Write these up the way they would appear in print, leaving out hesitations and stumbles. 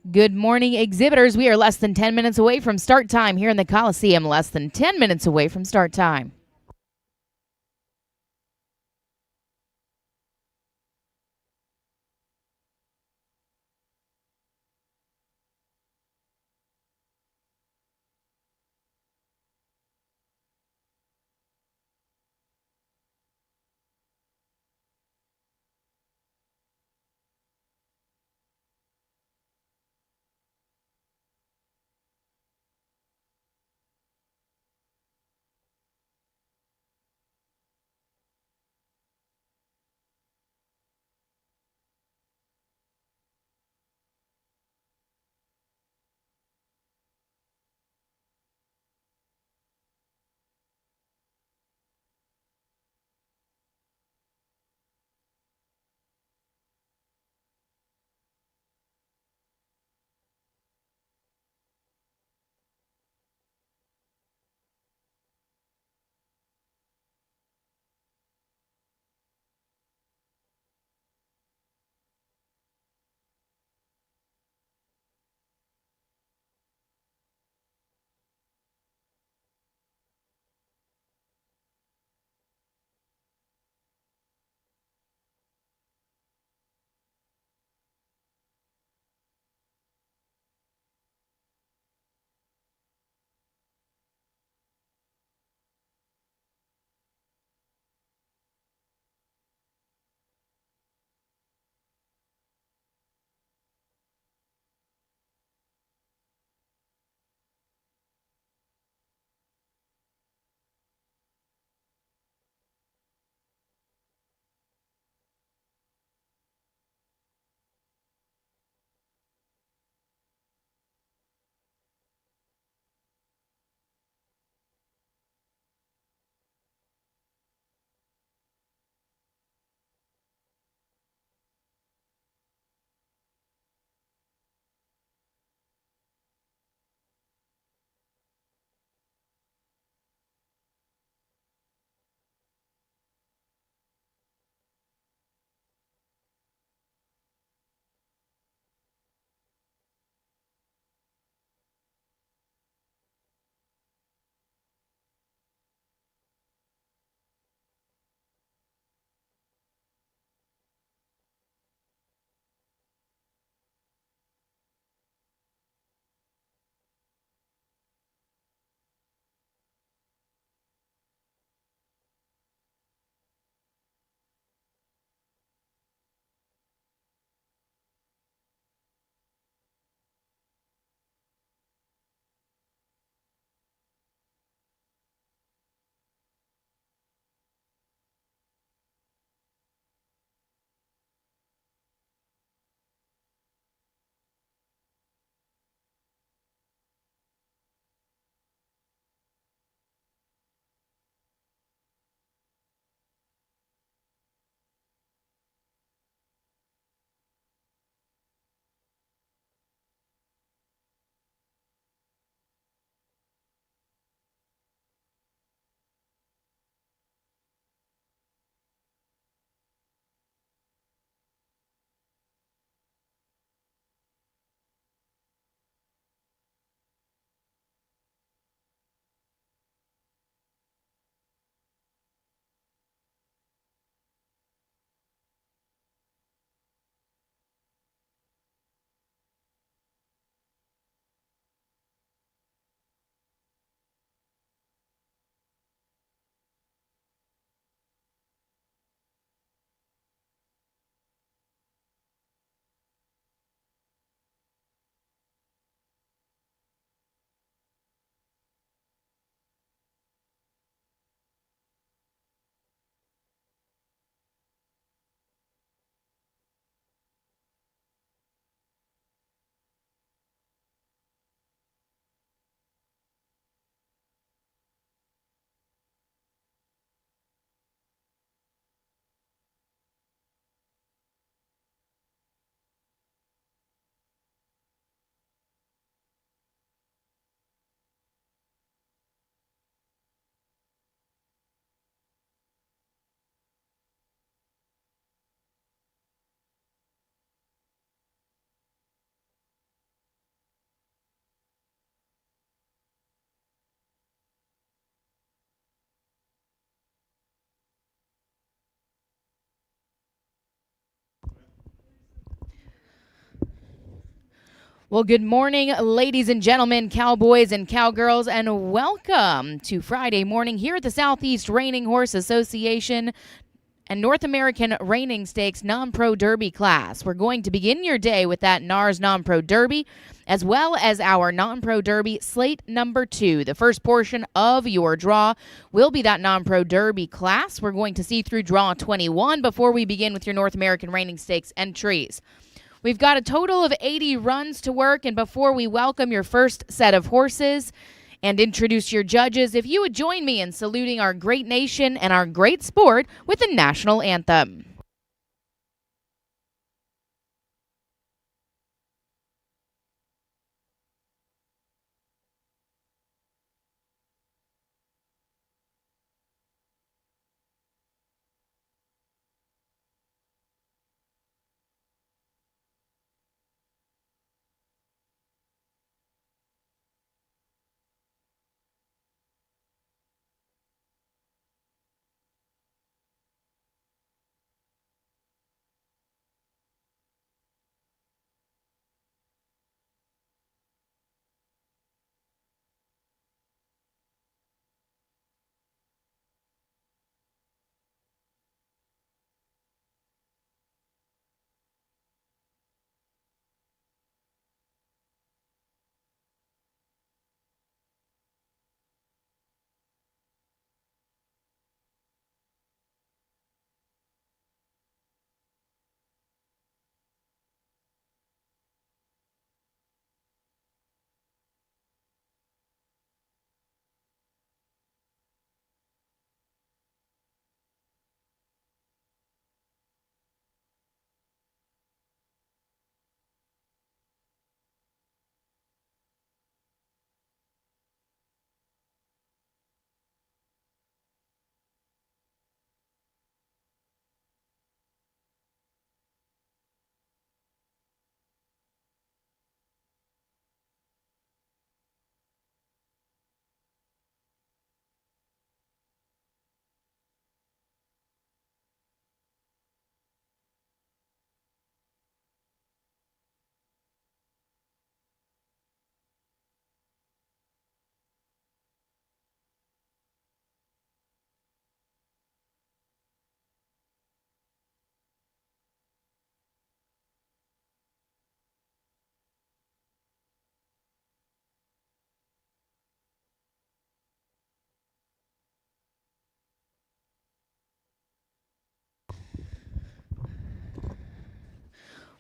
Good morning, exhibitors. We are less than 10 minutes away from start time here in the Coliseum, less than 10 minutes away from start time. Well, good morning, ladies and gentlemen, cowboys and cowgirls, and welcome to Friday morning here at the Southeast Reining Horse Association and North American Reining Stakes Nonpro Derby class. We're going to begin your day with that NARS Nonpro Derby, as well as our Nonpro Derby slate number 2. The first portion of your draw will be that Nonpro Derby class. We're going to see through draw 21 before we begin with your North American Reining Stakes entries. We've got a total of 80 runs to work, and before we welcome your first set of horses and introduce your judges, if you would join me in saluting our great nation and our great sport with the national anthem.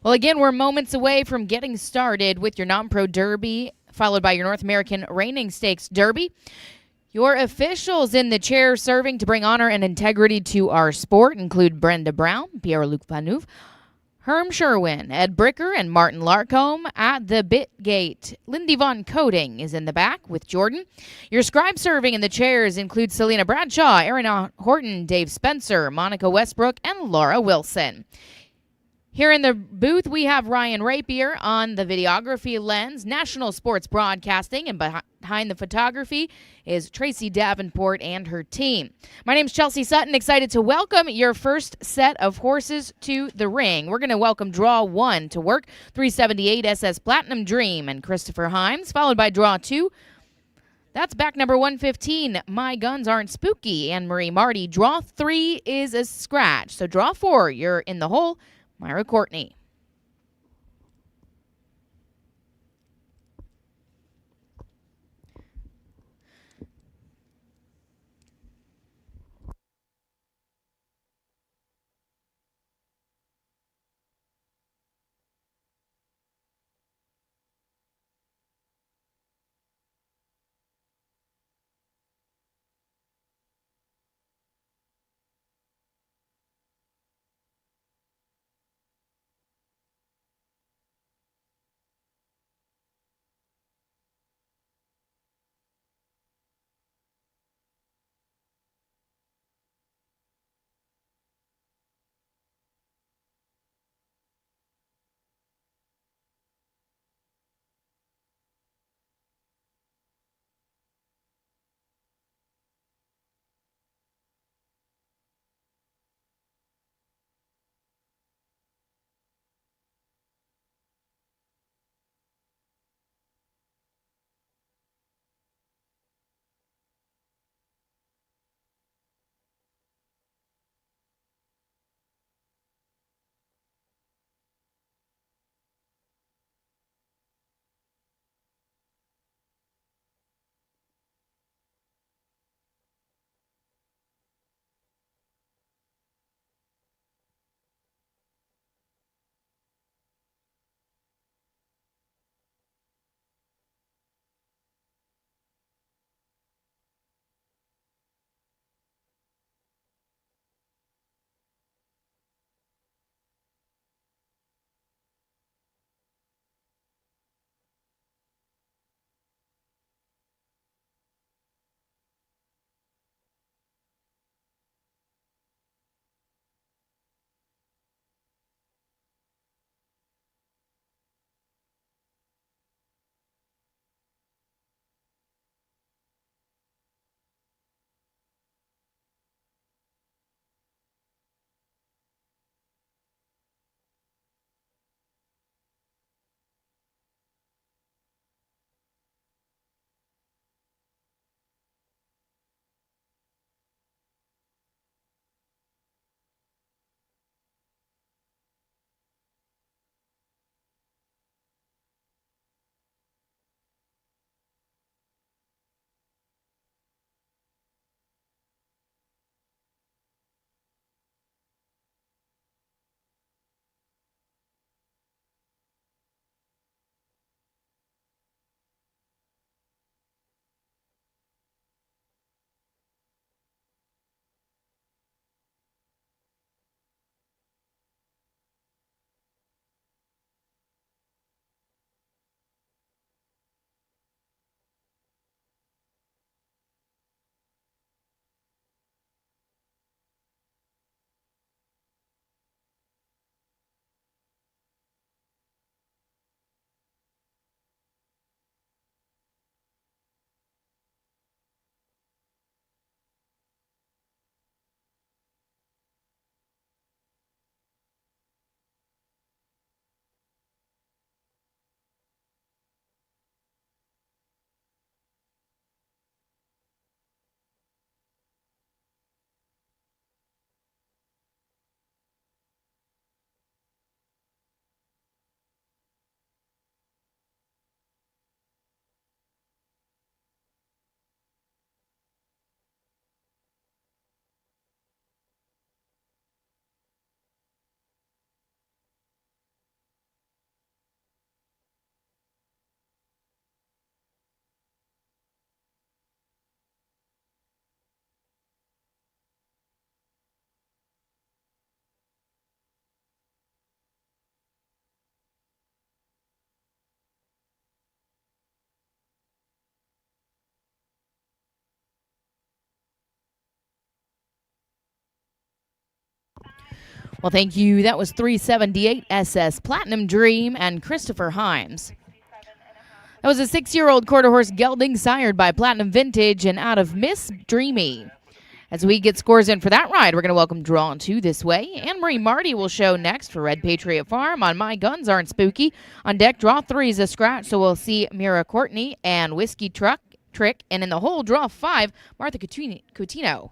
Well, again, we're moments away from getting started with your Non-Pro Derby, followed by your North American Reining Stakes Derby. Your officials in the chair serving to bring honor and integrity to our sport include Brenda Brown, Pierre-Luc Panouv, Herm Sherwin, Ed Bricker, and Martin Larcombe at the bit gate. Lindy Von Coding is in the back with Jordan. Your scribe serving in the chairs include Selena Bradshaw, Aaron Horton, Dave Spencer, Monica Westbrook, and Laura Wilson. Here in the booth, we have Ryan Rapier on the videography lens, National Sports Broadcasting, and behind the photography is Tracy Davenport and her team. My name's Chelsea Sutton, excited to welcome your first set of horses to the ring. We're going to welcome Draw 1 to work, 378 SS Platinum Dream and Christopher Himes, followed by Draw 2. That's back number 115, My Guns Aren't Spooky, and Marie Marty. Draw 3 is a scratch. So Draw 4, you're in the hole, Myra Courtney. Well, thank you. That was 378 SS Platinum Dream and Christopher Himes. That was a 6-year-old quarter horse gelding sired by Platinum Vintage and out of Miss Dreamy. As we get scores in for that ride, we're going to welcome Draw 2 this way. Anne-Marie Marty will show next for Red Patriot Farm on My Guns Aren't Spooky. On deck, Draw 3 is a scratch, so we'll see Mira Courtney and Whiskey Trick. And in the hole, Draw 5, Martha Coutinho.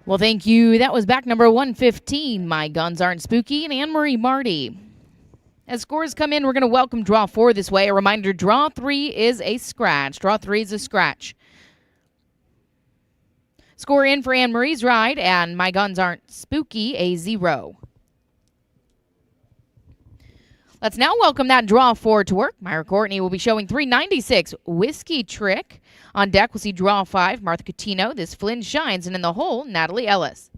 Well, thank you. That was back number 115, My Guns Aren't Spooky, and Anne-Marie Marty. As scores come in, we're going to welcome Draw 4 this way. A reminder, Draw 3 is a scratch. Draw 3 is a scratch. Score in for Anne-Marie's ride, and My Guns Aren't Spooky, a 0. Let's now welcome that Draw 4 to work. Myra Courtney will be showing 396, Whiskey Trick. On deck, we'll see Draw 5, Martha Coutinho. This Flynn Shines, and in the hole, Natalie Ellis.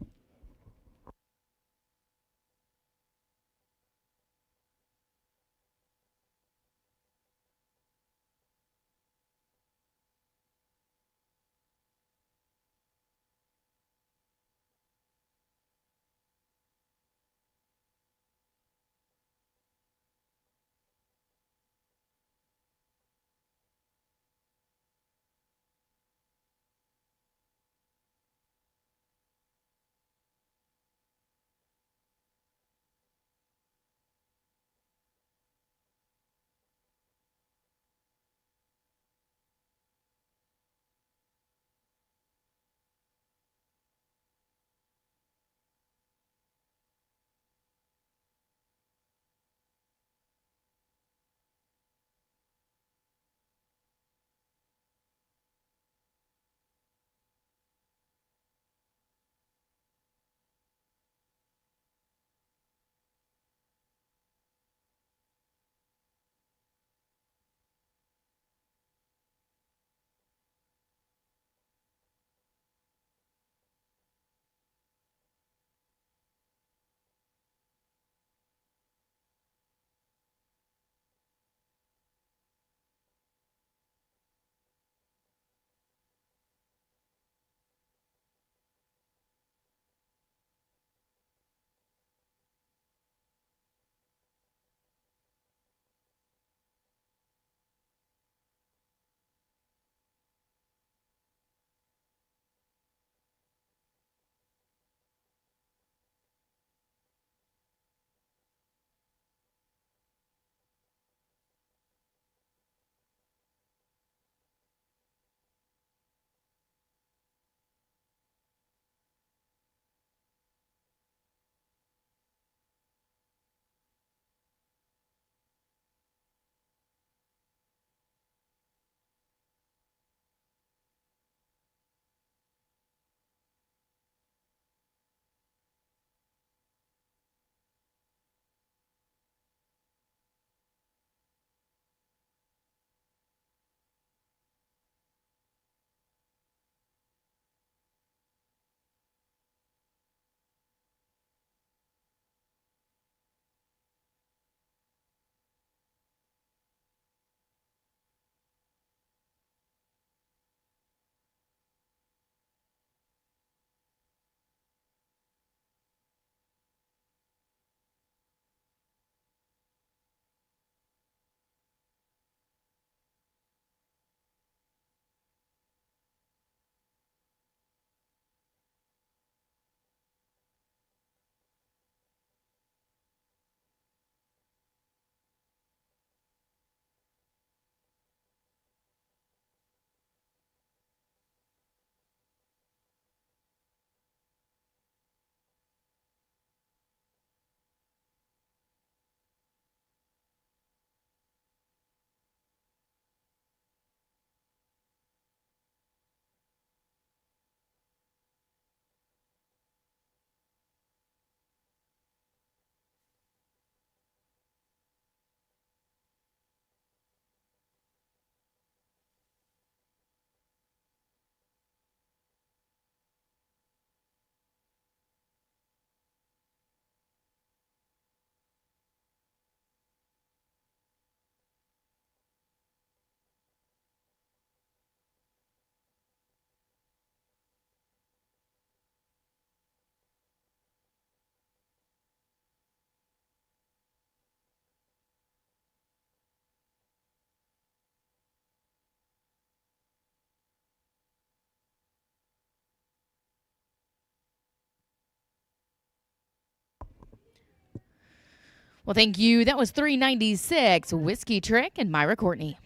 Well, thank you. That was 396 Whiskey Trick and Myra Courtney.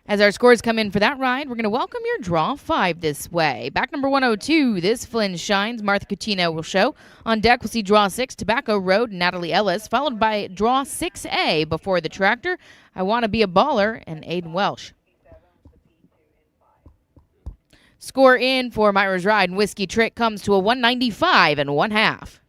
As our scores come in for that ride, we're going to welcome your draw 5 this way. Back number 102, this Flynn Shines, Martha Coutinho will show. On deck, we'll see draw 6, Tobacco Road, Natalie Ellis, followed by draw 6A before the tractor, I Want to Be a Baller, and Aiden Welsh. Score in for Myra's Ride and Whiskey Trick comes to a 195 and 1/2.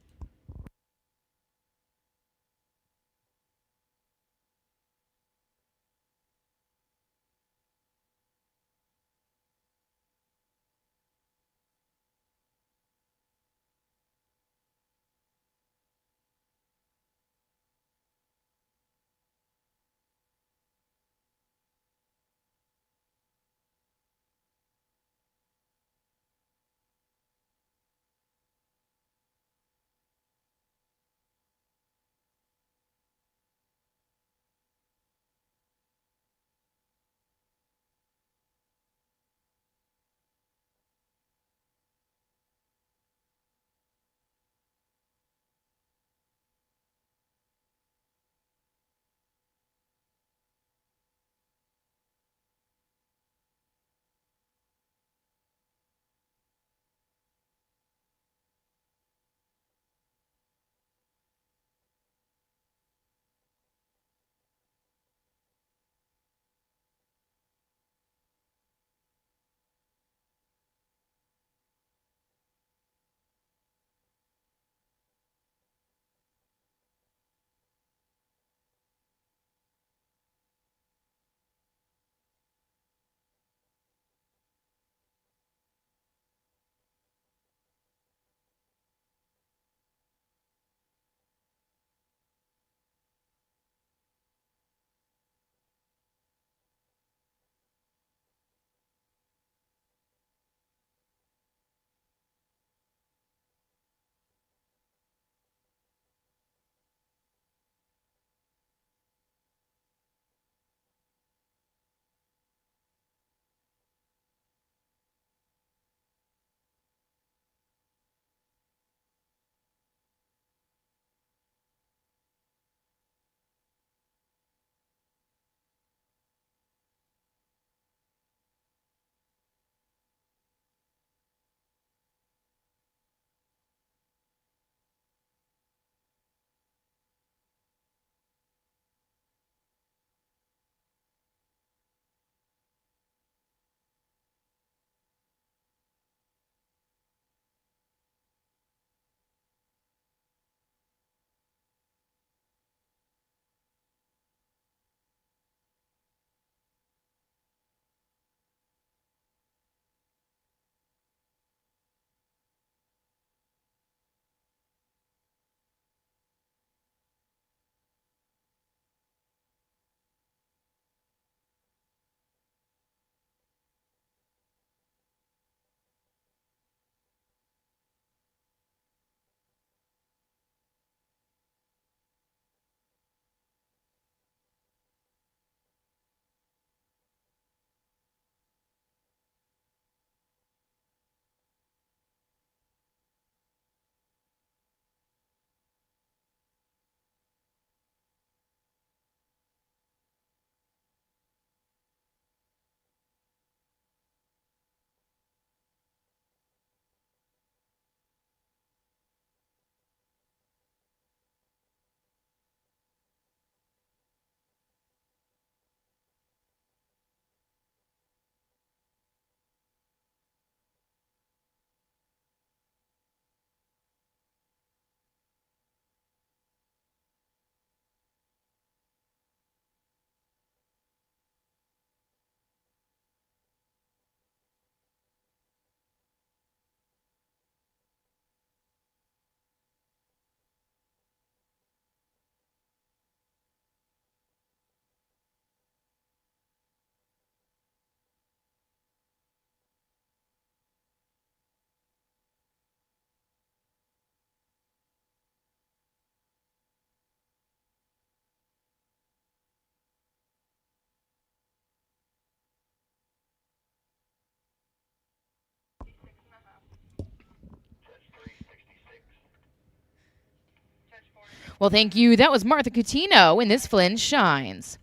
Well, thank you. That was Martha Coutinho in This Flynn Shines.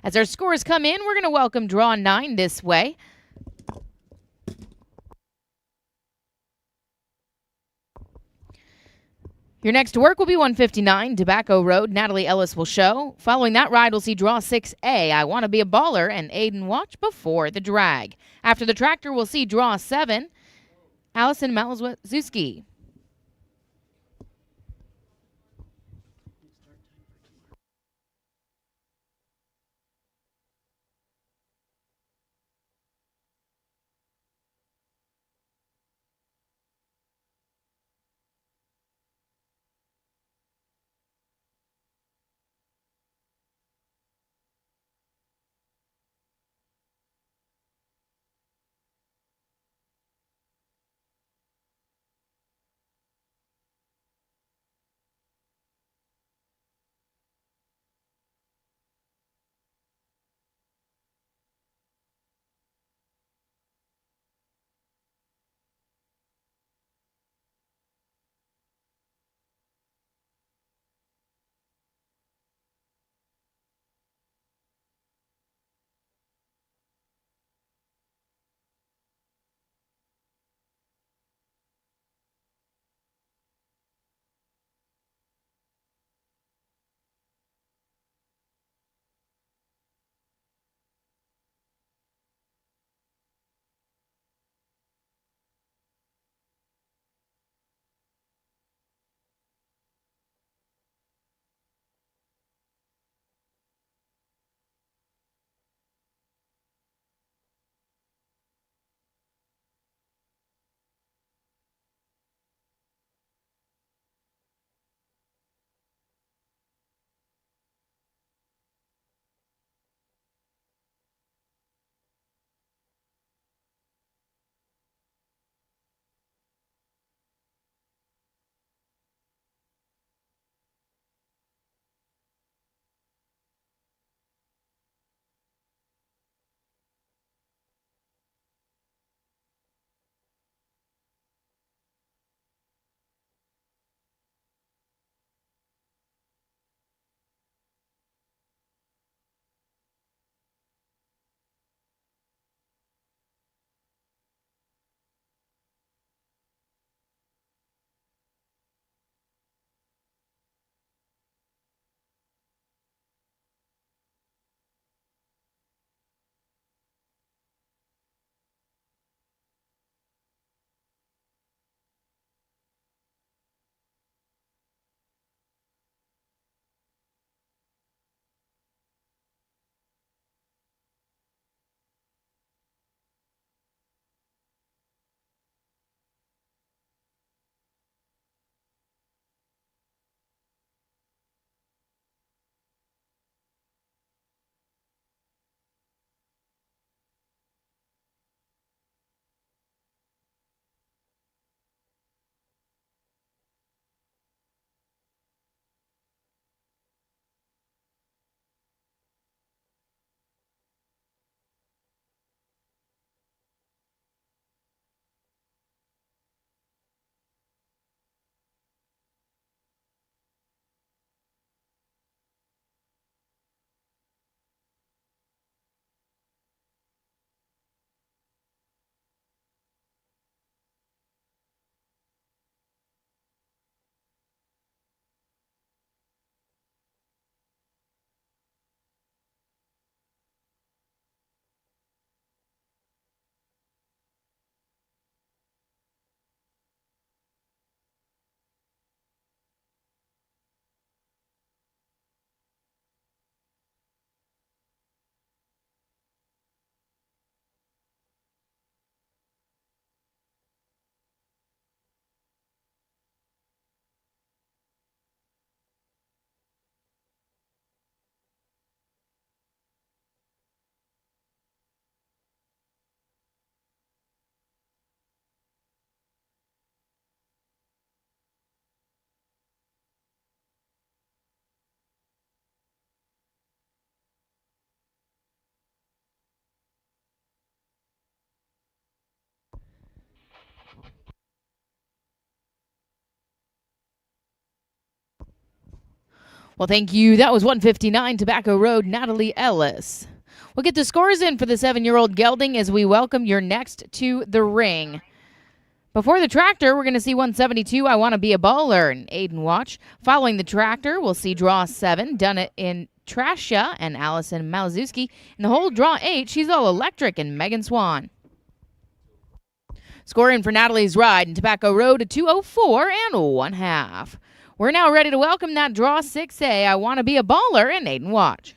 As our scores come in, we're going to welcome draw 9 this way. Your next work will be 159, Tobacco Road. Natalie Ellis will show. Following that ride, we'll see draw 6A, I Want to Be a Baller, and Aiden Watch Before the Drag. After the tractor, we'll see draw 7, Allison Malazewski. Well, thank you. That was 159 Tobacco Road, Natalie Ellis. We'll get the scores in for the 7-year-old gelding as we welcome your next to the ring. Before the tractor, we're going to see 172, I Want to Be a Baller, and Aiden Watch. Following the tractor, we'll see draw 7, Done It in Trasha and Allison Malazewski. And the whole draw 8, She's All Electric and Megan Swan. Scoring for Natalie's ride in Tobacco Road a 204 and 1/2. We're now ready to welcome that draw 6A, I Want to Be a Baller, and Aiden Watch.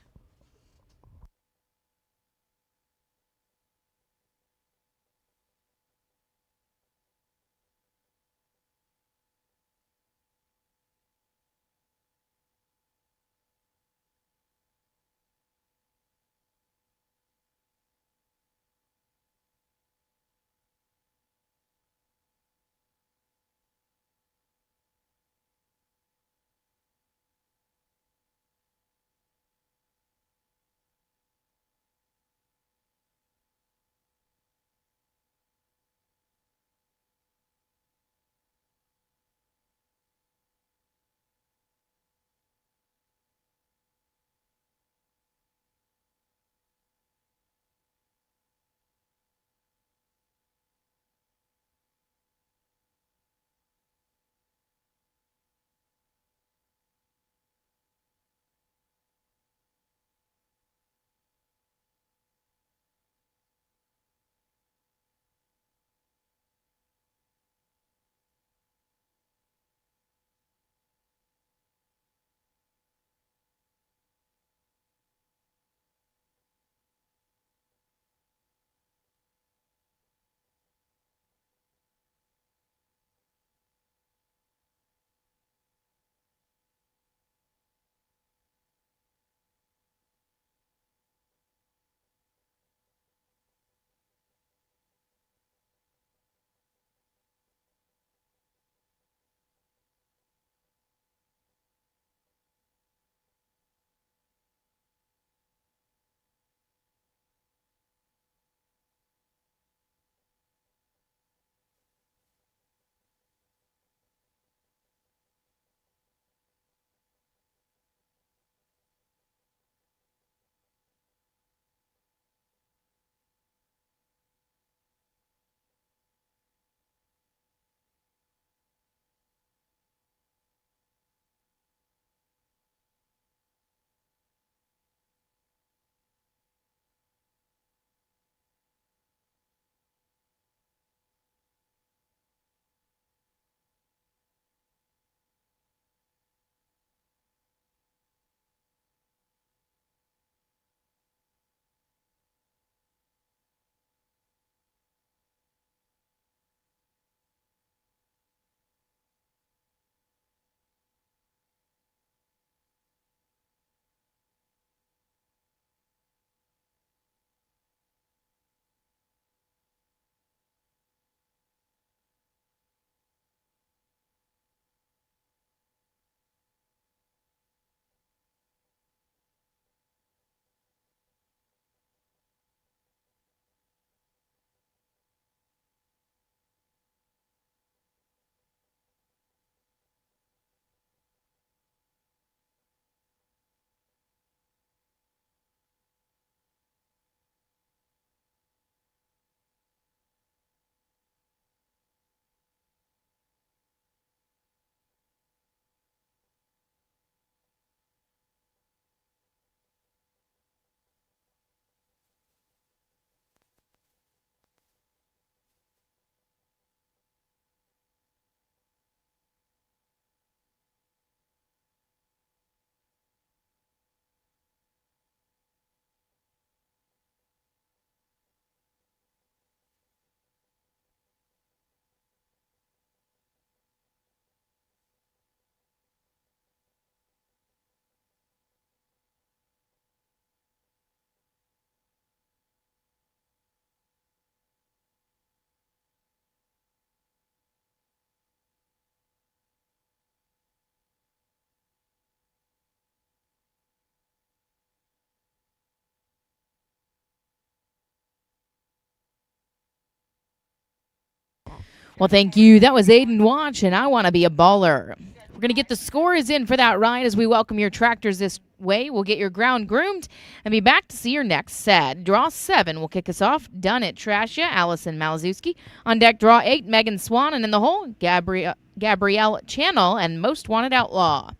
Well, thank you. That was Aiden Watch, and I Want to Be a Baller. We're going to get the scores in for that ride as we welcome your tractors this way. We'll get your ground groomed and be back to see your next set. Draw 7 will kick us off. Done it, Trasha, Allison Malzewski. On deck, draw 8, Megan Swan. And in the hole, Gabrielle Channel and Most Wanted Outlaw.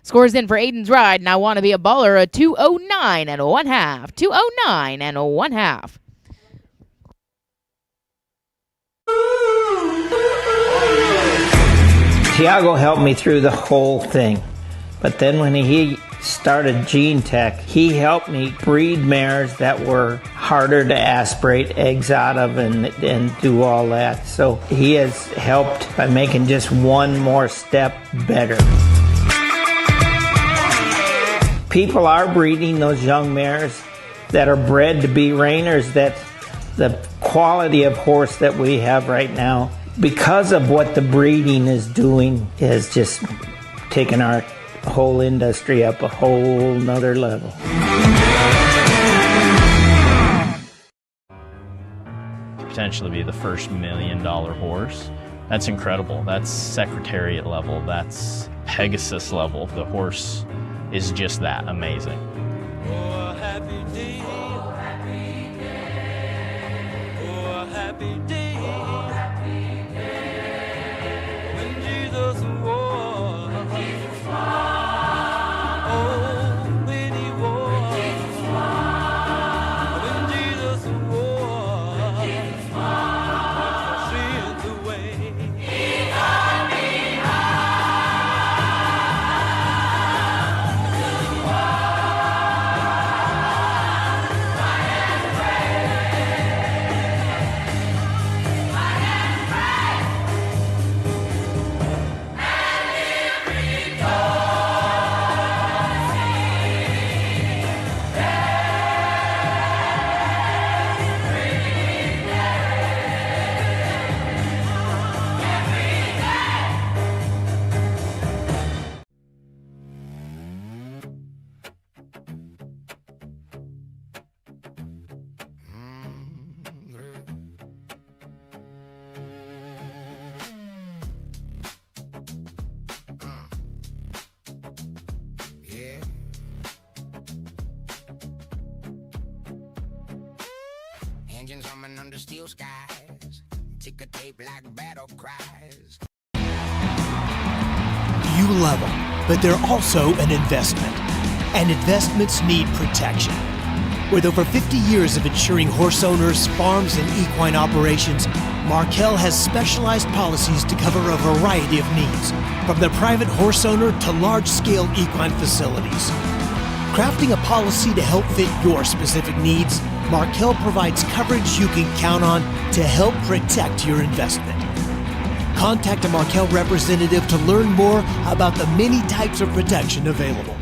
Scores in for Aiden's ride, and I Want to Be a Baller, a 209 and 1/2. 209 and 1/2. Tiago helped me through the whole thing, but then when he started Gene Tech, he helped me breed mares that were harder to aspirate eggs out of and do all that. So he has helped by making just one more step better. People are breeding those young mares that are bred to be reiners. That the quality of horse that we have right now, because of what the breeding is doing, has just taken our whole industry up a whole nother level. Potentially be the first $1 million horse. That's incredible. That's Secretariat level. That's Pegasus level. The horse is just that amazing. Oh, happy day. Oh, happy day. Oh, happy day. Engines humming under steel skies, ticker tape like battle cries. You love them, but they're also an investment, and investments need protection. With over 50 years of insuring horse owners, farms, and equine operations, Markel has specialized policies to cover a variety of needs, from the private horse owner to large-scale equine facilities. Crafting a policy to help fit your specific needs, Markel provides coverage you can count on to help protect your investment. Contact a Markel representative to learn more about the many types of protection available.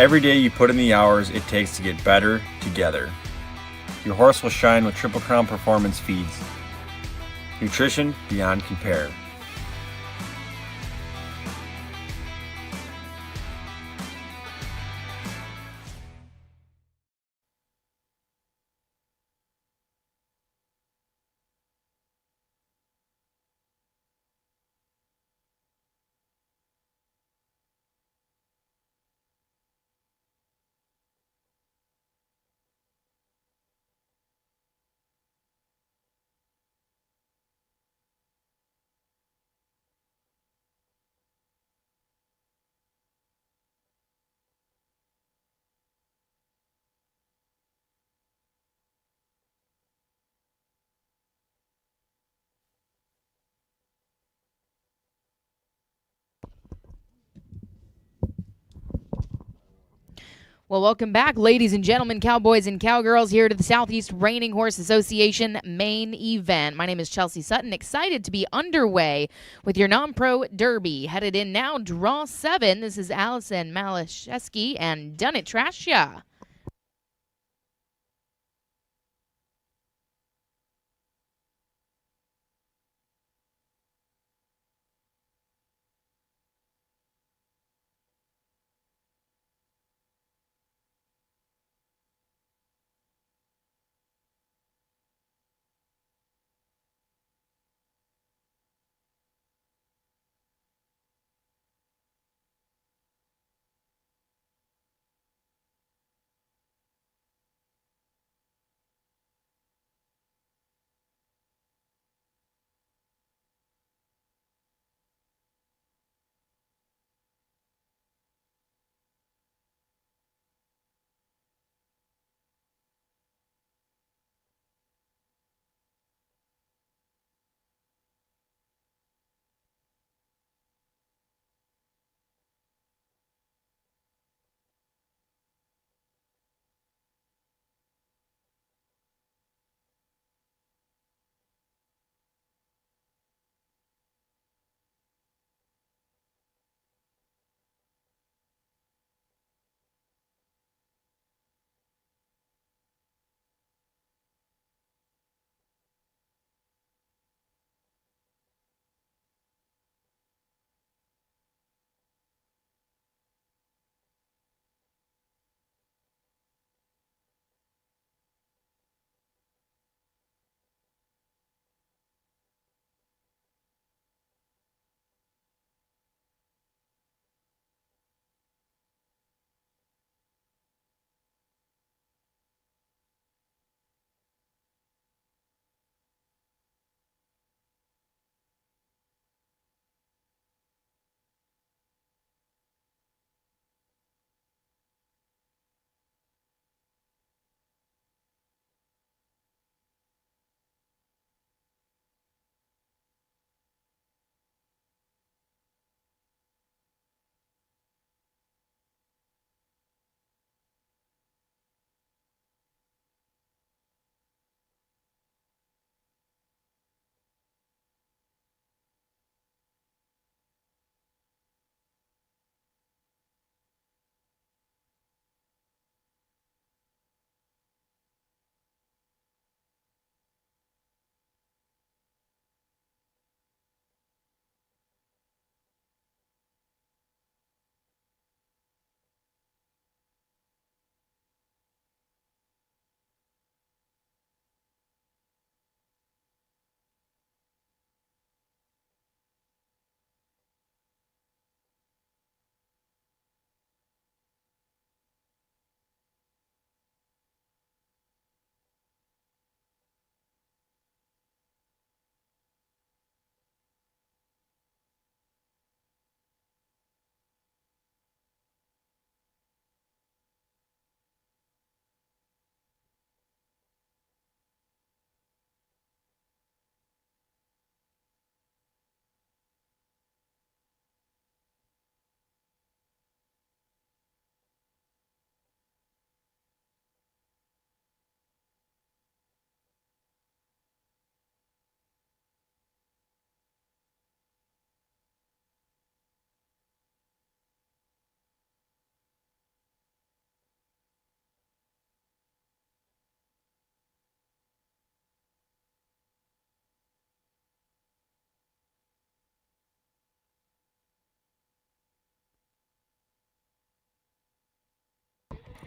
Every day you put in the hours it takes to get better together. Your horse will shine with Triple Crown Performance feeds. Nutrition beyond compare. Well, welcome back, ladies and gentlemen, cowboys and cowgirls, here to the Southeast Reining Horse Association main event. My name is Chelsea Sutton, excited to be underway with your non-pro derby. Headed in now, draw 7. This is Allison Malashevsky and Done It Trashya.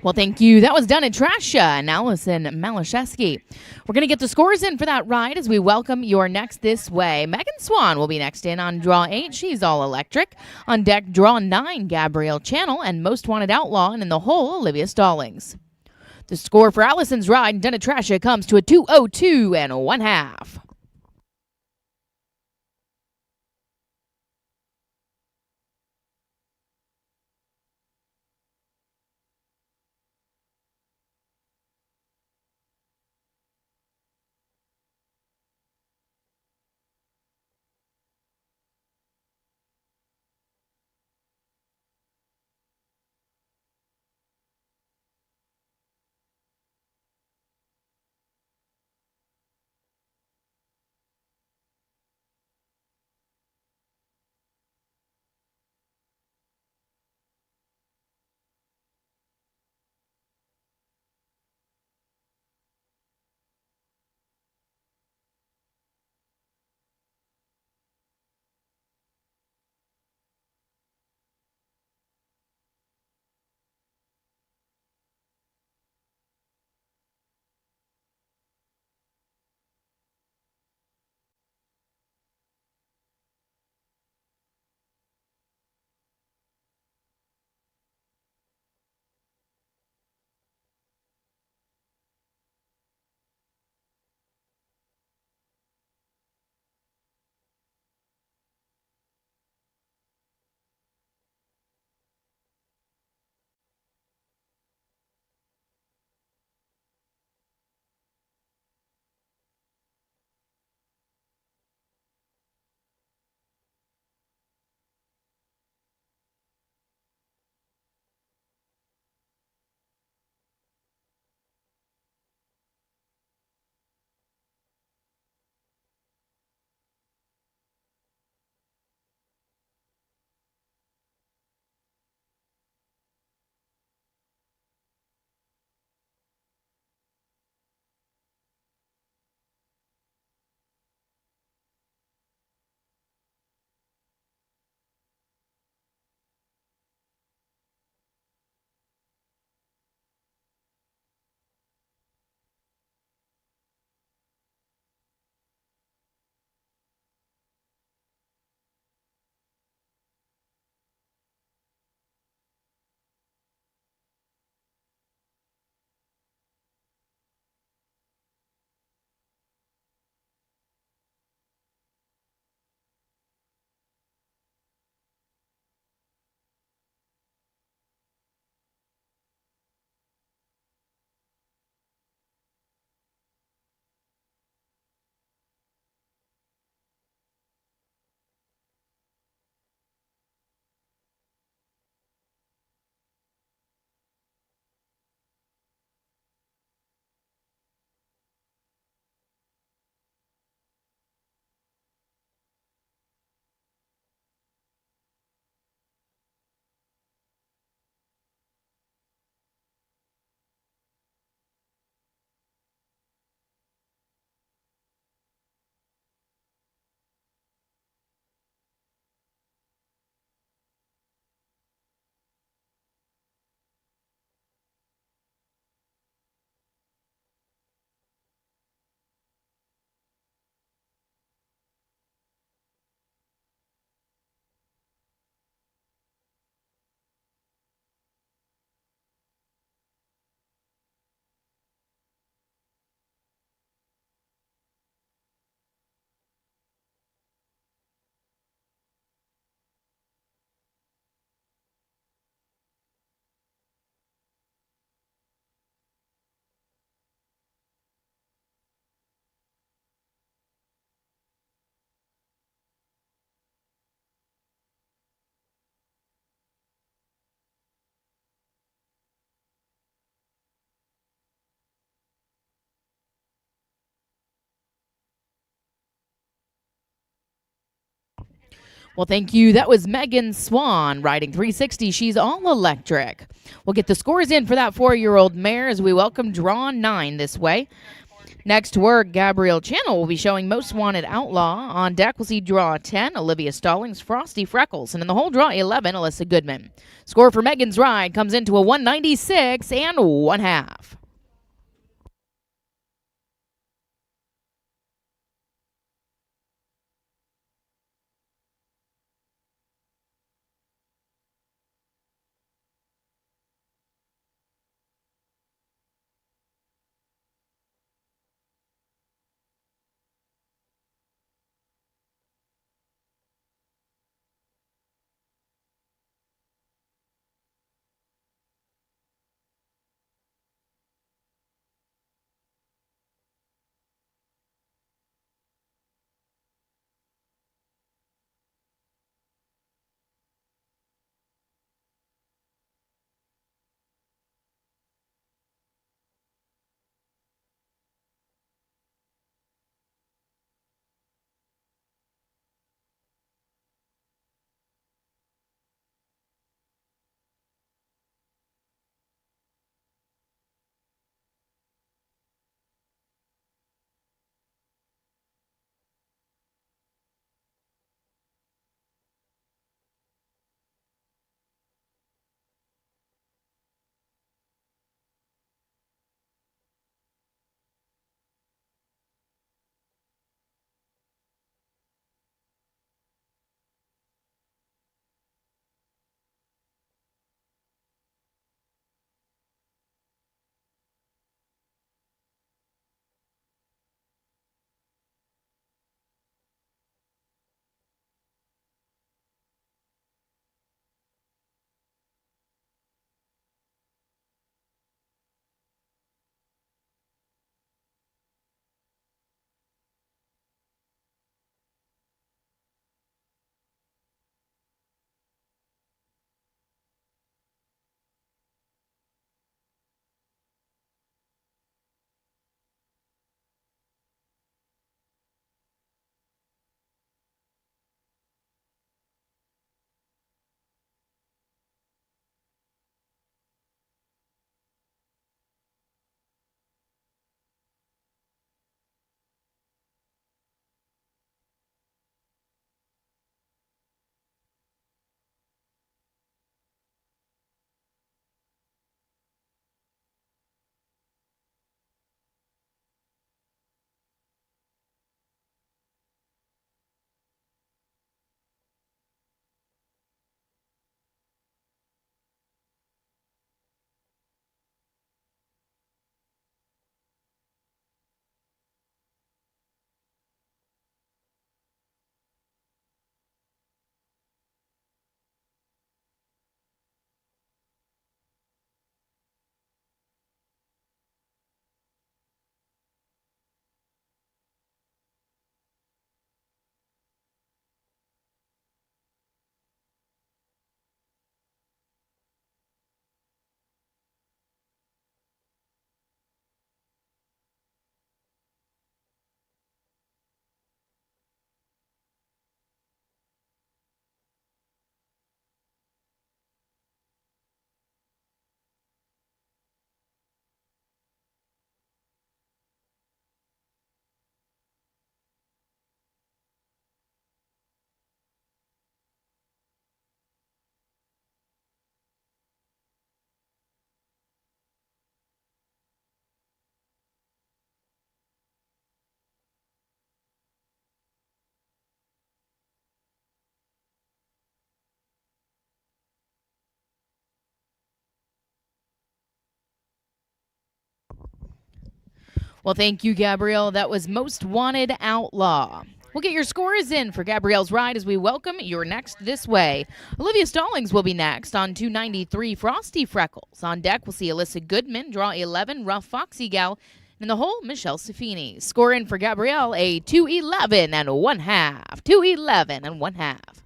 Well, thank you. That was done at Trasha and Allison Malashevsky. We're going to get the scores in for that ride as we welcome your next this way. Megan Swan will be next in on draw 8. She's all electric. On deck, draw 9, Gabrielle Channel, and Most Wanted Outlaw, and in the hole, Olivia Stallings. The score for Allison's ride, done at Trasha, comes to a 2:02 and 1/2. Well, thank you. That was Megan Swan riding 360. She's all electric. We'll get the scores in for that 4-year-old mare as we welcome draw 9 this way. Next to work, Gabrielle Channel will be showing Most Wanted Outlaw. On deck, we'll see draw 10, Olivia Stallings, Frosty Freckles, and in the hole, draw 11, Alyssa Goodman. Score for Megan's Ride comes into a 196 and 1/2. Well, thank you, Gabrielle. That was Most Wanted Outlaw. We'll get your scores in for Gabrielle's Ride as we welcome your next this way. Olivia Stallings will be next on 293 Frosty Freckles. On deck, we'll see Alyssa Goodman, draw 11, Rough Foxy Gal. In the hole, Michelle Safini. Score in for Gabrielle, a 211 and 1/2. 211 and 1/2.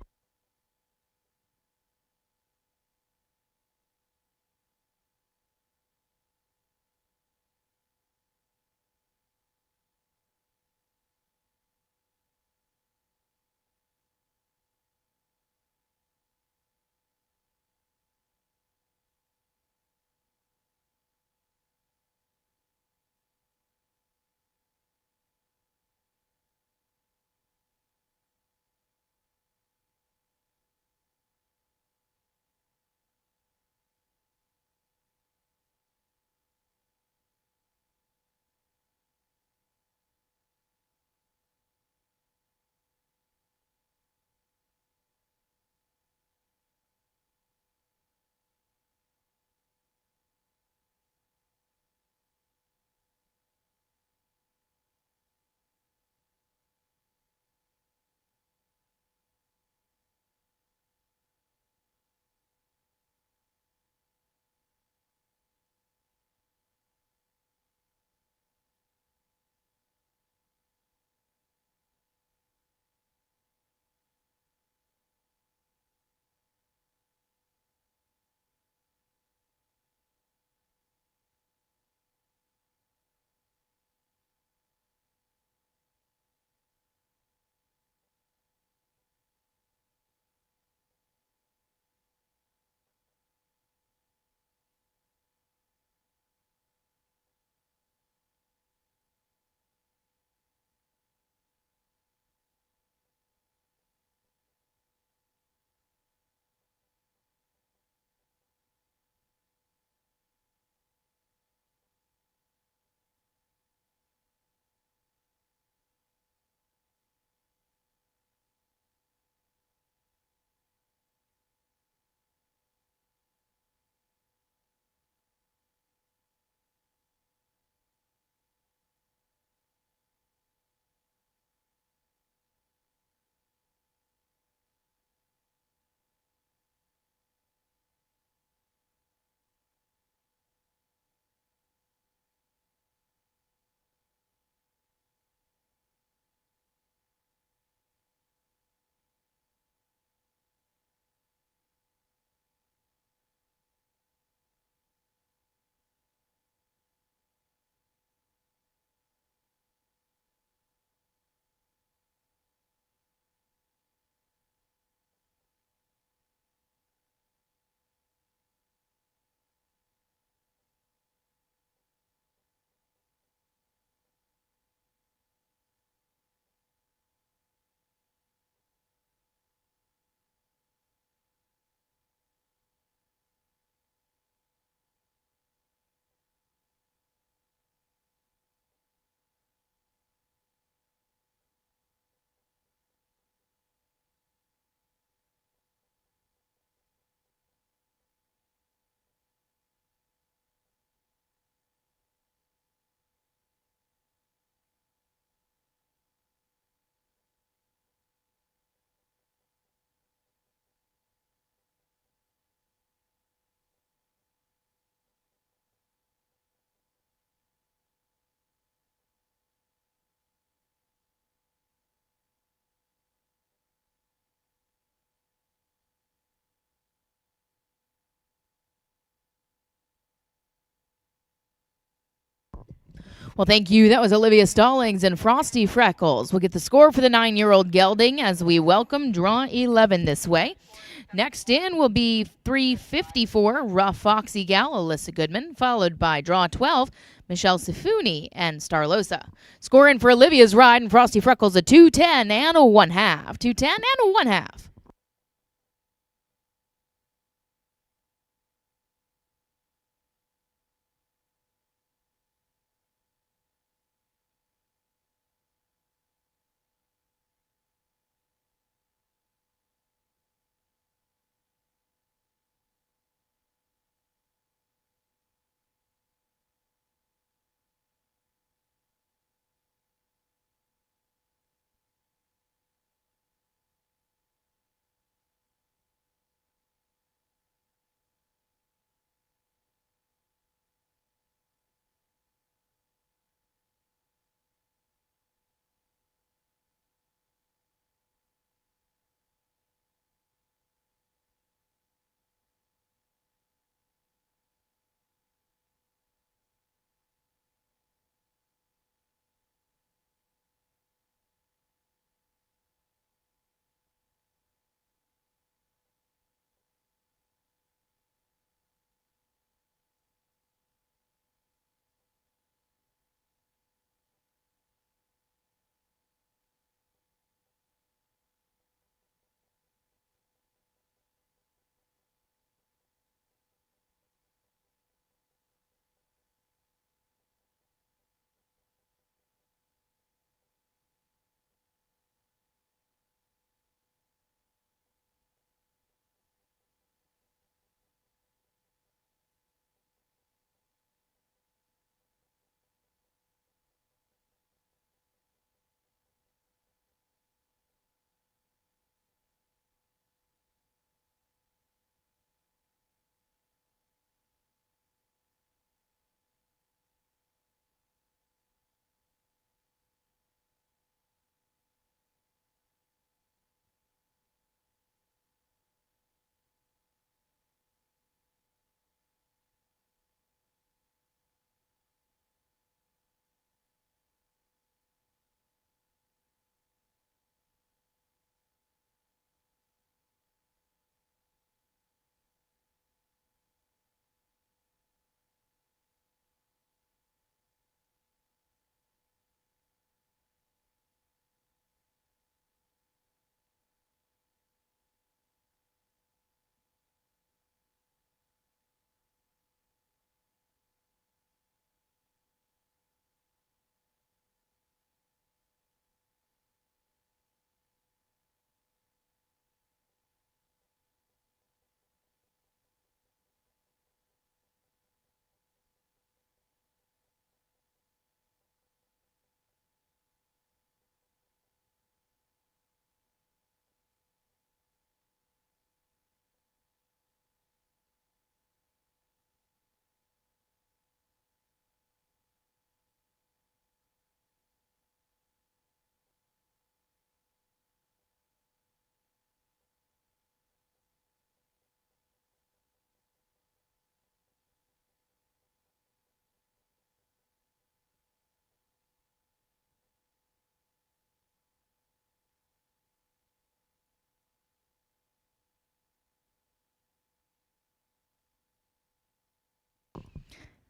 Well, thank you. That was Olivia Stallings and Frosty Freckles. We'll get the score for the 9-year-old gelding as we welcome draw 11 this way. Next in will be 354, Rough Foxy Gal, Alyssa Goodman, followed by draw 12, Michelle Sifuni and Starlosa. Scoring for Olivia's ride and Frosty Freckles a 210 and a 1/2. 210 and a 1/2.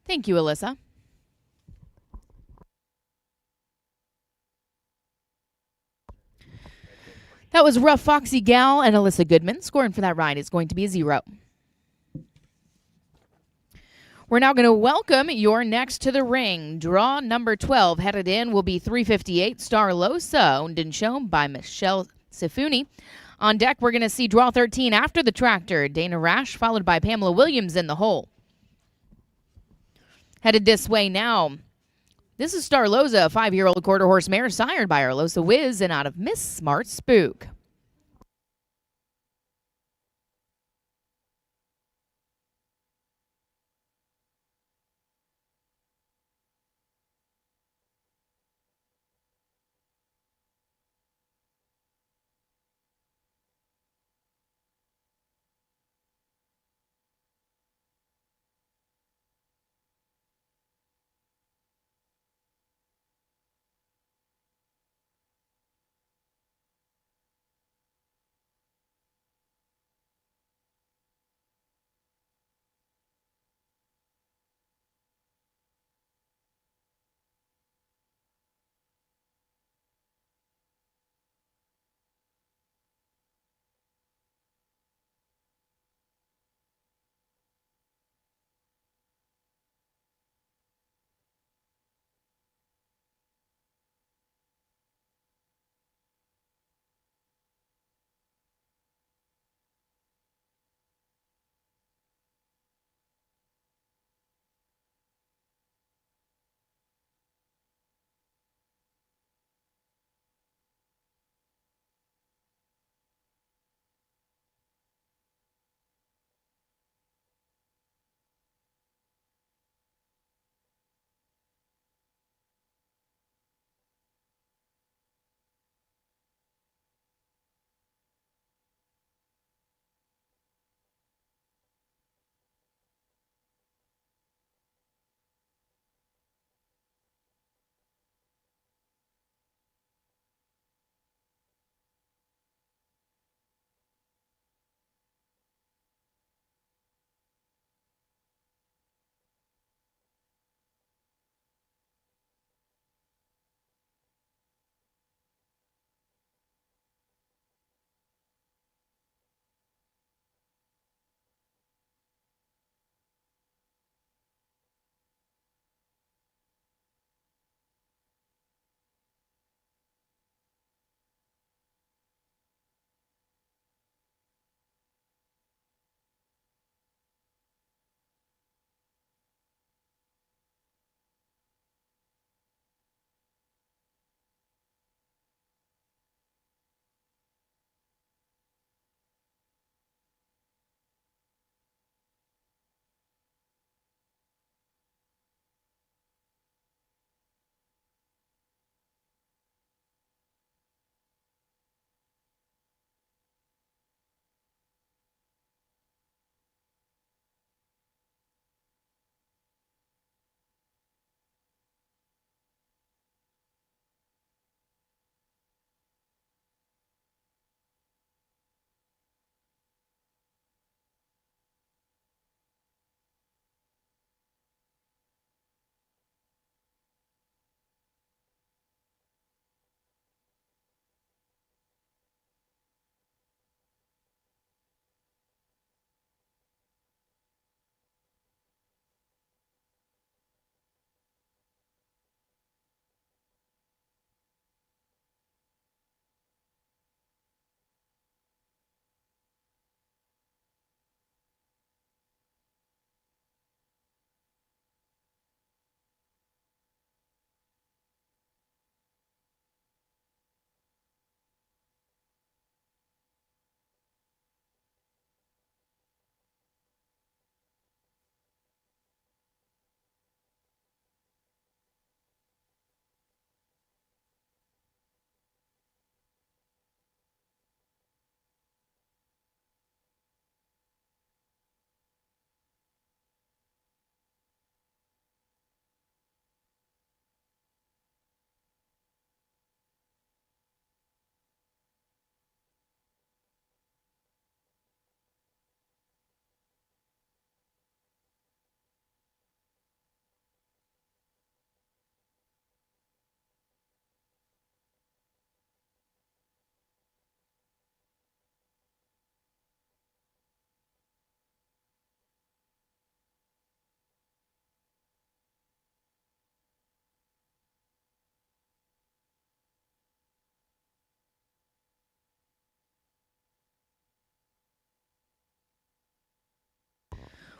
Thank you, Alyssa. That was Rough Foxy Gal and Alyssa Goodman. Scoring for that ride is going to be a 0. We're now going to welcome your next to the ring. Draw number 12 headed in will be 358 Star Losa, owned and shown by Michelle Sifuni. On deck, we're going to see draw 13 after the tractor, Dana Rash, followed by Pamela Williams in the hole. Headed this way now. This is Star Losa, a 5-year-old quarter horse mare sired by Arlosa Wiz and out of Miss Smart Spook.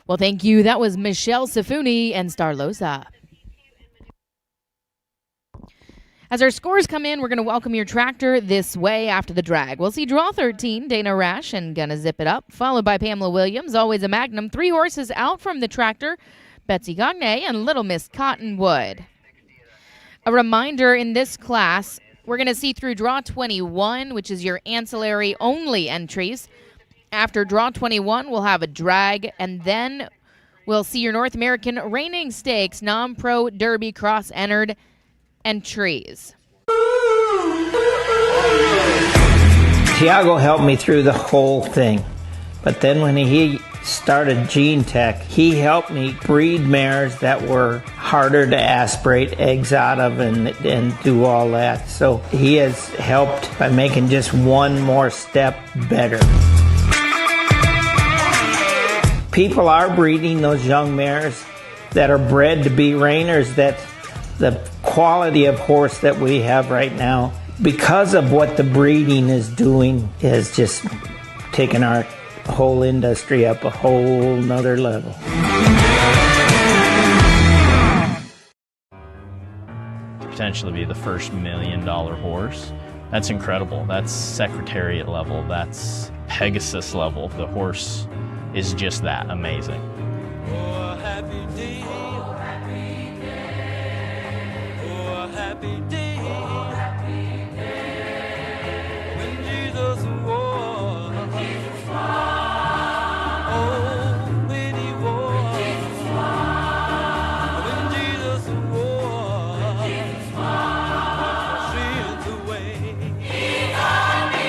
Well, thank you. That was Michelle Safuni and Starlosa. As our scores come in, we're going to welcome your tractor this way after the drag. We'll see draw 13, Dana Rash and Gonna Zip It Up, followed by Pamela Williams, Always a Magnum. 3 horses out from the tractor, Betsy Gagne and Little Miss Cottonwood. A reminder, in this class, we're going to see through draw 21, which is your ancillary only entries. After draw 21, we'll have a drag, and then we'll see your North American Reining Stakes, Non-Pro Derby Cross entered entries. Tiago helped me through the whole thing, but then when he started Gene Tech, he helped me breed mares that were harder to aspirate eggs out of and do all that. So he has helped by making just one more step better. People are breeding those young mares that are bred to be reiners, that the quality of horse that we have right now, because of what the breeding is doing, has just taken our whole industry up a whole nother level. Potentially be the first $1 million horse. That's incredible. That's Secretariat level. That's Pegasus level. The horse is just that amazing. Oh, happy day. Oh, happy day. Oh, happy day. Oh, happy day. When Jesus was. When Jesus was. Oh, when he was. When Jesus was. When Jesus was. When Jesus was. Sins away. He taught me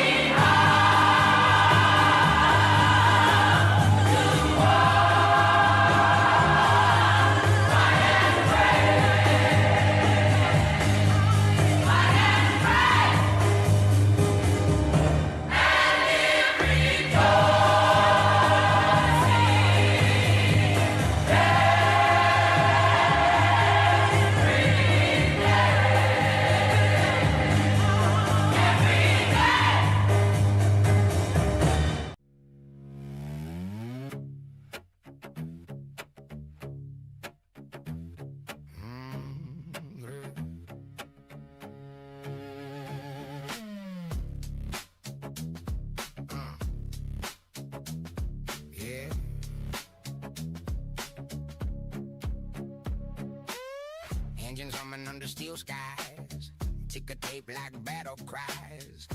Engines humming under steel skies, ticker tape like battle cries.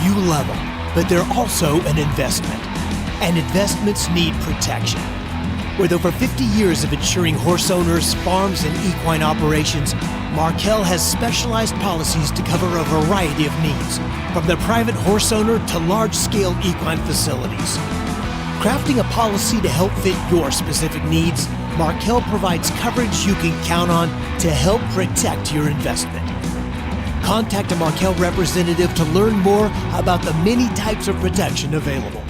You love them, but they're also an investment. And investments need protection. With over 50 years of insuring horse owners, farms, and equine operations, Markel has specialized policies to cover a variety of needs, from the private horse owner to large-scale equine facilities. Crafting a policy to help fit your specific needs, Markel provides coverage you can count on to help protect your investment. Contact a Markel representative to learn more about the many types of protection available.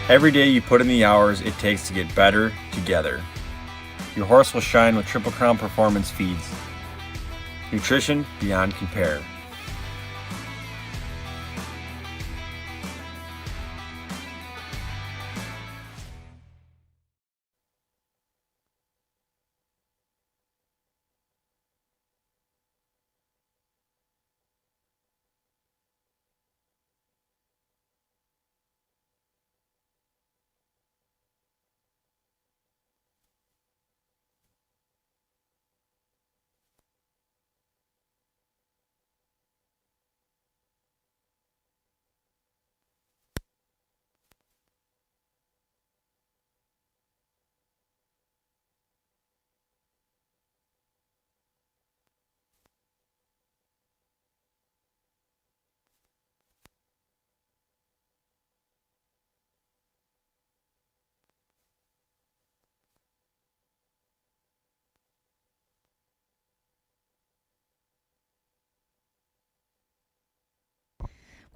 Every day you put in the hours it takes to get better together. Your horse will shine with Triple Crown Performance feeds. Nutrition beyond compare.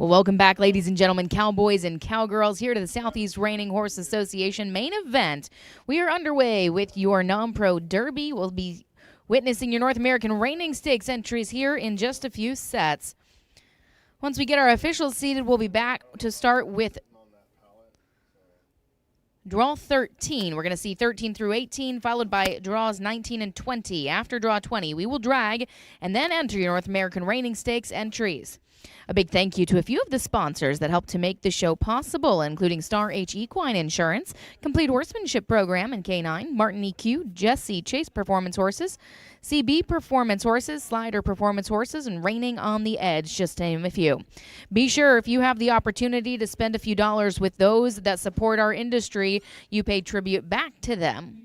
Well, welcome back, ladies and gentlemen, cowboys and cowgirls, here to the Southeast Reining Horse Association main event. We are underway with your Nonpro Derby. We'll be witnessing your North American Reining Stakes entries here in just a few sets. Once we get our officials seated, we'll be back to start with draw 13. We're going to see 13 through 18, followed by draws 19 and 20. After draw 20, we will drag and then enter your North American Reining Stakes entries. A big thank you to a few of the sponsors that helped to make the show possible, including Star H Equine Insurance, Complete Horsemanship Program and K9, Martin EQ, Jesse Chase Performance Horses, CB Performance Horses, Slider Performance Horses, and Reining on the Edge, just to name a few. Be sure, if you have the opportunity to spend a few dollars with those that support our industry, you pay tribute back to them.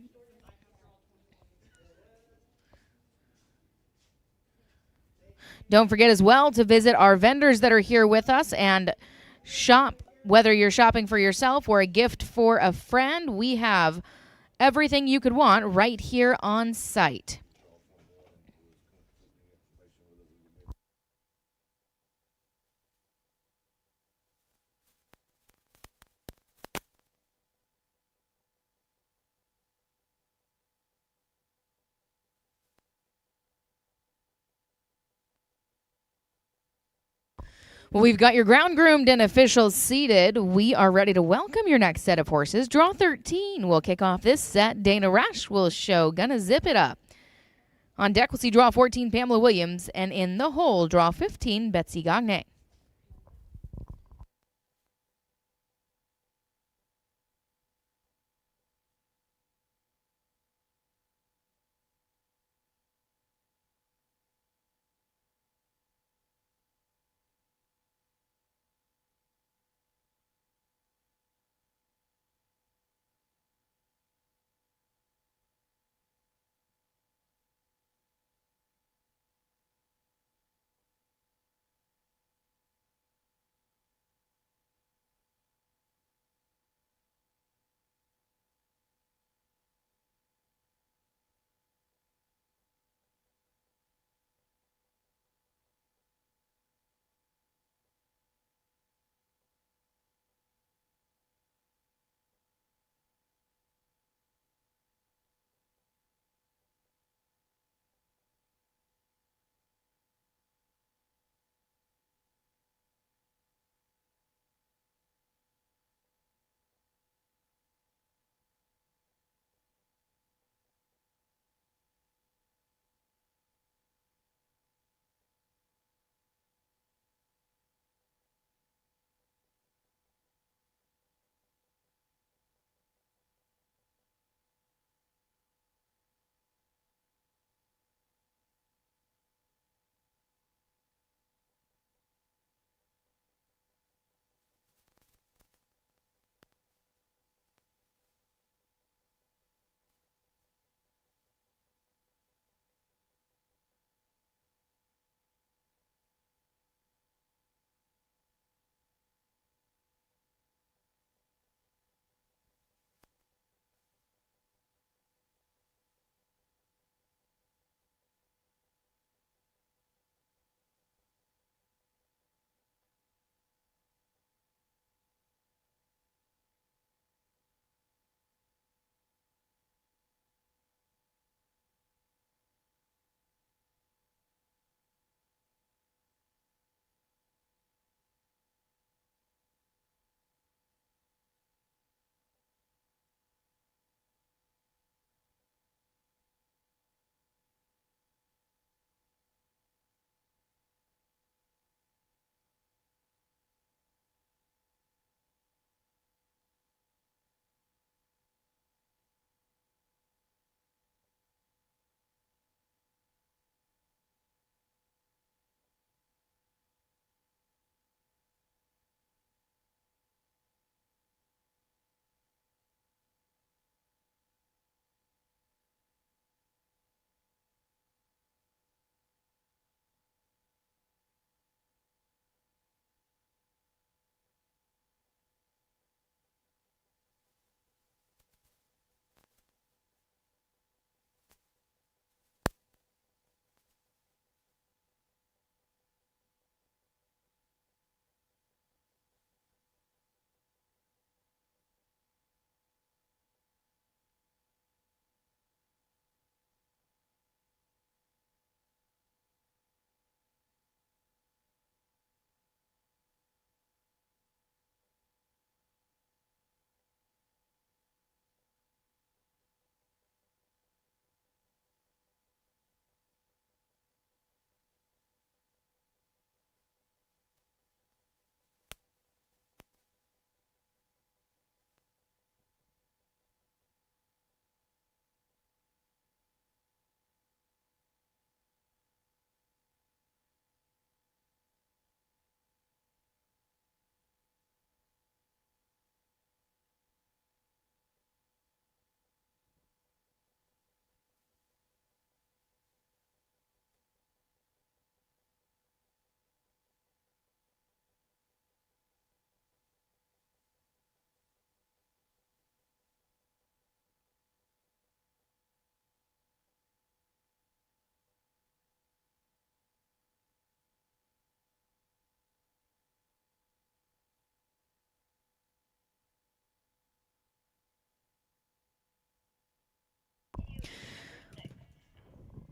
Don't forget as well to visit our vendors that are here with us and shop. Whether you're shopping for yourself or a gift for a friend, we have everything you could want right here on site. Well, we've got your ground groomed and officials seated. We are ready to welcome your next set of horses. Draw 13 will kick off this set. Dana Rash will show Gonna Zip It Up. On deck, we'll see draw 14, Pamela Williams, and in the hole, draw 15, Betsy Gagne.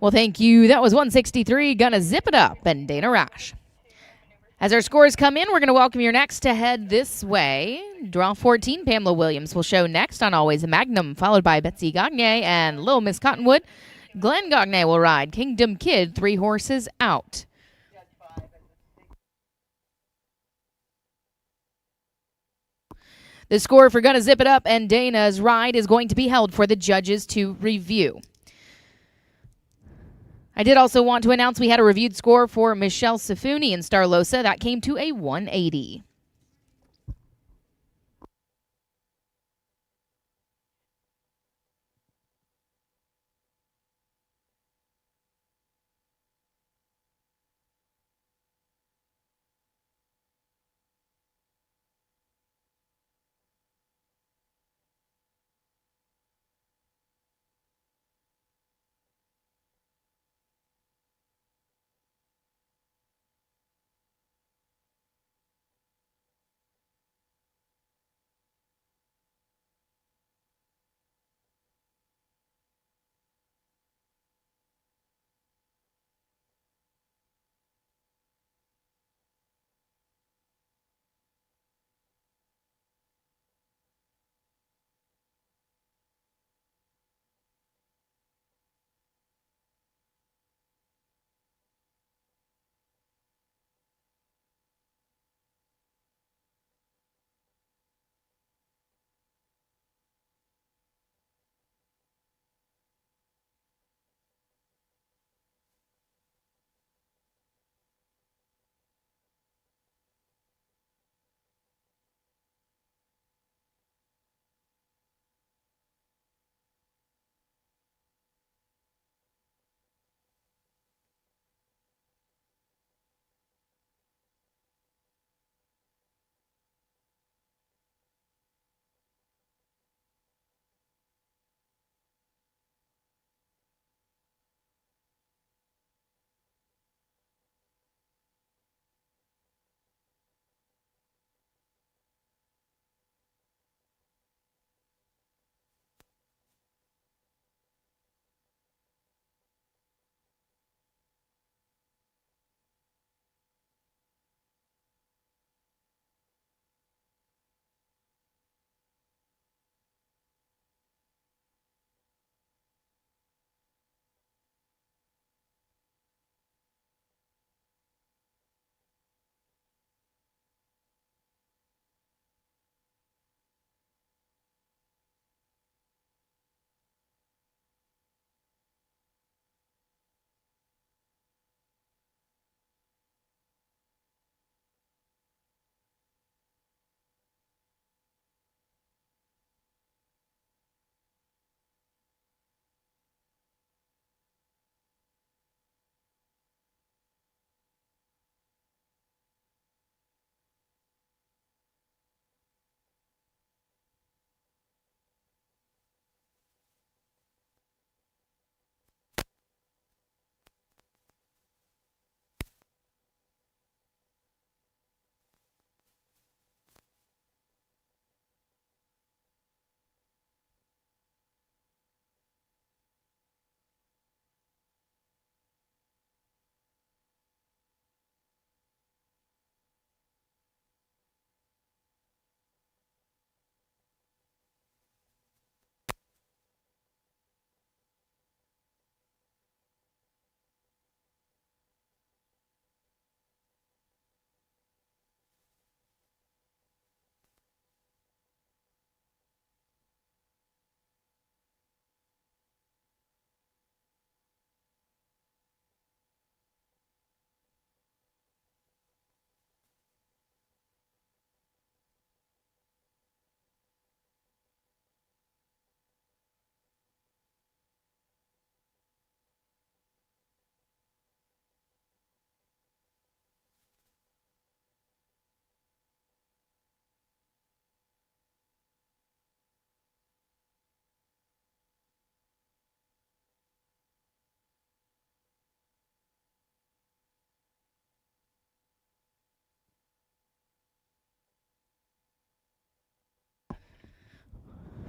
Well, thank you. That was 163. Gonna zip it up, and Dana Rash. As our scores come in, we're going to welcome your next to head this way. Draw 14, Pamela Williams will show next on Always a Magnum, followed by Betsy Gagne and Little Miss Cottonwood. Glenn Gagne will ride Kingdom Kid, 3 horses out. The score for Gonna Zip It Up and Dana's ride is going to be held for the judges to review. I did also want to announce we had a reviewed score for Michelle Safuni in Starlosa. That came to a 180.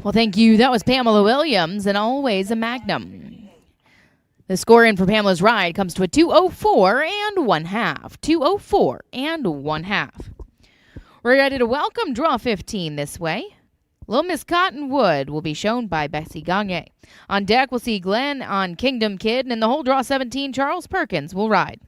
Well, thank you. That was Pamela Williams and Always a Magnum. The score in for Pamela's ride comes to a 2:04 and 1/2. 2:04 and 1/2. We're ready to welcome draw 15 this way. Little Miss Cottonwood will be shown by Bessie Gagne. On deck, we'll see Glenn on Kingdom Kid, and in the whole draw 17, Charles Perkins will ride.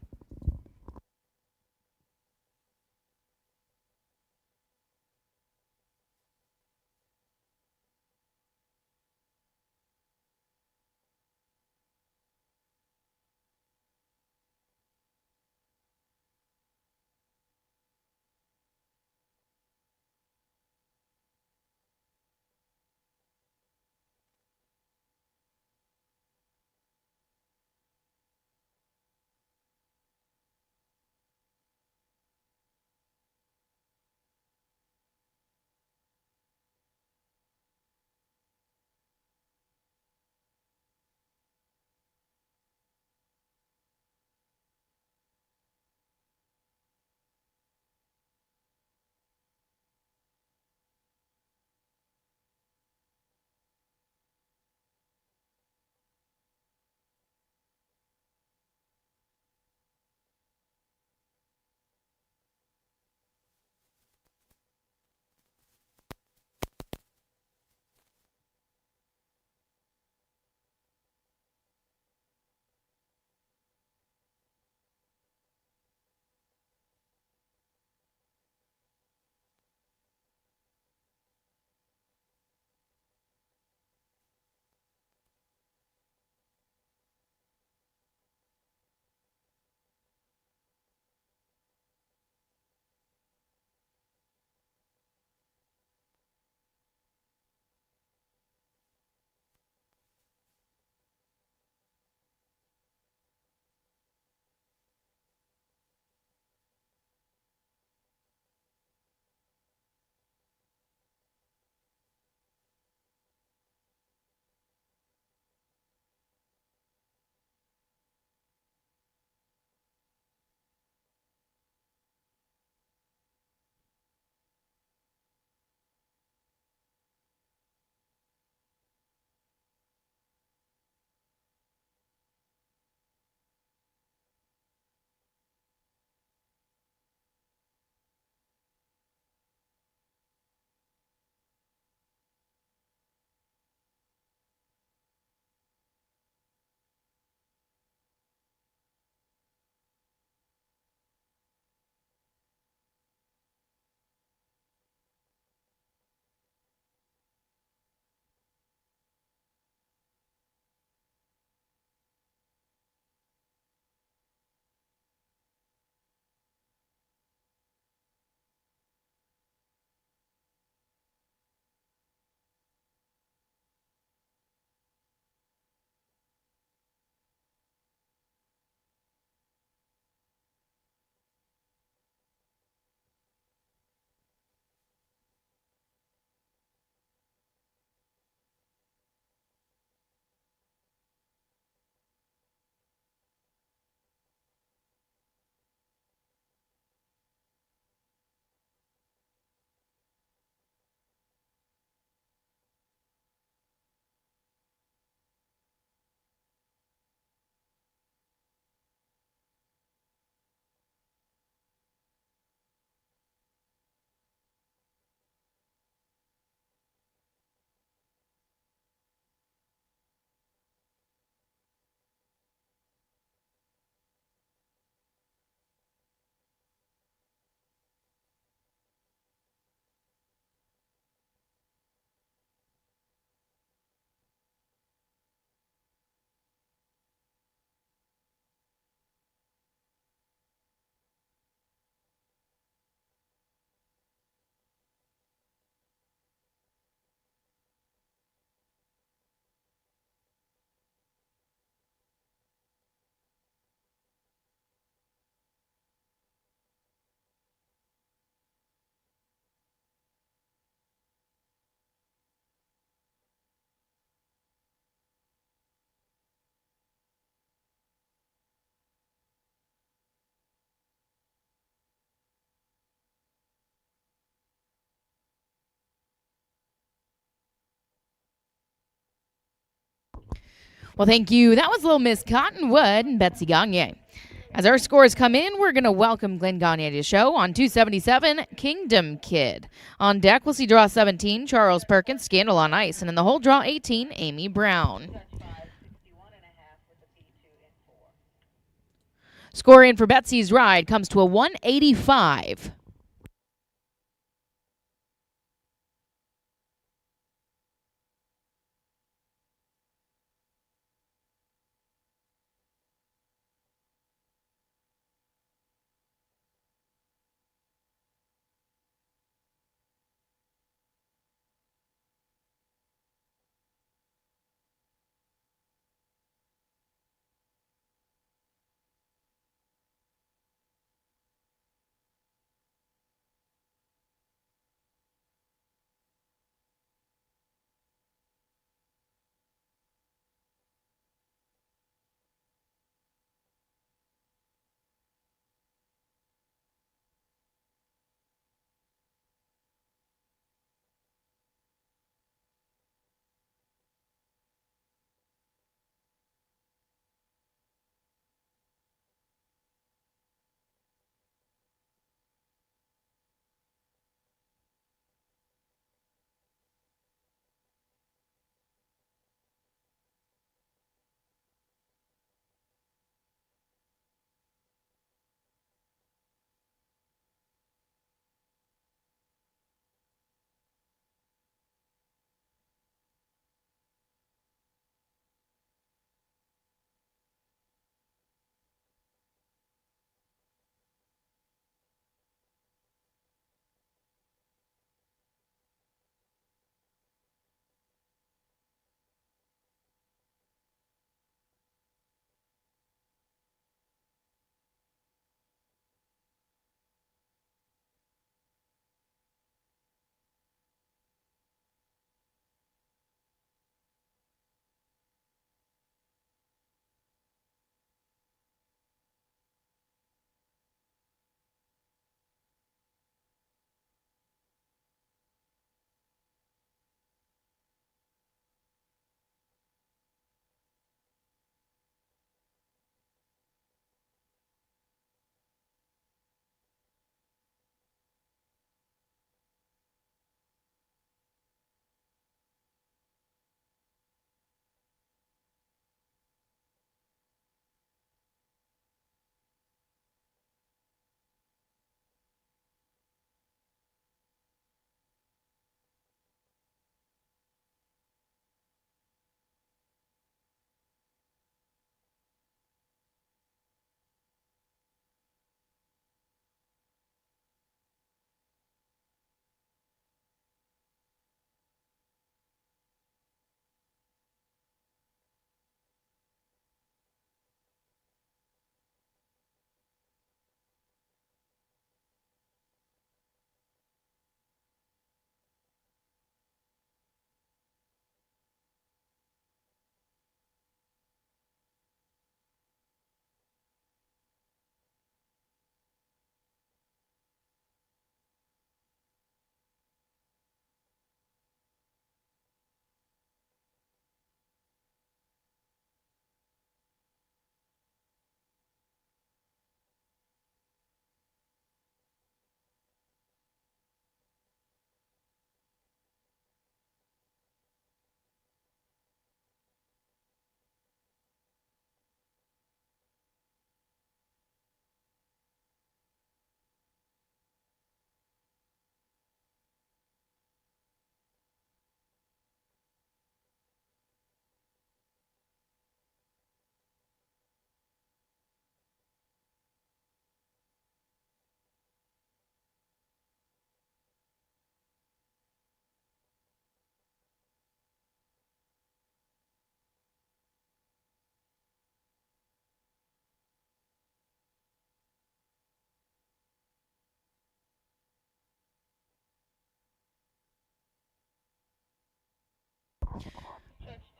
Well, thank you. That was Little Miss Cottonwood and Betsy Gagne. As our scores come in, we're going to welcome Glenn Gagne to the show on 277, Kingdom Kid. On deck, we'll see draw 17, Charles Perkins, Scandal on Ice, and in the hole, draw 18, Amy Brown. Score in for Betsy's ride comes to a 185.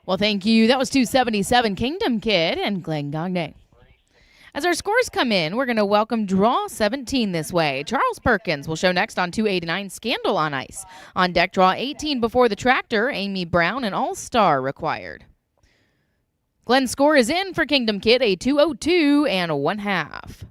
Well, thank you. That was 277, Kingdom Kid and Glenn Gagne. As our scores come in, we're going to welcome draw 17 this way. Charles Perkins will show next on 289, Scandal on Ice. On deck, draw 18 before the tractor, Amy Brown, and All-Star required. Glenn's score is in for Kingdom Kid, a 202 and 1/2.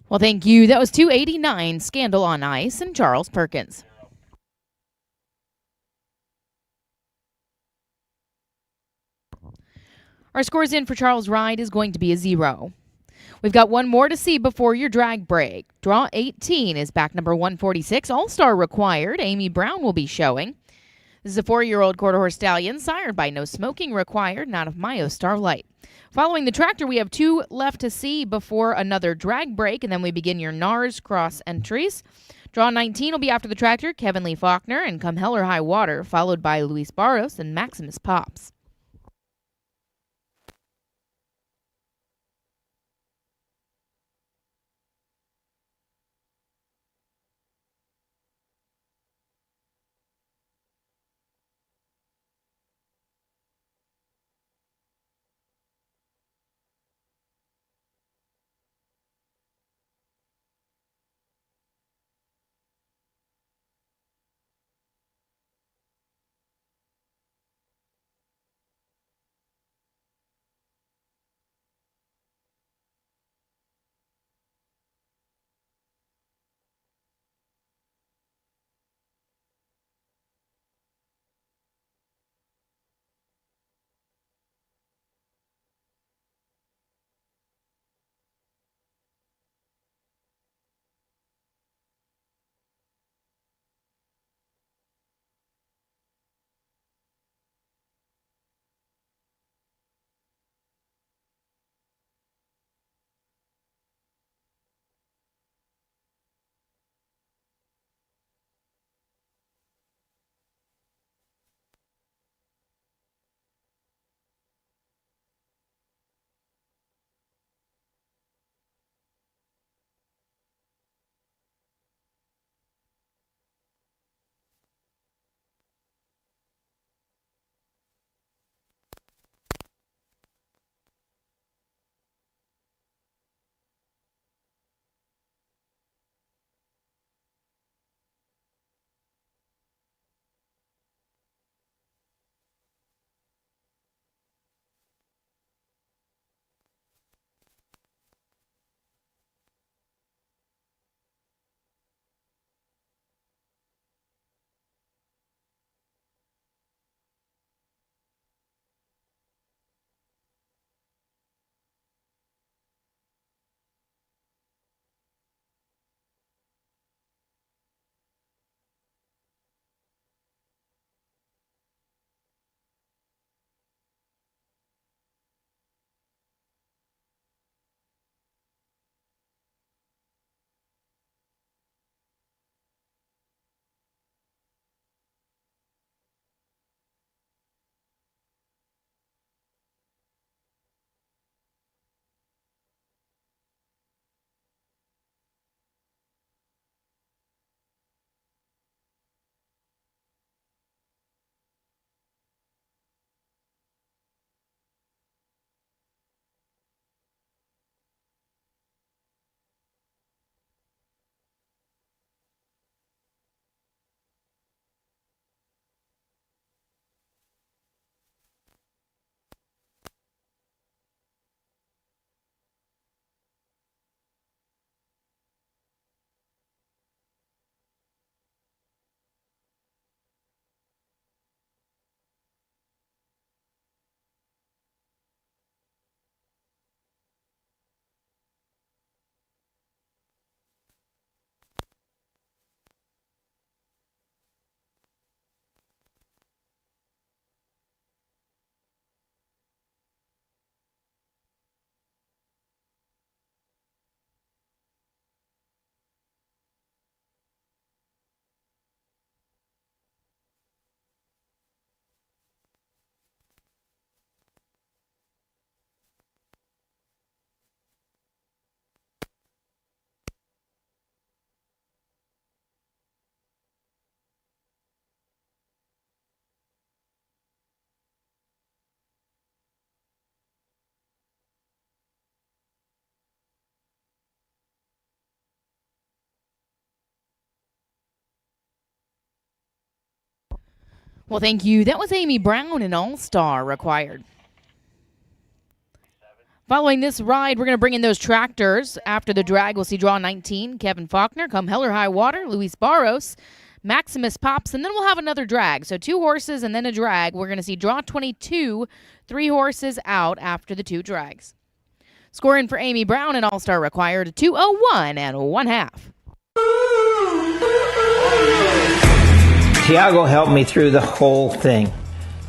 Well, thank you. That was 289 Scandal on Ice and Charles Perkins. Our scores in for Charles Ride is going to be a 0. We've got one more to see before your drag break. Draw 18 is back number 146, All-Star required. Amy Brown will be showing. This is a 4-year-old quarter horse stallion, sired by No Smoking Required, and out of Mayo Starlight. Following the tractor, we have 2 left to see before another drag break, and then we begin your NARS cross entries. Draw 19 will be after the tractor, Kevin Lee Faulkner, and Come Hell or High Water, followed by Luis Barros and Maximus Pops. Well, thank you. That was Amy Brown, an All-Star required. Following this ride, we're going to bring in those tractors. After the drag, we'll see draw 19, Kevin Faulkner, come hell or high water, Luis Barros, Maximus Pops, and then we'll have another drag. So 2 horses and then a drag. We're going to see draw 22, 3 horses out after the 2 drags. Scoring for Amy Brown, an all-star required, 2:01 1/2. Tiago helped me through the whole thing.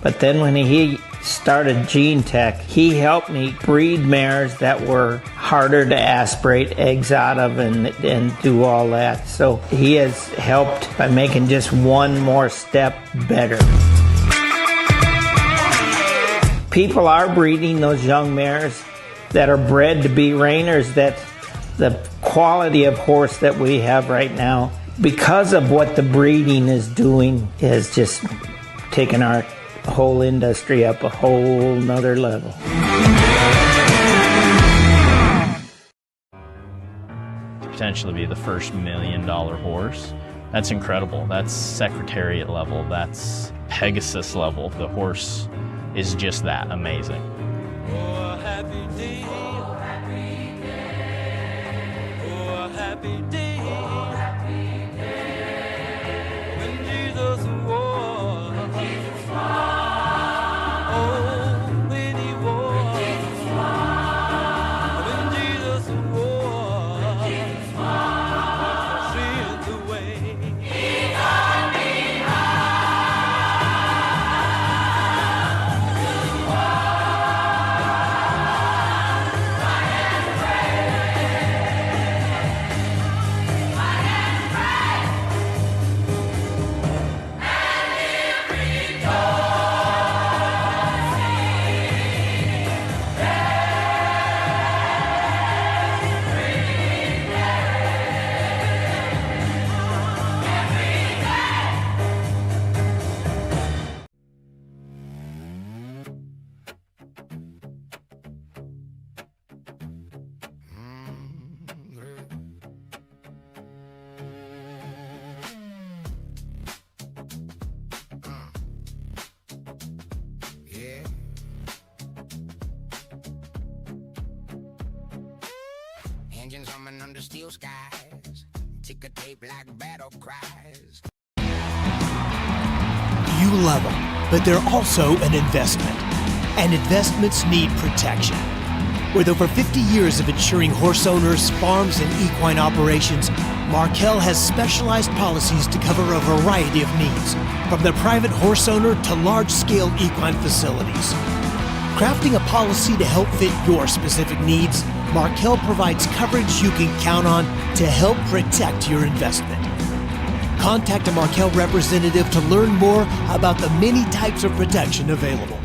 But then when he started Gene Tech, he helped me breed mares that were harder to aspirate eggs out of and do all that. So he has helped by making just one more step better. People are breeding those young mares that are bred to be reiners, that the quality of horse that we have right now, because of what the breeding is doing, has just taken our whole industry up a whole nother level. To potentially be the first $1 million horse, that's incredible. That's Secretariat level. That's Pegasus level. The horse is just that amazing. Oh, a happy day. Oh, a happy day. Oh, a happy day. Oh, a happy day. When Jesus was. When Jesus was. Oh, when he was. When Jesus was. When Jesus was. When Jesus was. Sins away. He got me high. Yeah. Engines humming under steel skies. Ticker tape like battle cries. You love them, but they're also an investment. And investments need protection. With over 50 years of insuring horse owners, farms, and equine operations, Markel has specialized policies to cover a variety of needs, from the private horse owner to large-scale equine facilities. Crafting a policy to help fit your specific needs, Markel provides coverage you can count on to help protect your investment. Contact a Markel representative to learn more about the many types of protection available.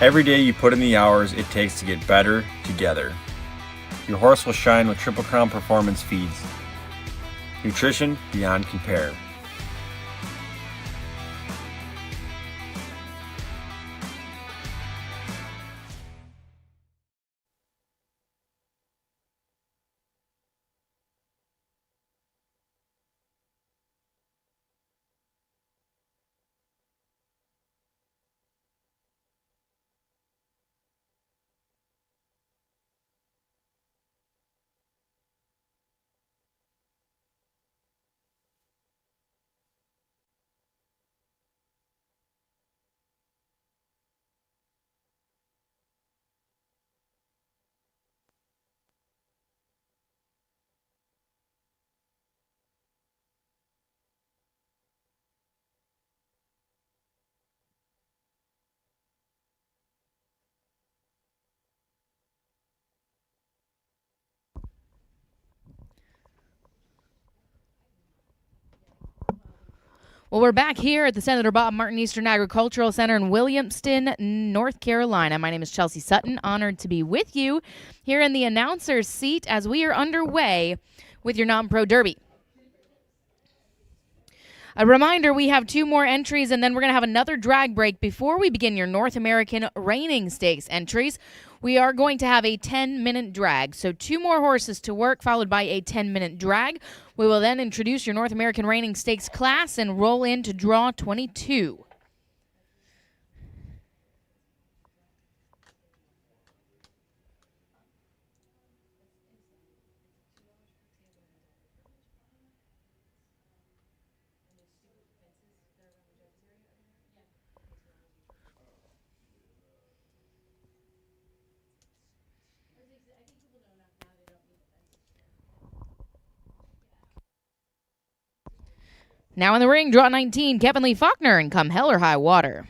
Every day you put in the hours it takes to get better together. Your horse will shine with Triple Crown Performance feeds. Nutrition beyond compare. Well, we're back here at the Senator Bob Martin Eastern Agricultural Center in Williamston, North Carolina. My name is Chelsea Sutton. Honored to be with you here in the announcer's seat as we are underway with your Nonpro Derby. A reminder, we have 2 more entries, and then we're going to have another drag break before we begin your North American Reining Stakes entries. We are going to have a 10-minute drag, so 2 more horses to work, followed by a 10-minute drag. We will then introduce your North American Reining Stakes class and roll into draw 22. Now in the ring, draw 19, Kevin Lee Faulkner, and Come Hell or High Water.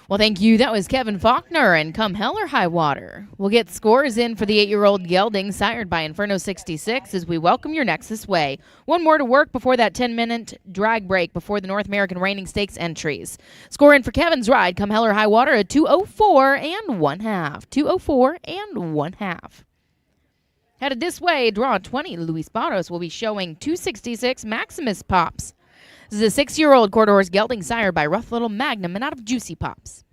Well, thank you. That was Kevin Faulkner and Come Hell or High Water. We'll get scores in for the 8-year-old gelding sired by Inferno 66 as we welcome your next this way. One more to work before that 10-minute drag break before the North American Reining Stakes entries. Score in for Kevin's ride, Come Hell or High Water, at 2:04 and 1/2. 2:04 and 1/2. Headed this way, draw 20, Luis Barros will be showing 266 Maximus Pops. This is a 6-year-old quarter horse gelding sired by Rough Little Magnum and out of Juicy Pops.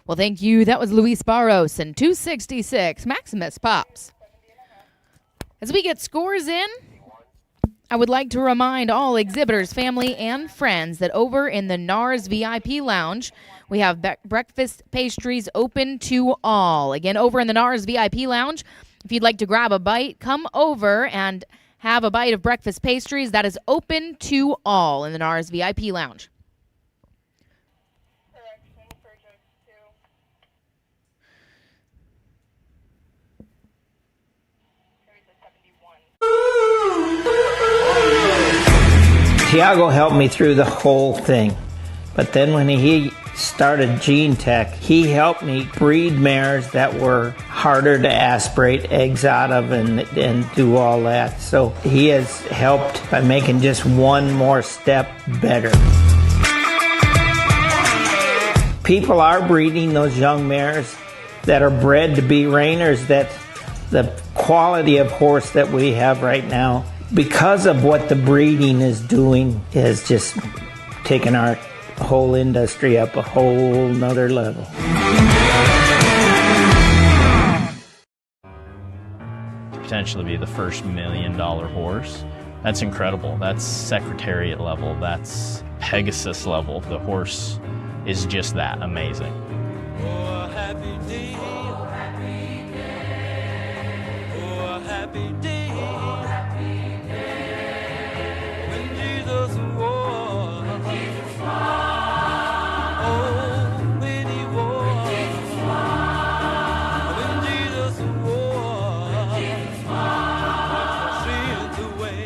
Well, thank you. That was Luis Barros and 266 Maximus Pops. As we get scores in, I would like to remind all exhibitors, family, and friends that over in the NARS VIP Lounge, we have breakfast pastries open to all. Again, over in the NARS VIP Lounge, if you'd like to grab a bite, come over and have a bite of breakfast pastries. That is open to all in the NARS VIP Lounge. Tiago helped me through the whole thing. But then when he started Gene Tech, he helped me breed mares that were harder to aspirate eggs out of and do all that. So he has helped by making just one more step better. People are breeding those young mares that are bred to be reiners, that the quality of horse that we have right now, because of what the breeding is doing, has just taken our whole industry up a whole nother level. Potentially be the first $1 million horse. That's incredible. That's Secretariat level. That's Pegasus level. The horse is just that amazing. Oh, a happy day. Oh, a happy day. Oh, a happy day. When Jesus was. Oh, when he was. When Jesus was. Sins away.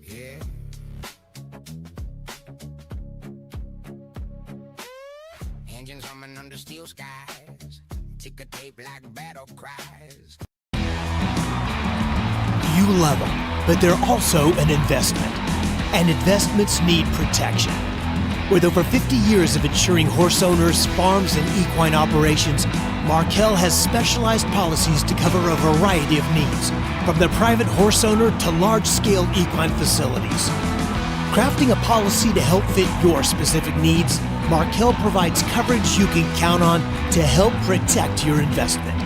Yeah. Engines humming under steel skies. Ticker tape like battle cries. You love them, but they're also an investment. And investments need protection. With over 50 years of insuring horse owners, farms, and equine operations, Markel has specialized policies to cover a variety of needs, from the private horse owner to large-scale equine facilities. Crafting a policy to help fit your specific needs, Markel provides coverage you can count on to help protect your investment.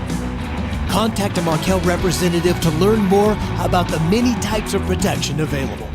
Contact a Markel representative to learn more about the many types of protection available.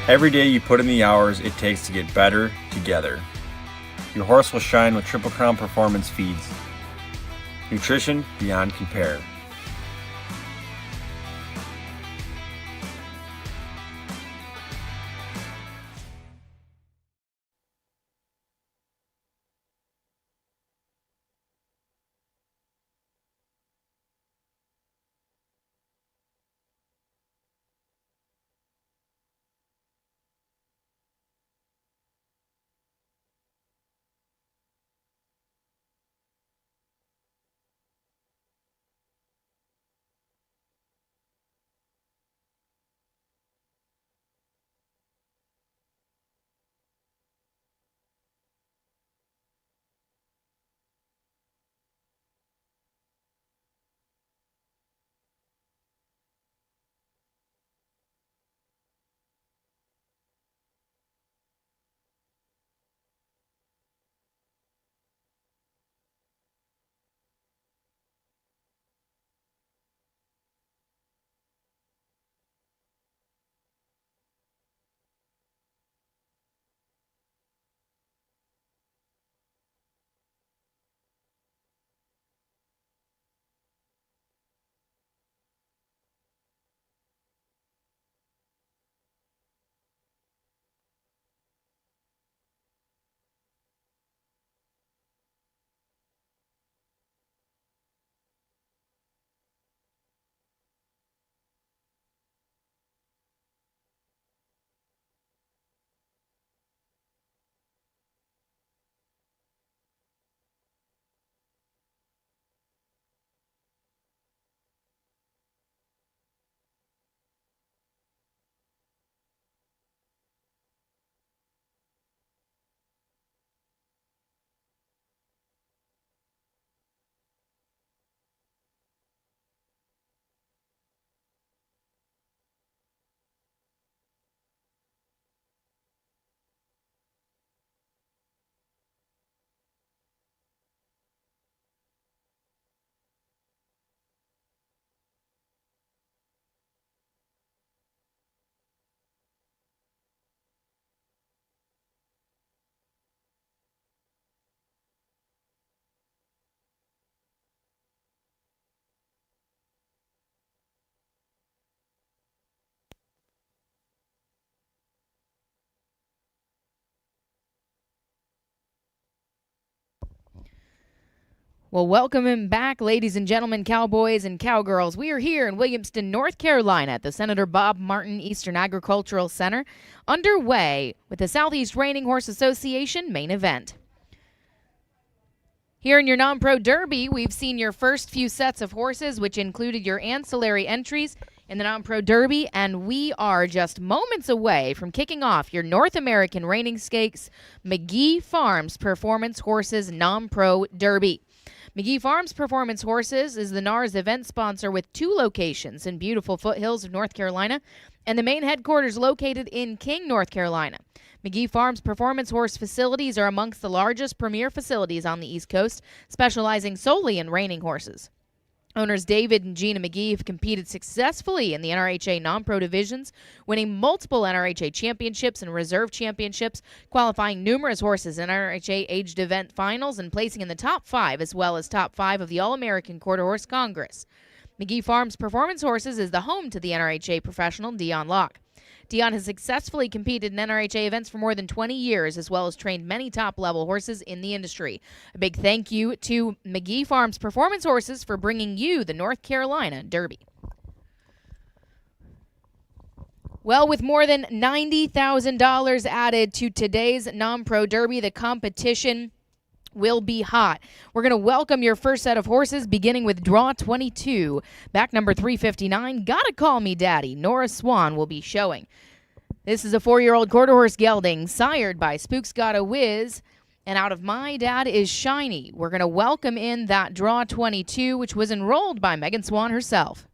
Every day you put in the hours it takes to get better together. Your horse will shine with Triple Crown Performance feeds. Nutrition beyond compare. Well, welcome him back, ladies and gentlemen, cowboys and cowgirls. We are here in Williamston, North Carolina at the Senator Bob Martin Eastern Agricultural Center, underway with the Southeast Reining Horse Association main event. Here in your Non-Pro Derby, we've seen your first few sets of horses, which included your ancillary entries in the Non-Pro Derby, and we are just moments away from kicking off your North American Reining Stakes McGee Farms Performance Horses Non-Pro Derby. McGee Farms Performance Horses is the NARS event sponsor with 2 locations in beautiful foothills of North Carolina and the main headquarters located in King, North Carolina. McGee Farms Performance Horse facilities are amongst the largest premier facilities on the East Coast, specializing solely in reining horses. Owners David and Gina McGee have competed successfully in the NRHA non-pro divisions, winning multiple NRHA championships and reserve championships, qualifying numerous horses in NRHA aged event finals, and placing in the top 5 as well as top 5 of the All-American Quarter Horse Congress. McGee Farms Performance Horses is the home to the NRHA professional Dion Locke. Dion has successfully competed in NRHA events for more than 20 years, as well as trained many top-level horses in the industry. A big thank you to McGee Farms Performance Horses for bringing you the North Carolina Derby. Well, with more than $90,000 added to today's Non-Pro Derby, the competition will be hot. We're going to welcome your first set of horses, beginning with draw 22. Back number 359, Gotta Call Me Daddy. Nora Swan will be showing. This is a 4-year-old quarter horse gelding, sired by Spooks Got a Whiz, and out of My Dad is Shiny. We're going to welcome in that draw 22, which was enrolled by Megan Swan herself.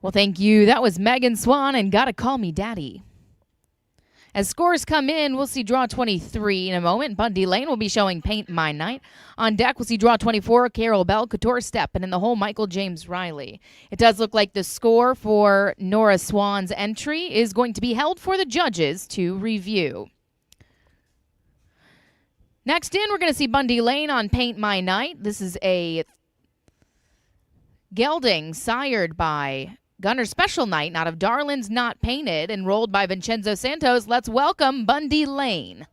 Well, thank you. That was Megan Swan and Gotta Call Me Daddy. As scores come in, we'll see draw 23 in a moment. Bundy Lane will be showing Paint My Night. On deck, we'll see draw 24, Carol Bell, Couture Step, and in the hole, Michael James Riley. It does look like the score for Nora Swan's entry is going to be held for the judges to review. Next in, we're going to see Bundy Lane on Paint My Night. This is a gelding sired by Gunner Special Night out of Darlin's Not Painted, enrolled by Vincenzo Santos. Let's welcome Bundy Lane.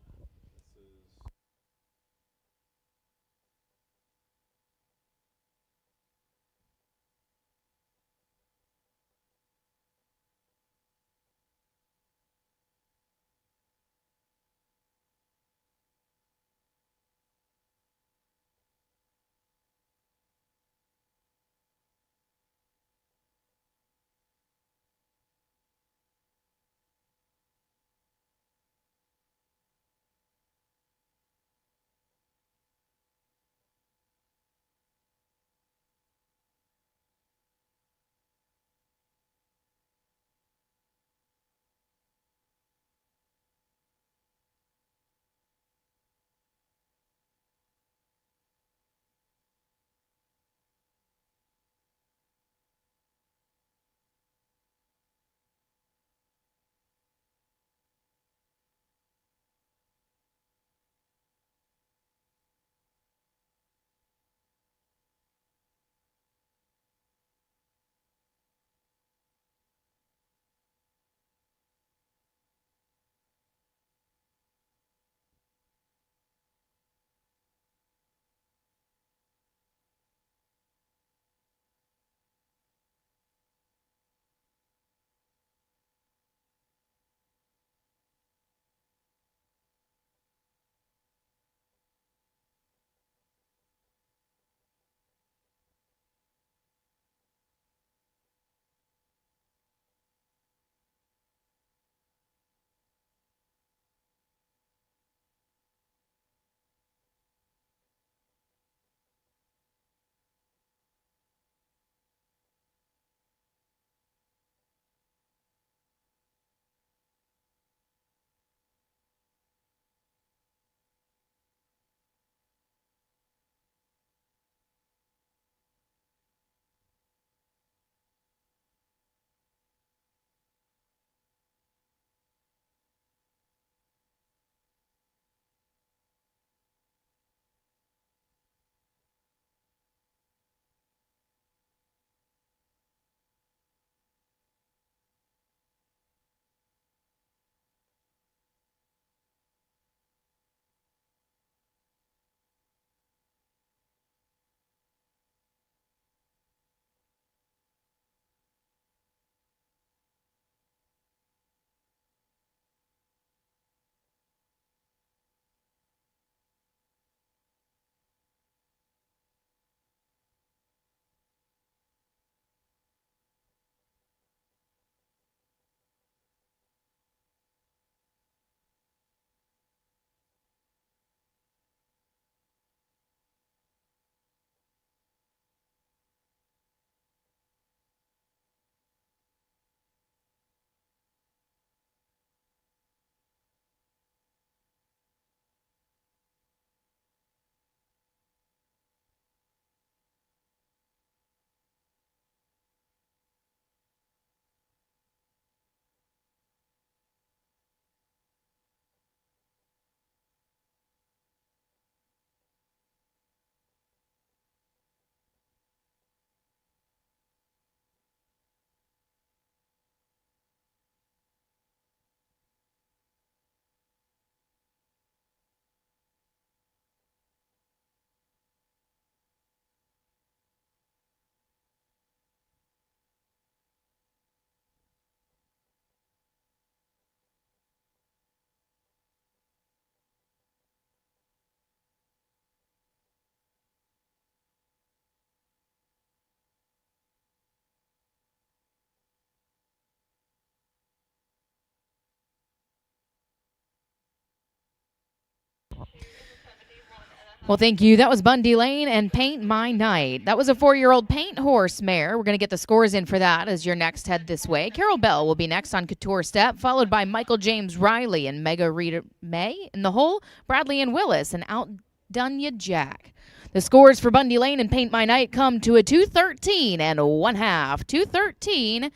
Well, thank you. That was Bundy Lane and Paint My Night. That was a 4-year-old paint horse mare. We're going to get the scores in for that as your next head this way. Carol Bell will be next on Couture Step, followed by Michael James Riley and Mega Rita May in the hole, Bradley and Willis and Outdone Ya Jack. The scores for Bundy Lane and Paint My Night come to a 213 and 1/2. 213 and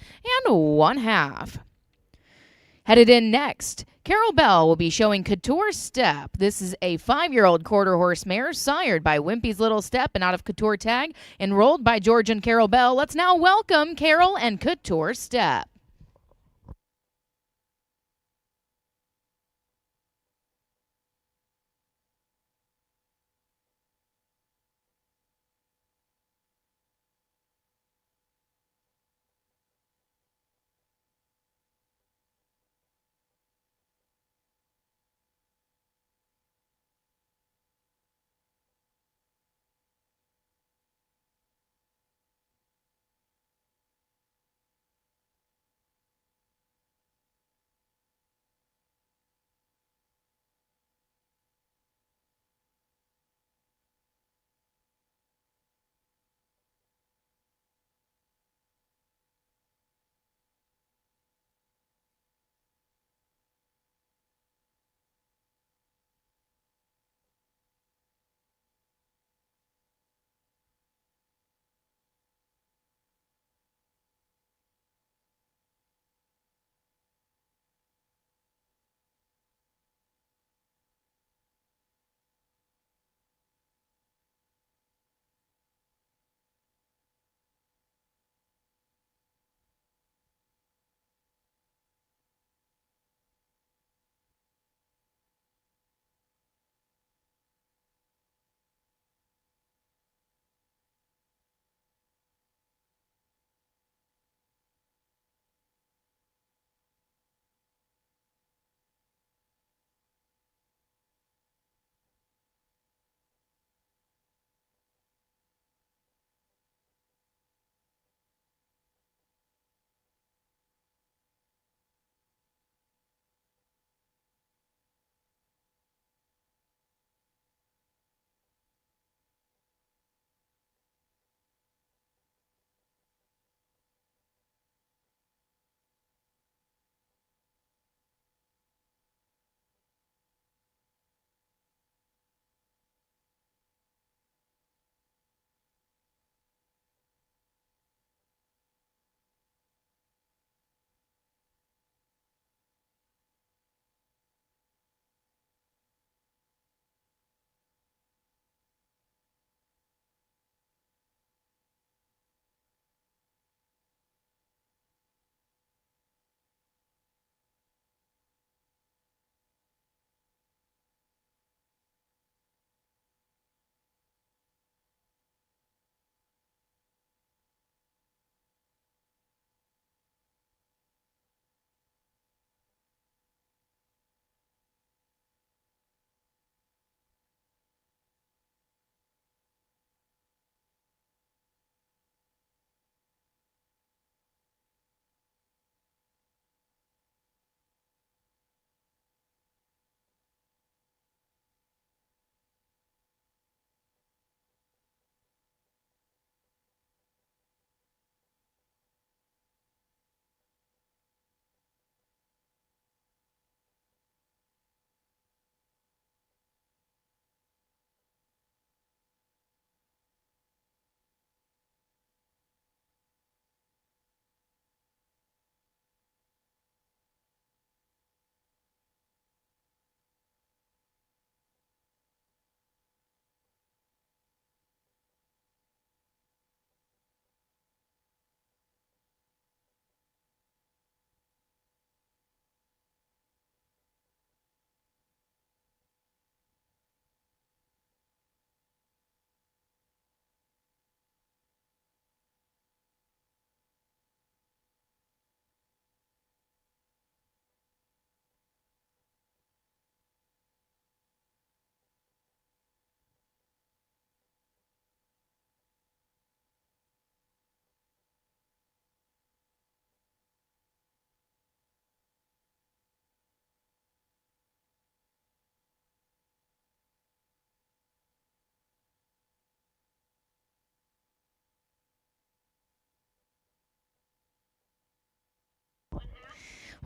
1/2. Headed in next, Carol Bell will be showing Couture Step. This is a 5-year-old quarter horse mare sired by Wimpy's Little Step and out of Couture Tag, enrolled by George and Carol Bell. Let's now welcome Carol and Couture Step.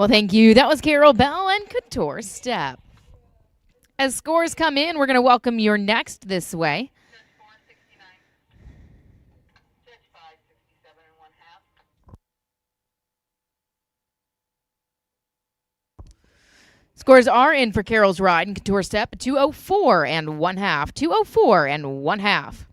Well, thank you. That was Carol Bell and Couture Step. As scores come in, we're going to welcome your next this way. Scores are in for Carol's ride and Couture Step, 204 and 1/2. 204 and 1/2.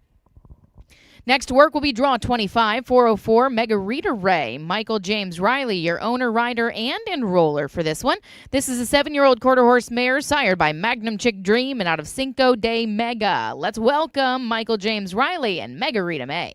Next work will be draw 25, 404, Mega Rita Ray. Michael James Riley, your owner, rider, and enroller for this one. This is a 7-year-old quarter horse mare sired by Magnum Chick Dream and out of Cinco de Mega. Let's welcome Michael James Riley and Mega Rita May.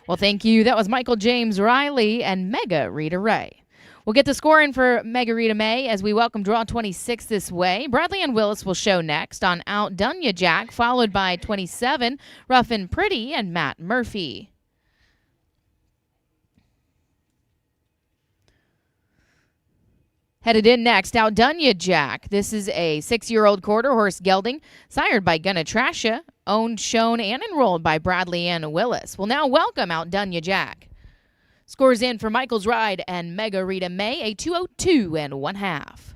Well, thank you. That was Michael James Riley and Mega Rita Ray. We'll get the score in for Margarita May as we welcome draw 26 this way. Bradley and Willis will show next on Outdone Ya Jack, followed by 27, Rough and Pretty and Matt Murphy. Headed in next, Outdone Ya Jack. This is a 6-year-old quarter horse gelding, sired by Gonna Trash Ya, owned, shown, and enrolled by Bradley and Willis. We'll now welcome Outdone Ya Jack. Scores in for Michael's Ride and Mega Rita May, a 202 1/2.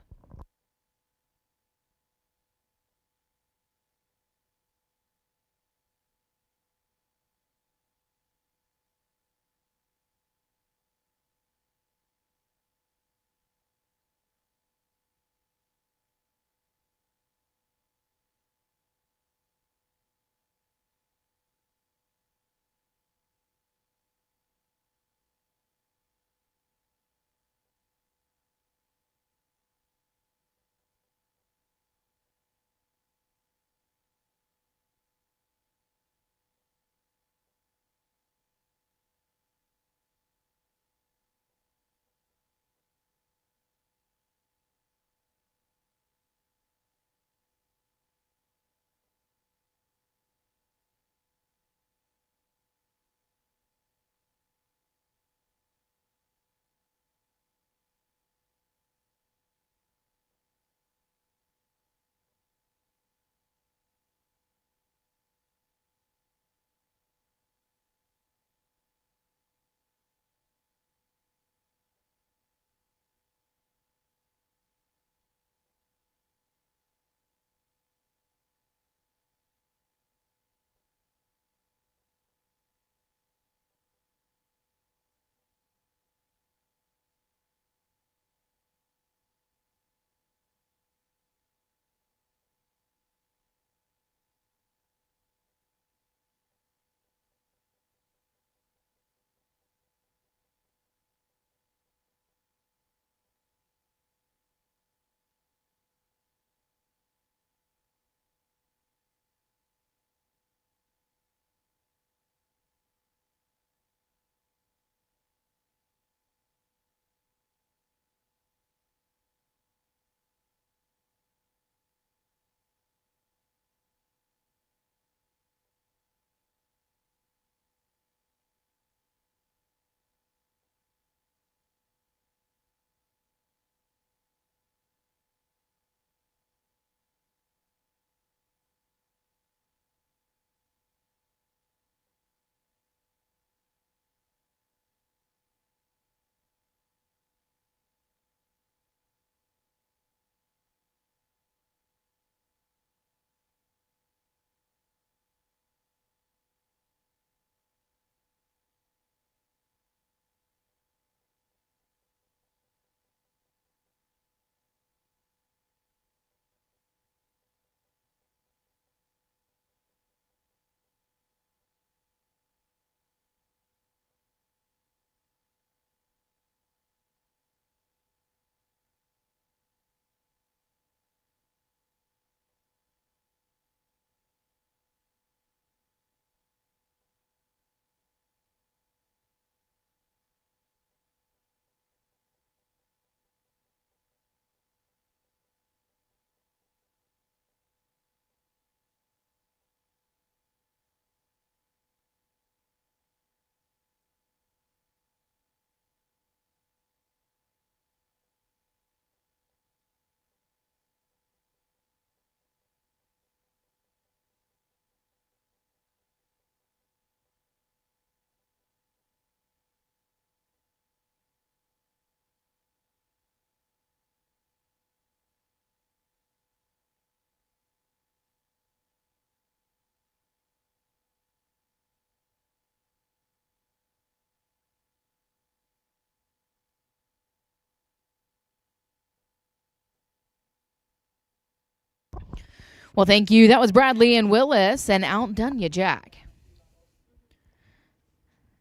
Well, thank you. That was Bradley and Willis and Outdone Ya Jack.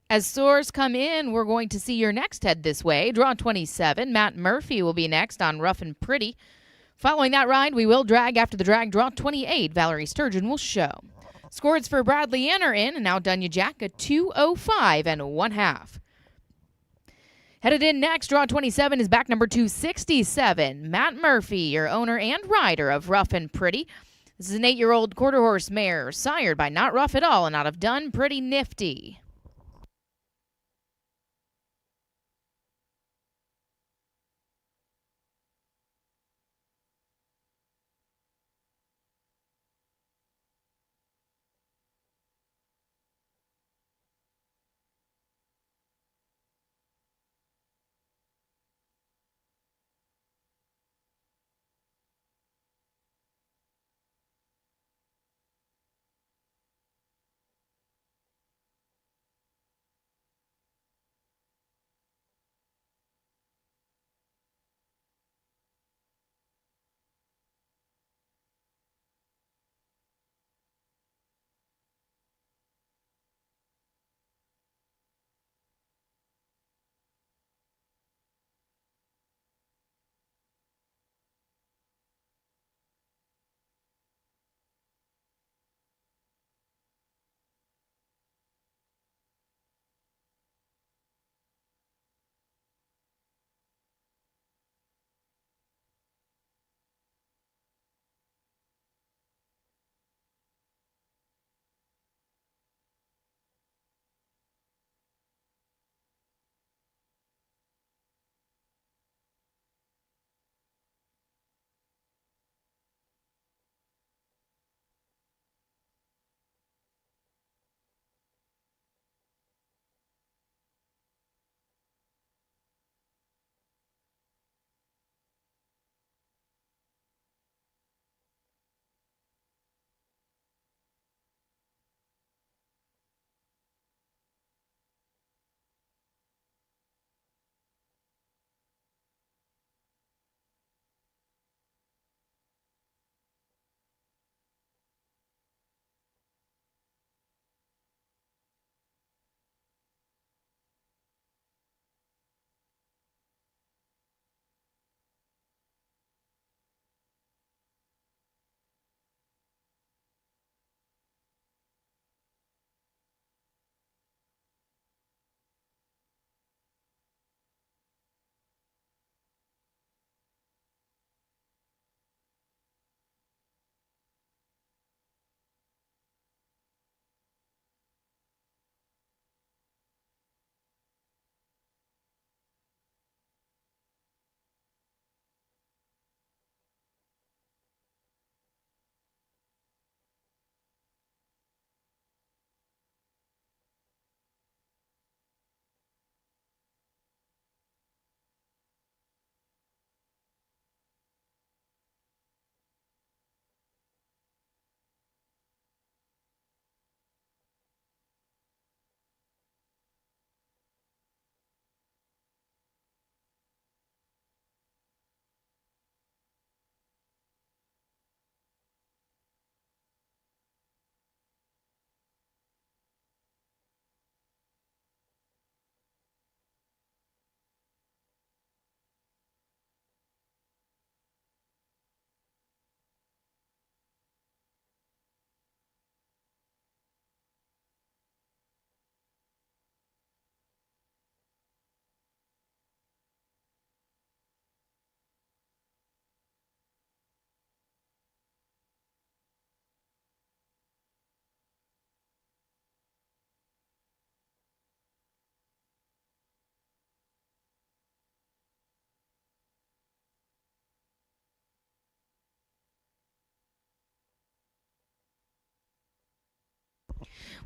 As scores come in, we're going to see your next head this way. Draw 27. Matt Murphy will be next on Rough and Pretty. Following that ride, we will drag after the drag. Draw 28. Valerie Sturgeon will show. Scores for Bradley Ann are in, and outdone you Jack a 2:05 1/2. Headed in next, draw 27 is back number 267. Matt Murphy, your owner and rider of Rough and Pretty. This is an 8-year-old quarter horse mare, sired by Not Rough at All and out of Done Pretty Nifty.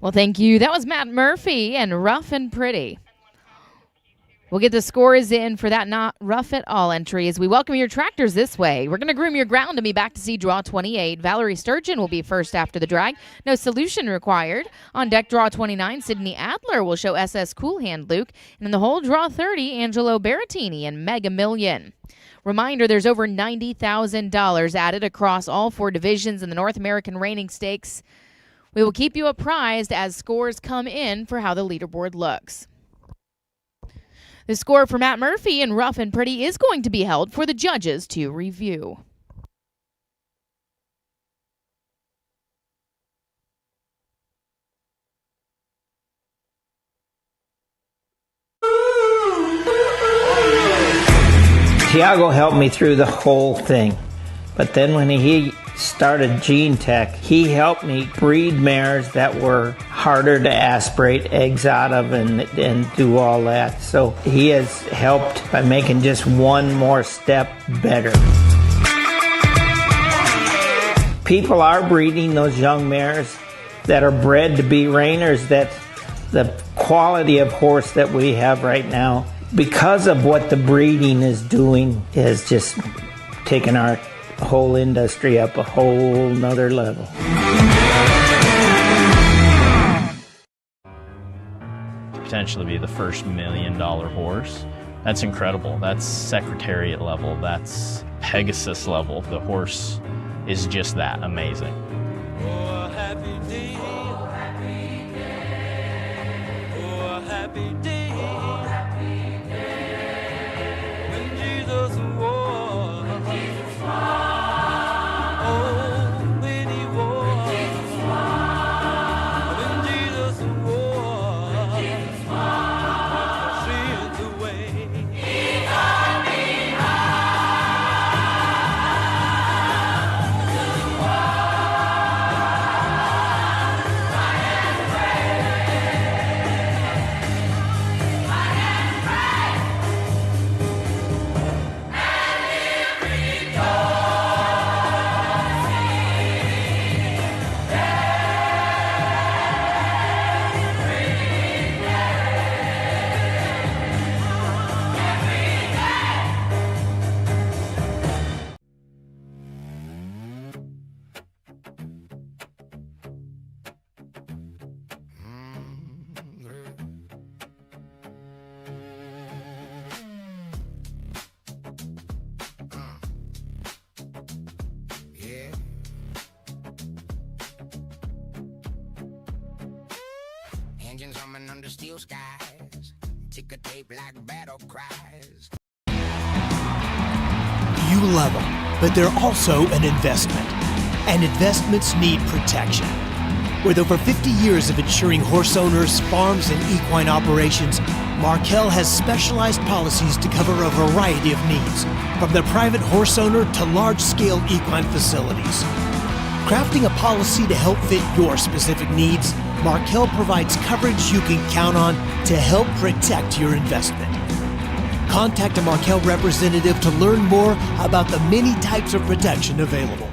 Well, thank you. That was Matt Murphy and Rough and Pretty. We'll get the scores in for that Not Rough at All entry as we welcome your tractors this way. We're going to groom your ground and be back to see draw 28. Valerie Sturgeon will be first after the drag. No solution required. On deck, draw 29, Sydney Adler will show SS Cool Hand Luke. And in the hole, draw 30, Angelo Berrettini and Mega Million. Reminder, there's over $90,000 added across all 4 divisions in the North American Reining Stakes. We will keep you apprised as scores come in for how the leaderboard looks. The score for Matt Murphy and Rough and Pretty is going to be held for the judges to review. Tiago helped me through the whole thing. But then when he started Gene Tech, he helped me breed mares that were harder to aspirate eggs out of and do all that. So he has helped by making just one more step better. People are breeding those young mares that are bred to be reiners, that the quality of horse that we have right now, because of what the breeding is doing, is just taking our whole industry up a whole nother level. Potentially be the first $1 million horse. That's incredible. That's Secretariat level. That's Pegasus level. The horse is just that amazing. Oh, a happy day. Oh, happy day. Oh, a happy day. Oh, happy day. When Jesus was. When Jesus was. Oh, when he was. When Jesus was. When Jesus was. When Jesus was. Sins away. He taught me Yeah. Engines humming under steel skies. Ticker tape like battle cries. You love them, but they're also an investment. And investments need protection. With over 50 years of insuring horse owners, farms, and equine operations, Markel has specialized policies to cover a variety of needs, from the private horse owner to large-scale equine facilities. Crafting a policy to help fit your specific needs, Markel provides coverage you can count on to help protect your investment. Contact a Markel representative to learn more about the many types of protection available.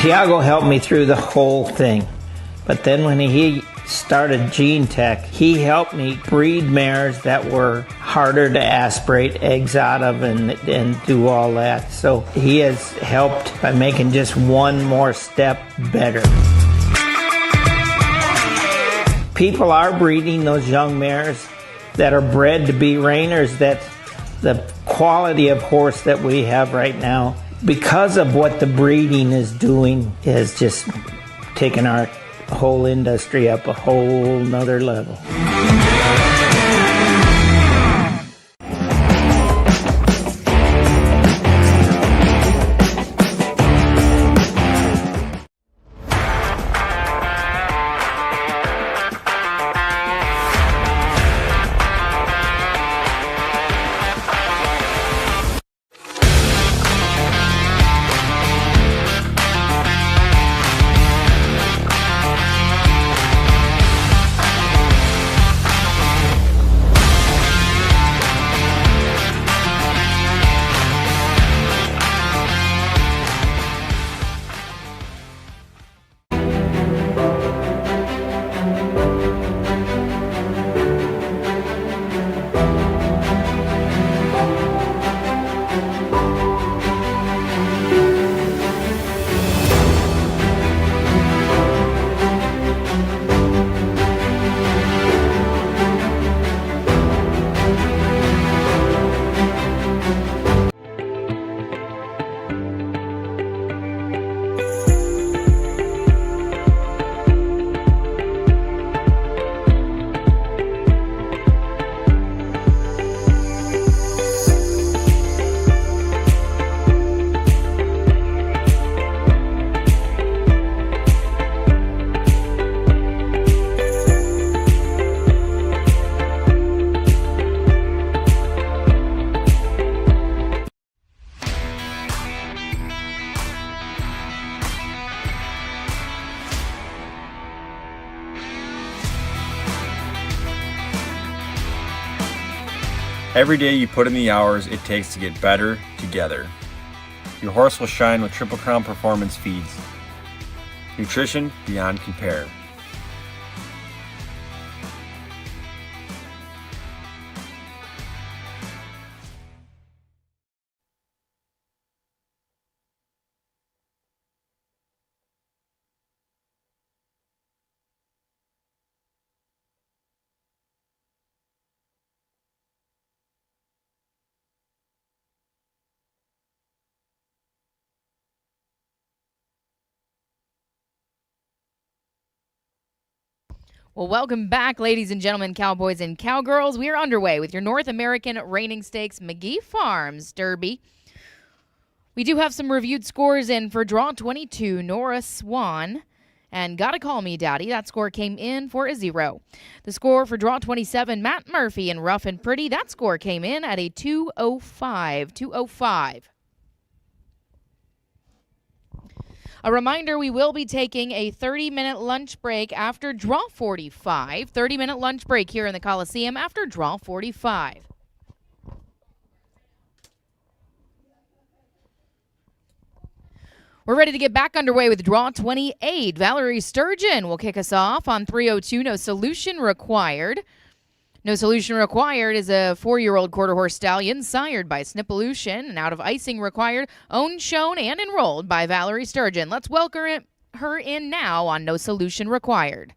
Tiago helped me through the whole thing. But then when he started Gene Tech, he helped me breed mares that were harder to aspirate eggs out of and do all that. So he has helped by making just one more step better. People are breeding those young mares that are bred to be reiners, that the quality of horse that we have right now, because of what the breeding is doing, is just taking our whole industry up a whole nother level. Every day you put in the hours it takes to get better together. Your horse will shine with Triple Crown Performance feeds. Nutrition beyond compare. Well, welcome back, ladies and gentlemen, cowboys and cowgirls. We are underway with your North American Reining Stakes McGee Farms Derby. We do have some reviewed scores in for Draw 22, Nora Swan. And Gotta Call Me Daddy, that score came in for a 0. The score for Draw 27, Matt Murphy and Rough and Pretty, that score came in at a 205. 205. A reminder, we will be taking a 30-minute lunch break after Draw 45. 30-minute lunch break here in the Coliseum after Draw 45. We're ready to get back underway with Draw 28. Valerie Sturgeon will kick us off on 302, No Solution Required. No Solution Required is a 4-year-old quarter horse stallion sired by Snippolution and out of icing required, owned, shown, and enrolled by Valerie Sturgeon. Let's welcome her in now on No Solution Required.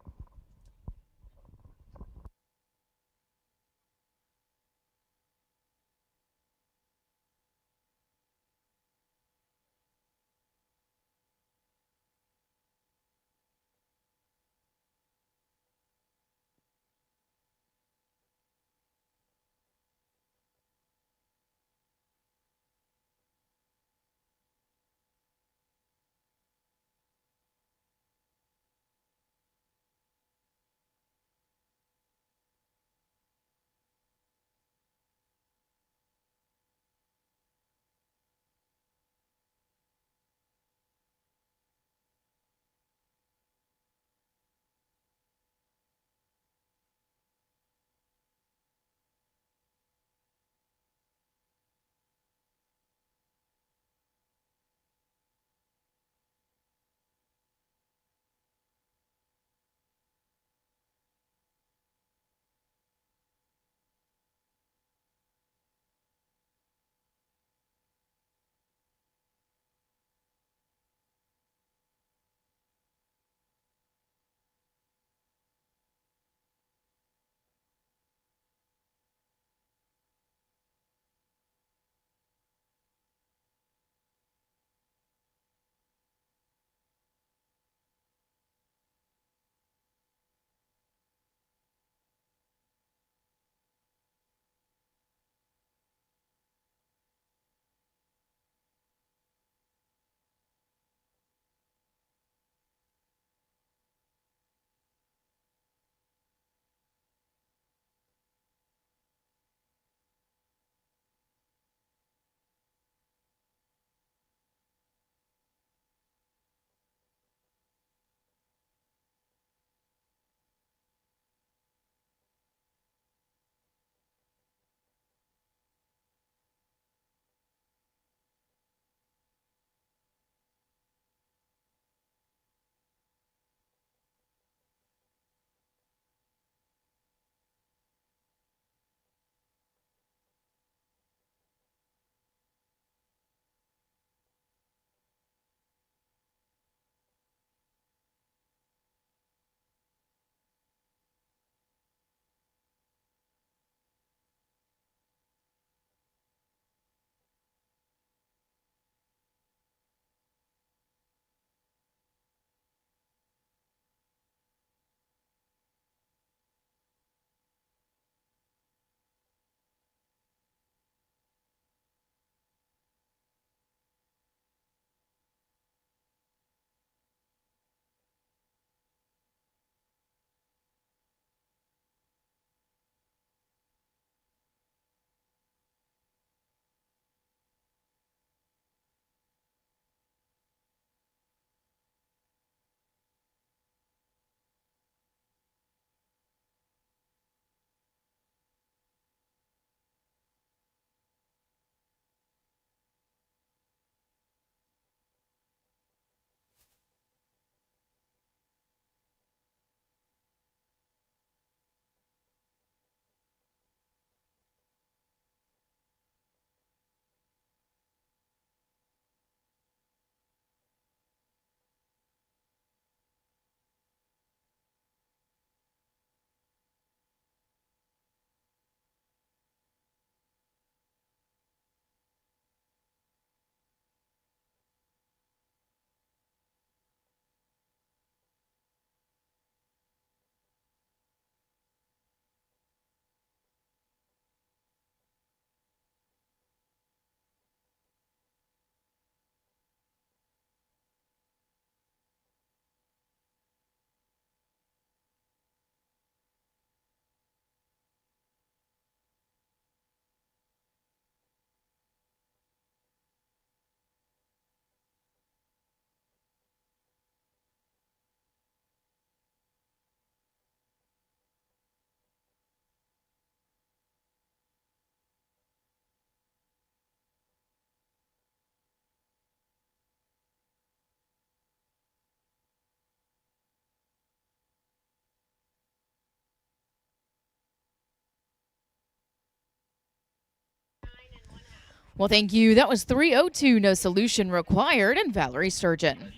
Well, thank you. That was 302, No Solution Required, and Valerie Sturgeon.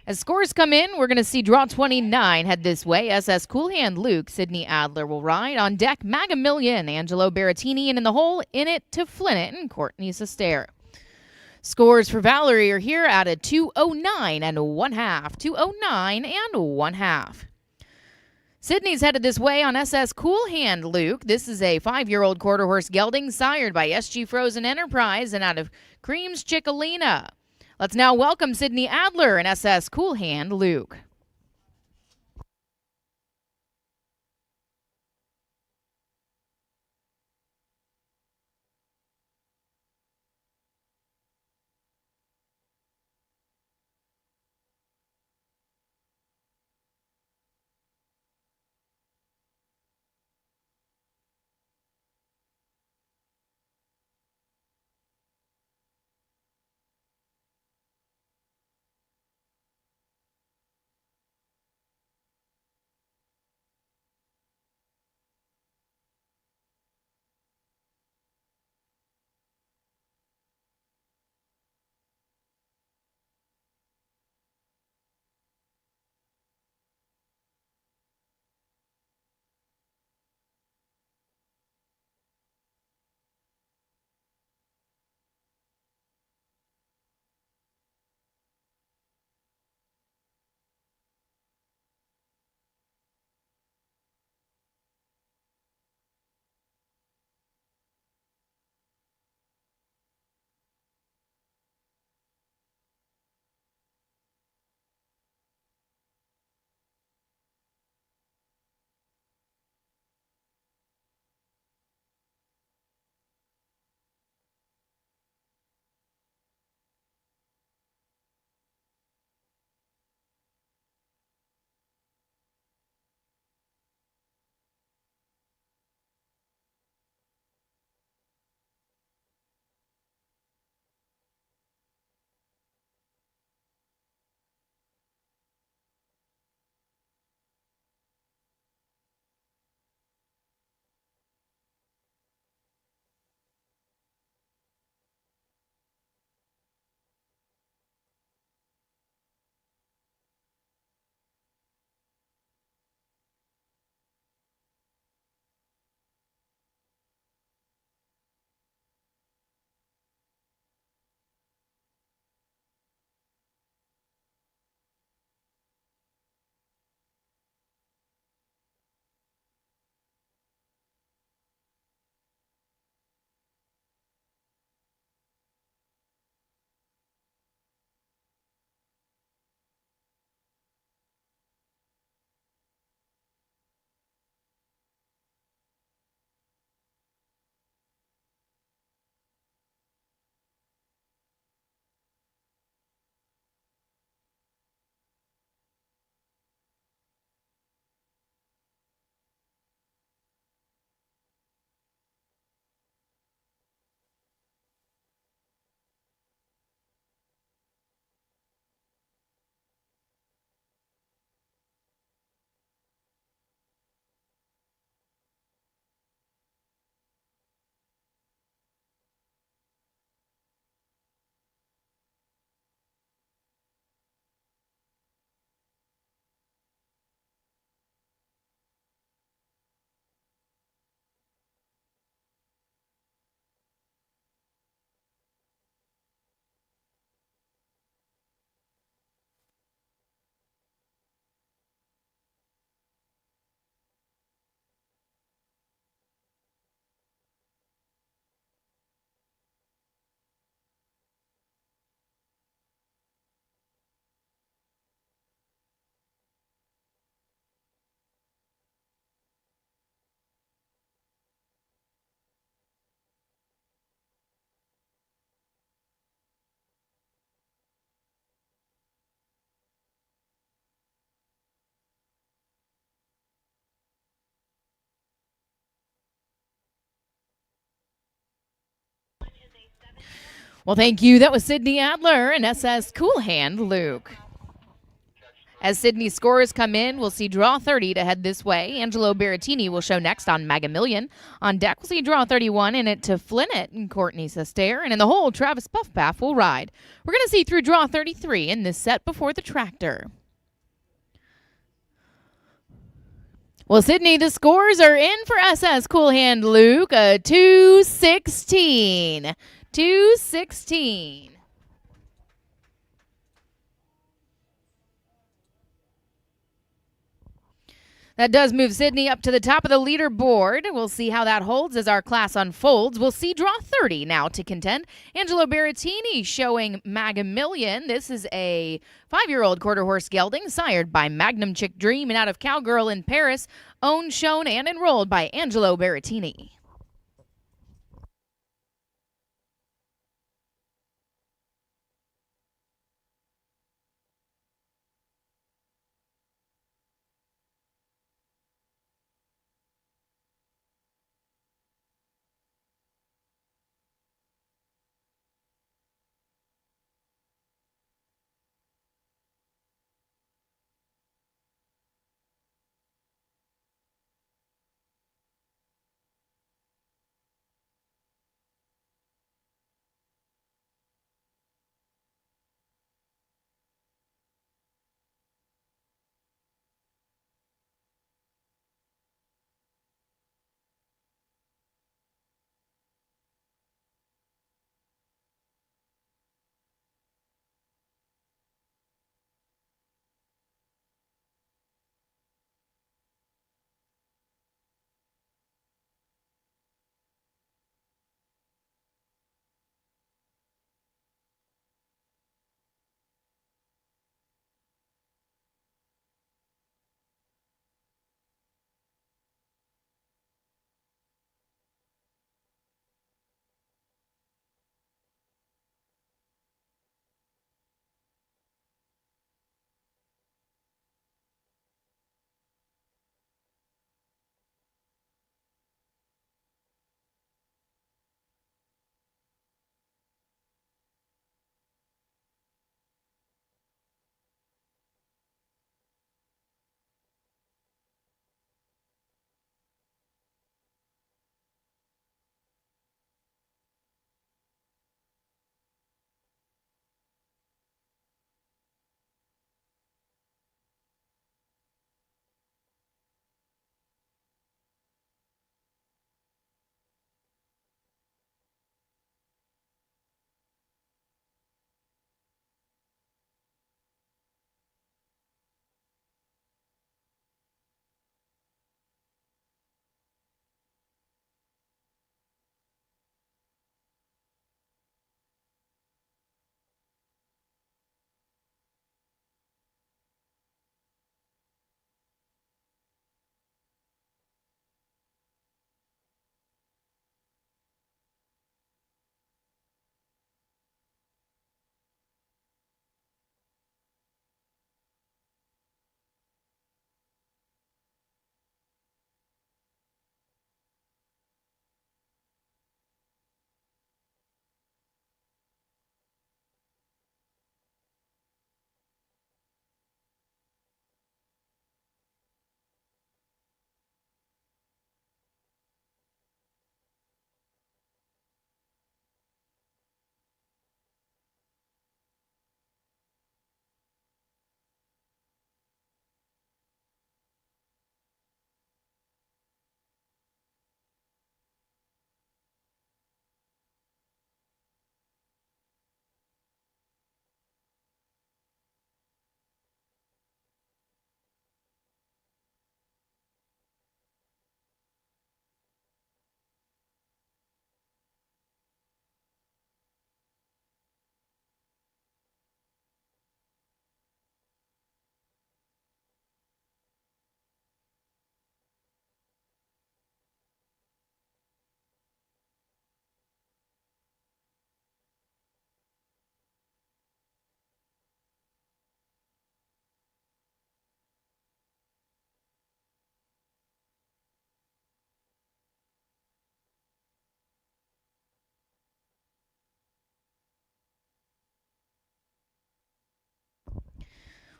As scores come in, we're going to see draw 29 head this way. SS Cool Hand Luke, Sydney Adler will ride. On deck, Magamillion, Angelo Berrettini, and in the hole, in it to Flynn and Courtney Sestair. Scores for Valerie are here at a 209 and 1/2. 209 and 1/2. Sydney's headed this way on SS Cool Hand Luke. This is a 5-year-old quarter horse gelding sired by SG Frozen Enterprise and out of Creams Chickalina. Let's now welcome Sydney Adler and SS Cool Hand Luke. Well, thank you. That was Sydney Adler and SS Cool Hand Luke. As Sydney's scores come in, we'll see draw 30 to head this way. Angelo Berrettini will show next on Magamillion. On deck, we'll see draw 31 in it to Flynnet and Courtney Sestair. And in the hole, Travis Puffpaff will ride. We're going to see through draw 33 in this set before the tractor. Well, Sydney, the scores are in for SS Cool Hand Luke, a 216. 216. That does move Sydney up to the top of the leaderboard. We'll see how that holds as our class unfolds. We'll see draw 30 now to contend. Angelo Berrettini showing Magamillion. This is a 5-year-old quarter horse gelding sired by Magnum Chick Dream and out of Cowgirl in Paris, owned, shown, and enrolled by Angelo Berrettini.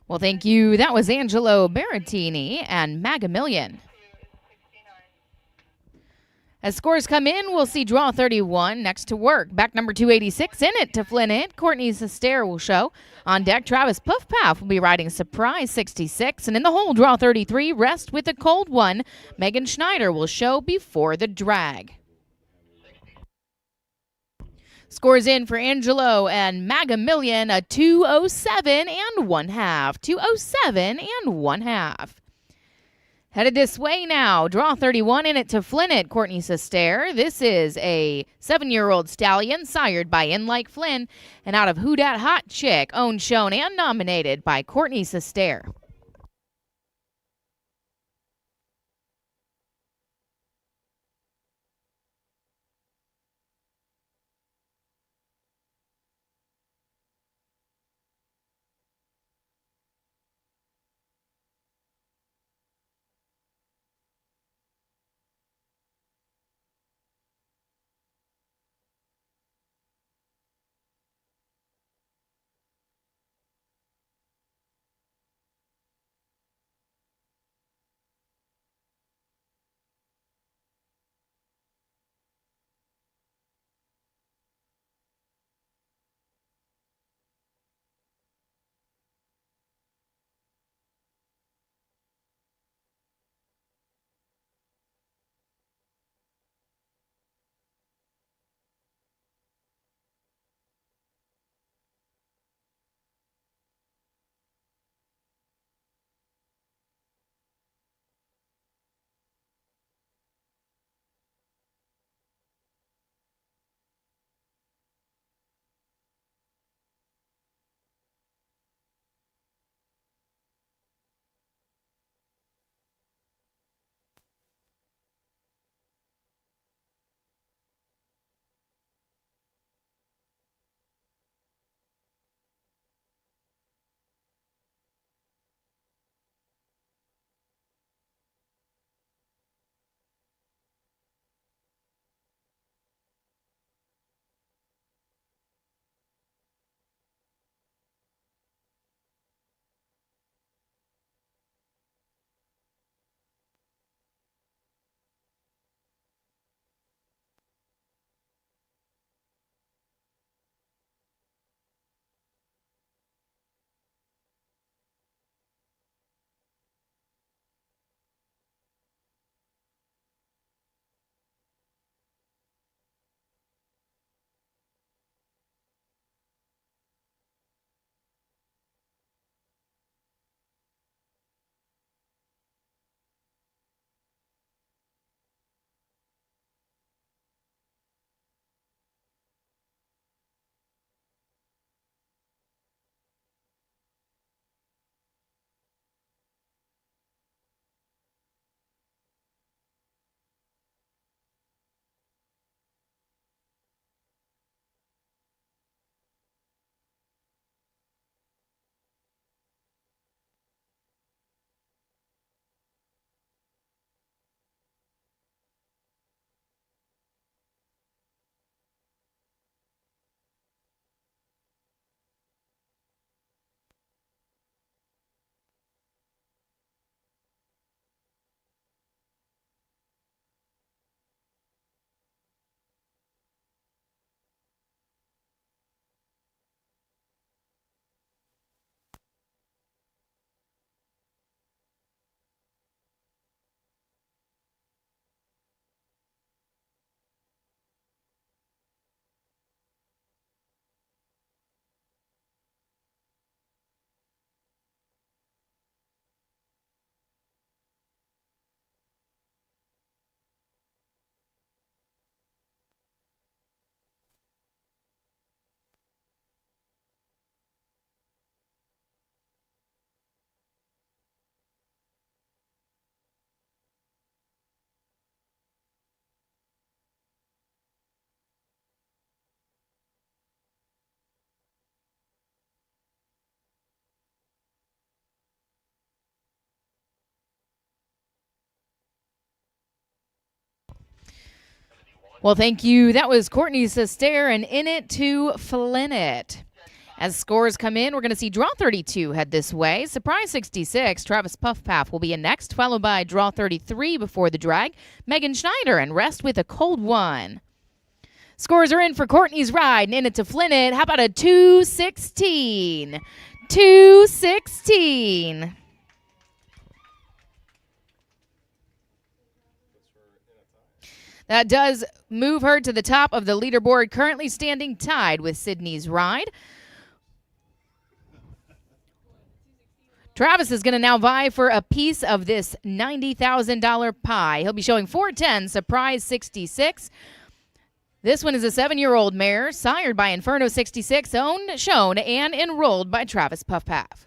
Well, thank you. That was Angelo Berrettini and Magamillion. As scores come in, we'll see draw 31 next to work. Back number 286 in it to Flynn it. Courtney Sestair will show. On deck, Travis Puff Paff will be riding Surprise 66. And in the hole, draw 33, Rest with a Cold One. Megan Schneider will show before the drag. Scores in for Angelo and Magamillion, a 207 and 1/2. 207 and 1/2. Headed this way now. Draw 31 in it to Flynn it, Courtney Sestair. This is a 7-year-old stallion sired by In Like Flynn and out of Who Dat Hot Chick, owned, shown, and nominated by Courtney Sestair. Well, thank you. That was Courtney Sestair and In It to Flynn It. As scores come in, we're going to see Draw 32 head this way. Surprise 66, Travis Puffpaff will be in next, followed by Draw 33 before the drag, Megan Schneider, and Rest with a Cold One. Scores are in for Courtney's Ride, and in it to Flynn. How about a 216? 216. That does move her to the top of the leaderboard, currently standing tied with Sydney's Ride. Travis is going to now vie for a piece of this $90,000 pie. He'll be showing 410, Surprise 66. This one is a 7-year-old mare, sired by Inferno 66, owned, shown, and enrolled by Travis Puffpaff.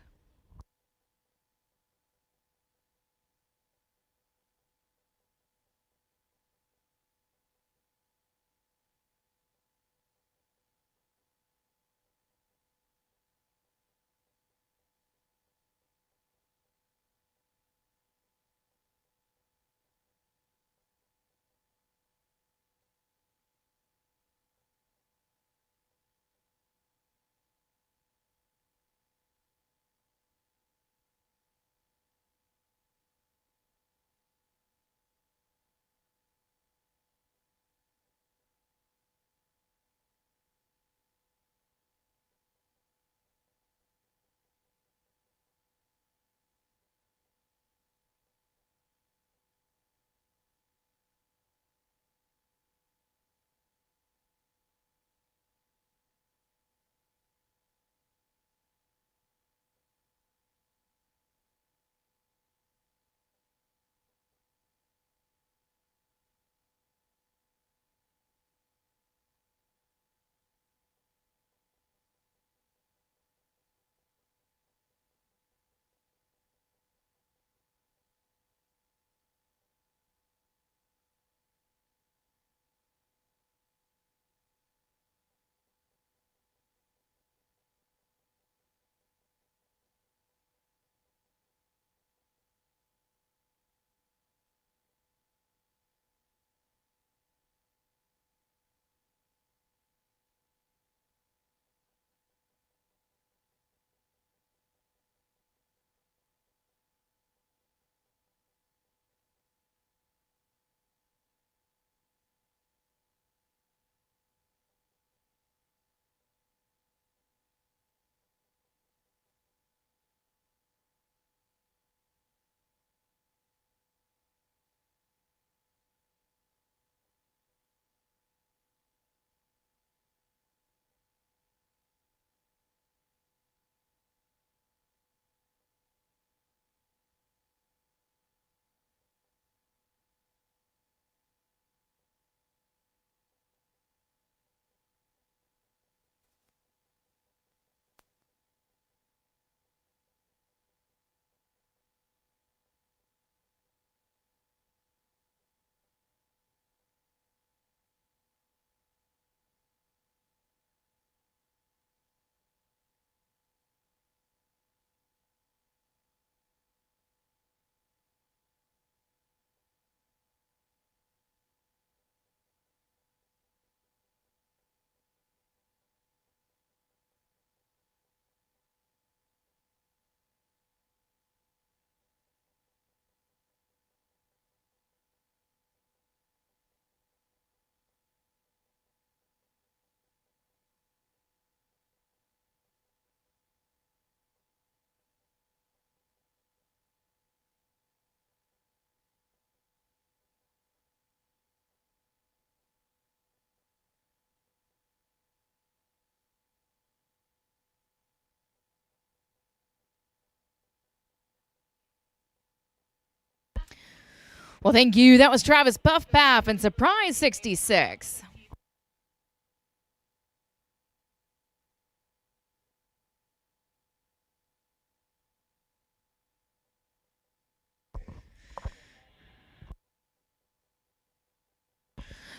Well, thank you. That was Travis Puffpaff and Surprise 66.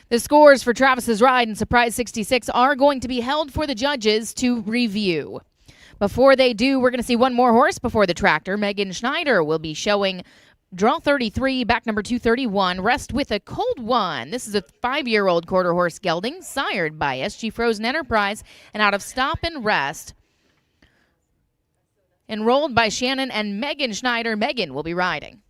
The scores for Travis's Ride and Surprise 66 are going to be held for the judges to review. Before they do, we're going to see one more horse before the tractor. Megan Schneider will be showing Draw 33, back number 231, Rest with a Cold One. This is a 5-year-old quarter horse gelding, sired by SG Frozen Enterprise, and out of Stop and Rest. Enrolled by Shannon and Megan Schneider. Megan will be riding.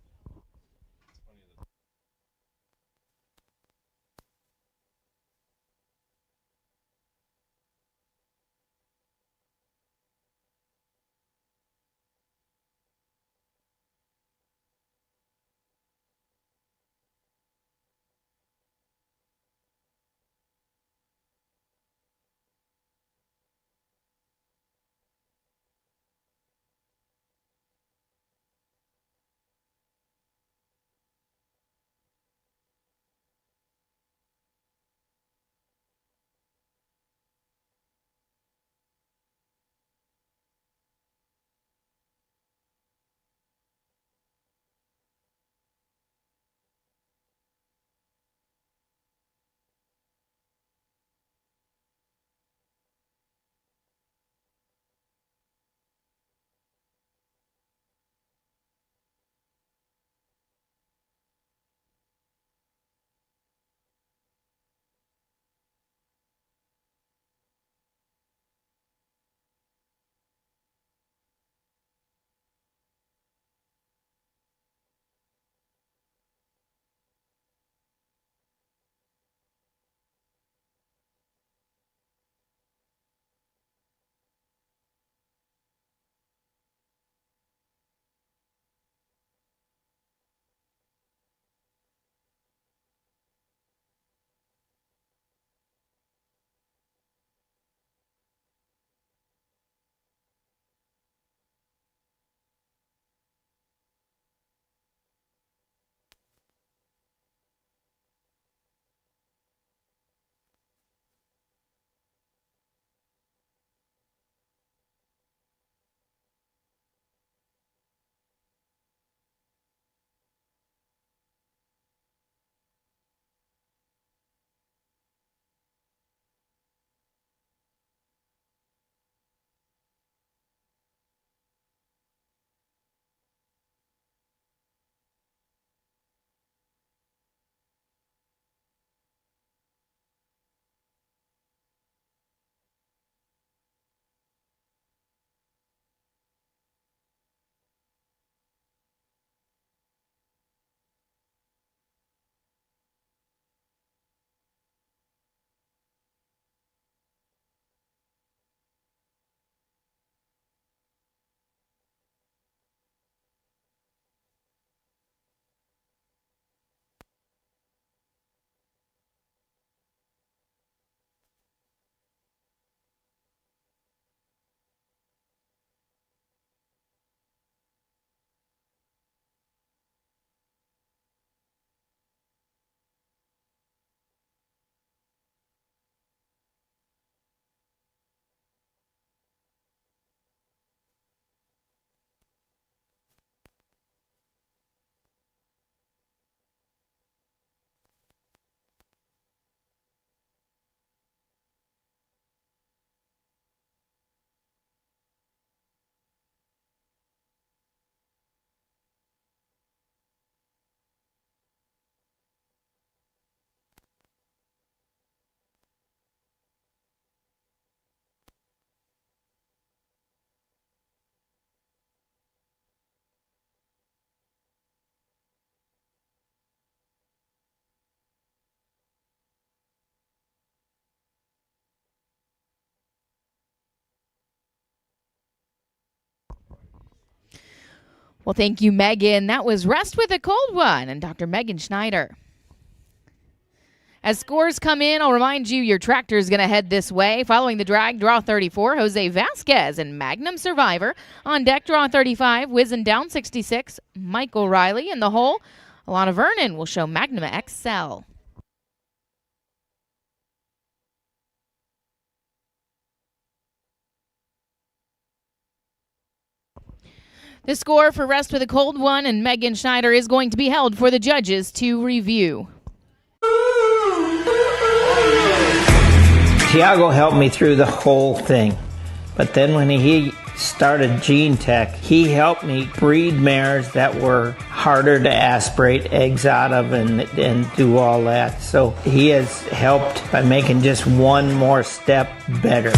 Well, thank you, Megan. That was Rest with a Cold One and Dr. Megan Schneider. As scores come in, I'll remind you your tractor is going to head this way. Following the drag, draw 34, Jose Vasquez and Magnum Survivor. On deck, draw 35, Whizzin' Down 66, Michael Riley. In the hole, Alana Vernon will show Magnum XL. The score for Rest with a Cold One and Megan Schneider is going to be held for the judges to review. Tiago helped me through the whole thing. But then when he started Gene Tech, he helped me breed mares that were harder to aspirate eggs out of and do all that. So he has helped by making just one more step better.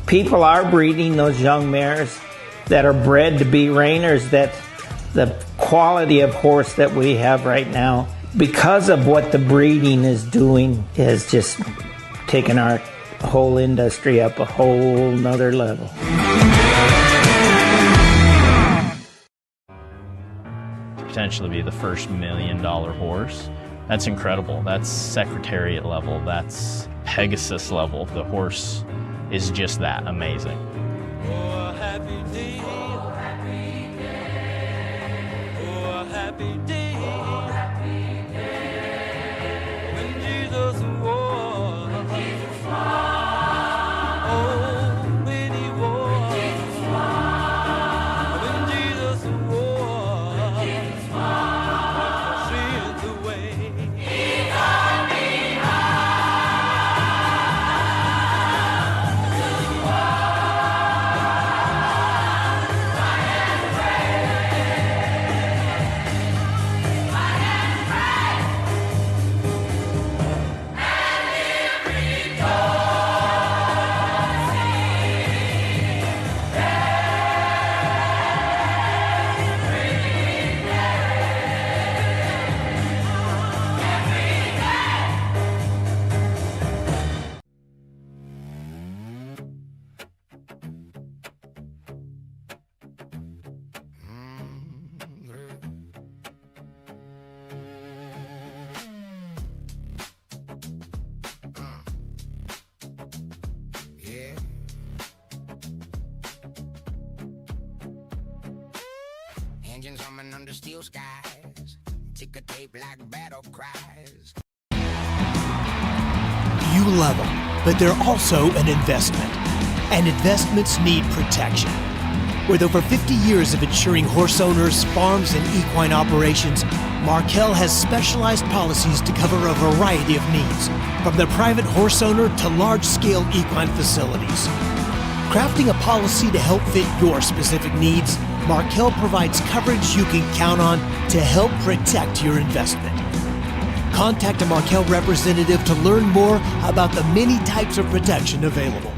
people are breeding those young mares that are bred to be reiners, that the quality of horse that we have right now, because of what the breeding is doing, has just taken our whole industry up a whole nother level. Potentially be the first $1 million horse. That's incredible. That's Secretariat level. That's Pegasus level. The horse is just that amazing. Oh, a happy day. Oh, a happy day. Oh, a happy day. Oh, a happy day. When Jesus was. When Jesus was. Oh, when he was. When Jesus was. When Jesus was. When Jesus was. Washed our sins away. He taught me Yeah. Engines humming under steel skies. Ticker tape like battle cries. You love them, but they're also an investment. And investments need protection. With over 50 years of insuring horse owners, farms, and equine operations, Markel has specialized policies to cover a variety of needs, from the private horse owner to large-scale equine facilities. Crafting a policy to help fit your specific needs, Markel provides coverage you can count on to help protect your investment. Contact a Markel representative to learn more about the many types of protection available.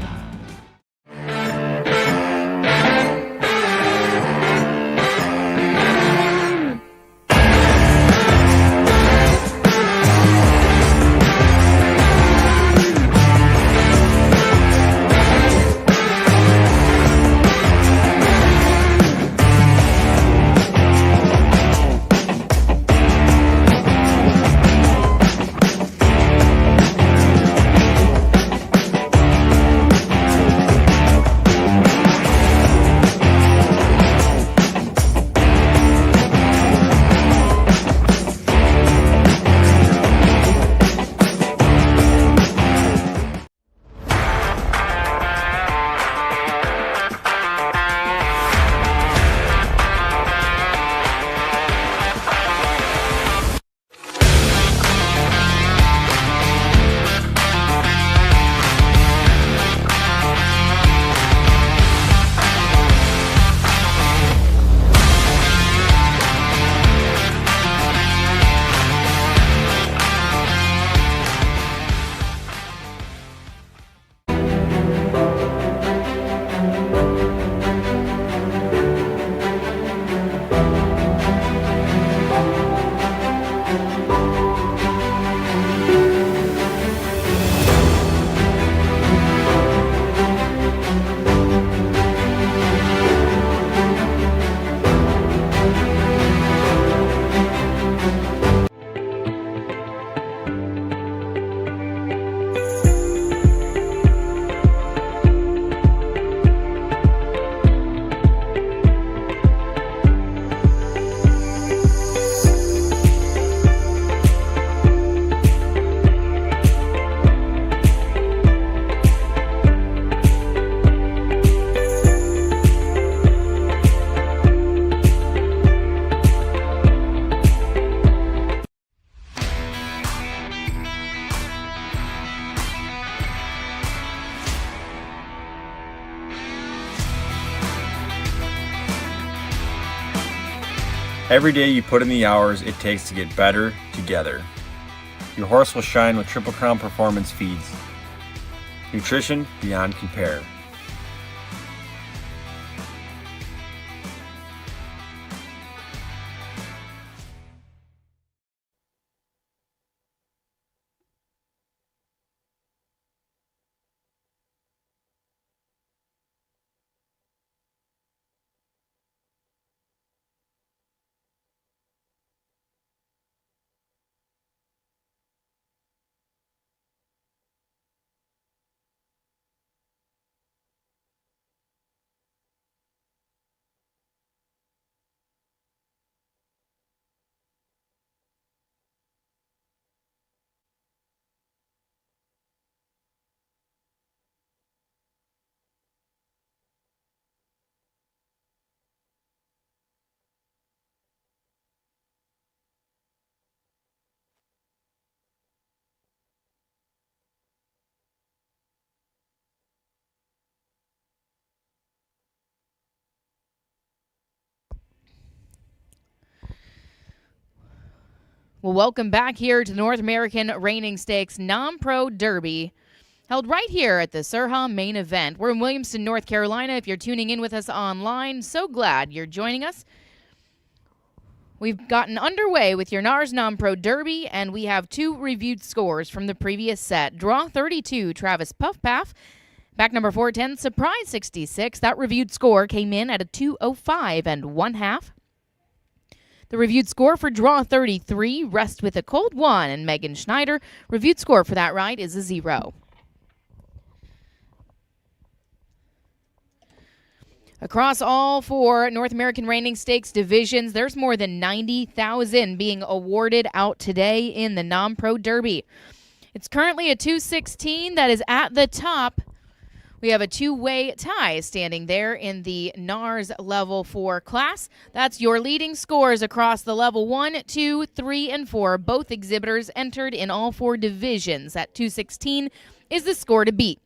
Every day you put in the hours it takes to get better together. Your horse will shine with Triple Crown Performance feeds. Nutrition beyond compare. Well, welcome back here to the North American Reining Stakes Non-Pro Derby, held right here at the SERHA main event. We're in Williamston, North Carolina. If you're tuning in with us online, so glad you're joining us. We've gotten underway with your NARS Non-Pro Derby, and we have 2 reviewed scores from the previous set. Draw 32, Travis Puffpaff. Back number 410, Surprise 66. That reviewed score came in at a 205 1/2. The reviewed score for Draw 33, Rest with a Cold One, and Megan Schneider. Reviewed score for that ride is a 0. Across all 4 North American Reining Stakes divisions, there's more than $90,000 being awarded out today in the Non-Pro Derby. It's currently a 216 that is at the top. We have a 2-way tie standing there in the NARS Level 4 class. That's your leading scores across the Level 1, 2, 3, and 4. Both exhibitors entered in all 4 divisions. That 216 is the score to beat.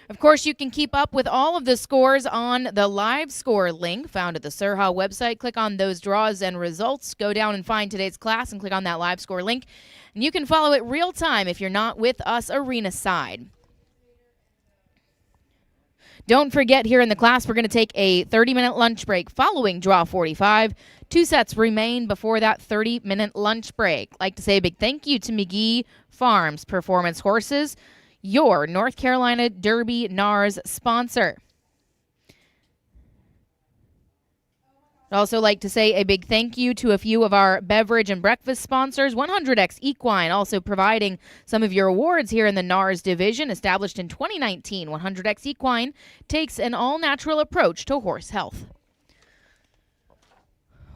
Of course, you can keep up with all of the scores on the live score link found at the SERHA website. Click on those draws and results. Go down and find today's class and click on that live score link. And you can follow it real time if you're not with us arena side. Don't forget, here in the class, we're going to take a 30-minute lunch break following Draw 45. 2 sets remain before that 30-minute lunch break. I'd like to say a big thank you to McGee Farms Performance Horses, your North Carolina Derby NARS sponsor. I'd also like to say a big thank you to a few of our beverage and breakfast sponsors. 100X Equine also providing some of your awards here in the NARS division. Established in 2019, 100X Equine takes an all-natural approach to horse health.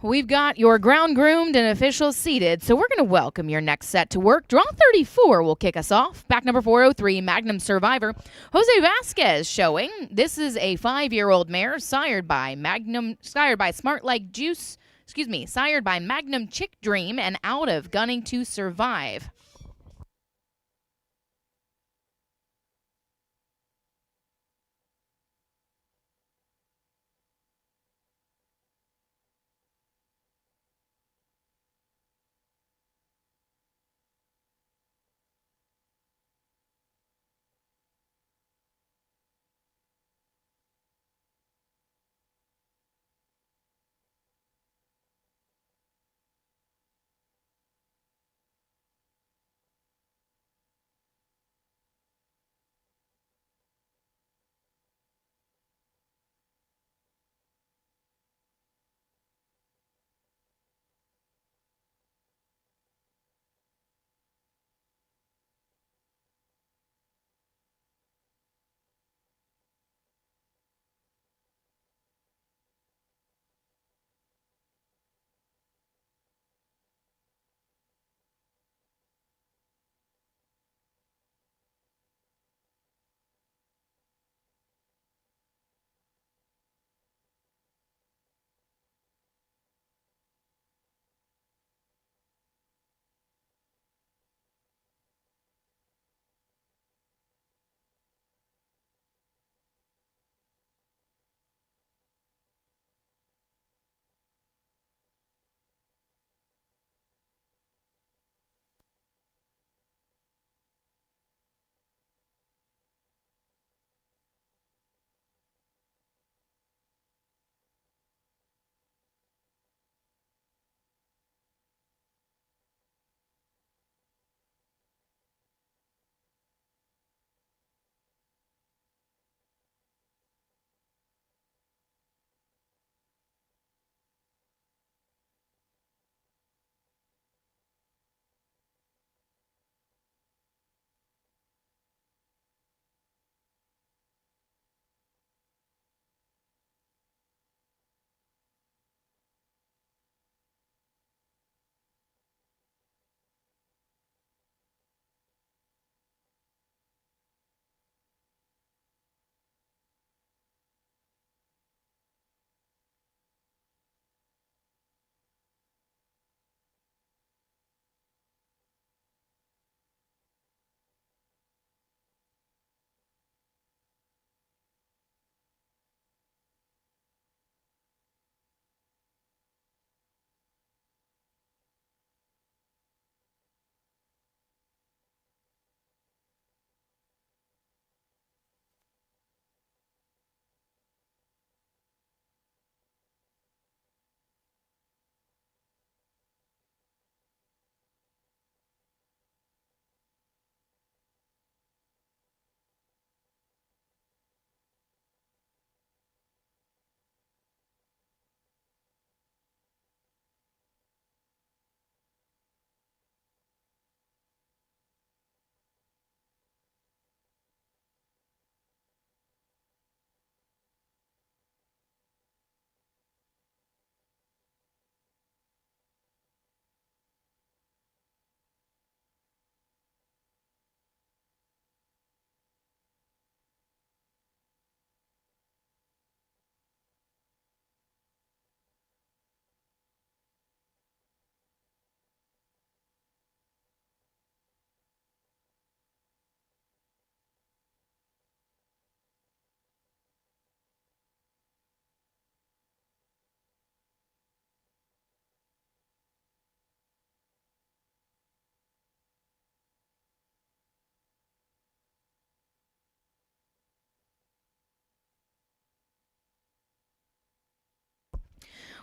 We've got your ground groomed and officials seated, so we're going to welcome your next set to work. Draw 34 will kick us off. Back number 403, Magnum Survivor. Jose Vasquez showing. This is a 5-year-old mare sired by Magnum Chick Dream and out of Gunning to Survive.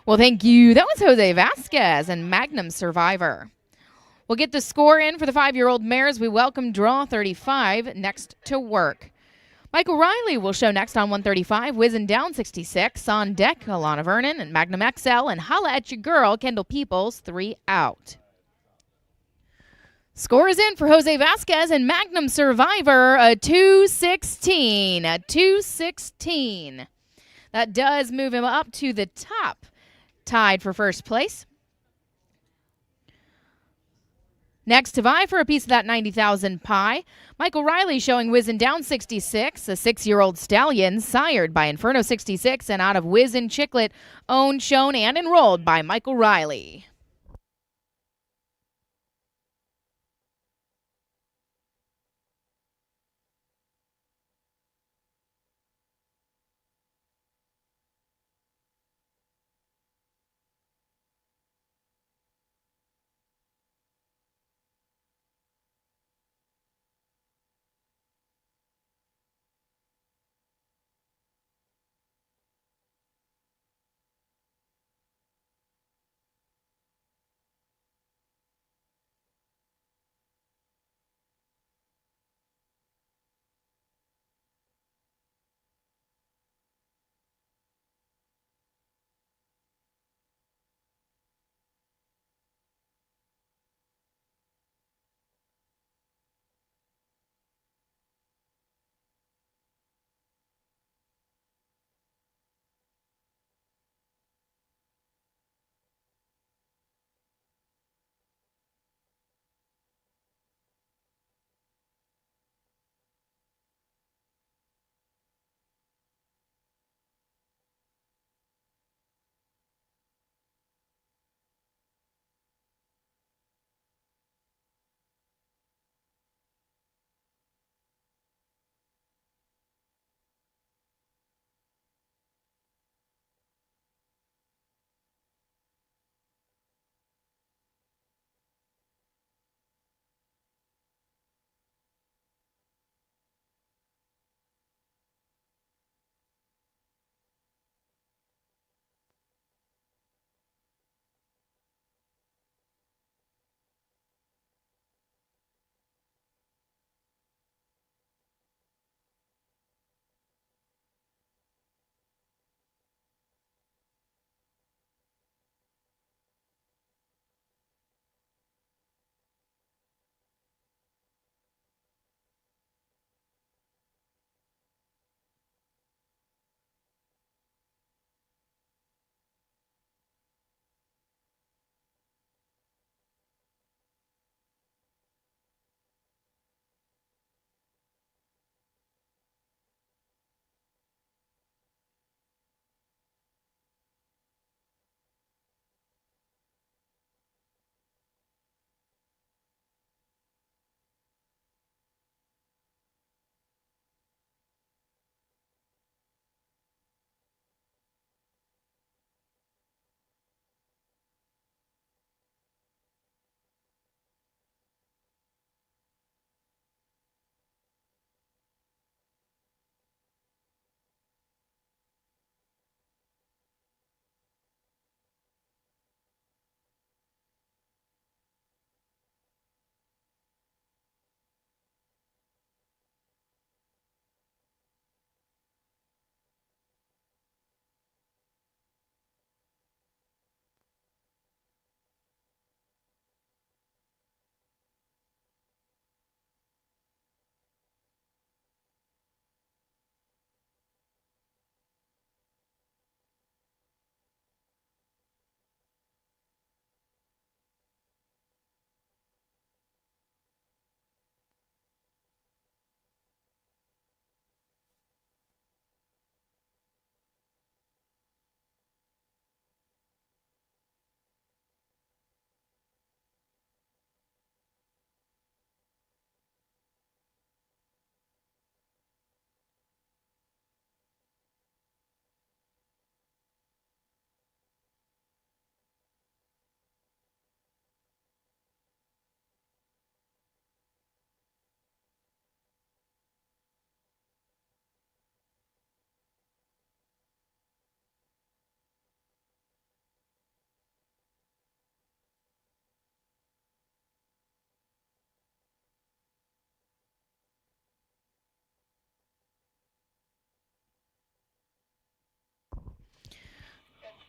Well, thank you. That was Jose Vasquez and Magnum Survivor. We'll get the score in for the 5-year-old mares. We welcome draw 35 next to work. Michael Riley will show next on 135, whizzing down 66. On deck, Alana Vernon and Magnum XL, and Holla at Your Girl, Kendall Peoples, 3 out. Score is in for Jose Vasquez and Magnum Survivor, a 216. A 216. That does move him up to the top, tied for first place. Next to vie for a piece of that 90,000 pie, Michael Riley showing Whizzin' Down 66, a 6-year-old stallion sired by Inferno 66 and out of Whizzin' Chicklet, owned, shown, and enrolled by Michael Riley.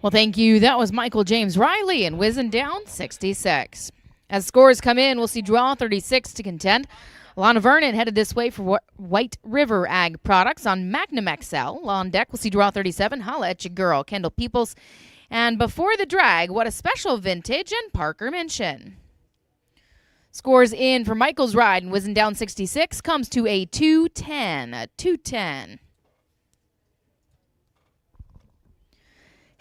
Well, thank you. That was Michael James Riley and whizzing down 66. As scores come in, we'll see draw 36 to contend. Alana Vernon headed this way for White River Ag Products on Magnum XL. On deck, we'll see draw 37. Holla at your girl, Kendall Peoples. And before the drag, What a Special Vintage and Parker Minchin. Scores in for Michael's ride and whizzing down 66 comes to a 210. A 210.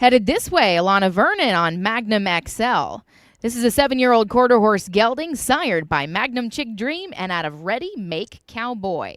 Headed this way, Alana Vernon on Magnum XL. This is a 7-year-old quarter horse gelding sired by Magnum Chick Dream and out of Ready Make Cowboy.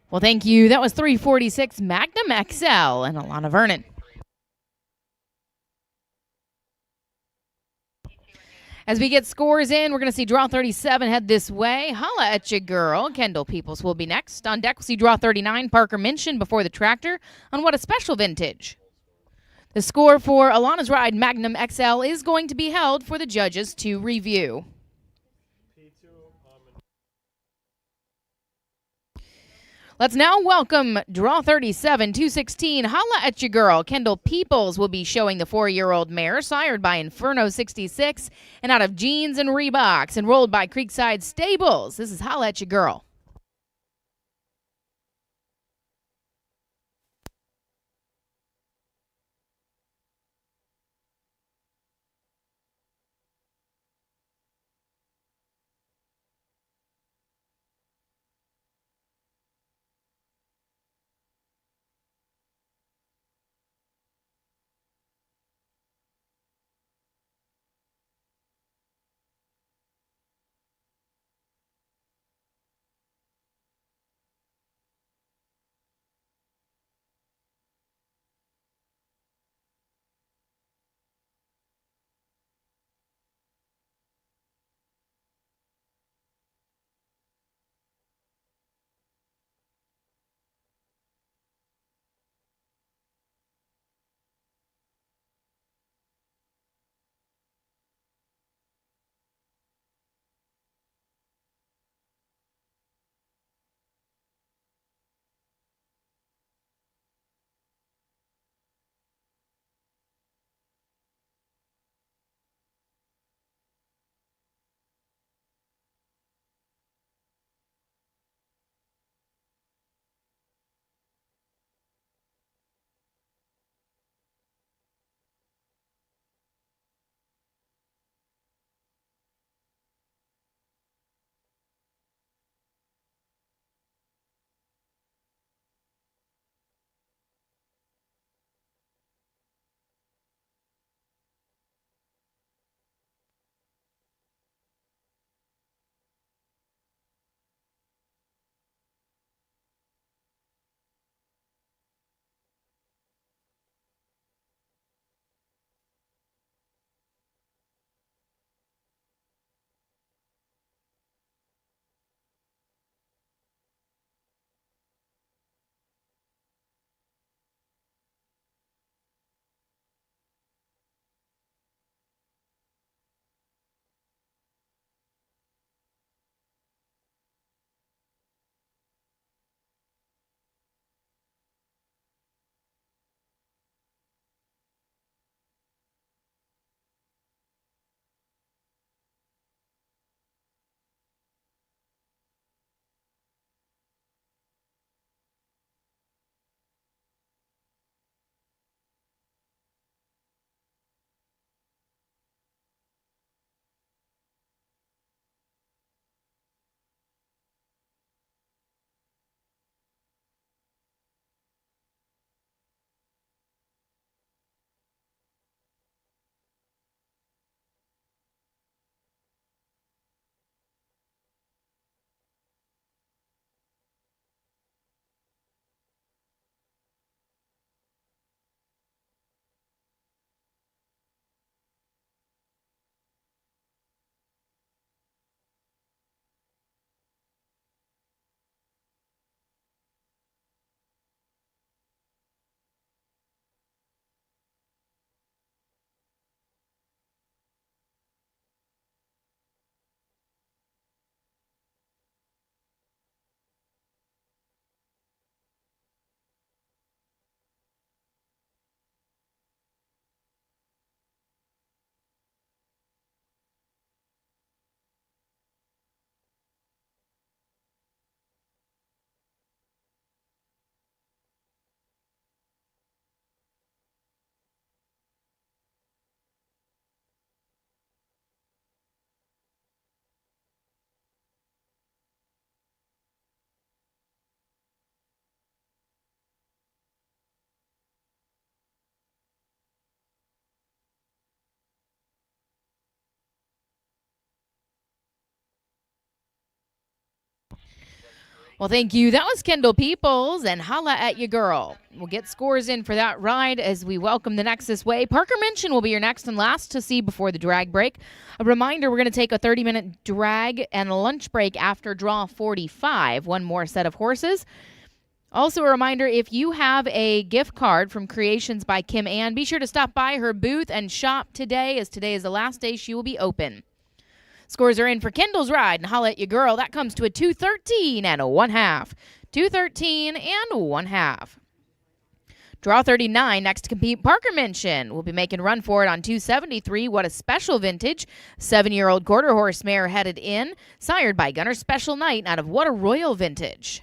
Well, thank you. That was 346 Magnum XL and Alana Vernon. As we get scores in, we're going to see draw 37 head this way. Holla at ya, girl. Kendall Peoples will be next. On deck, we'll see draw 39, Parker Minchin before the tractor on What a Special Vintage. The score for Alana's Ride Magnum XL is going to be held for the judges to review. Let's now welcome draw 37, 216, Holla at Ya Girl. Kendall Peoples will be showing the 4-year-old mare, sired by Inferno 66, and out of Jeans and Reeboks, enrolled by Creekside Stables. This is Holla at Ya Girl. Well, thank you. That was Kendall Peoples and Holla at Ya Girl. We'll get scores in for that ride as we welcome the next this way. Parker Minchin will be your next and last to see before the drag break. A reminder, we're going to take a 30-minute drag and a lunch break after draw 45. One more set of horses. Also a reminder, if you have a gift card from Creations by Kim Ann, be sure to stop by her booth and shop today, as today is the last day she will be open. Scores are in for Kendall's ride and Holla at Ya Girl. That comes to a 213 and a 1/2. 213 and 1/2. Draw 39 next to compete. Parker Minchin will be making a run for it on 273. What a Special Vintage. 7-year-old quarter horse mare headed in, sired by Gunner Special Night out of What a Royal Vintage.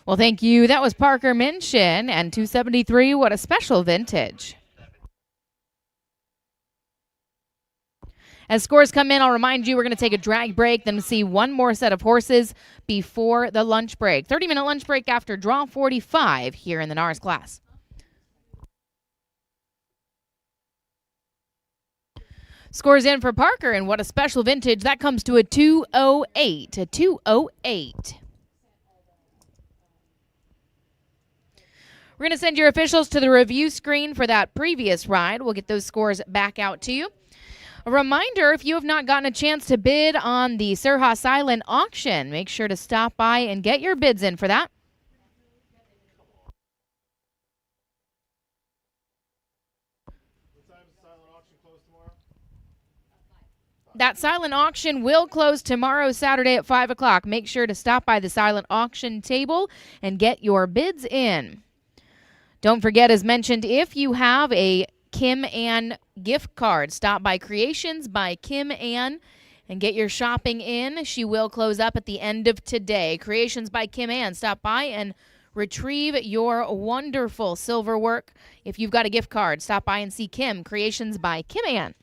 Well, thank you. That was Parker Minchin and 273. What a Special Vintage. As scores come in, I'll remind you we're going to take a drag break, then see one more set of horses before the lunch break. 30-minute lunch break after draw 45 here in the NARS class. Scores in for Parker, and what a special vintage. That comes to a 208. A 208. We're going to send your officials to the review screen for that previous ride. We'll get those scores back out to you. A reminder, if you have not gotten a chance to bid on the SERHA silent auction, make sure to stop by and get your bids in for that. That silent auction will close tomorrow, Saturday at 5 o'clock. Make sure to stop by the silent auction table and get your bids in. Don't forget, as mentioned, if you have a Kim Ann gift card, stop by Creations by Kim Ann and get your shopping in. She will close up at the end of today. Creations by Kim Ann. Stop by and retrieve your wonderful silver work. If you've got a gift card, stop by and see Kim. Creations by Kim Ann.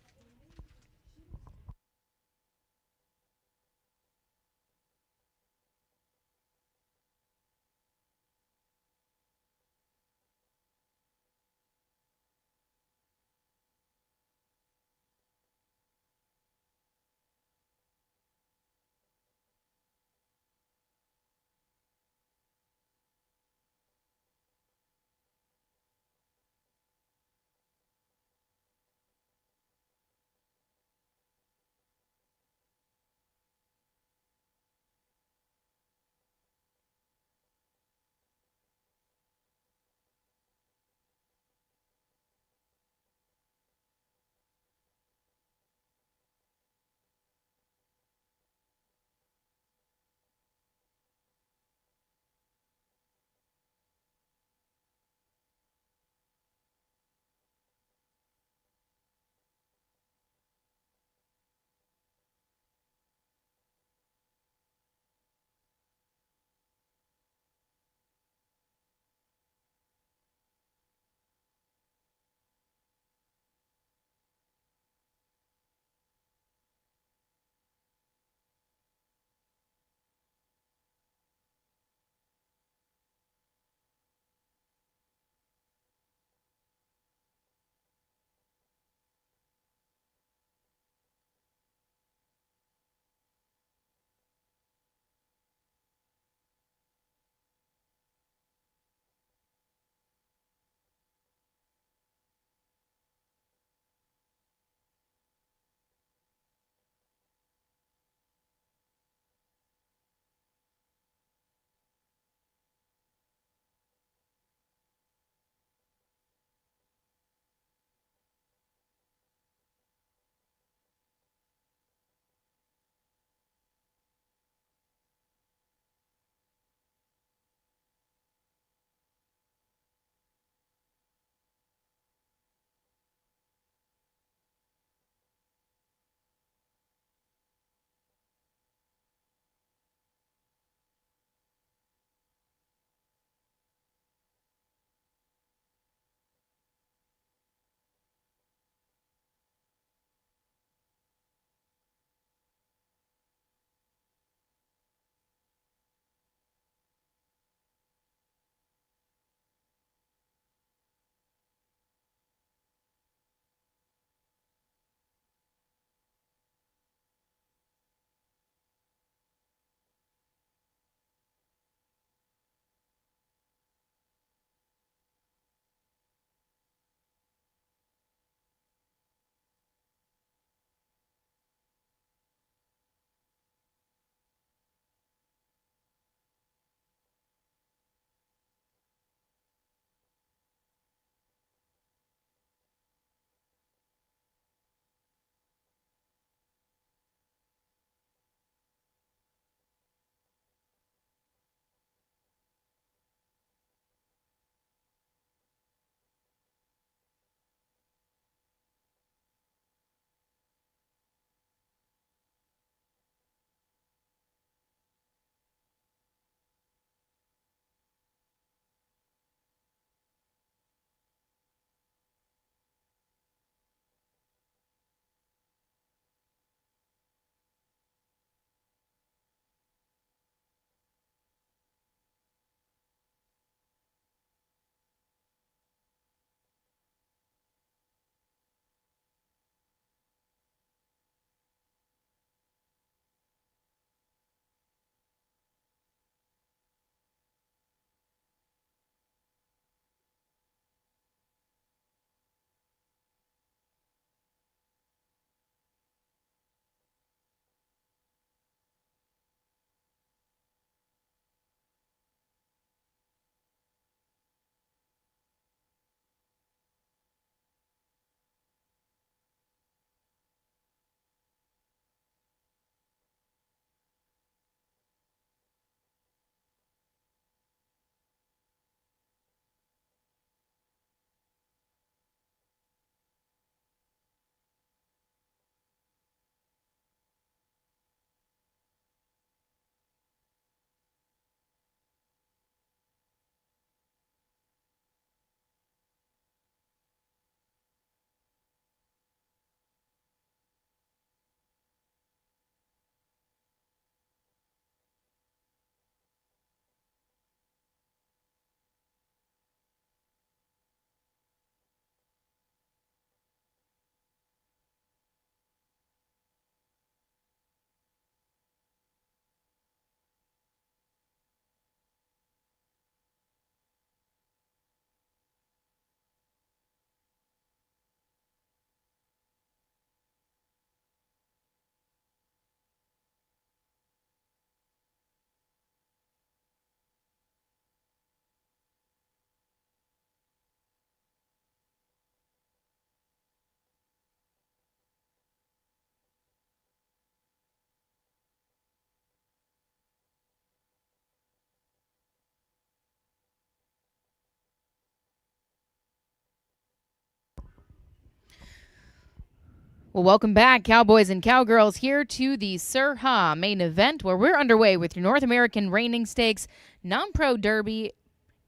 Well, welcome back, cowboys and cowgirls, here to the SERHA main event, where we're underway with your North American Reining Stakes Nonpro Derby,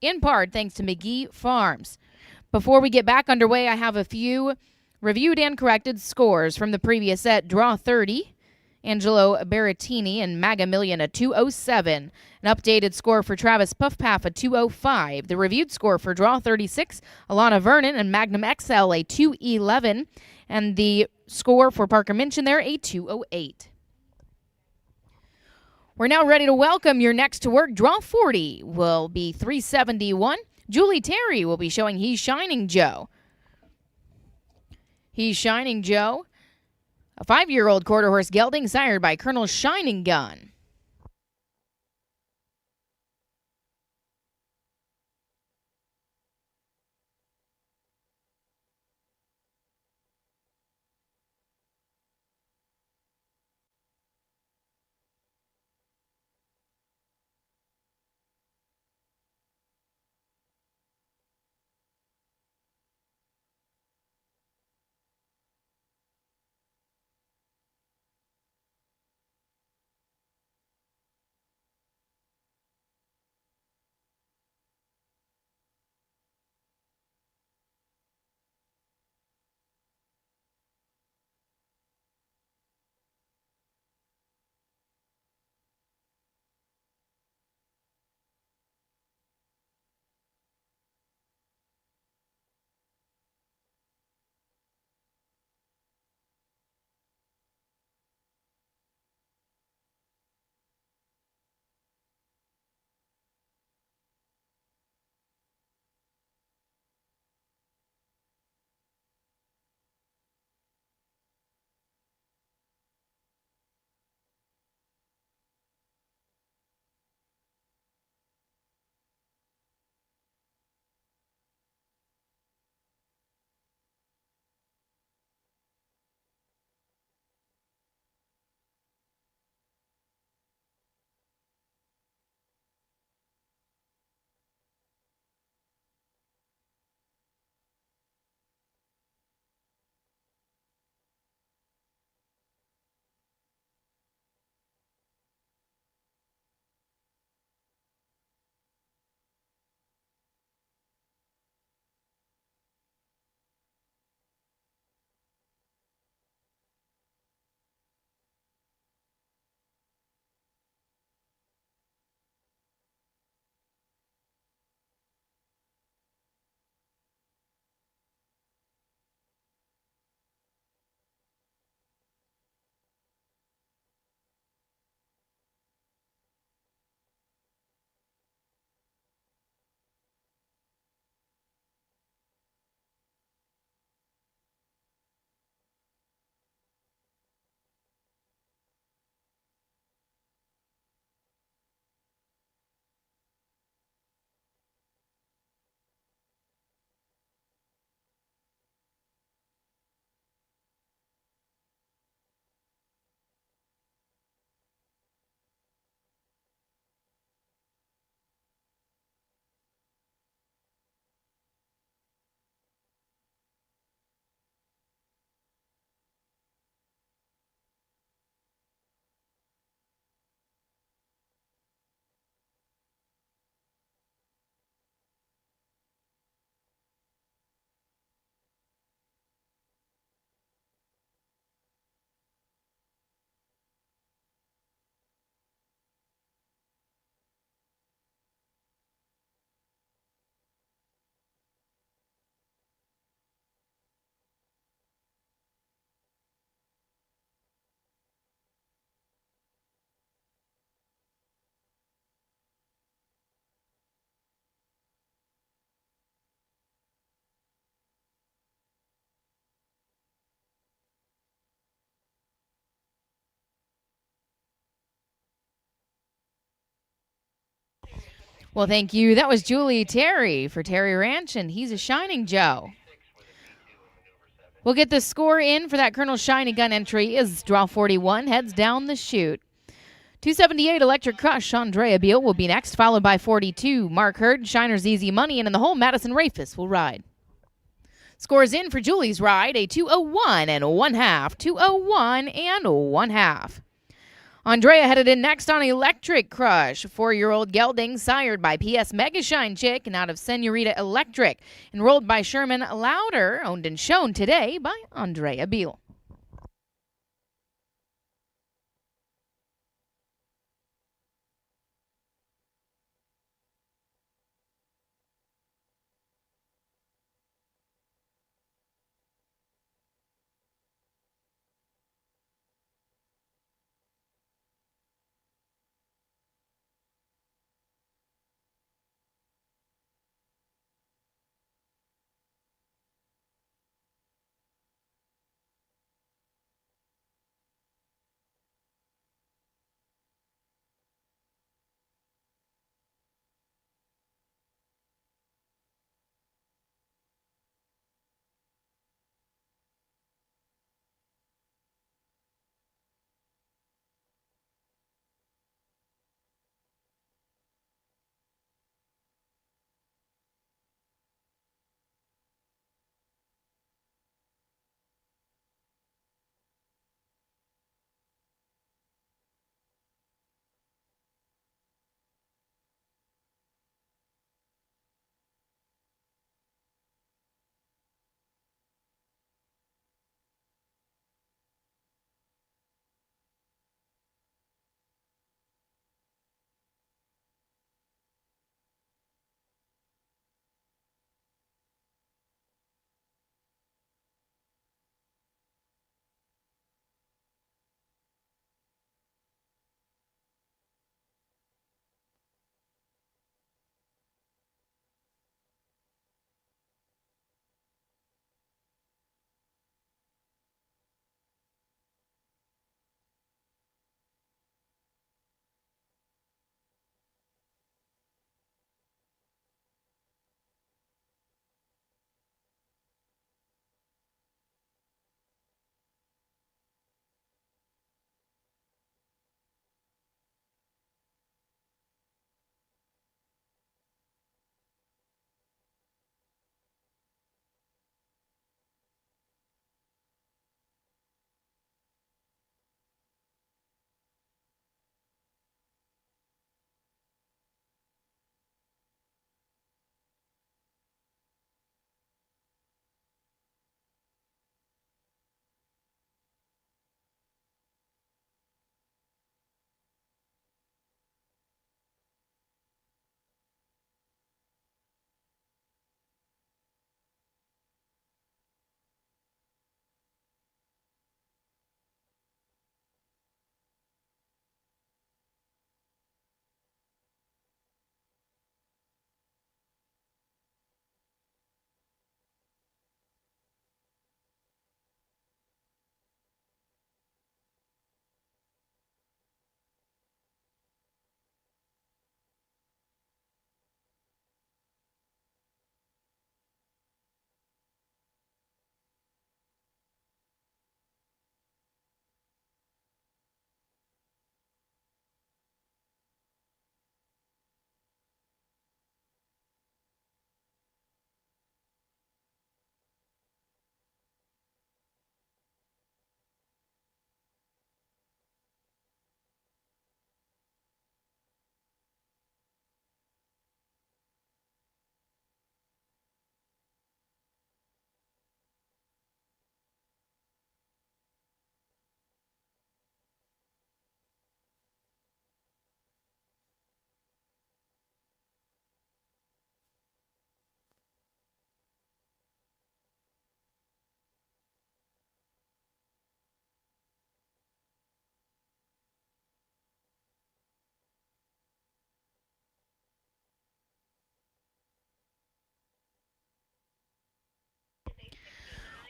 in part thanks to McGee Farms. Before we get back underway, I have a few reviewed and corrected scores from the previous set. Draw 30, Angelo Berrettini and Maga Million, a 207. An updated score for Travis Puffpaff, a 205. The reviewed score for Draw 36, Alana Vernon and Magnum XL, a 211. And the score for Parker Minchin there, a 208. We're now ready to welcome your next to work. Draw 40 will be 371. Julie Terry will be showing He's Shining Joe. He's Shining Joe, a 5-year-old quarter horse gelding sired by Colonel Shining Gun. Well, thank you. That was Julie Terry for Terry Ranch, and He's a Shining Joe. We'll get the score in for that Colonel Shining Gun entry is Draw 41, heads down the chute. 278 Electric Crush, Andrea Beal will be next, followed by 42 Mark Hurd, Shiner's Easy Money, and in the hole, Madison Rafis will ride. Scores in for Julie's ride, a 2:01 and 1/2. 2:01 and 1/2. Andrea headed in next on Electric Crush. 4-year-old gelding sired by PS Megashine Chick and out of Senorita Electric. Enrolled by Sherman Louder, owned and shown today by Andrea Beal.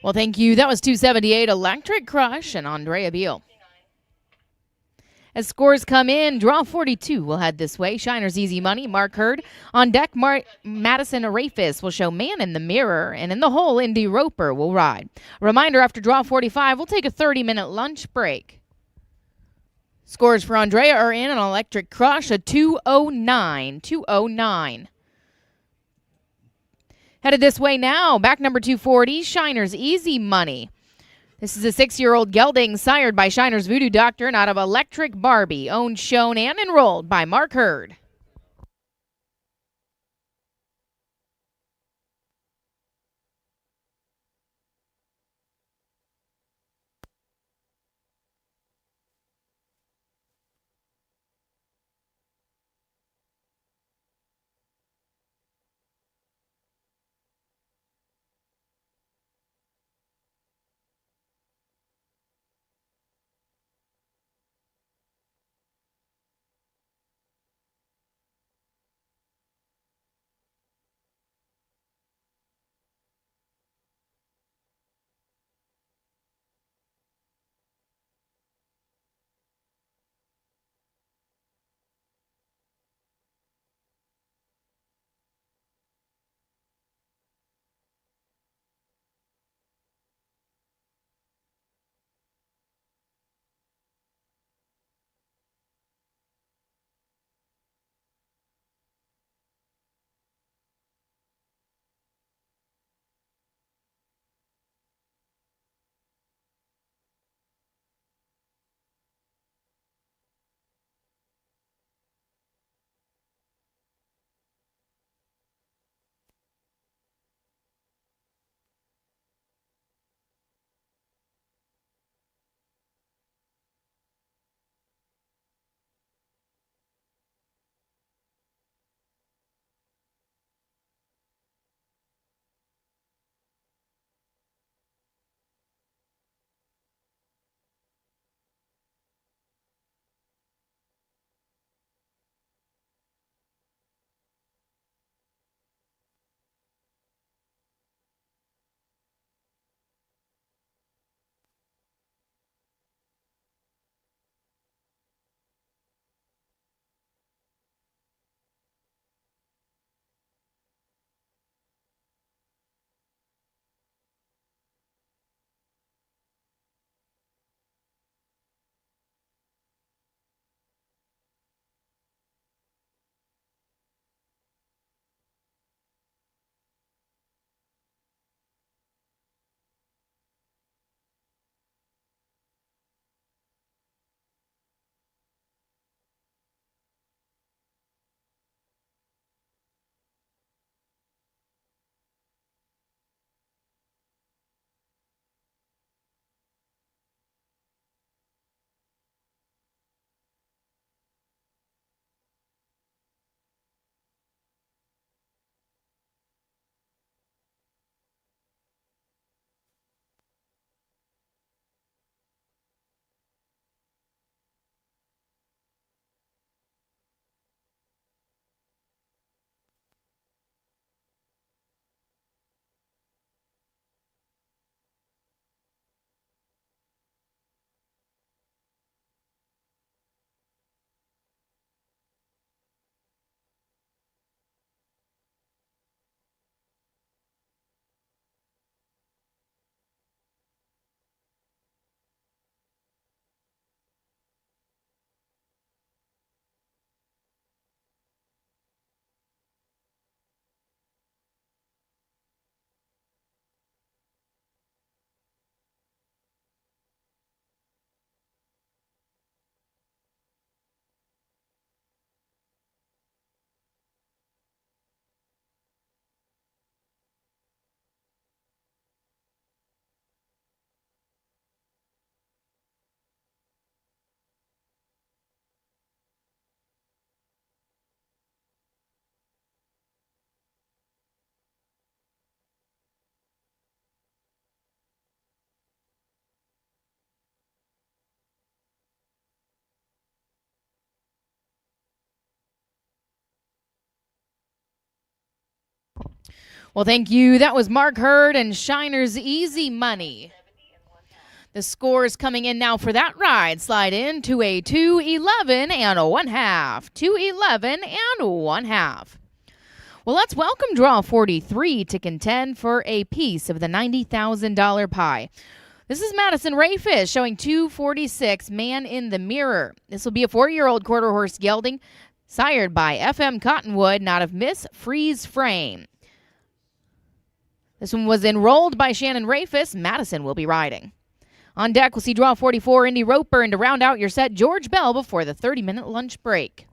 Well, thank you. That was 278 Electric Crush and Andrea Beal. As scores come in, draw 42 will head this way. Shiner's Easy Money, Mark Hurd. On deck, Madison Arafis will show Man in the Mirror, and in the hole, Indy Roper will ride. Reminder, after draw 45, we'll take a 30-minute lunch break. Scores for Andrea are in an Electric Crush, a 209. 209. Headed this way now, back number 240, Shiner's Easy Money. This is a 6-year-old gelding sired by Shiner's Voodoo Doctor and out of Electric Barbie, owned, shown, and enrolled by Mark Hurd. Well, thank you. That was Mark Hurd and Shiner's Easy Money. The scores coming in now for that ride slide in to a 211 and a 1/2. 211 and 1/2. Well, let's welcome draw 43 to contend for a piece of the $90,000 pie. This is Madison Rayfish showing 246, Man in the Mirror. This will be a 4-year-old quarter horse gelding sired by FM Cottonwood and out of Miss Freeze Frame. This one was enrolled by Shannon Rafis. Madison will be riding. On deck, we'll see draw 44, Indy Roper, and to round out your set, George Bell before the 30-minute lunch break.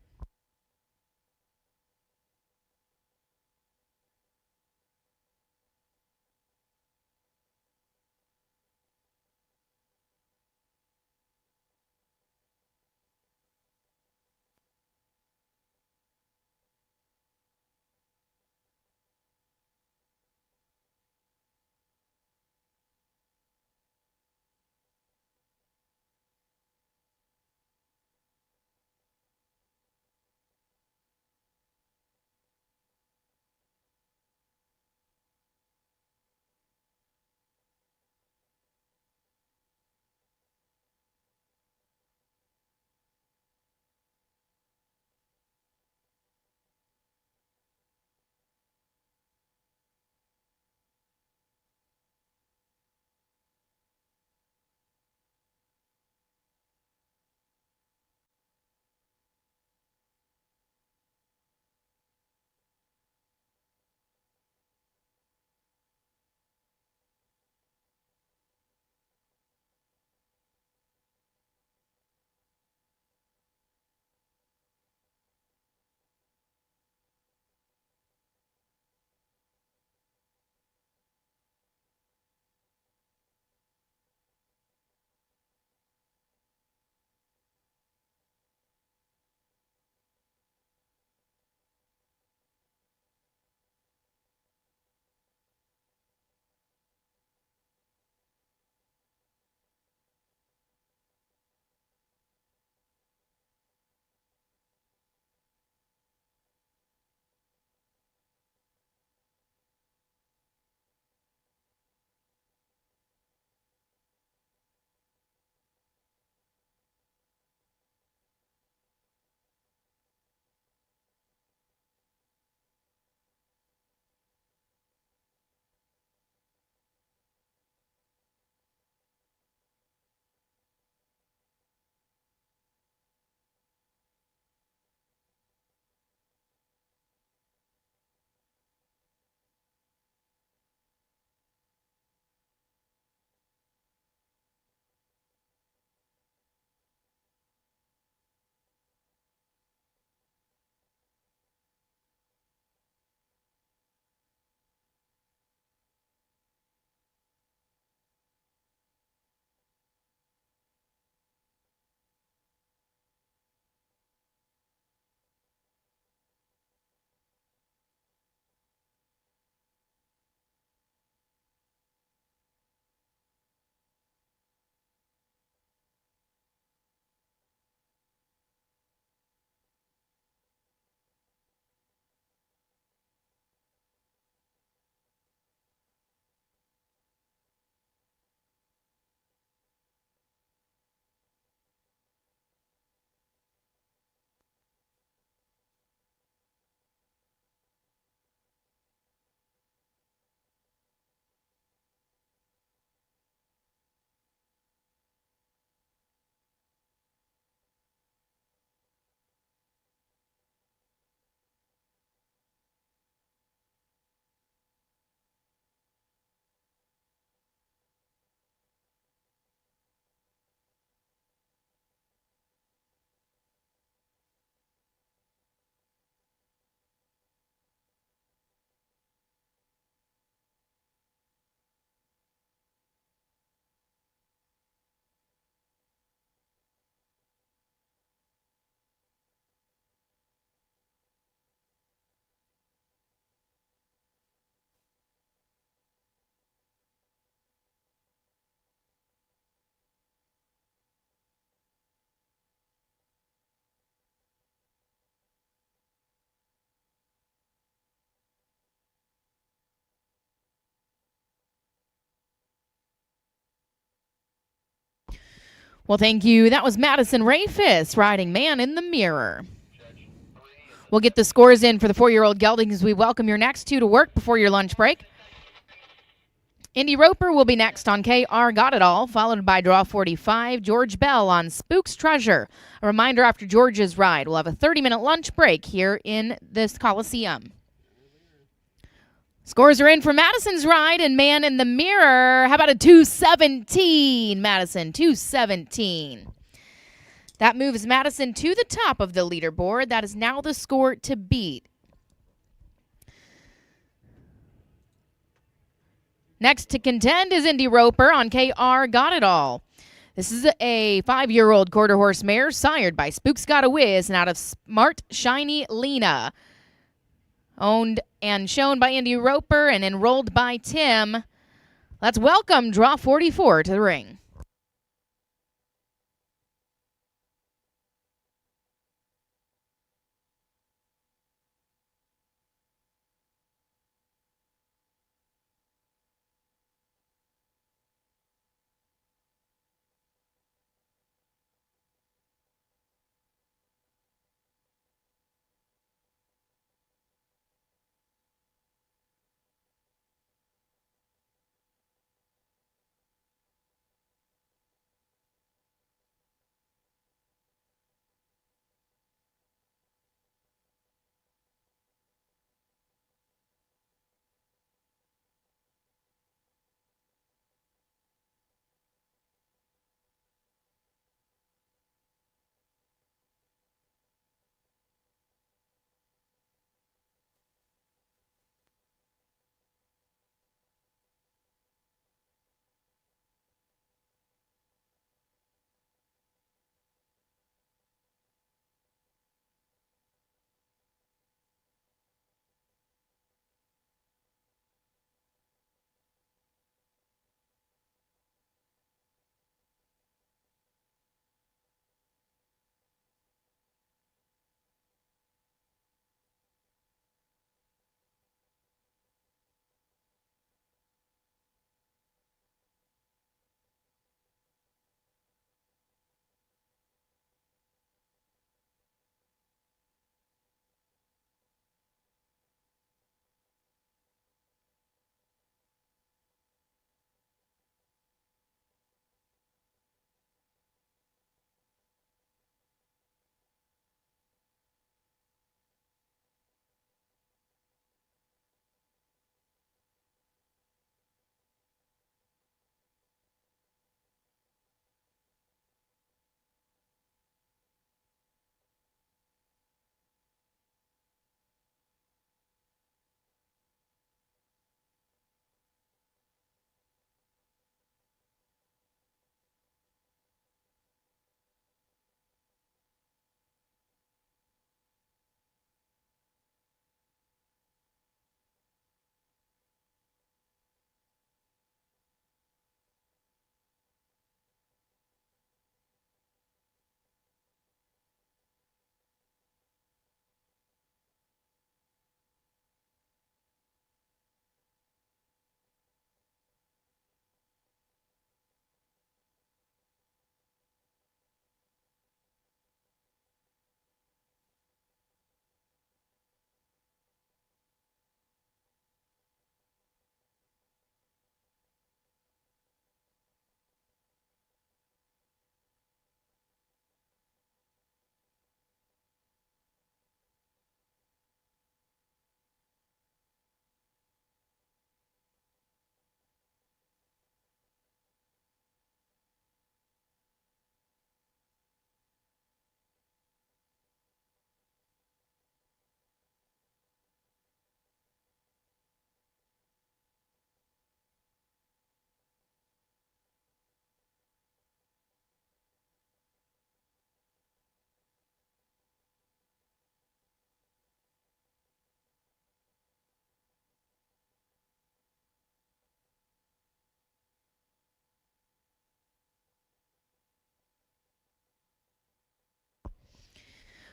Well, thank you. That was Madison Rafis riding Man in the Mirror. We'll get the scores in for the 4-year-old geldings as we welcome your next two to work before your lunch break. Indy Roper will be next on KR Got It All, followed by draw 45, George Bell on Spook's Treasure. A reminder, after George's ride, we'll have a 30-minute lunch break here in this Coliseum. Scores are in for Madison's ride and Man in the Mirror. How about a 217, Madison? 217. That moves Madison to the top of the leaderboard. That is now the score to beat. Next to contend is Indy Roper on KR Got It All. This is a 5-year-old quarter horse mare sired by Spooks Got a Whiz and out of Smart Shiny Lena. Owned and shown by Indy Roper and enrolled by Tim. Let's welcome draw 44 to the ring.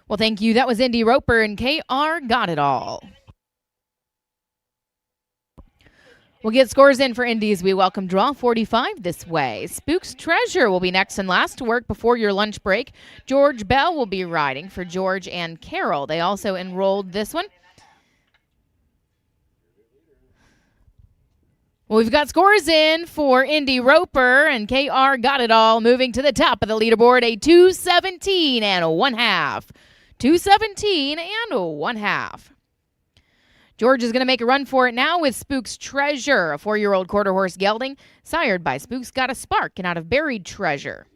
Well, thank you. That was Indy Roper and KR Got It All. We'll get scores in for Indies. We welcome draw 45 this way. Spook's Treasure will be next and last to work before your lunch break. George Bell will be riding for George and Carol. They also enrolled this one. Well, we've got scores in for Indy Roper and KR Got It All, moving to the top of the leaderboard, a 217 and a 1/2. 217 and a 1/2. George is going to make a run for it now with Spook's Treasure, a 4-year-old quarter horse gelding, sired by Spook's Got a Spark and out of Buried Treasure.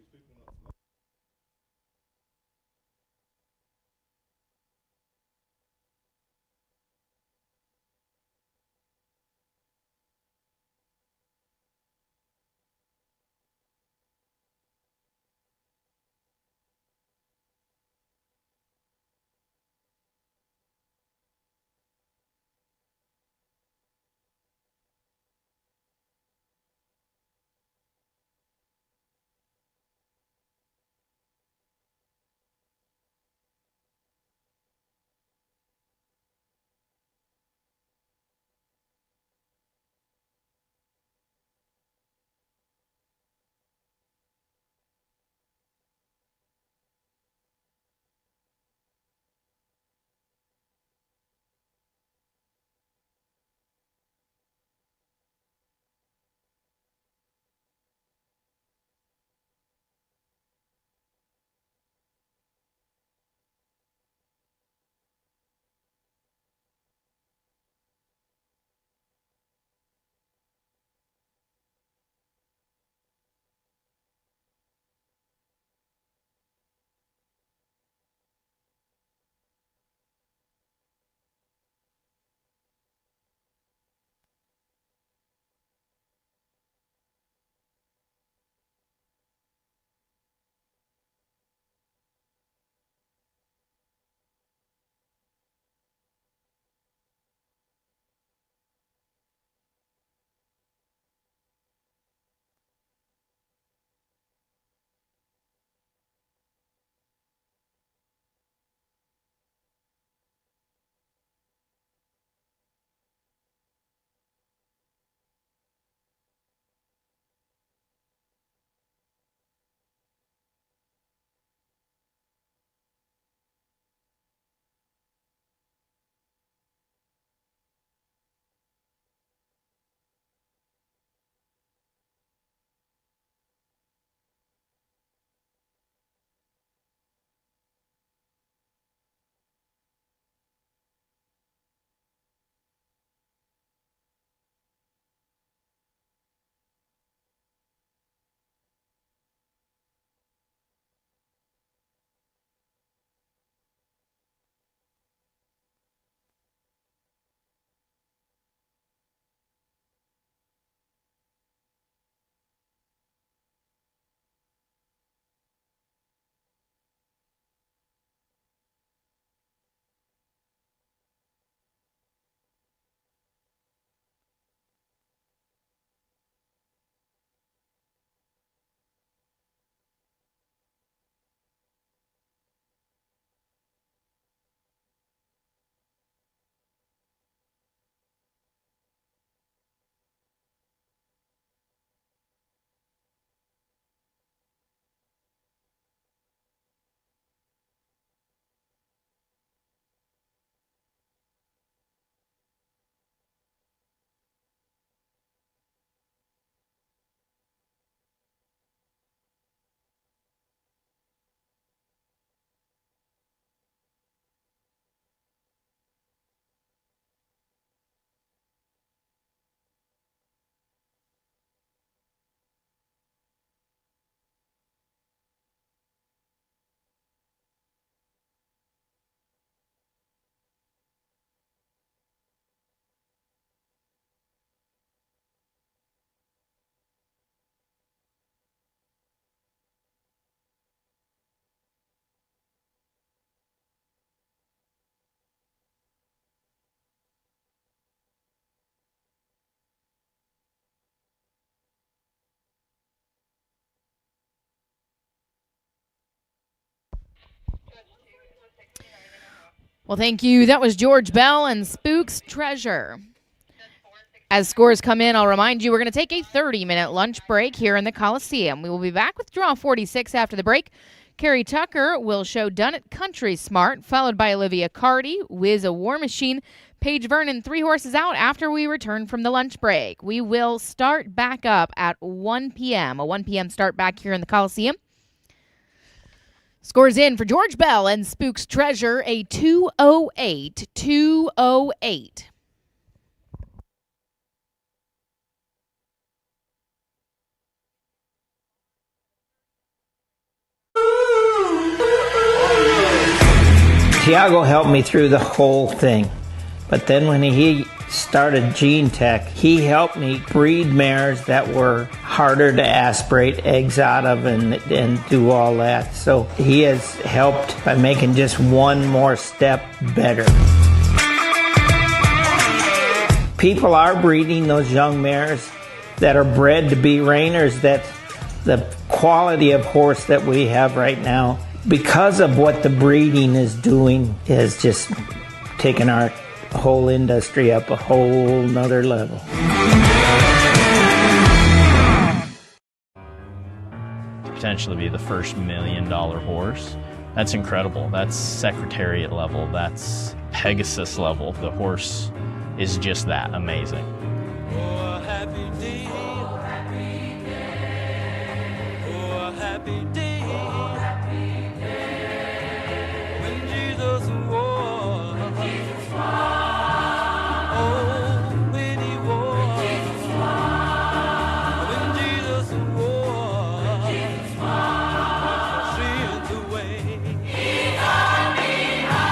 Well, thank you. That was George Bell and Spook's Treasure. As scores come in, I'll remind you we're going to take a 30-minute lunch break here in the Coliseum. We will be back with Draw 46 after the break. Carrie Tucker will show Done It Country Smart, followed by Olivia Carty, Wiz a War Machine, Paige Vernon, 3 horses out after we return from the lunch break. We will start back up at 1 p.m., a 1 p.m. start back here in the Coliseum. Scores in for George Bell and Spook's Treasure, a 208. Tiago helped me through the whole thing. But then when he started Gene Tech, he helped me breed mares that were harder to aspirate eggs out of and do all that. So he has helped by making just one more step better. People are breeding those young mares that are bred to be reiners, that the quality of horse that we have right now, because of what the breeding is doing, has just taken our whole industry up a whole nother level. Potentially be the first $1 million horse. That's incredible. That's Secretariat level. That's Pegasus level. The horse is just that amazing. Oh, a happy day. Oh, happy day. Oh, a happy day. Oh, happy day. When Jesus was. When Jesus was. Oh, when he was. When Jesus was. When Jesus was. When Jesus was. Sins away. He taught me how.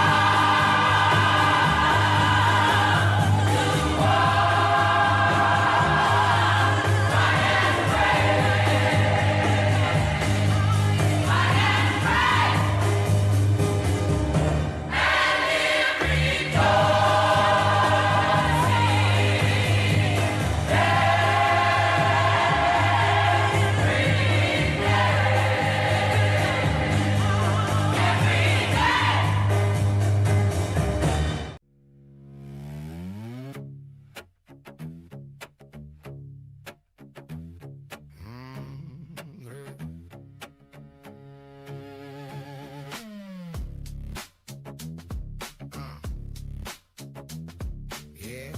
Yeah.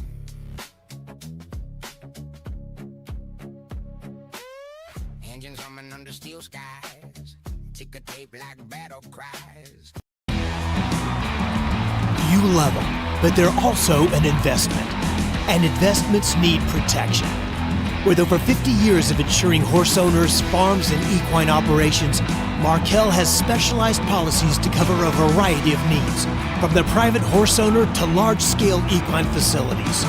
Engines humming under steel skies. Ticker tape like battle cries. You love them, but they're also an investment. And investments need protection. With over 50 years of insuring horse owners, farms, and equine operations, Markel has specialized policies to cover a variety of needs, from the private horse owner to large-scale equine facilities.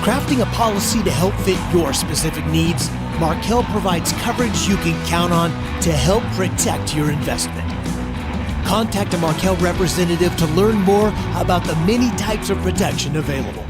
Crafting a policy to help fit your specific needs, Markel provides coverage you can count on to help protect your investment. Contact a Markel representative to learn more about the many types of protection available.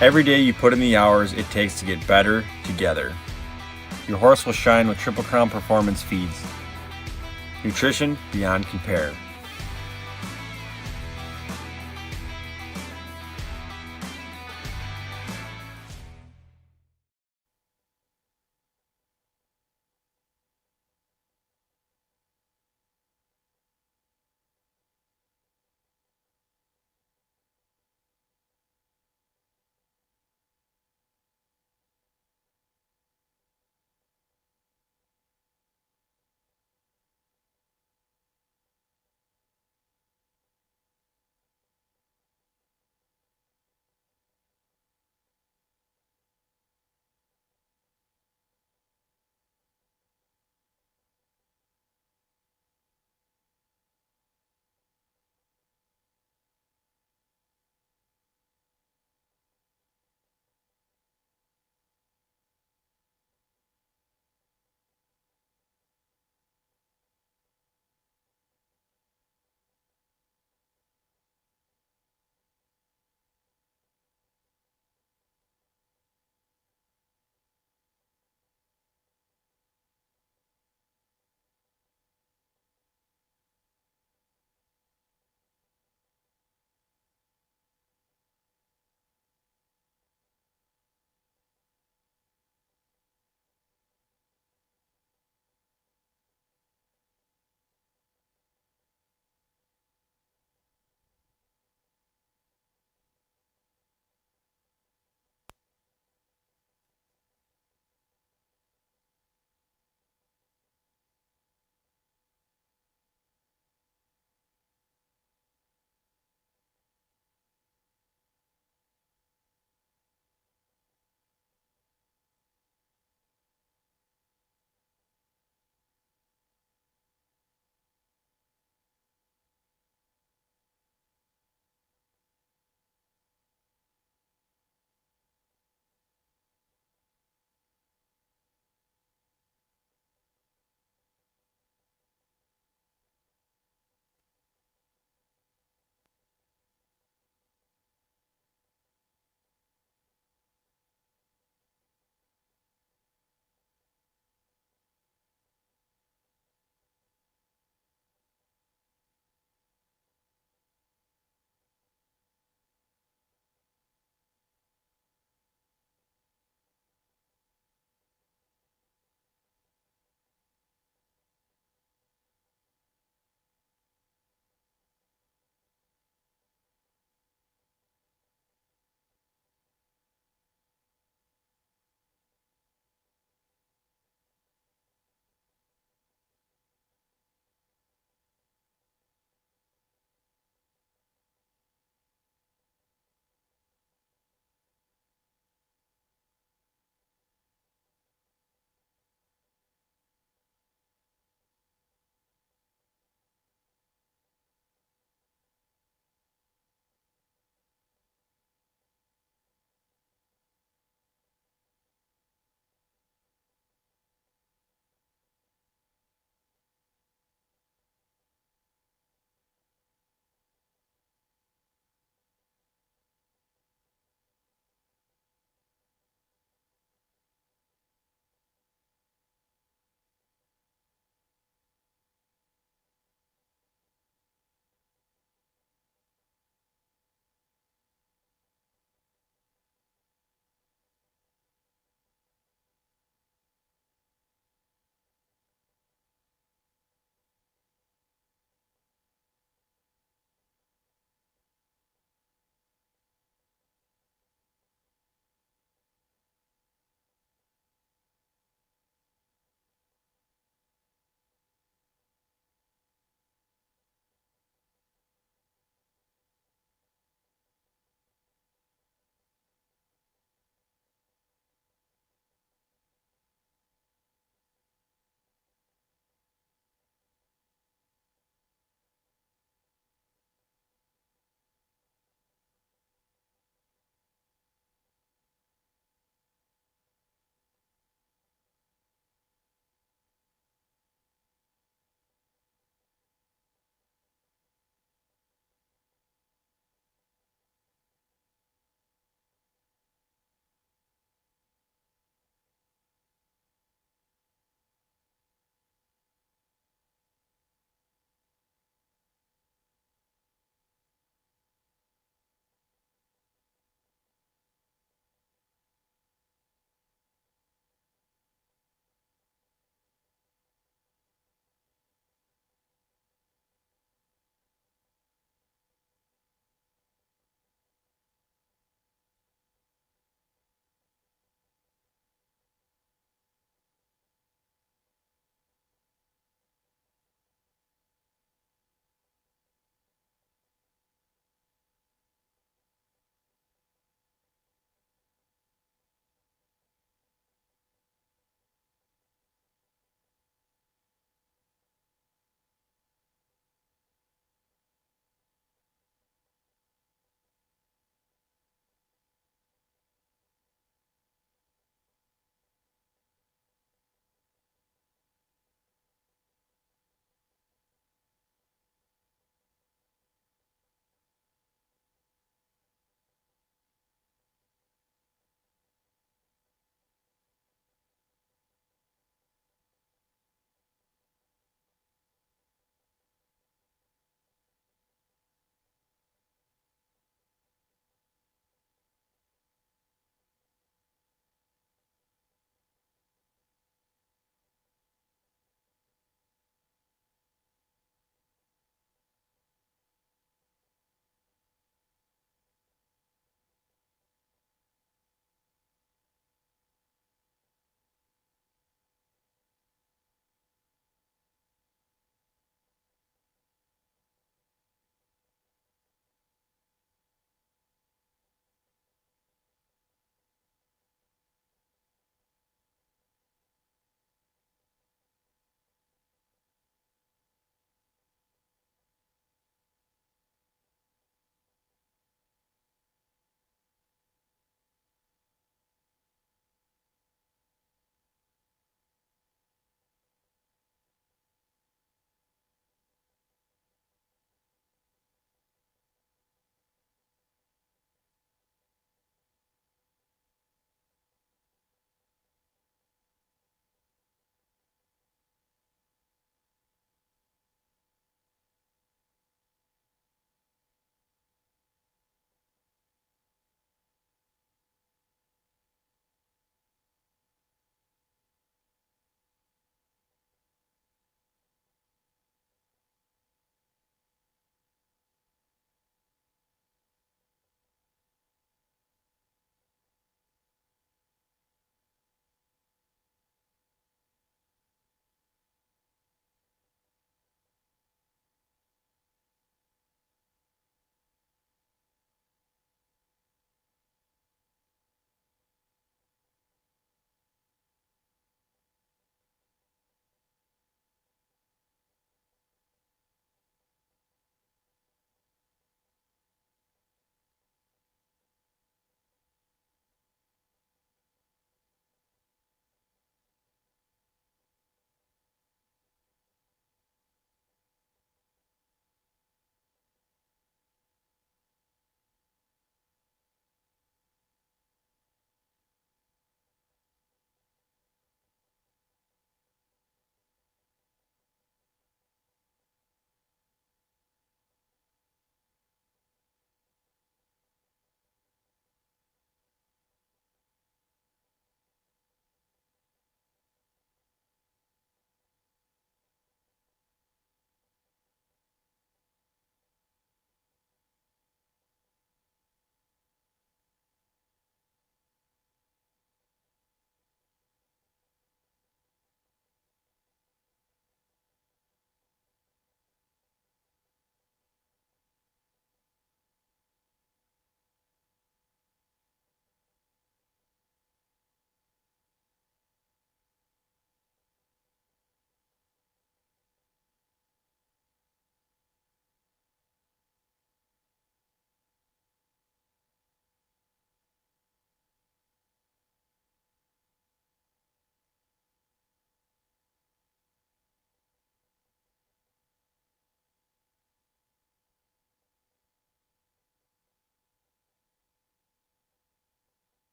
Every day you put in the hours it takes to get better together. Your horse will shine with Triple Crown Performance feeds. Nutrition beyond compare.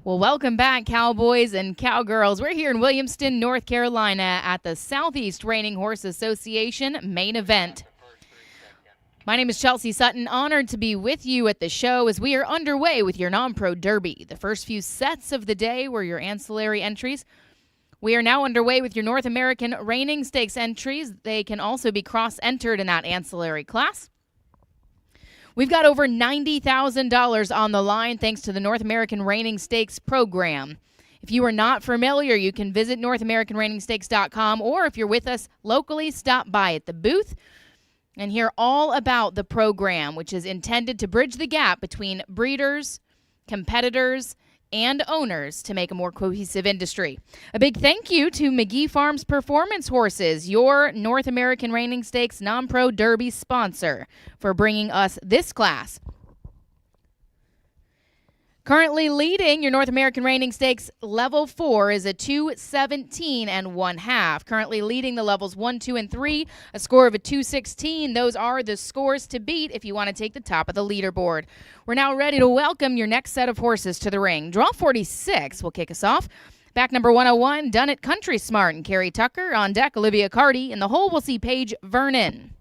Well, welcome back, cowboys and cowgirls. We're here in Williamston, North Carolina at the Southeast Reining Horse Association main event. My name is Chelsea Sutton, honored to be with you at the show as we are underway with your Nonpro Derby. The first few sets of the day were your ancillary entries. We are now underway with your North American Reining Stakes entries. They can also be cross-entered in that ancillary class. We've got over $90,000 on the line thanks to the North American Reining Stakes program. If you are not familiar, you can visit NorthAmericanReiningstakes.com, or if you're with us locally, stop by at the booth and hear all about the program, which is intended to bridge the gap between breeders, competitors, and owners to make a more cohesive industry. A big thank you to McGee Farms Performance Horses, your North American Reining Stakes Nonpro Derby sponsor, for bringing us this class. Currently leading your North American Reining Stakes Level 4 is a 217 and 1/2. Currently leading the levels 1, 2, and 3, a score of a 216. Those are the scores to beat if you want to take the top of the leaderboard. We're now ready to welcome your next set of horses to the ring. Draw 46 will kick us off. Back number 101, Done It Country Smart and Carrie Tucker. On deck, Olivia Carty. In the hole, we'll see Paige Vernon.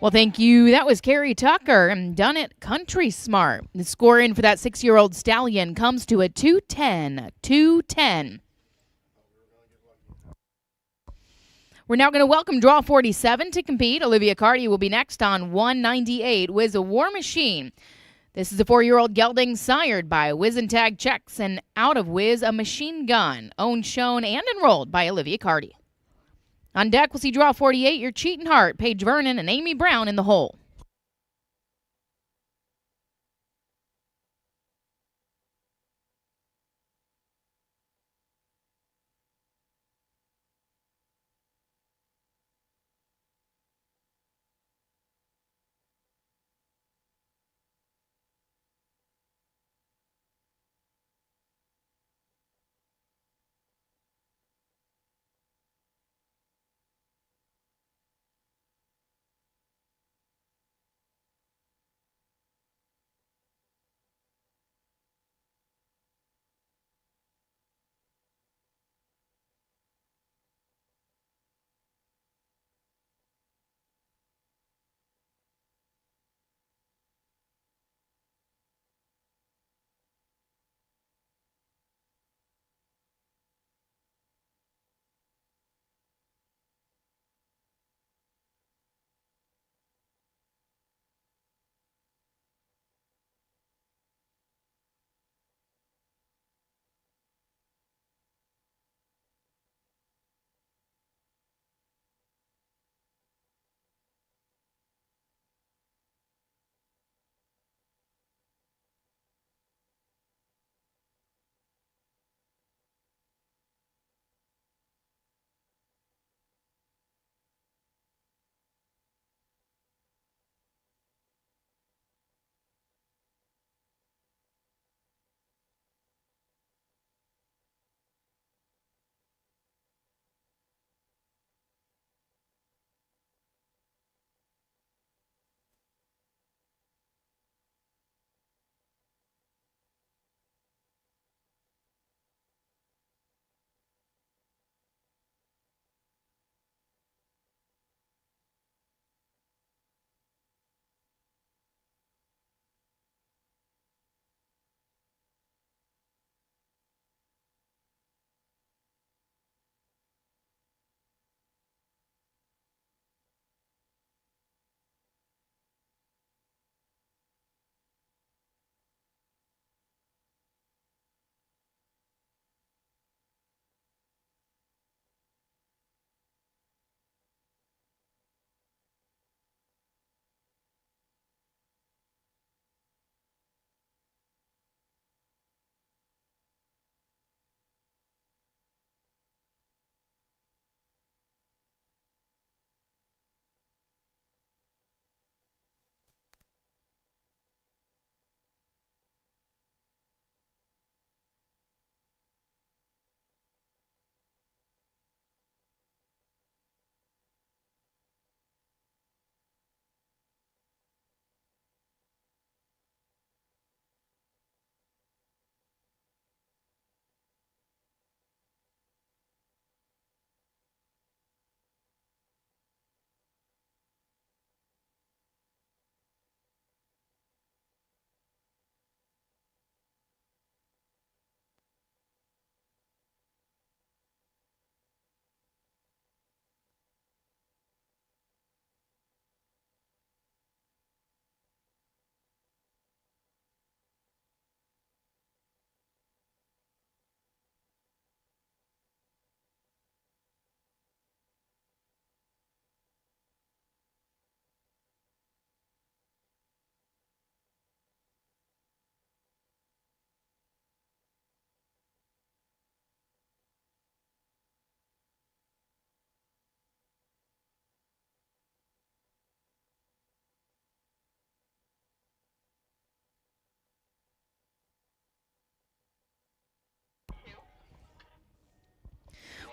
Well, thank you. That was Carrie Tucker and Done It Country Smart. The score in for that 6-year-old stallion comes to a 210. 210. We're now going to welcome Draw 47 to compete. Olivia Carty will be next on 198 Wiz a War Machine. This is a 4-year-old gelding sired by Wiz and Tag Checks and out of Wiz a machine gun, owned, shown, and enrolled by Olivia Carty. On deck, we'll see Draw 48, Your Cheatin' Heart, Paige Vernon and Amy Brown in the hole.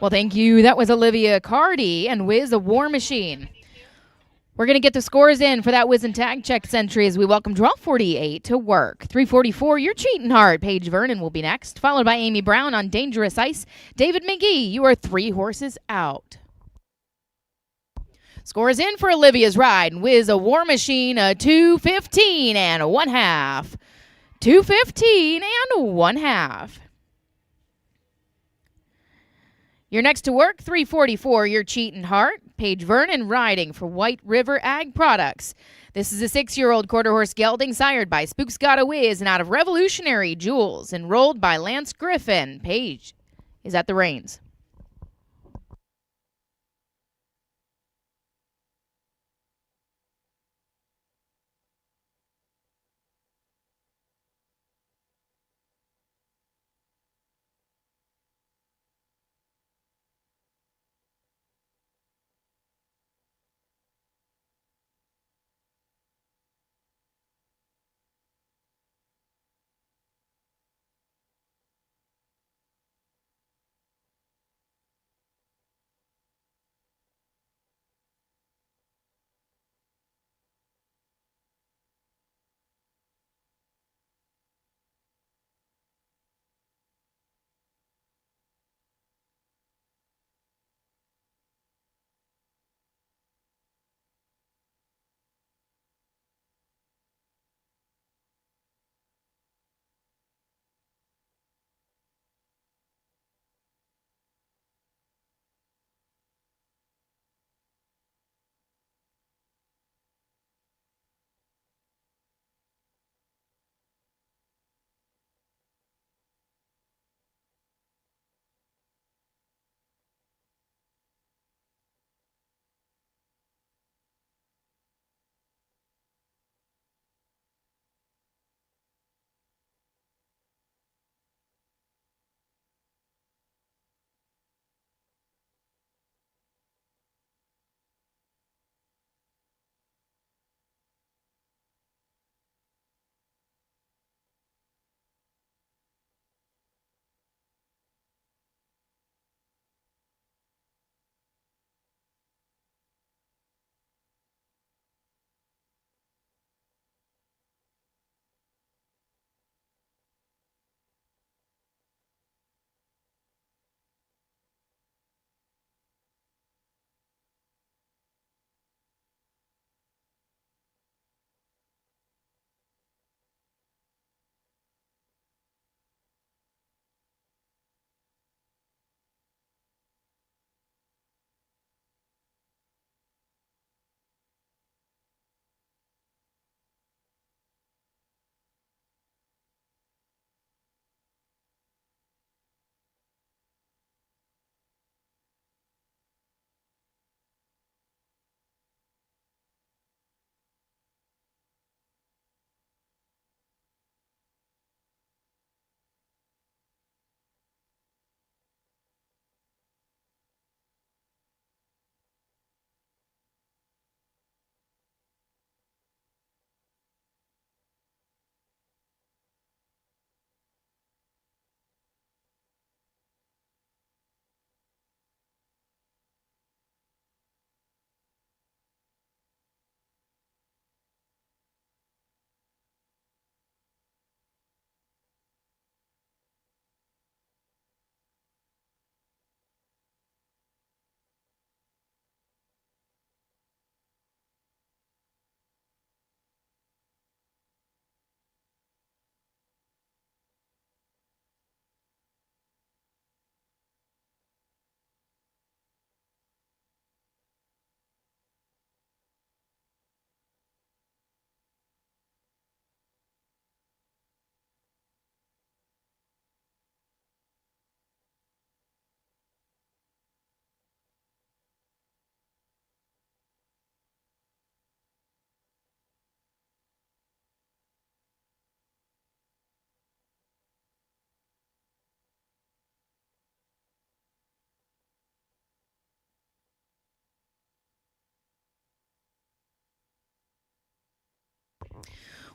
Well, thank you. That was Olivia Carty and Wiz a War Machine. We're going to get the scores in for that Wiz and Tag Checks entry as we welcome Draw 48 to work. 344, Your Cheatin' Heart. Paige Vernon will be next, followed by Amy Brown on Dangerous Ice. David McGee, you are 3 horses out. Scores in for Olivia's ride and whiz a War Machine, a 2:15 and a 1/2. 2:15 and 1/2. You're next to work, 344, your Cheatin' Heart. Paige Vernon riding for White River Ag Products. This is a 6-year-old quarter horse gelding sired by Spooks Got a Whiz and out of Revolutionary Jewels, enrolled by Lance Griffin. Paige is at the reins.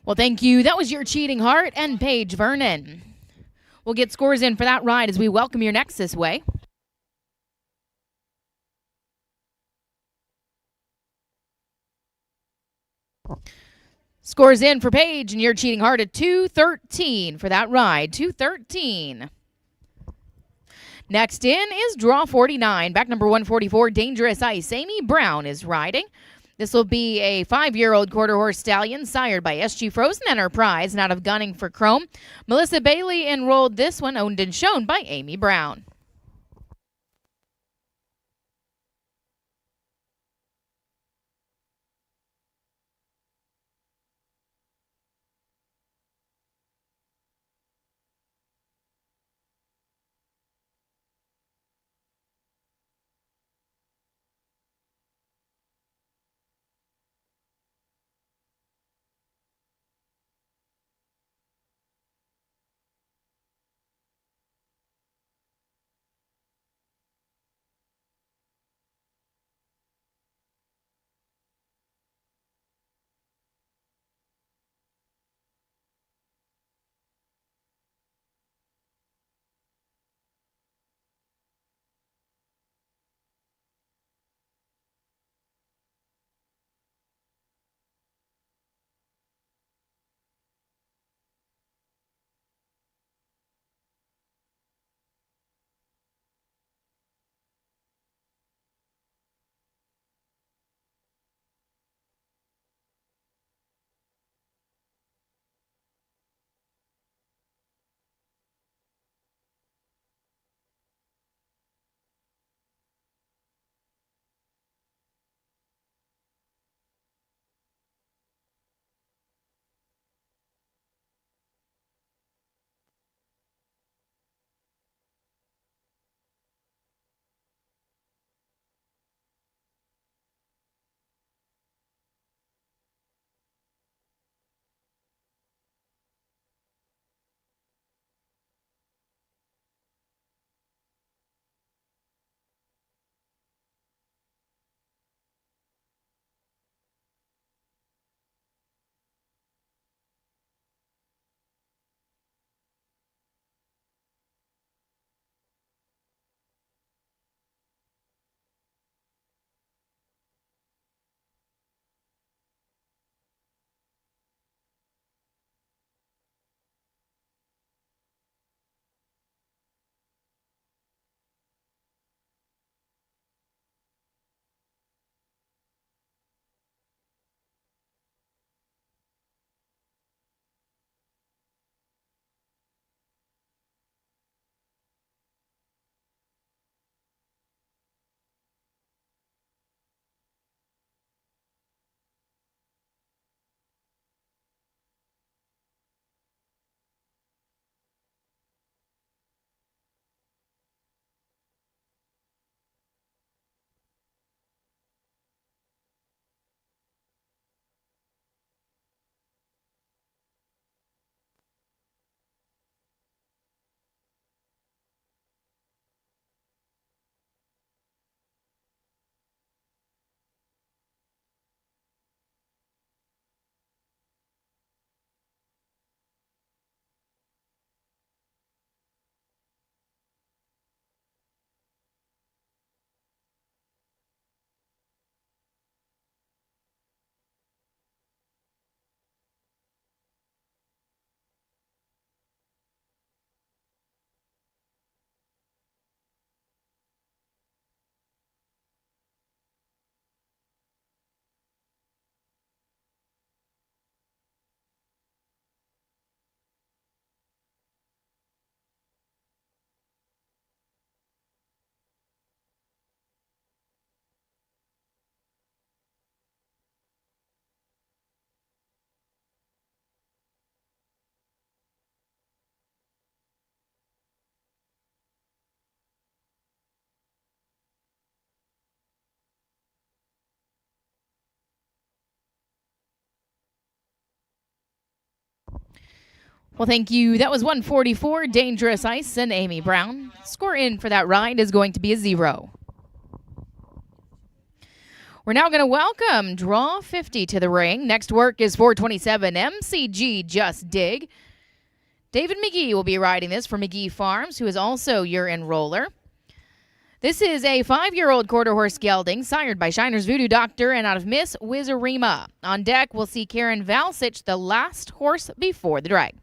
Well, thank you. That was your Cheating Heart and Paige Vernon. We'll get scores in for that ride as we welcome your next this way. Scores in for Paige and your Cheating Heart at 2:13 for that ride. 2:13. Next in is draw 49. Back number 144, Dangerous Ice. Amy Brown is riding. This will be a 5-year-old quarter horse stallion sired by SG Frozen Enterprise and out of Gunning for Chrome. Melissa Bailey enrolled this one, owned and shown by Amy Brown. Well, thank you. That was 144, Dangerous Ice and Amy Brown. Score in for that ride is going to be a 0. We're now going to welcome Draw 50 to the ring. Next work is 427, MCG Just Dig. David McGee will be riding this for McGee Farms, who is also your enroller. This is a 5-year-old quarter horse gelding, sired by Shiner's Voodoo Doctor and out of Miss Wizarima. On deck, we'll see Karen Valsich, the last horse before the drag.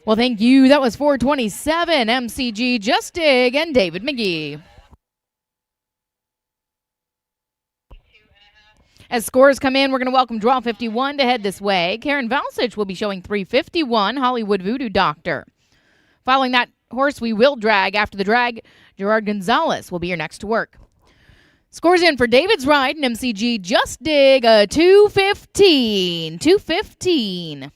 Well, thank you. That was 427, MCG, Just Dig, and David McGee. As scores come in, we're going to welcome Draw 51 to head this way. Karen Valsich will be showing 351, Hollywood Voodoo Doctor. Following that horse, we will drag. After the drag, Gerard Gonzalez will be your next to work. Scores in for David's Ride and MCG Just Dig, a 215. 215.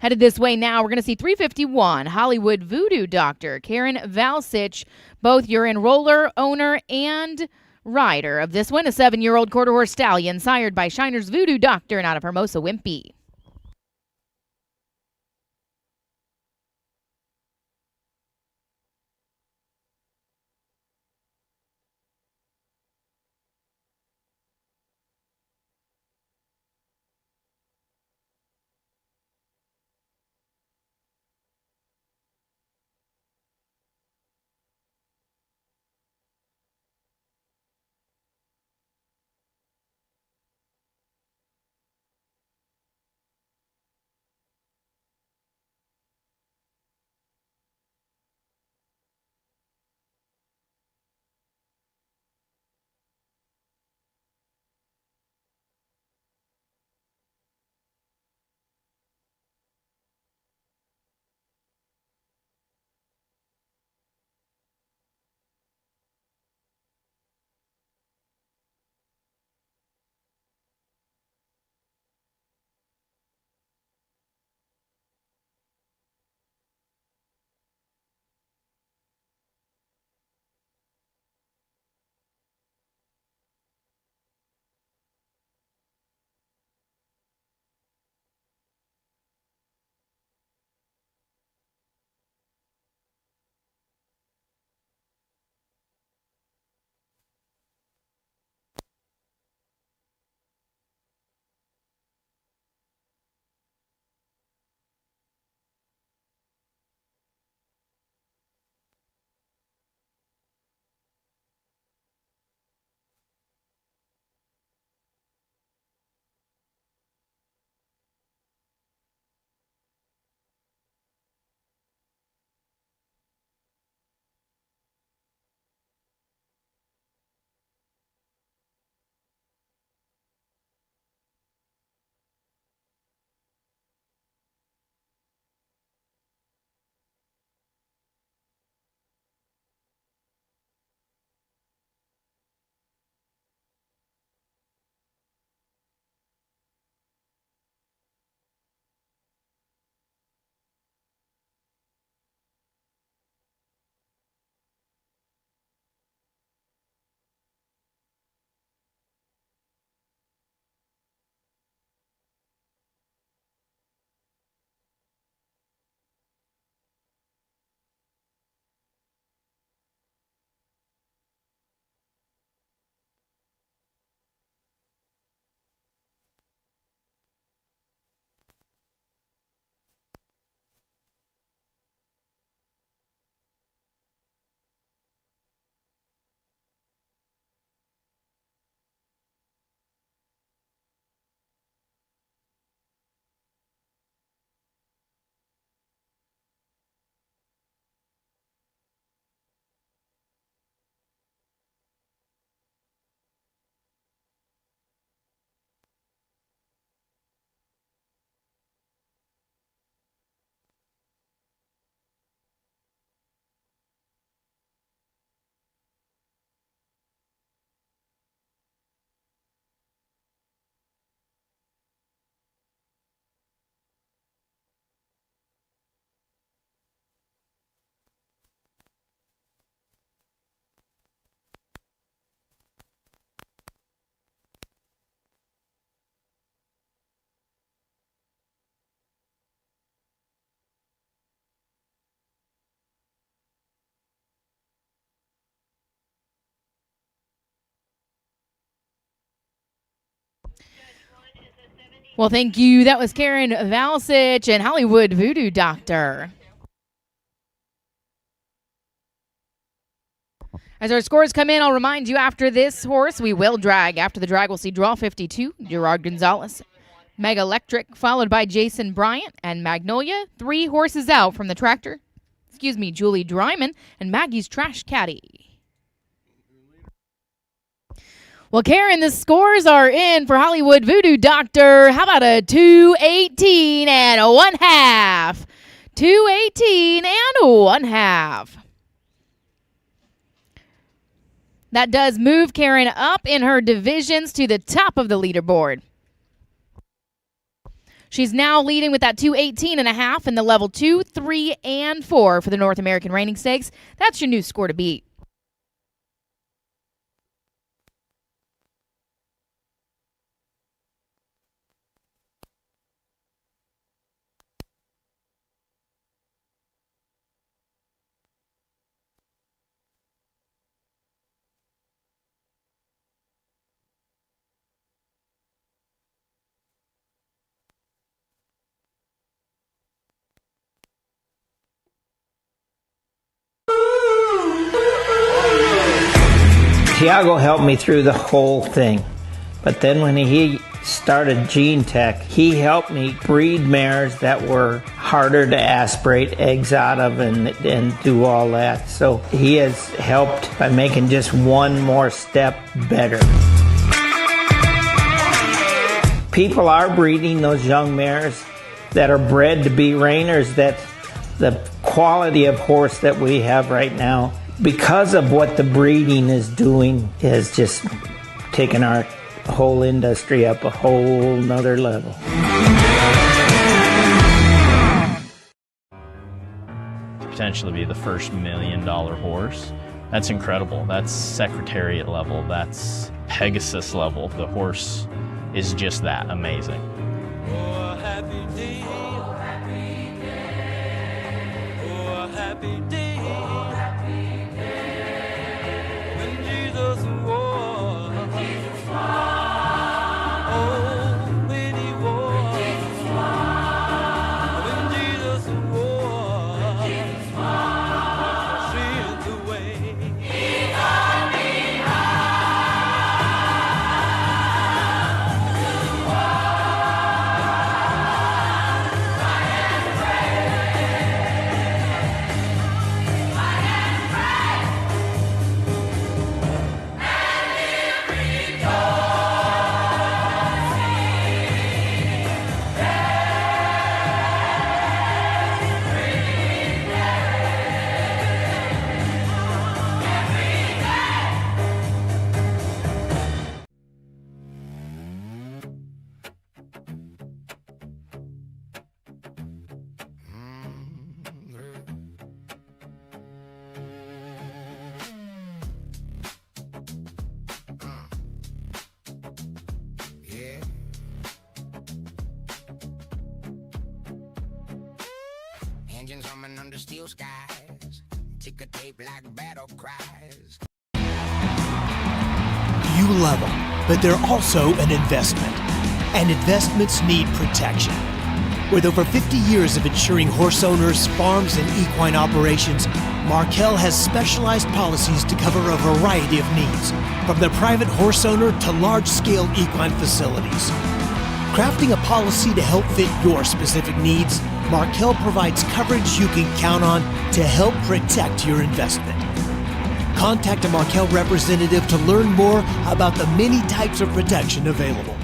Headed this way now, we're going to see 351, Hollywood Voodoo Doctor, Karen Valsich, both your enroller, owner, and rider of this one, a 7-year-old quarter horse stallion sired by Shiner's Voodoo Doctor and out of Hermosa Wimpy. Well, thank you. That was Karen Valsich and Hollywood Voodoo Doctor. As our scores come in, I'll remind you after this horse, we will drag. After the drag, we'll see draw 52, Gerard Gonzalez, Mega Electric, followed by Jason Bryant and Magnolia. 3 horses out from the tractor. Julie Dryman and Maggie's Trash Caddy. Well, Karen, the scores are in for Hollywood Voodoo Doctor. How about a 218 and a 1/2? 218 and a 1/2. That does move Karen up in her divisions to the top of the leaderboard. She's now leading with that 218.5 in the level 2, 3, and 4 for the North American Reining Stakes. That's your new score to beat. Tiago helped me through the whole thing. But then when he started Gene Tech, he helped me breed mares that were harder to aspirate eggs out of and do all that. So he has helped by making just one more step better. People are breeding those young mares that are bred to be reiners, that the quality of horse that we have right now, because of what the breeding is doing, has just taken our whole industry up a whole nother level. Potentially be the first $1 million horse. That's incredible. That's Secretariat level. That's Pegasus level. The horse is just that amazing. Oh, a happy day. Oh, happy day. Oh, a happy day. When Jesus was. Oh, when he was. When Jesus was. Straight away. Yeah. Engines humming under steel skies. Ticker tape like battle cries. You love them, but they're also an investment. And investments need protection. With over 50 years of insuring horse owners, farms, and equine operations, Markel has specialized policies to cover a variety of needs, from the private horse owner to large-scale equine facilities. Crafting a policy to help fit your specific needs, Markel provides coverage you can count on to help protect your investment. Contact a Markel representative to learn more about the many types of protection available.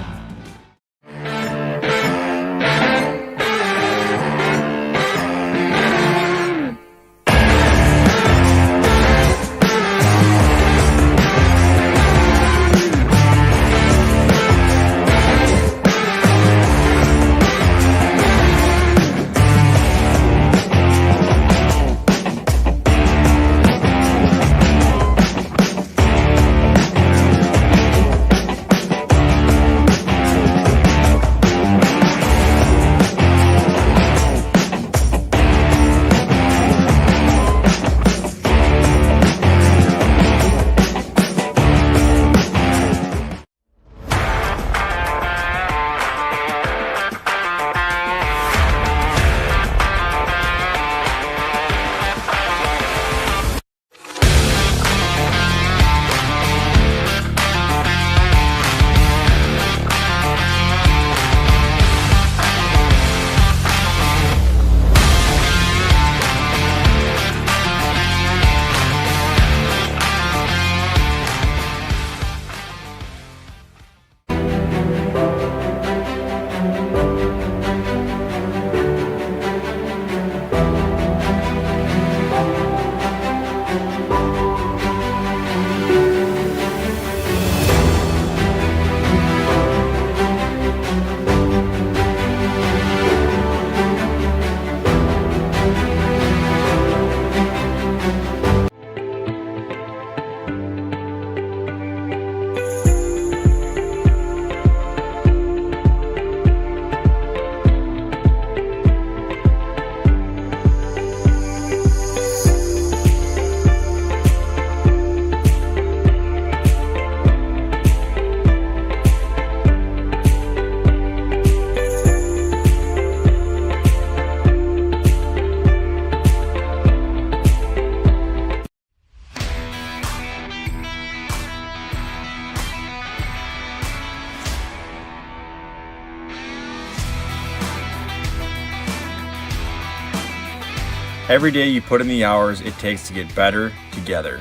Every day you put in the hours it takes to get better together.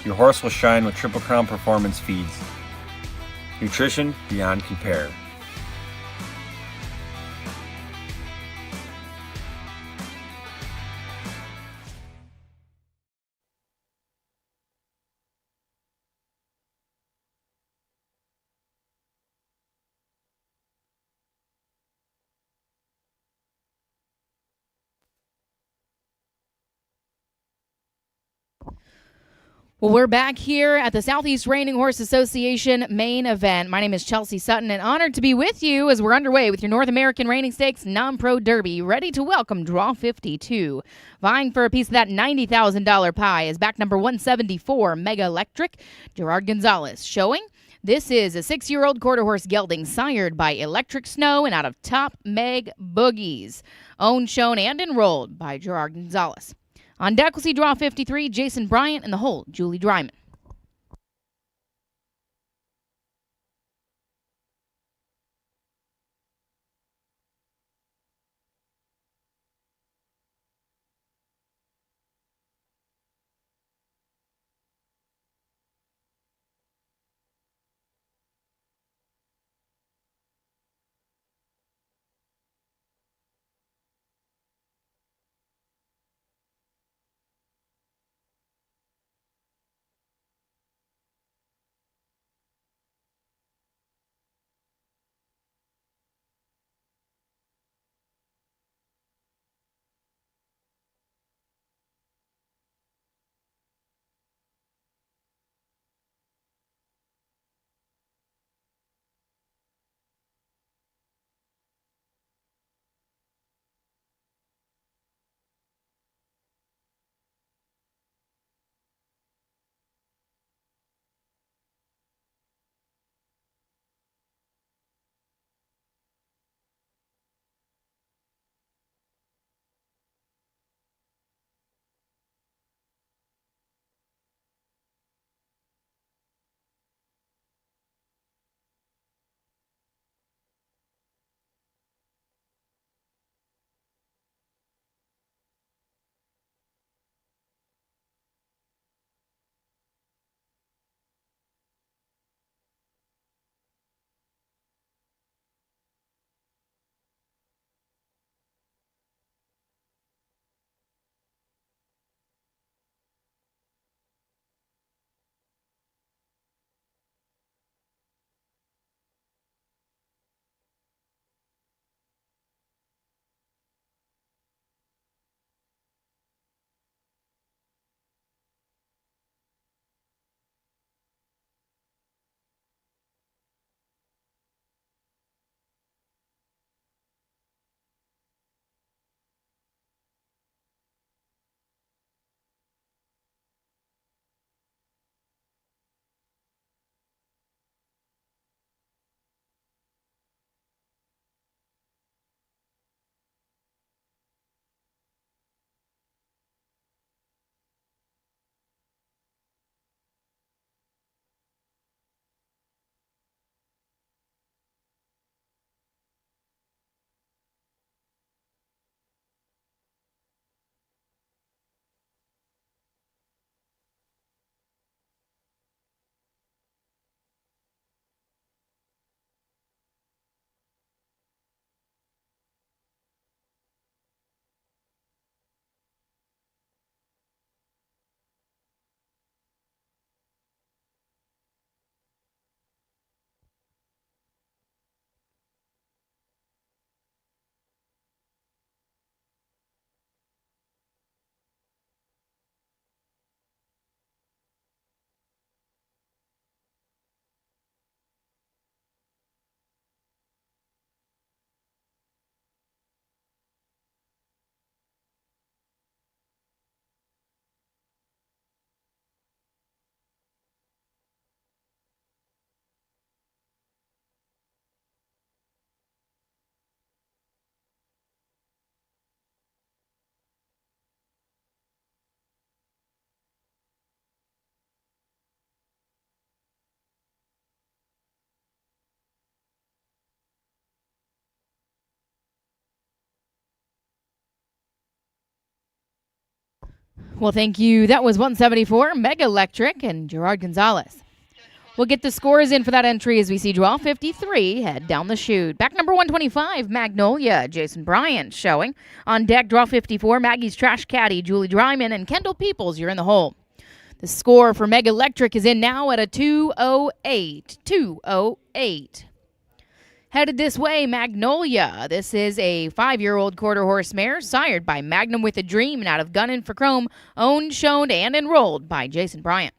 Your horse will shine with Triple Crown Performance feeds. Nutrition beyond compare. Well, we're back here at the Southeast Reining Horse Association main event. My name is Chelsea Sutton, and honored to be with you as we're underway with your North American Reining Stakes Nonpro Derby, ready to welcome Draw 52. Vying for a piece of that $90,000 pie is back number 174, Mega Electric, Gerard Gonzalez. Showing, this is a 6-year-old quarter horse gelding sired by Electric Snow and out of Top Meg Boogies. Owned, shown, and enrolled by Gerard Gonzalez. On deck, we'll see Draw 53, Jason Bryant, and the whole, Julie Dryman. Well, thank you. That was 174, Mega Electric and Gerard Gonzalez. We'll get the scores in for that entry as we see draw 53 head down the chute. Back number 125, Magnolia, Jason Bryant showing. On deck, draw 54, Maggie's Trash Caddy, Julie Dryman, and Kendall Peoples, you're in the hole. The score for Mega Electric is in now at a 208. 208. Headed this way, Magnolia. This is a 5-year-old quarter horse mare sired by Magnum with a Dream and out of Gunnin' for Chrome, owned, shown, and enrolled by Jason Bryant.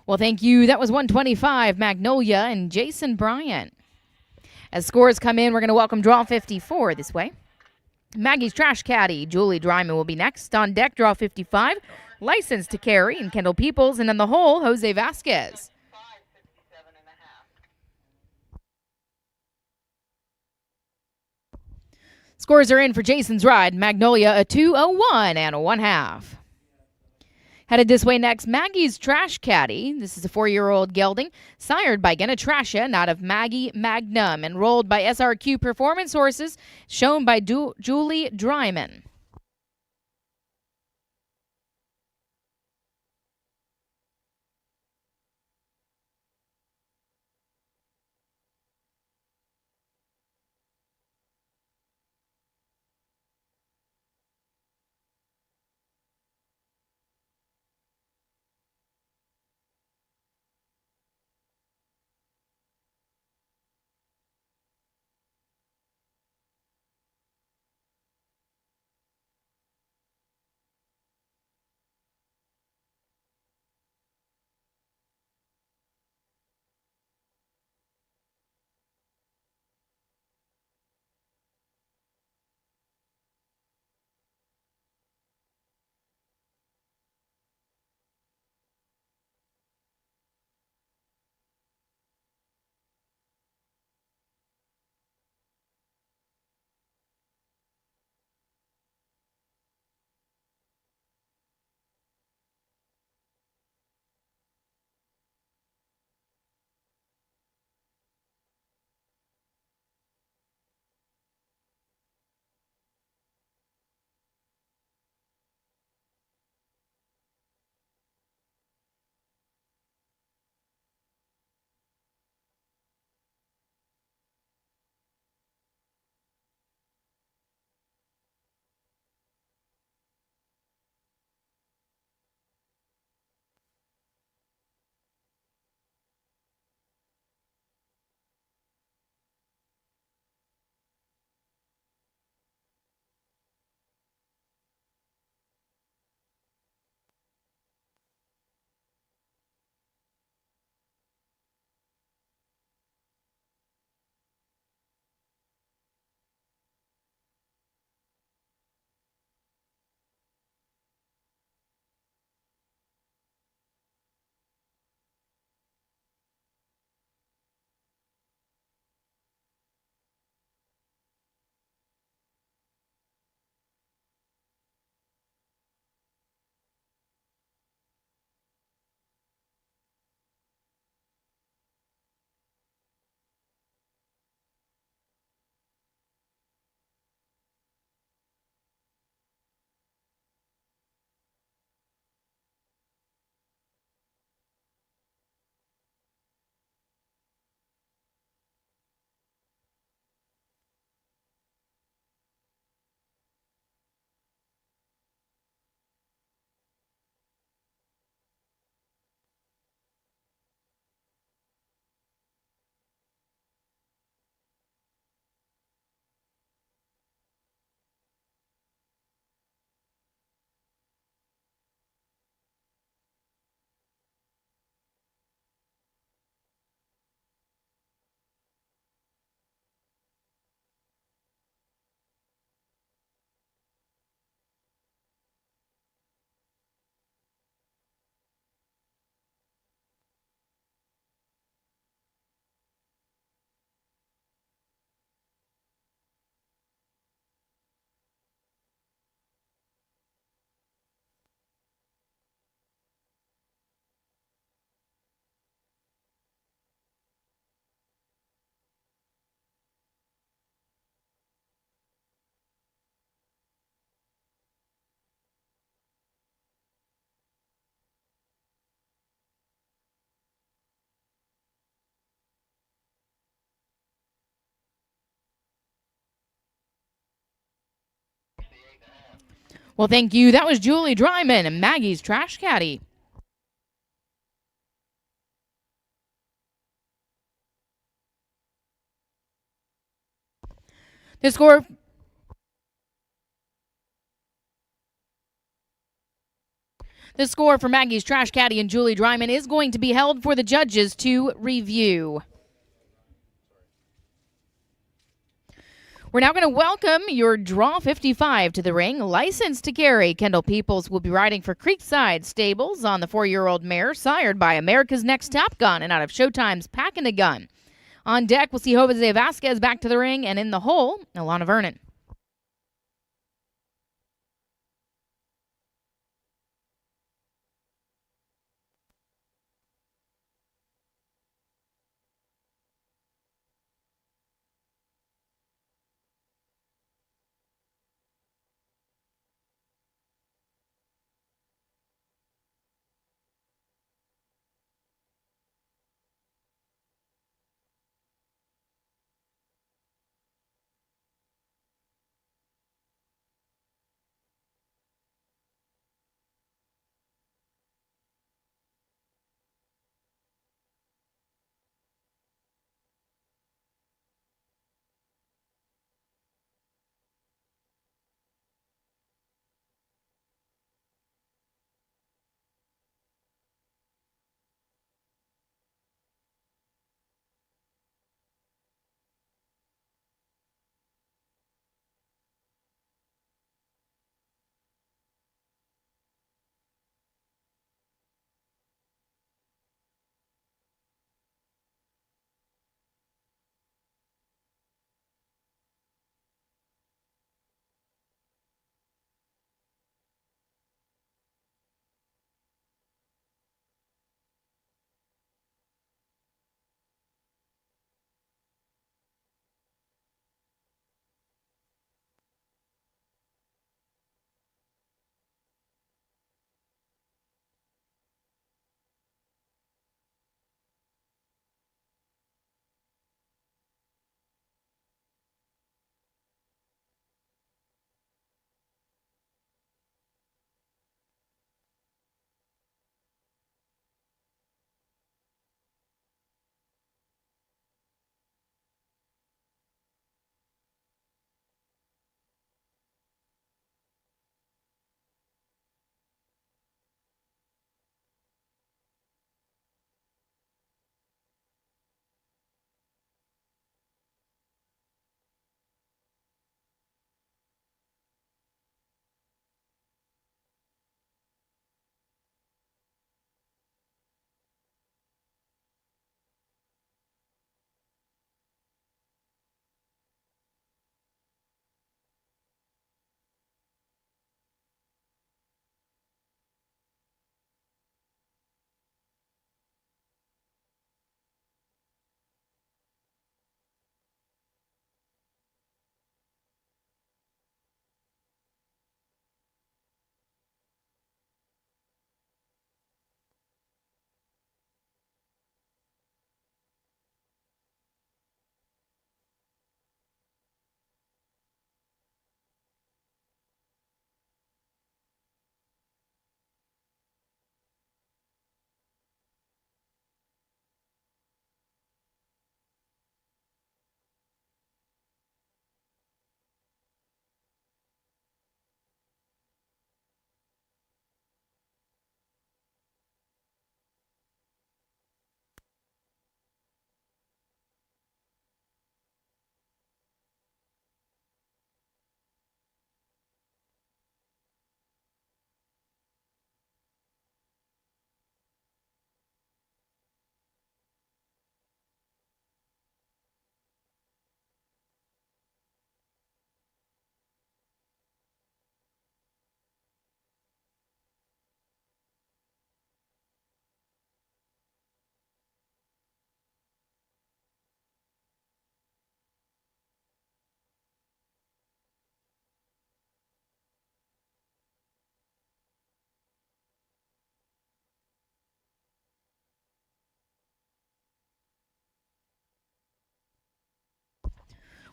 Well, thank you. That was 125, Magnolia and Jason Bryant. As scores come in, we're going to welcome draw 54 this way. Maggie's Trash Caddy, Julie Dryman will be next. On deck, draw 55, License to Carry, and Kendall Peoples. And in the hole, Jose Vasquez. Scores are in for Jason's ride. Magnolia, a 2, a 1, and a 1/2. Headed this way next, Maggie's Trash Caddy. This is a 4-year-old gelding, sired by Genetrasha, out of Maggie Magnum, enrolled by SRQ Performance Horses, shown by Julie Dryman. Well, thank you. That was Julie Dryman and Maggie's Trash Caddy. The score The score for Maggie's Trash Caddy and Julie Dryman is going to be held for the judges to review. We're now going to welcome your Draw 55 to the ring. Licensed to carry, Kendall Peoples will be riding for Creekside Stables on the 4-year-old mare, sired by America's Next Top Gun and out of Showtime's Packin' a Gun. On deck, we'll see Jose Vasquez back to the ring, and in the hole, Alana Vernon.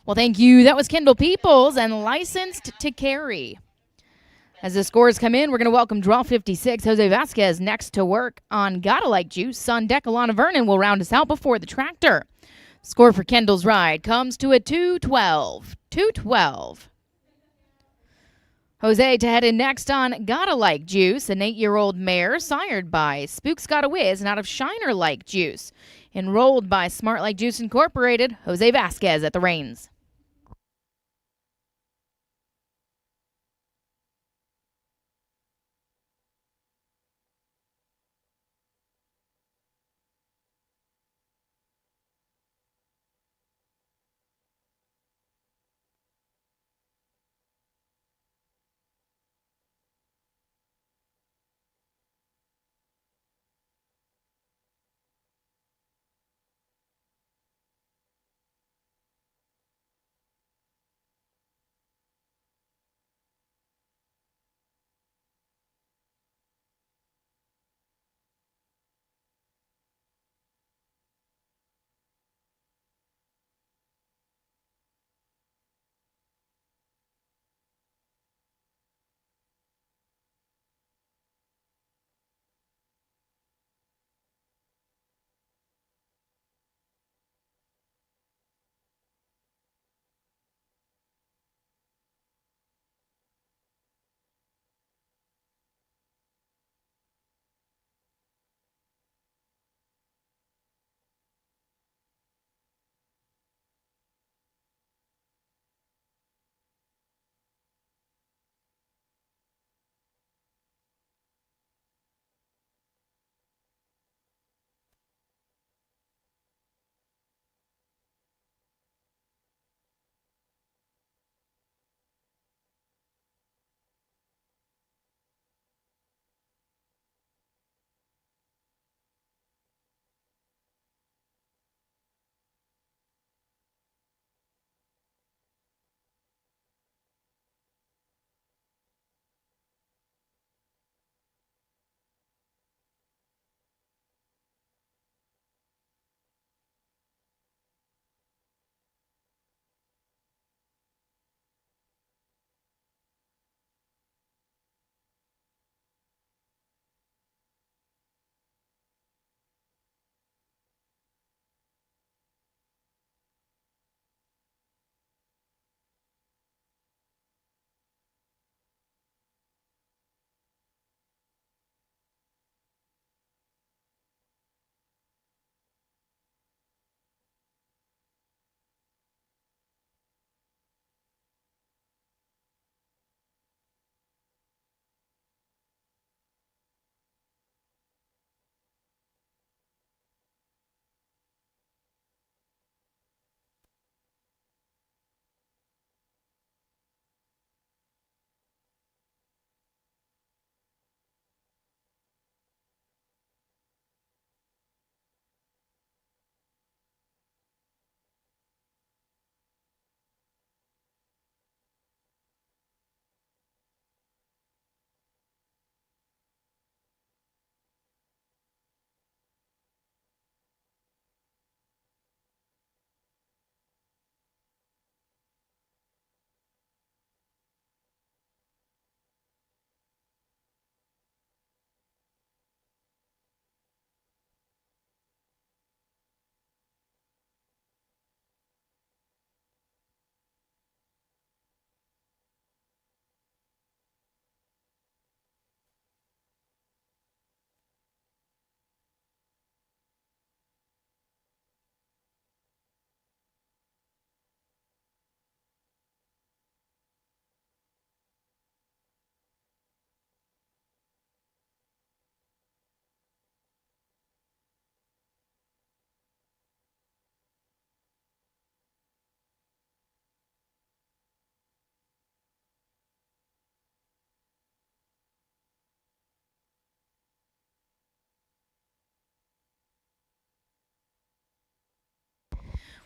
Well, thank you. That was Kendall Peoples and Licensed to Carry. As the scores come in, we're going to welcome Draw 56, Jose Vasquez, next to work on Gotta Like Juice. On deck, Alana Vernon will round us out before the tractor. Score for Kendall's ride comes to a 212. 212. Jose to head in next on Gotta Like Juice, an 8-year-old mare sired by Spooks Got a Whiz and out of Shiner Like Juice. Enrolled by Smart Like Juice Incorporated, Jose Vasquez at the reins.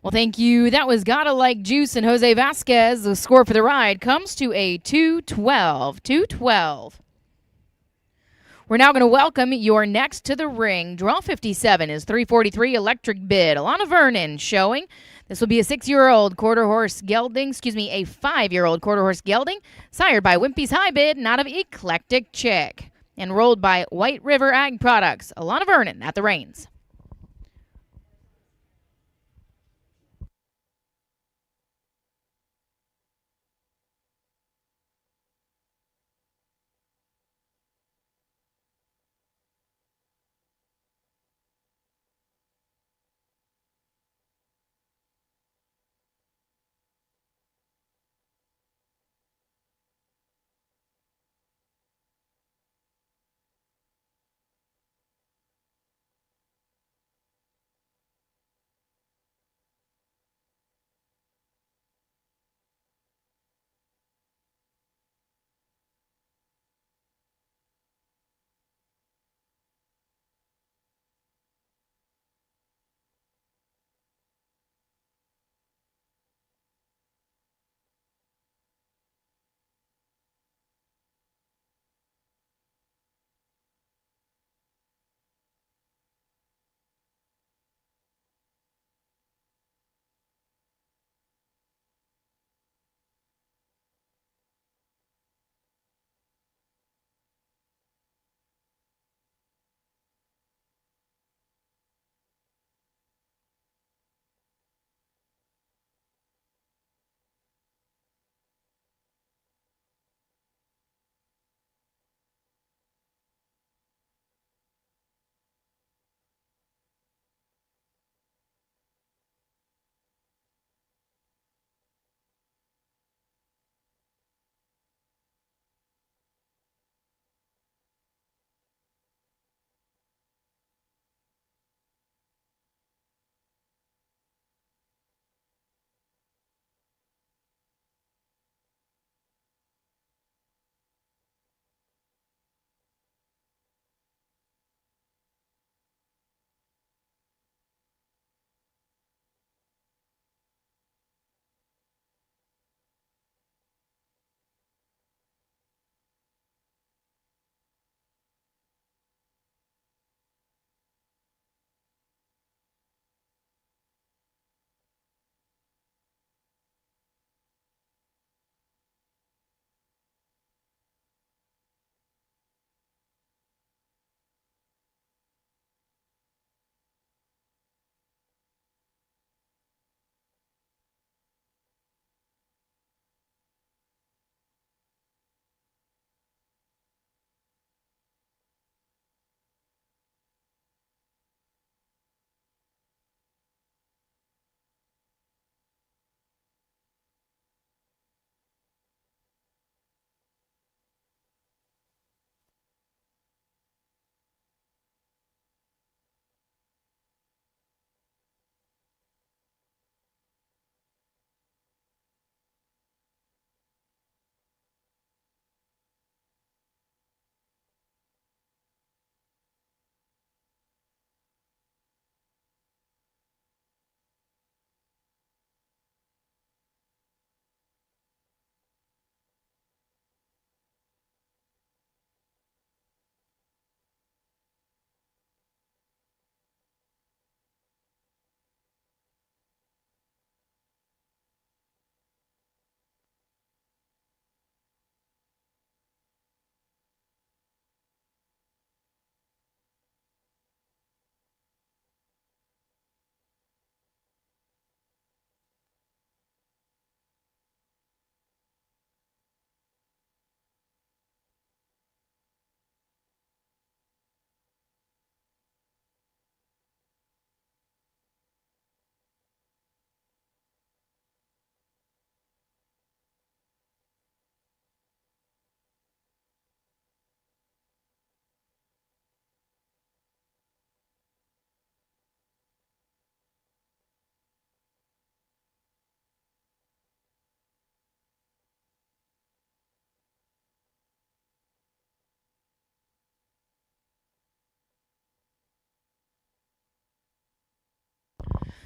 Well, thank you. That was Gotta Like Juice and Jose Vasquez. The score for the ride comes to a 212. 212. We're now going to welcome your next to the ring. Draw 57 is 343 Electric Bid. Alana Vernon showing. This will be a 6-year-old quarter horse gelding, a 5-year-old quarter horse gelding, sired by Wimpy's High Bid and out of Eclectic Chick. Enrolled by White River Ag Products. Alana Vernon at the reins.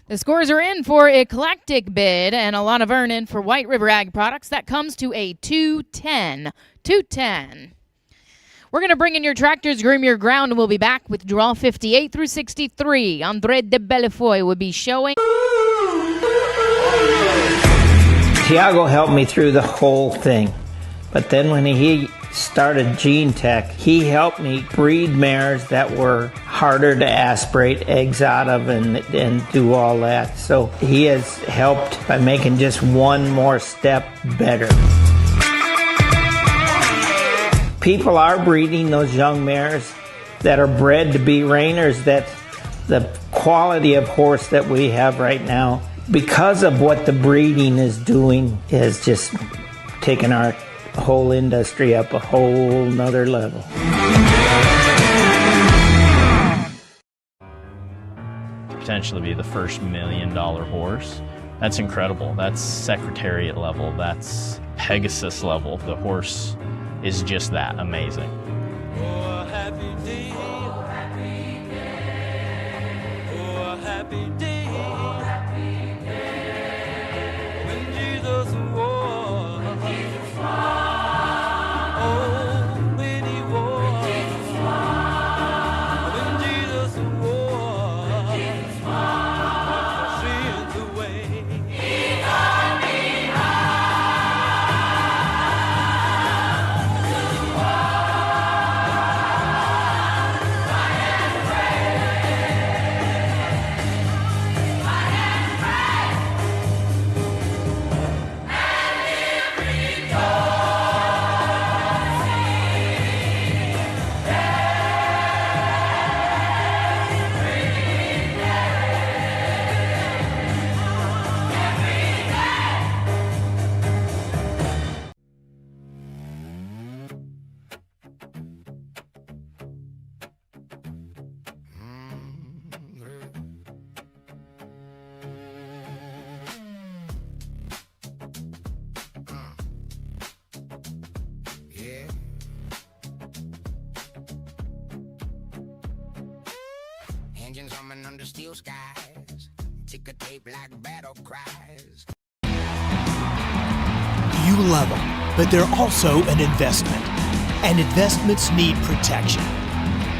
The scores are in for eclectic bid and a lot of earning for White River Ag products. That comes to a 210. 210. We're going to bring in your tractors, groom your ground, and we'll be back with draw 58 through 63. Andre de Bellefoy will be showing. Tiago helped me through the whole thing. But then when he started Gene Tech, he helped me breed mares that were harder to aspirate eggs out of and do all that. So he has helped by making just one more step better. People are breeding those young mares that are bred to be reiners, that the quality of horse that we have right now, because of what the breeding is doing, is just taking our whole industry up a whole nother level. Potentially be the first $1 million horse. That's incredible. That's Secretariat level. That's Pegasus level. The horse is just that amazing. Oh, a happy day. Oh, happy day. Oh, a happy day. Oh, happy day. When Jesus was. When Jesus was. Oh, when he was. When Jesus was. When Jesus was. When Jesus was. Sins away. He taught me Engines humming under steel skies, ticker tape like battle cries. You love them, but they're also an investment. And investments need protection.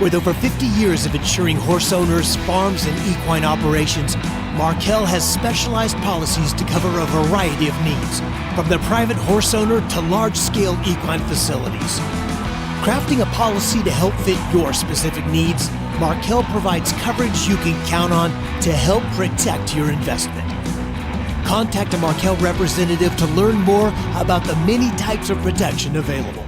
With over 50 years of insuring horse owners, farms, and equine operations, Markel has specialized policies to cover a variety of needs, from the private horse owner to large-scale equine facilities. Crafting a policy to help fit your specific needs, Markel provides coverage you can count on to help protect your investment. Contact a Markel representative to learn more about the many types of protection available.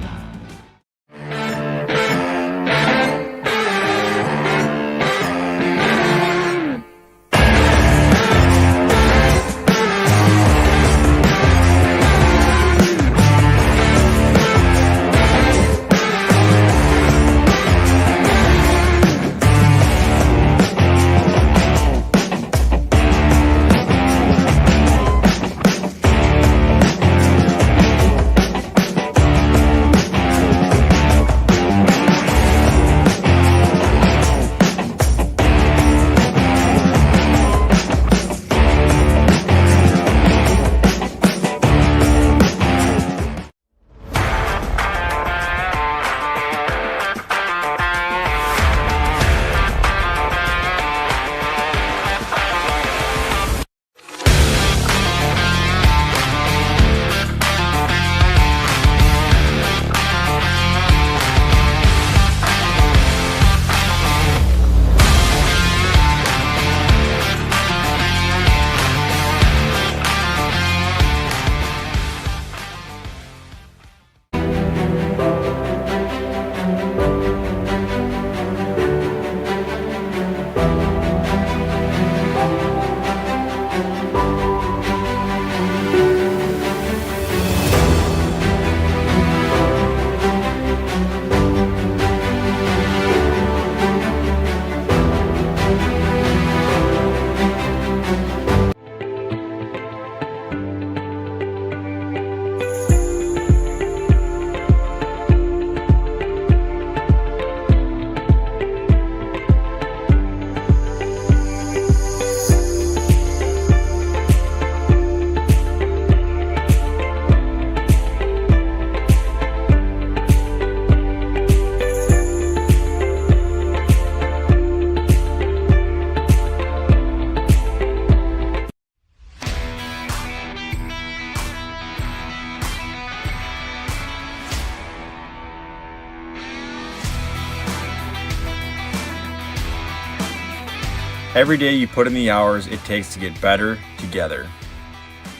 Every day you put in the hours it takes to get better together.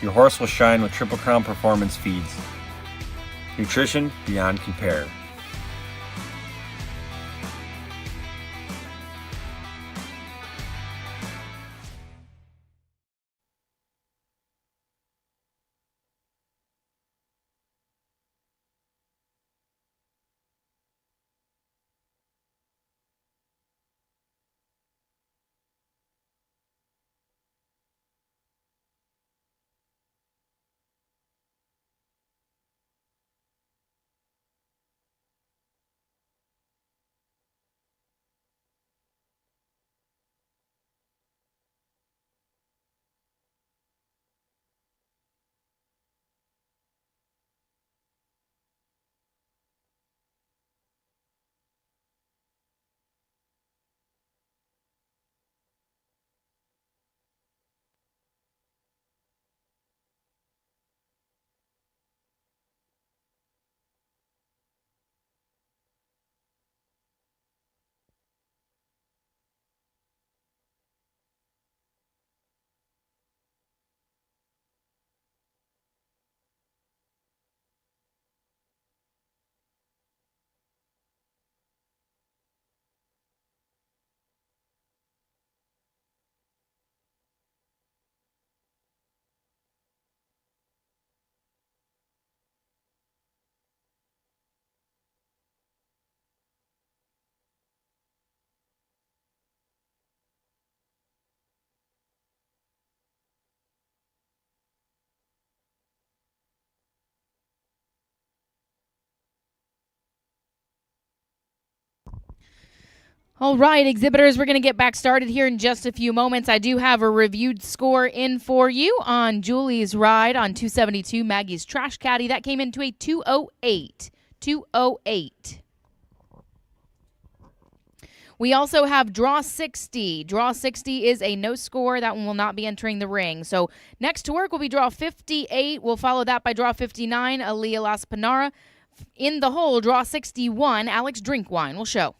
Your horse will shine with Triple Crown Performance feeds. Nutrition beyond compare. All right, exhibitors, we're going to get back started here in just a few moments. I do have a reviewed score in for you on Julie's ride on 272, Maggie's Trash Caddy. That came into a 208. 208. We also have Draw 60. Draw 60 is a no score. That one will not be entering the ring. So next to work will be Draw 58. We'll follow that by Draw 59, Aaliyah Las Panara. In the hole, Draw 61, Alex Drinkwine will show.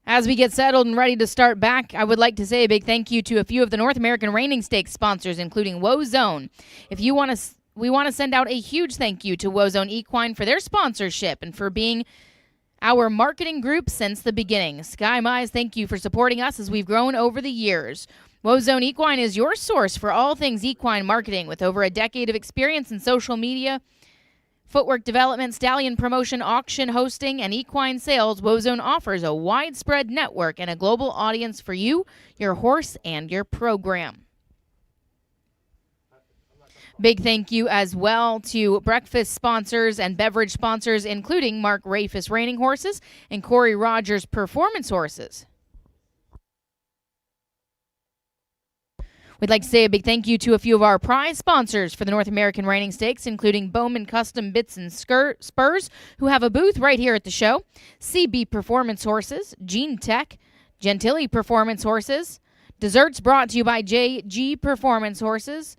As we get settled and ready to start back, I would like to say a big thank you to a few of the North American Reining Stakes sponsors, including Wozone. We want to send out a huge thank you to Wozone Equine for their sponsorship and for being our marketing group since the beginning. Sky Mize, thank you for supporting us as we've grown over the years. Wozone Equine is your source for all things equine marketing with over a decade of experience in social media, footwork development, stallion promotion, auction hosting, and equine sales. Wozone offers a widespread network and a global audience for you, your horse, and your program. Big thank you as well to breakfast sponsors and beverage sponsors, including Mark Rafus Reining Horses and Corey Rogers Performance Horses. We'd like to say a big thank you to a few of our prize sponsors for the North American Reining Stakes, including Bowman Custom Bits and Spurs, who have a booth right here at the show, CB Performance Horses, Gene Tech, Gentilly Performance Horses, desserts brought to you by JG Performance Horses,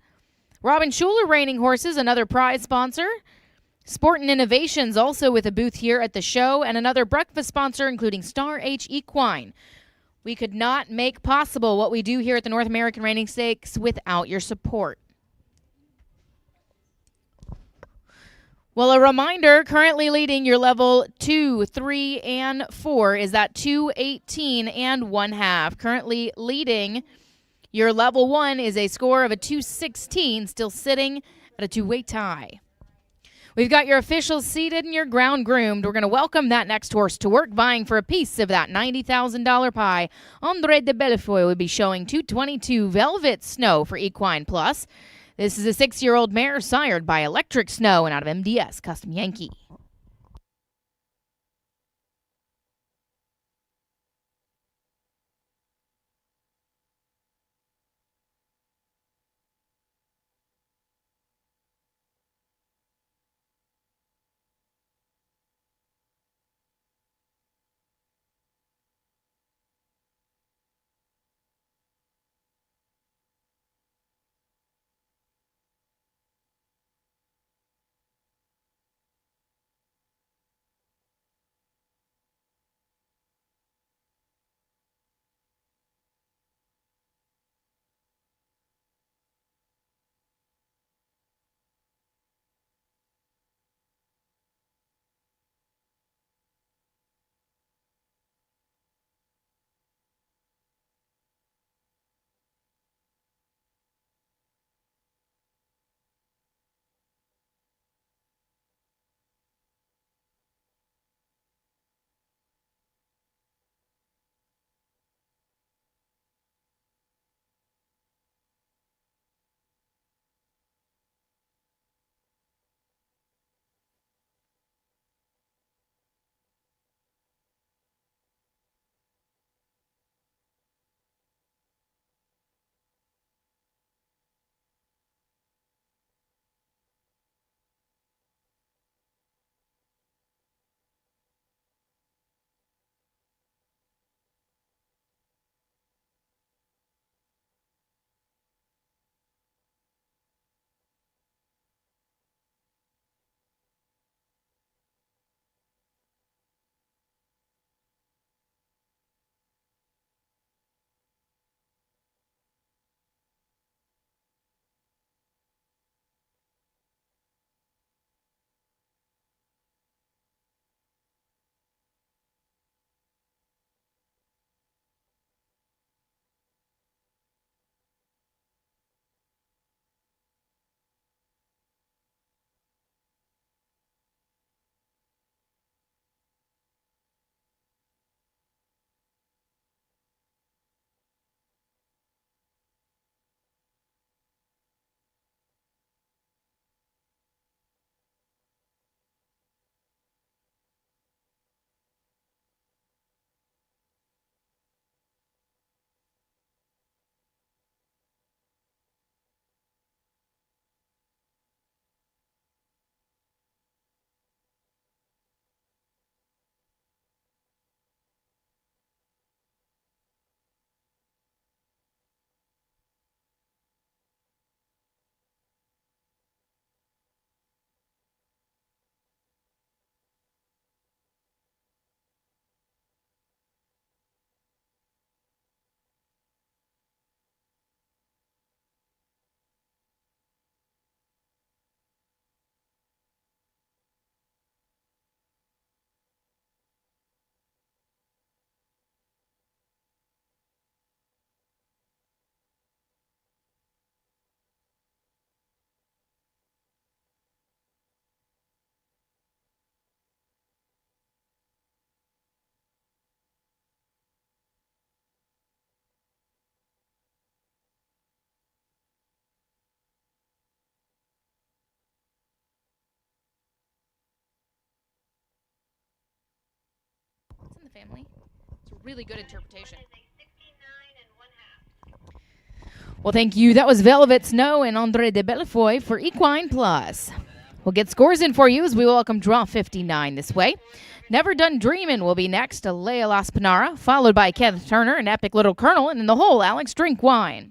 Robin Schuler Reining Horses, another prize sponsor, Sport and Innovations, also with a booth here at the show, and another breakfast sponsor, including Star H Equine. We could not make possible what we do here at the North American Reining Stakes without your support. Well, a reminder, currently leading your level 2, 3, and 4 is that 218 and 1/2. Currently leading your level 1 is a score of a 216, still sitting at a two-way tie. We've got your officials seated and your ground groomed. We're going to welcome that next horse to work, vying for a piece of that $90,000 pie. Andre de Bellefoy will be showing 222 Velvet Snow for Equine Plus. This is a 6-year-old mare sired by Electric Snow and out of MDS Custom Yankee. family. It's a really good interpretation. Well, thank you. That was Velvet Snow and Andre de Bellefoy for Equine Plus. We'll get scores in for you as we welcome draw 59 this way. Never Done Dreamin' will be next to Leia Las Panara, followed by Kenneth Turner and Epic Little Colonel, and in the hole, Alex Drinkwine.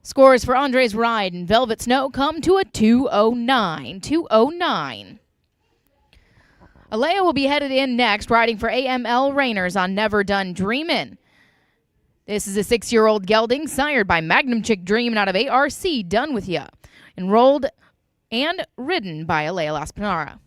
Scores for Andre's Ride and Velvet Snow come to a 209. 209. Alea will be headed in next, riding for AML Rainers on Never Done Dreamin'. This is a 6-year-old gelding sired by Magnum Chick Dreamin' out of ARC, Done With Ya. Enrolled and ridden by Alea Las Panara.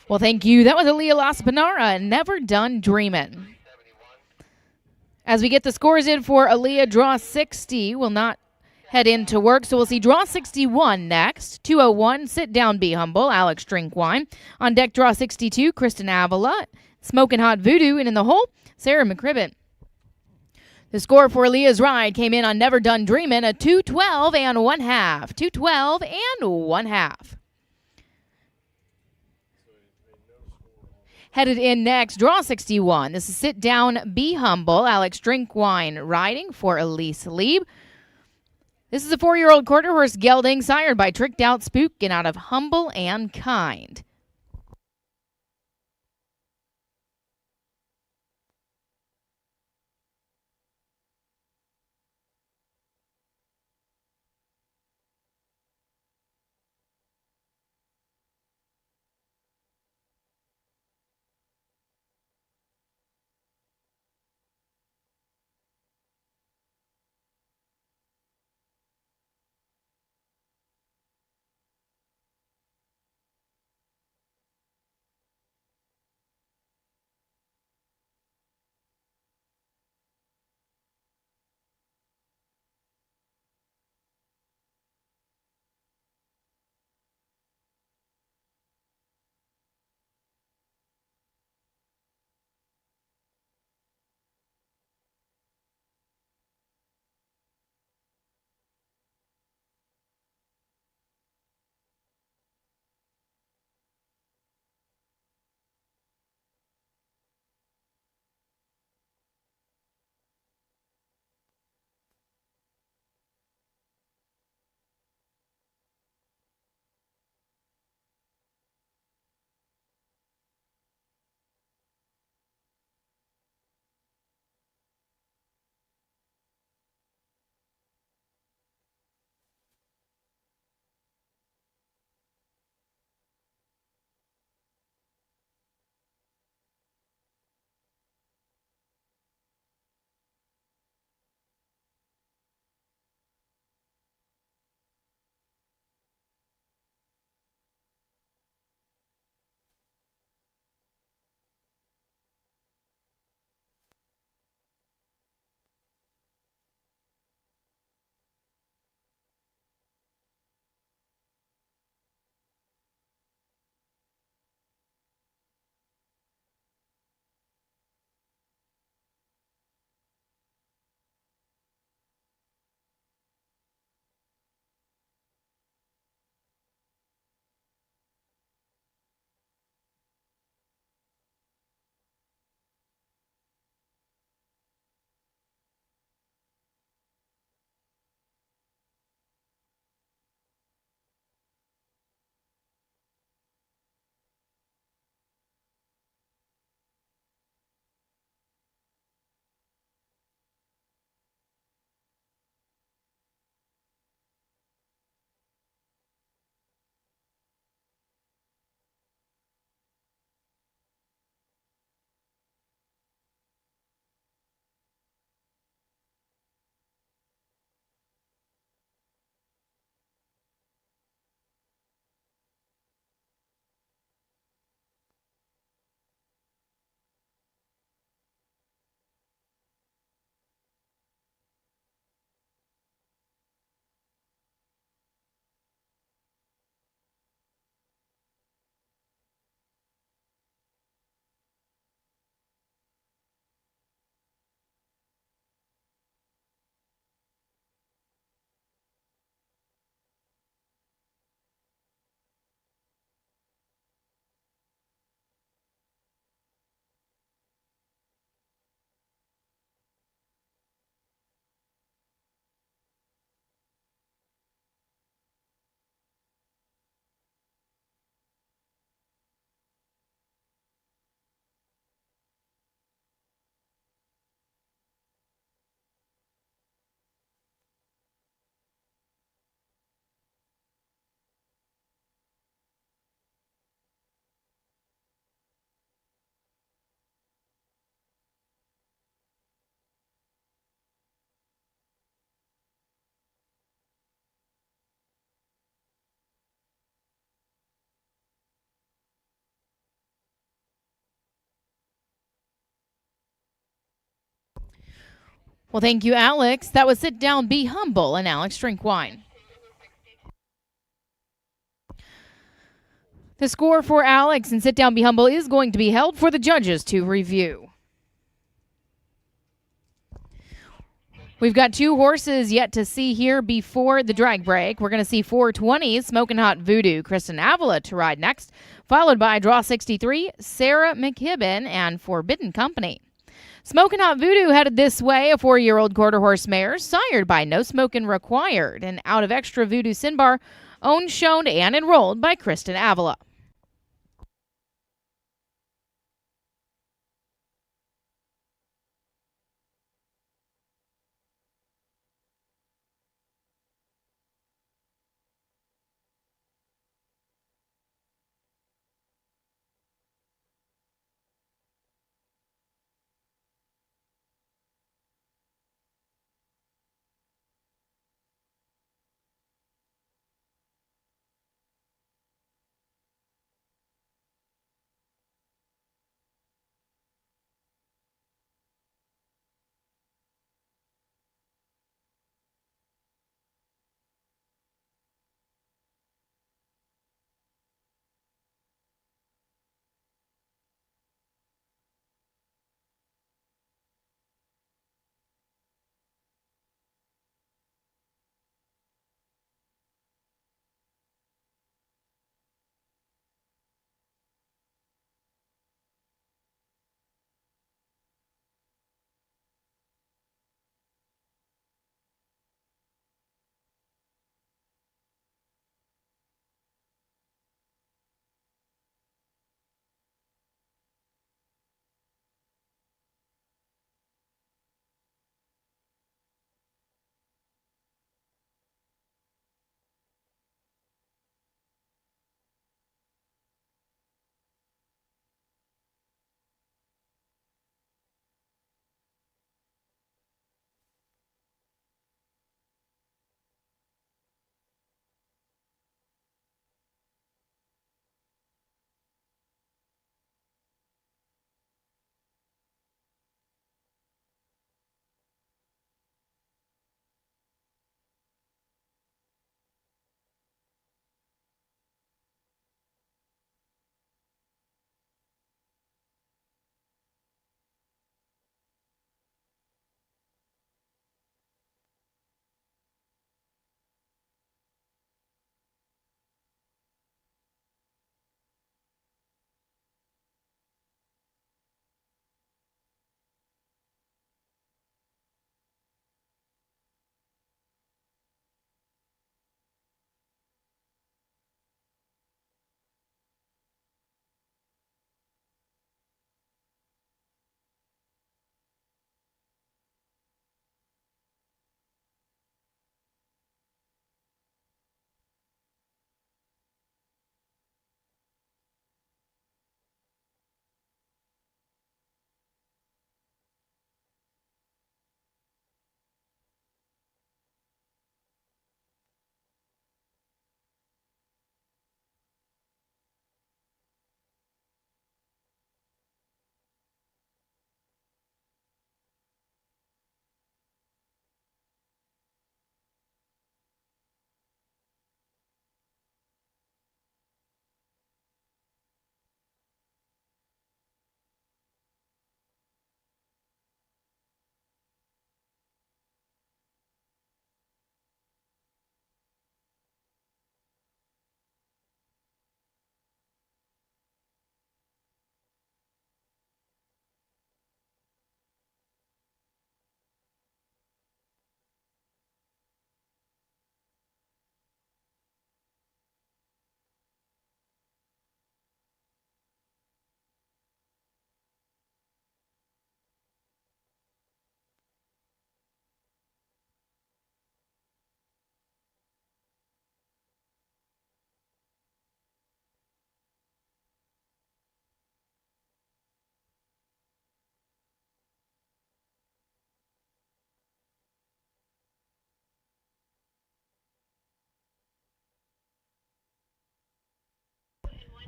Well, thank you. That was Aaliyah Las Panara, Never Done Dreamin'. As we get the scores in for Aaliyah, draw 60 will not head into work, so we'll see draw 61 next. 201, Sit Down, Be Humble, Alex Drinkwine. On deck, draw 62, Kristen Avila. Smokin' Hot Voodoo, and in the hole, Sarah McCribbin. The score for Aaliyah's Ride came in on Never Done Dreamin', a 212 and 1/2. 212 and 1/2. Headed in next, draw 61. This is Sit Down, Be Humble, Alex Drinkwine riding for Elise Lieb. This is a 4-year-old quarter horse gelding sired by Tricked Out Spook and out of Humble and Kind. Well, thank you, Alex. That was Sit Down, Be Humble, and Alex Drink Wine. The score for Alex and Sit Down, Be Humble is going to be held for the judges to review. We've got 2 horses yet to see here before the drag break. We're going to see 420 Smokin' Hot Voodoo, Kristen Avila to ride next, followed by Draw 63, Sarah McKibben, and Forbidden Company. Smokin' Hot Voodoo headed this way, a 4-year-old quarter horse mare, sired by No Smokin' Required, and out of Extra Voodoo Sinbar, owned, shown, and enrolled by Kristen Avila.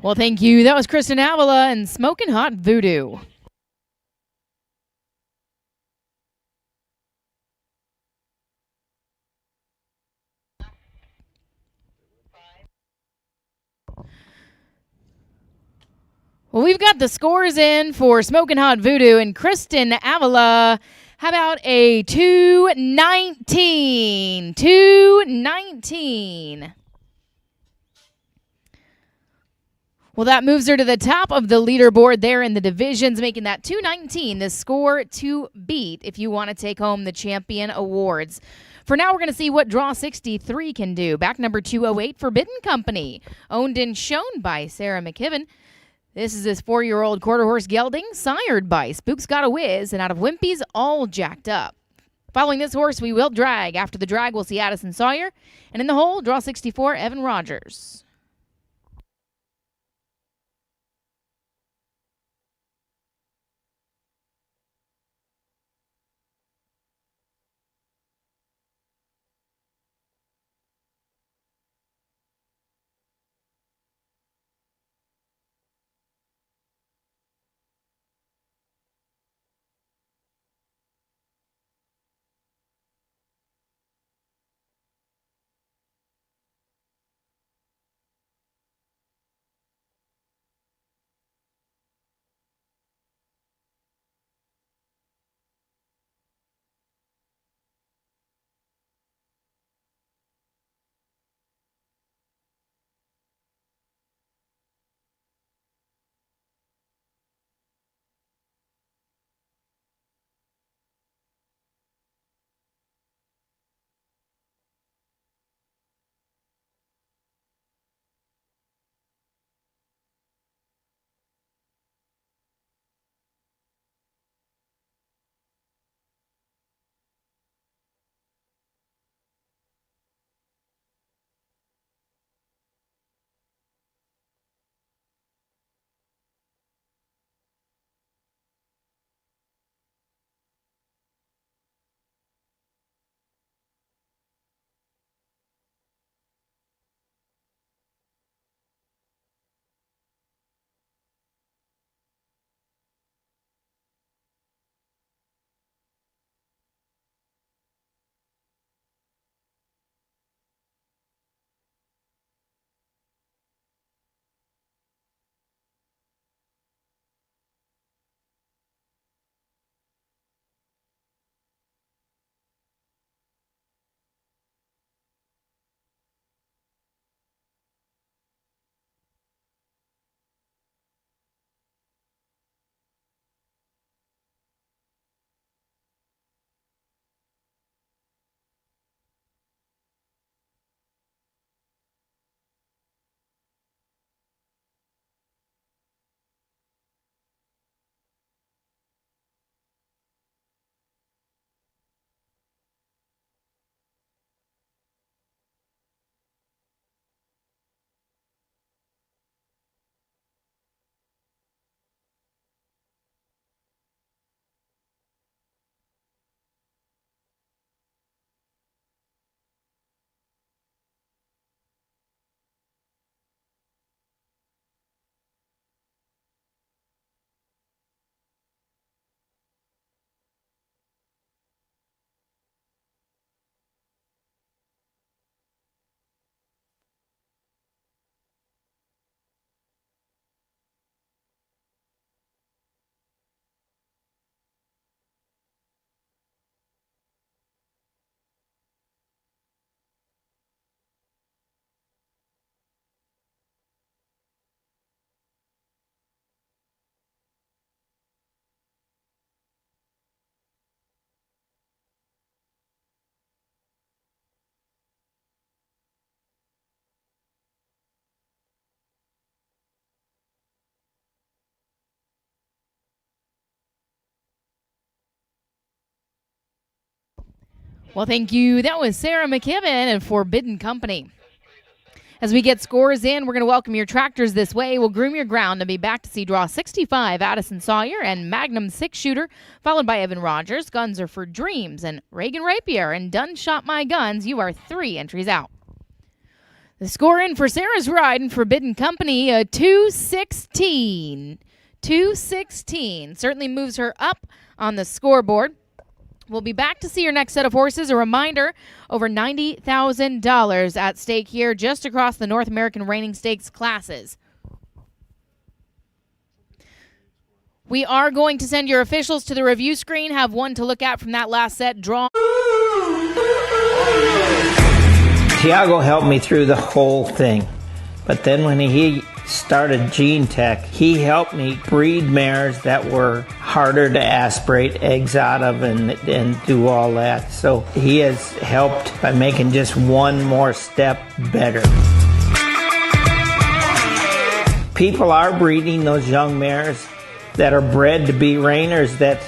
Well, thank you. That was Kristen Avila and Smokin' Hot Voodoo. Well, we've got the scores in for Smokin' Hot Voodoo and Kristen Avila. How about a 219? 219. Well, that moves her to the top of the leaderboard there in the divisions, making that 219 the score to beat if you want to take home the champion awards. For now, we're going to see what Draw 63 can do. Back number 208, Forbidden Company, owned and shown by Sarah McKibben. This is this 4-year-old quarter horse gelding, sired by Spook's Got a Whiz, and out of Wimpy's All Jacked Up. Following this horse, we will drag. After the drag, we'll see Addison Sawyer. And in the hole, Draw 64, Evan Rogers. Well, thank you. That was Sarah McKibben and Forbidden Company. As we get scores in, we're going to welcome your tractors this way. We'll groom your ground and be back to see Draw 65, Addison Sawyer and Magnum 6-shooter, followed by Evan Rogers. Guns are for Dreams and Reagan Rapier and Done Shot My Guns. You are 3 entries out. The score in for Sarah's ride and Forbidden Company, a 216. 216 certainly moves her up on the scoreboard. We'll be back to see your next set of horses. A reminder, over $90,000 at stake here just across the North American Reining Stakes classes. We are going to send your officials to the review screen. Have one to look at from that last set draw. Tiago helped me through the whole thing. But then when he started Gene Tech, he helped me breed mares that were harder to aspirate eggs out of and do all that. So he has helped by making just one more step better. People are breeding those young mares that are bred to be reiners, that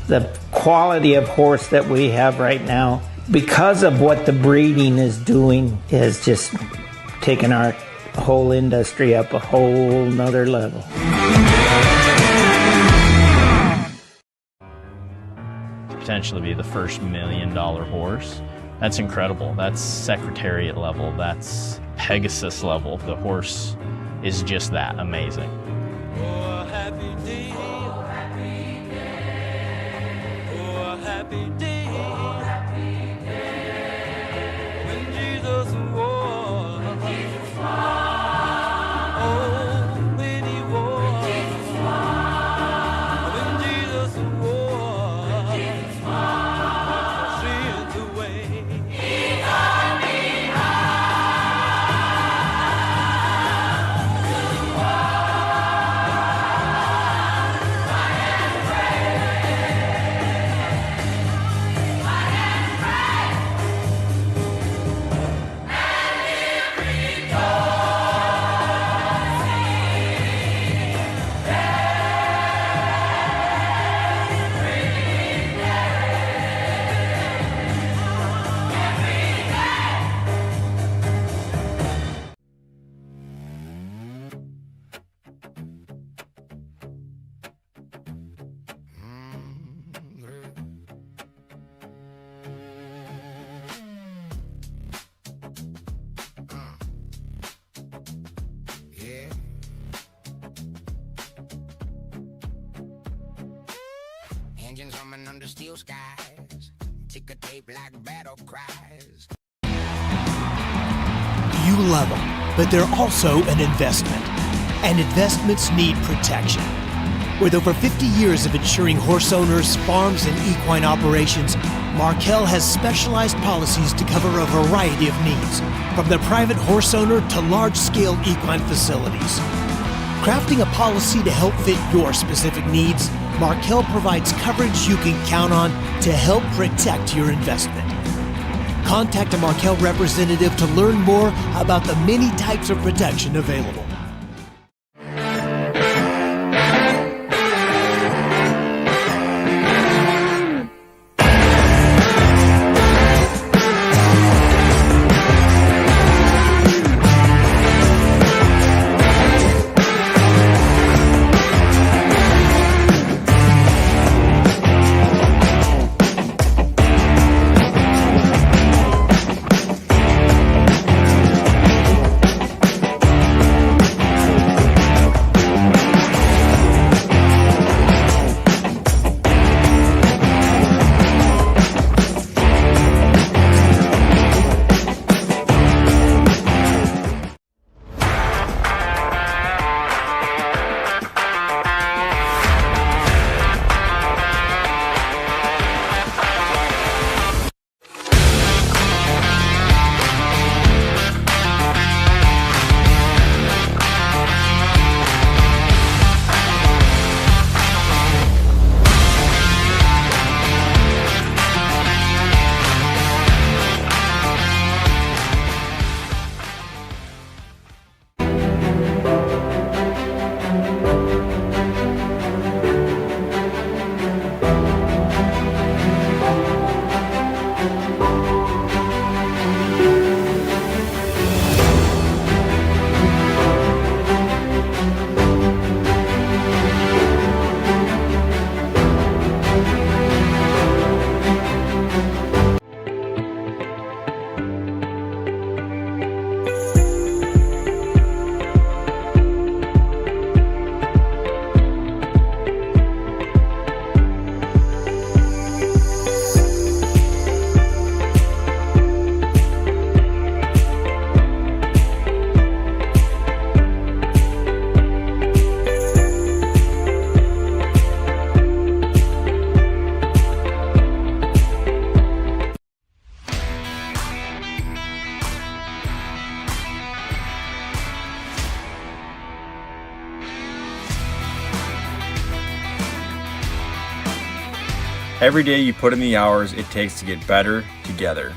the quality of horse that we have right now, because of what the breeding is doing, has just taken our whole industry up a whole nother level. Potentially be the first $1 million horse. That's incredible. That's Secretariat level. That's Pegasus level. The horse is just that amazing. Oh, a happy day. Oh, happy day. Oh, a happy day. Oh, happy day. When Jesus was. When Jesus was. Oh, when he was. When Jesus was. When Jesus was. When Jesus was. Sent away. He taught me how. Yeah. Engines humming under steel skies. Ticker tape like battle cries. You love them, but they're also an investment. And investments need protection. With over 50 years of insuring horse owners, farms, and equine operations, Markel has specialized policies to cover a variety of needs, from the private horse owner to large-scale equine facilities. Crafting a policy to help fit your specific needs, Markel provides coverage you can count on to help protect your investment. Contact a Markel representative to learn more about the many types of protection available. Every day you put in the hours it takes to get better together.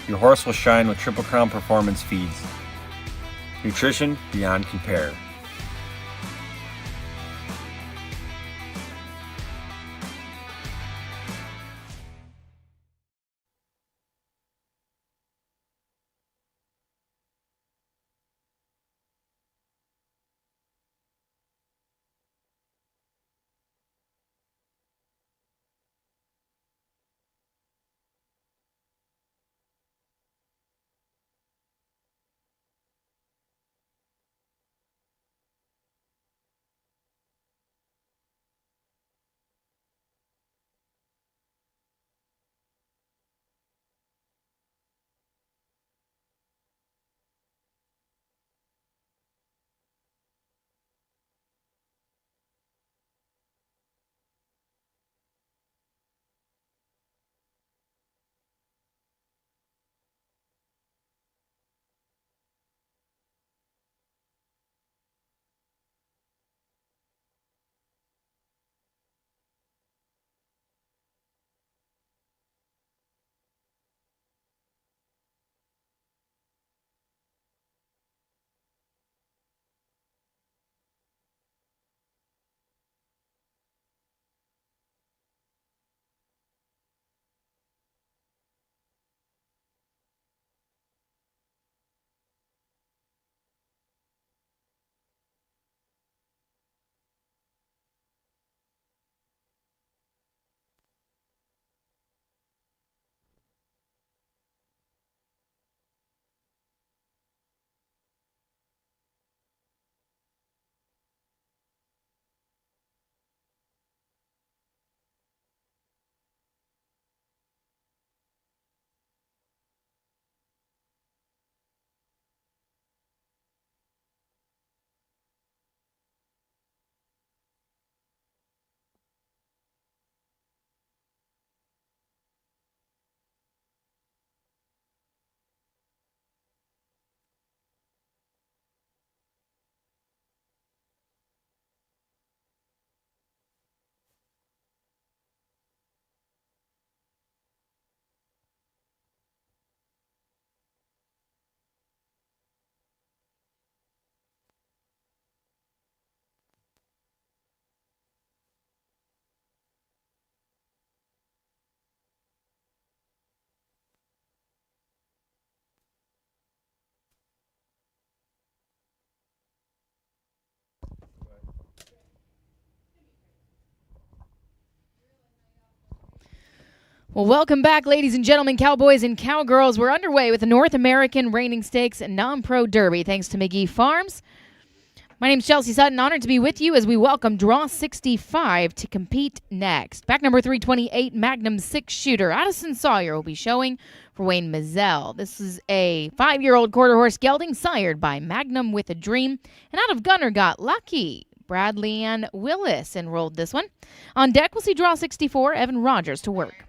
Your horse will shine with Triple Crown Performance feeds. Nutrition beyond compare. Well, welcome back, ladies and gentlemen, cowboys and cowgirls. We're underway with the North American Reining Stakes and Nonpro Derby, thanks to McGee Farms. My name's Chelsea Sutton, honored to be with you as we welcome Draw 65 to compete next. Back number 328, Magnum 6-shooter. Addison Sawyer will be showing for Wayne Mazzell. This is a 5-year-old quarter horse gelding sired by Magnum with a Dream. And out of Gunner Got Lucky. Bradley Ann Willis enrolled this one. On deck, we'll see Draw 64, Evan Rogers to work.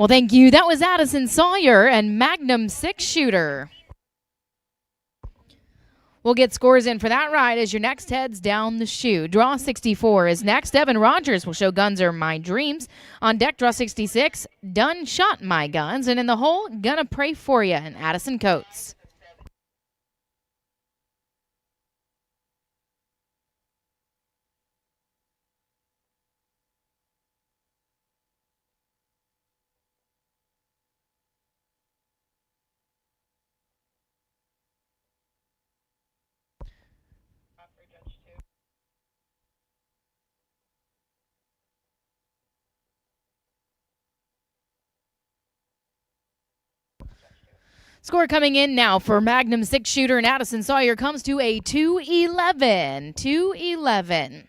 Well, thank you. That was Addison Sawyer and Magnum 6-shooter. We'll get scores in for that ride as your next heads down the chute. Draw 64 is next. Evan Rogers will show Guns Are My Dreams. On deck, draw 66, Done Shot My Guns. And in the hole, Gonna Pray For Ya and Addison Coates. Score coming in now for Magnum 6-shooter and Addison Sawyer comes to a 211. 211.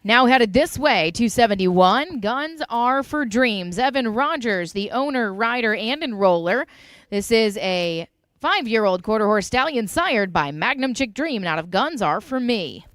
Now headed this way, 271. Guns Are for Dreams. Evan Rogers, the owner, rider, and enroller. This is a 5-year-old quarter horse stallion sired by Magnum Chick Dream out of Guns Are for Me.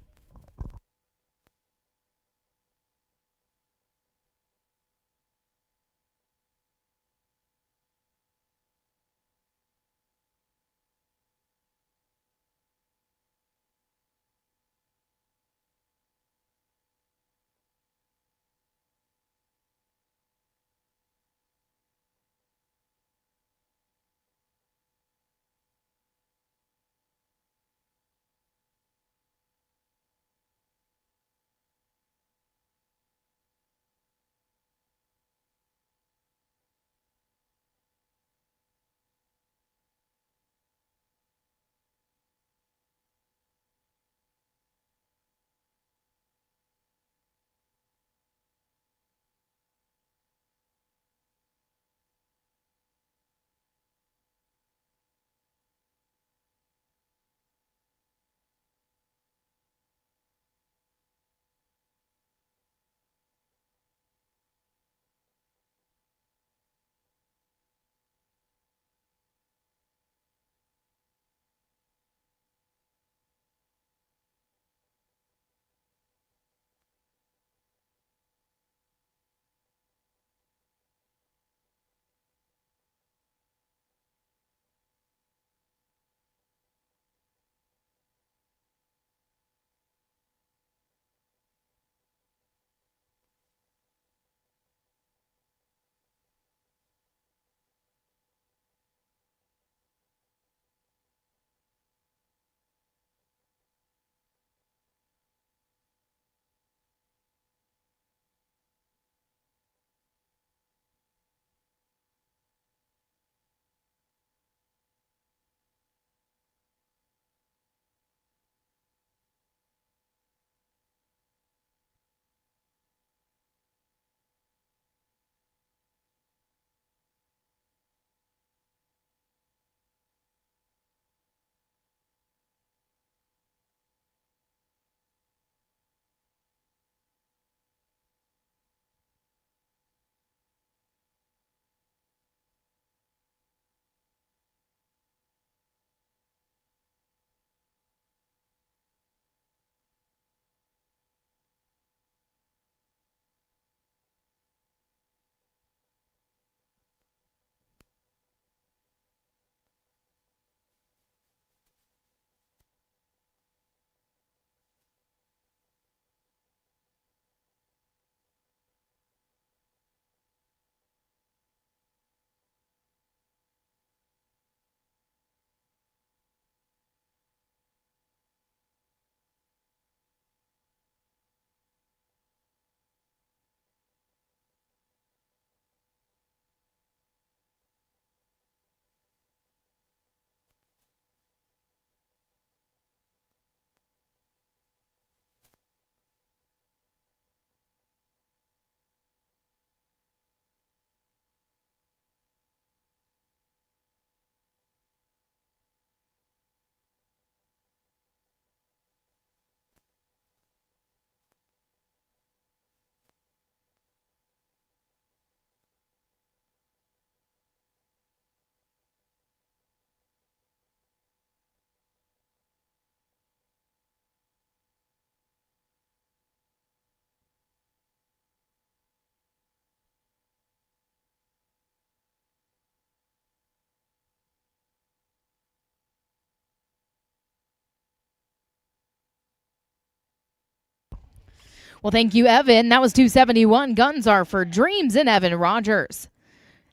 Well, thank you, Evan. That was 271. Guns are for Dreams in Evan Rogers.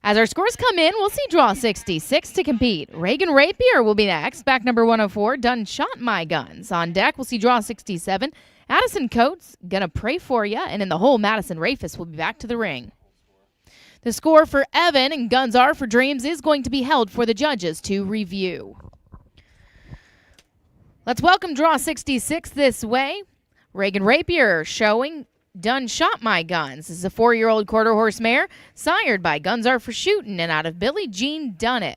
As our scores come in, we'll see draw 66 to compete. Reagan Rapier will be next. Back number 104, Done Shot My Guns. On deck, we'll see draw 67. Addison Coates, Gonna Pray For Ya. And in the hole, Madison Rafus will be back to the ring. The score for Evan and Guns Are for Dreams is going to be held for the judges to review. Let's welcome draw 66 this way. Reagan Rapier showing Done Shot My Guns. This is a 4-year-old quarter horse mare sired by Guns Are for Shootin' and out of Billie Jean Dunnett.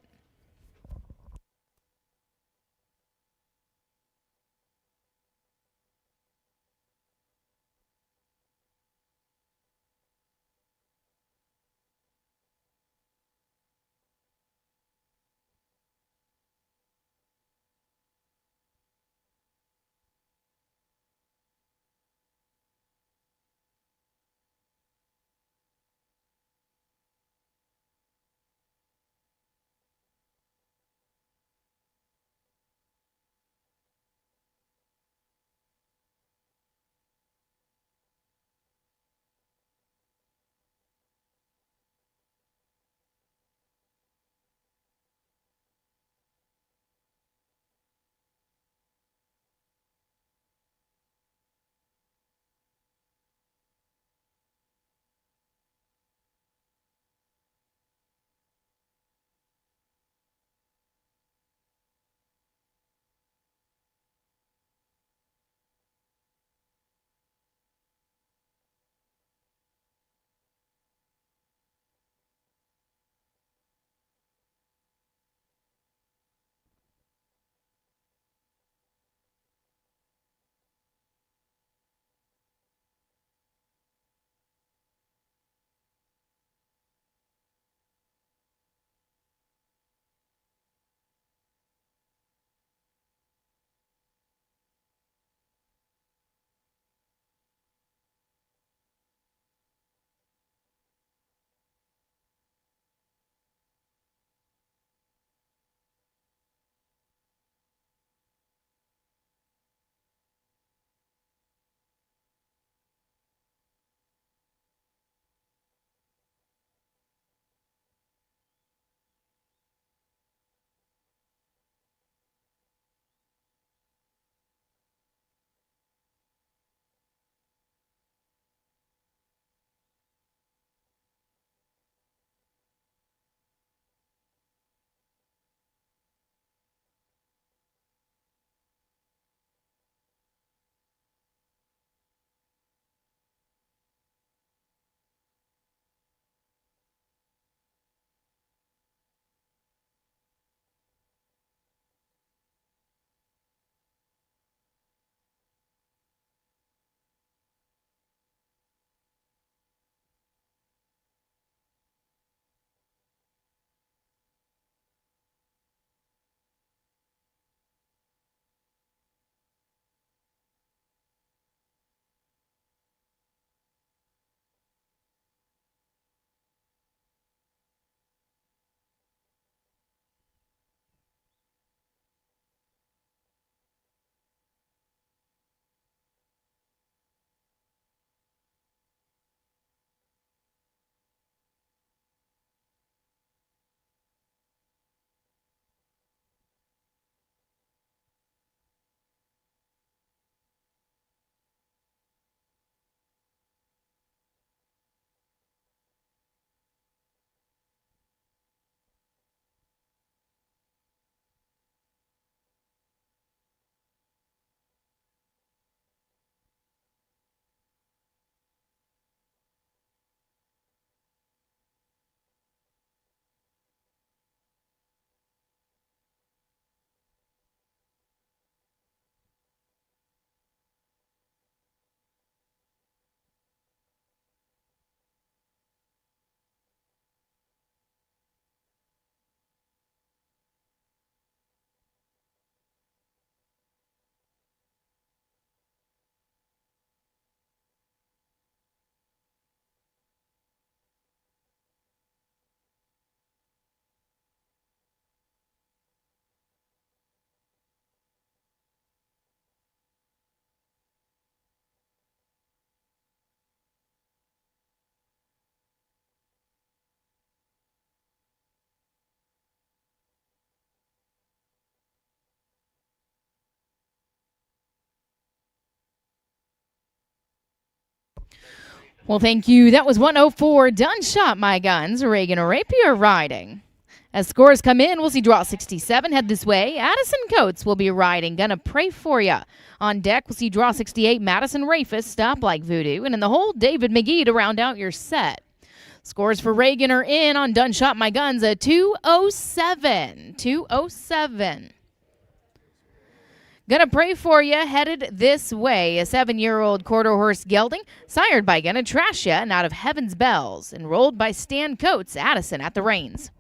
Well, thank you. That was 104. Done shot, my guns. Reagan Rapier riding. As scores come in, we'll see draw 67 head this way. Addison Coates will be riding. Gonna pray for ya. On deck, we'll see draw 68. Madison Rafus, Stop Like Voodoo. And in the hole, David McGee to round out your set. Scores for Reagan are in on Done Shot My Guns, a 207. 207. Gonna Pray For Ya headed this way. A 7-year-old quarter horse gelding, sired by Gonna Trash Ya and out of Heaven's Bells, enrolled by Stan Coates, Addison at the reins.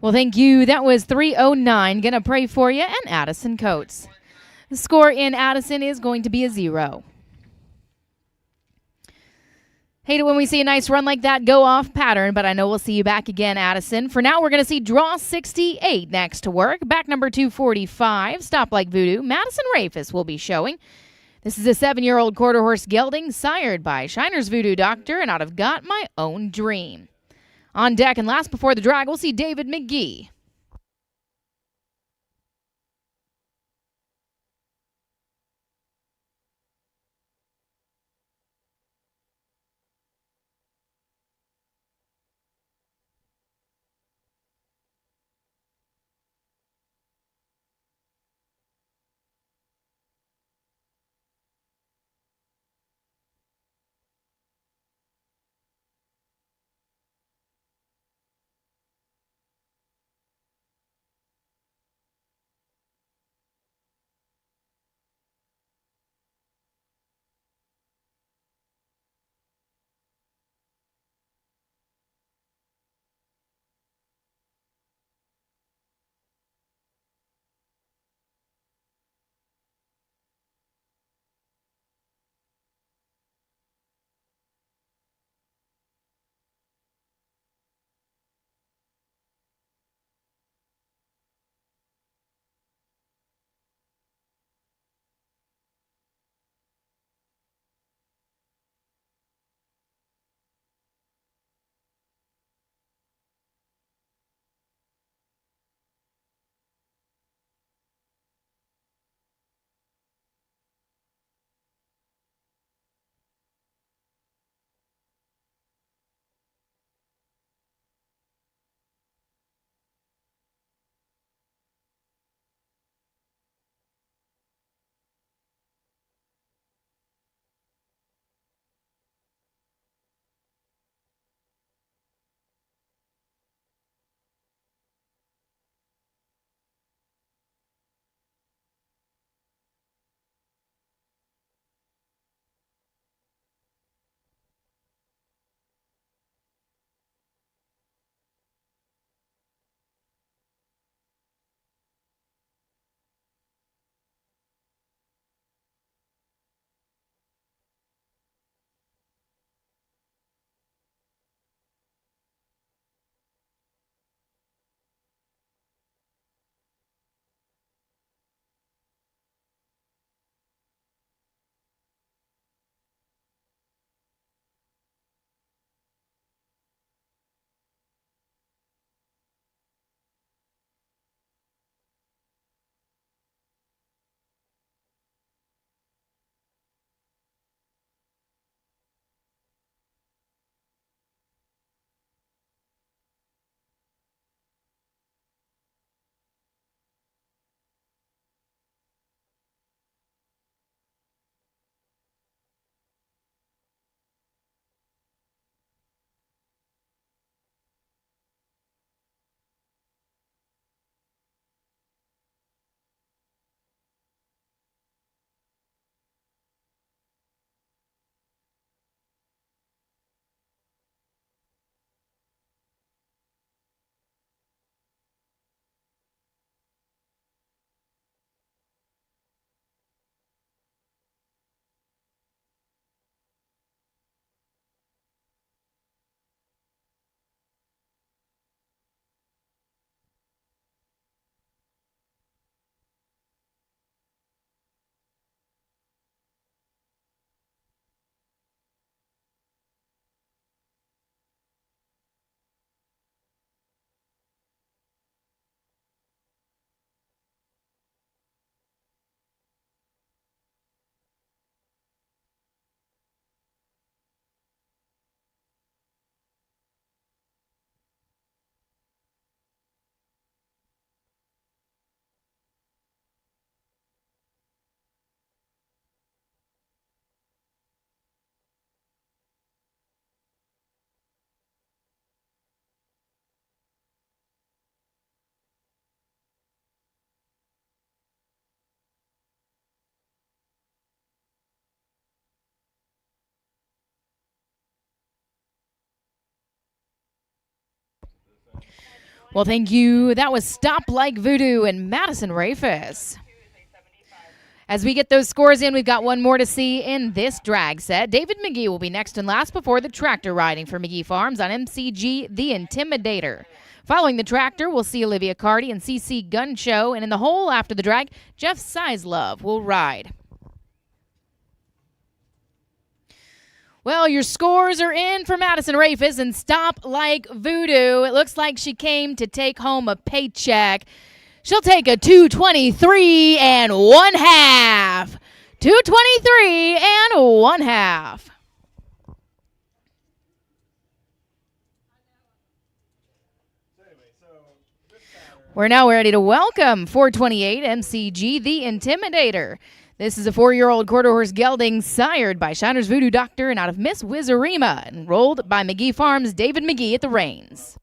Well, thank you. That was 309. Gonna Pray For You and Addison Coates. The score in Addison is going to be a 0. Hate it when we see a nice run like that go off pattern, but I know we'll see you back again, Addison. For now, we're going to see Draw 68 next to work. Back number 245, Stop Like Voodoo. Madison Rafus will be showing. This is a 7-year-old quarter horse gelding sired by Shiner's Voodoo Doctor, and out of Got My Own Dream. On deck and last before the drag, we'll see David McGee. Well, thank you. That was Stop Like Voodoo and Madison Rafus. As we get those scores in, we've got one more to see in this drag set. David McGee will be next and last before the tractor riding for McGee Farms on MCG The Intimidator. Following the tractor, we'll see Olivia Cardi and CC Gun Show, and in the hole after the drag, Jeff Sizelove will ride. Well, your scores are in for Madison Rafis and Stop Like Voodoo. It looks like she came to take home a paycheck. She'll take a 223 and 1/2. 223 and 1/2. We're now ready to welcome 428 MCG The Intimidator. This is a 4-year-old quarter horse gelding sired by Shiner's Voodoo Doctor and out of Miss Wizarima, enrolled by McGee Farms' David McGee at the reins.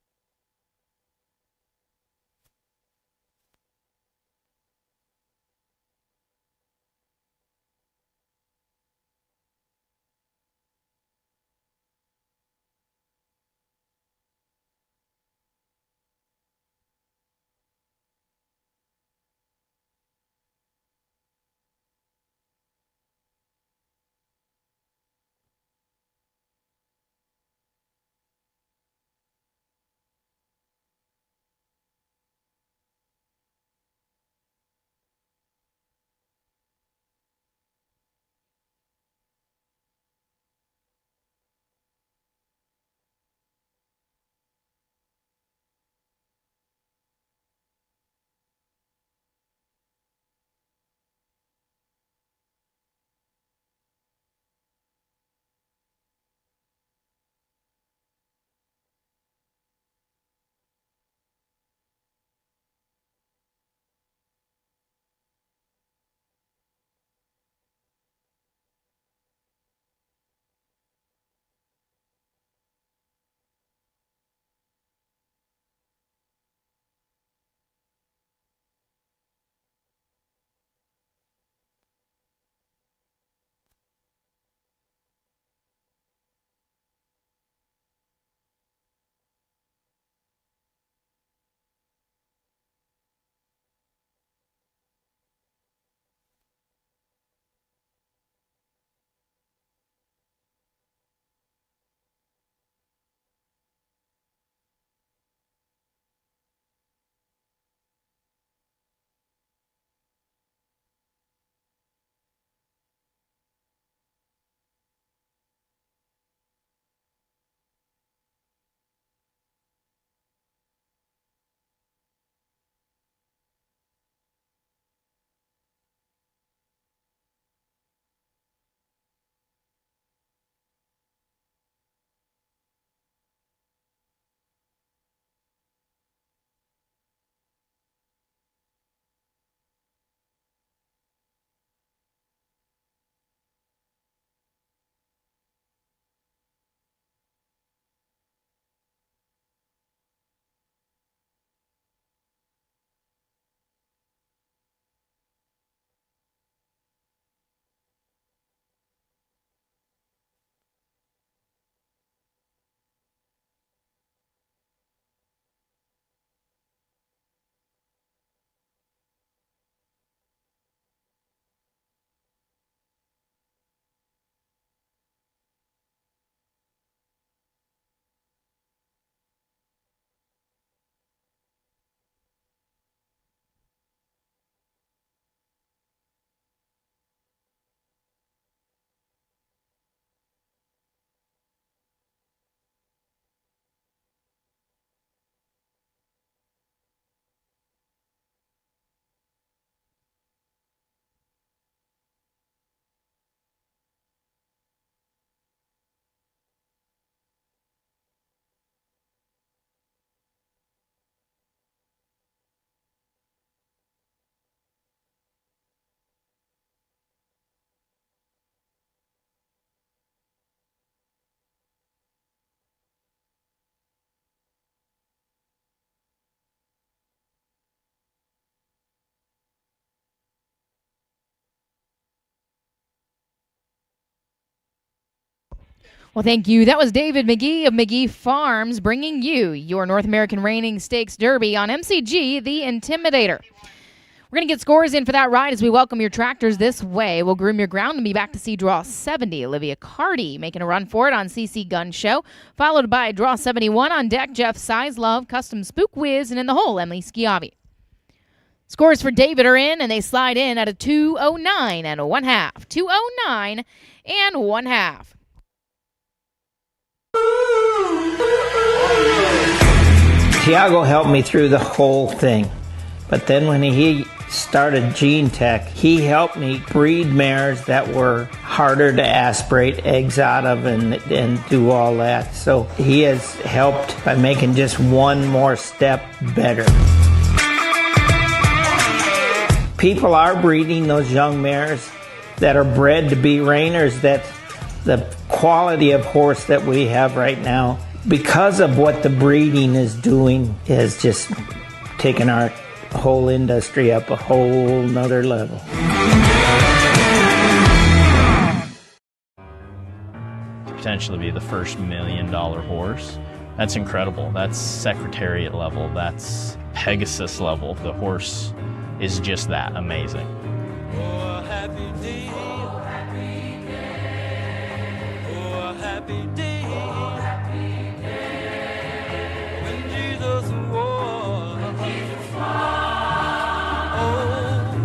Well, thank you. That was David McGee of McGee Farms bringing you your North American Reigning Stakes Derby on MCG The Intimidator. We're We're going to get scores in for that ride as we welcome your tractors this way. We'll groom your ground and be back to see Draw 70. Olivia Carty making a run for it on CC Gun Show, followed by Draw 71 on deck, Jeff Sizlove, Custom Spook Whiz, and in the hole, Emily Schiavi. Scores for David are in, and they slide in at a 209 and a 1/2. 209 and 1/2. Tiago helped me through the whole thing. But then when he started Gene Tech, he helped me breed mares that were harder to aspirate eggs out of and do all that. So he has helped by making just one more step better. People are breeding those young mares that are bred to be reiners, that the quality of horse that we have right now, because of what the breeding is doing, has just taken our whole industry up a whole nother level. Potentially be the first $1 million horse. That's incredible. That's Secretariat level. That's Pegasus level. The horse is just that amazing. Oh, a happy day. Oh, happy day. Oh, a happy day. Oh, happy day. When Jesus wore. When Jesus wore. Oh,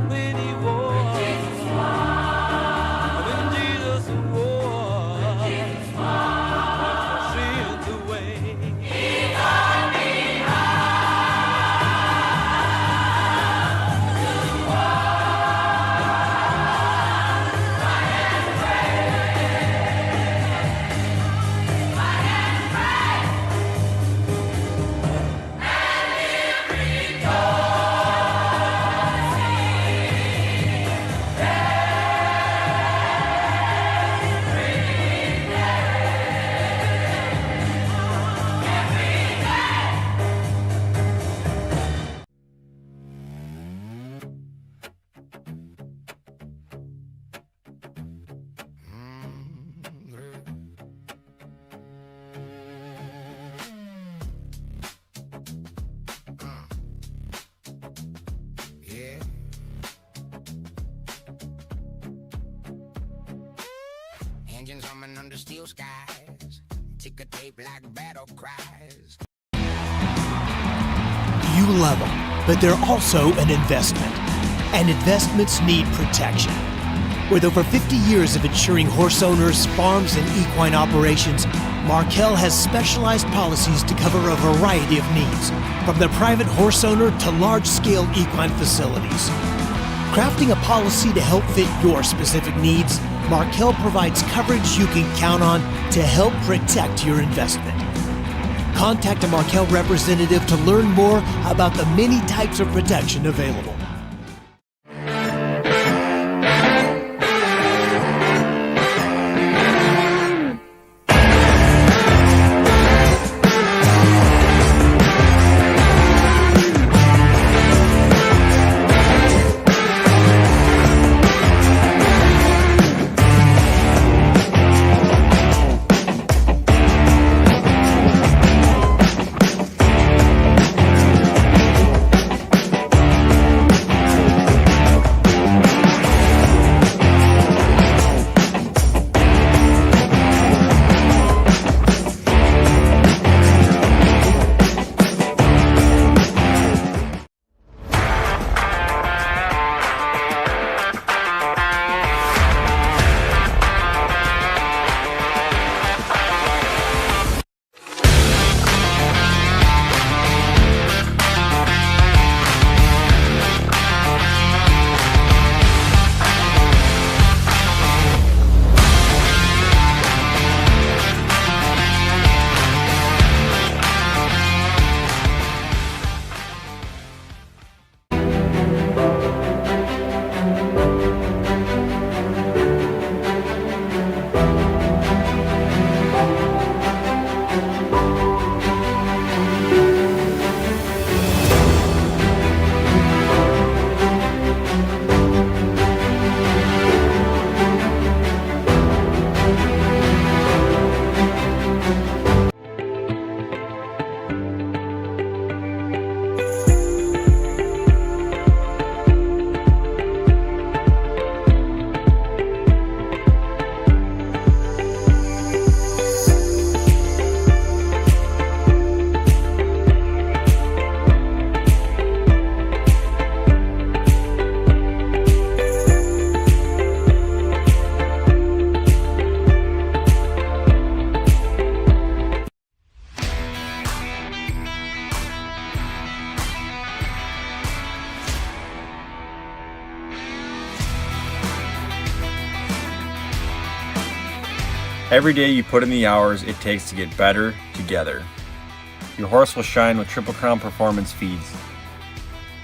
when he wore. When Jesus wore. When Jesus wore. When Jesus wore. Sins away. He taught me how. Yeah. Engines humming under steel skies. Ticker tape like battle cries. You love them, but they're also an investment. And investments need protection. With over 50 years of insuring horse owners, farms, and equine operations, Markel has specialized policies to cover a variety of needs, from the private horse owner to large-scale equine facilities. Crafting a policy to help fit your specific needs, Markel provides coverage you can count on to help protect your investment. Contact a Markel representative to learn more about the many types of protection available. Every day you put in the hours it takes to get better together. Your horse will shine with Triple Crown Performance feeds.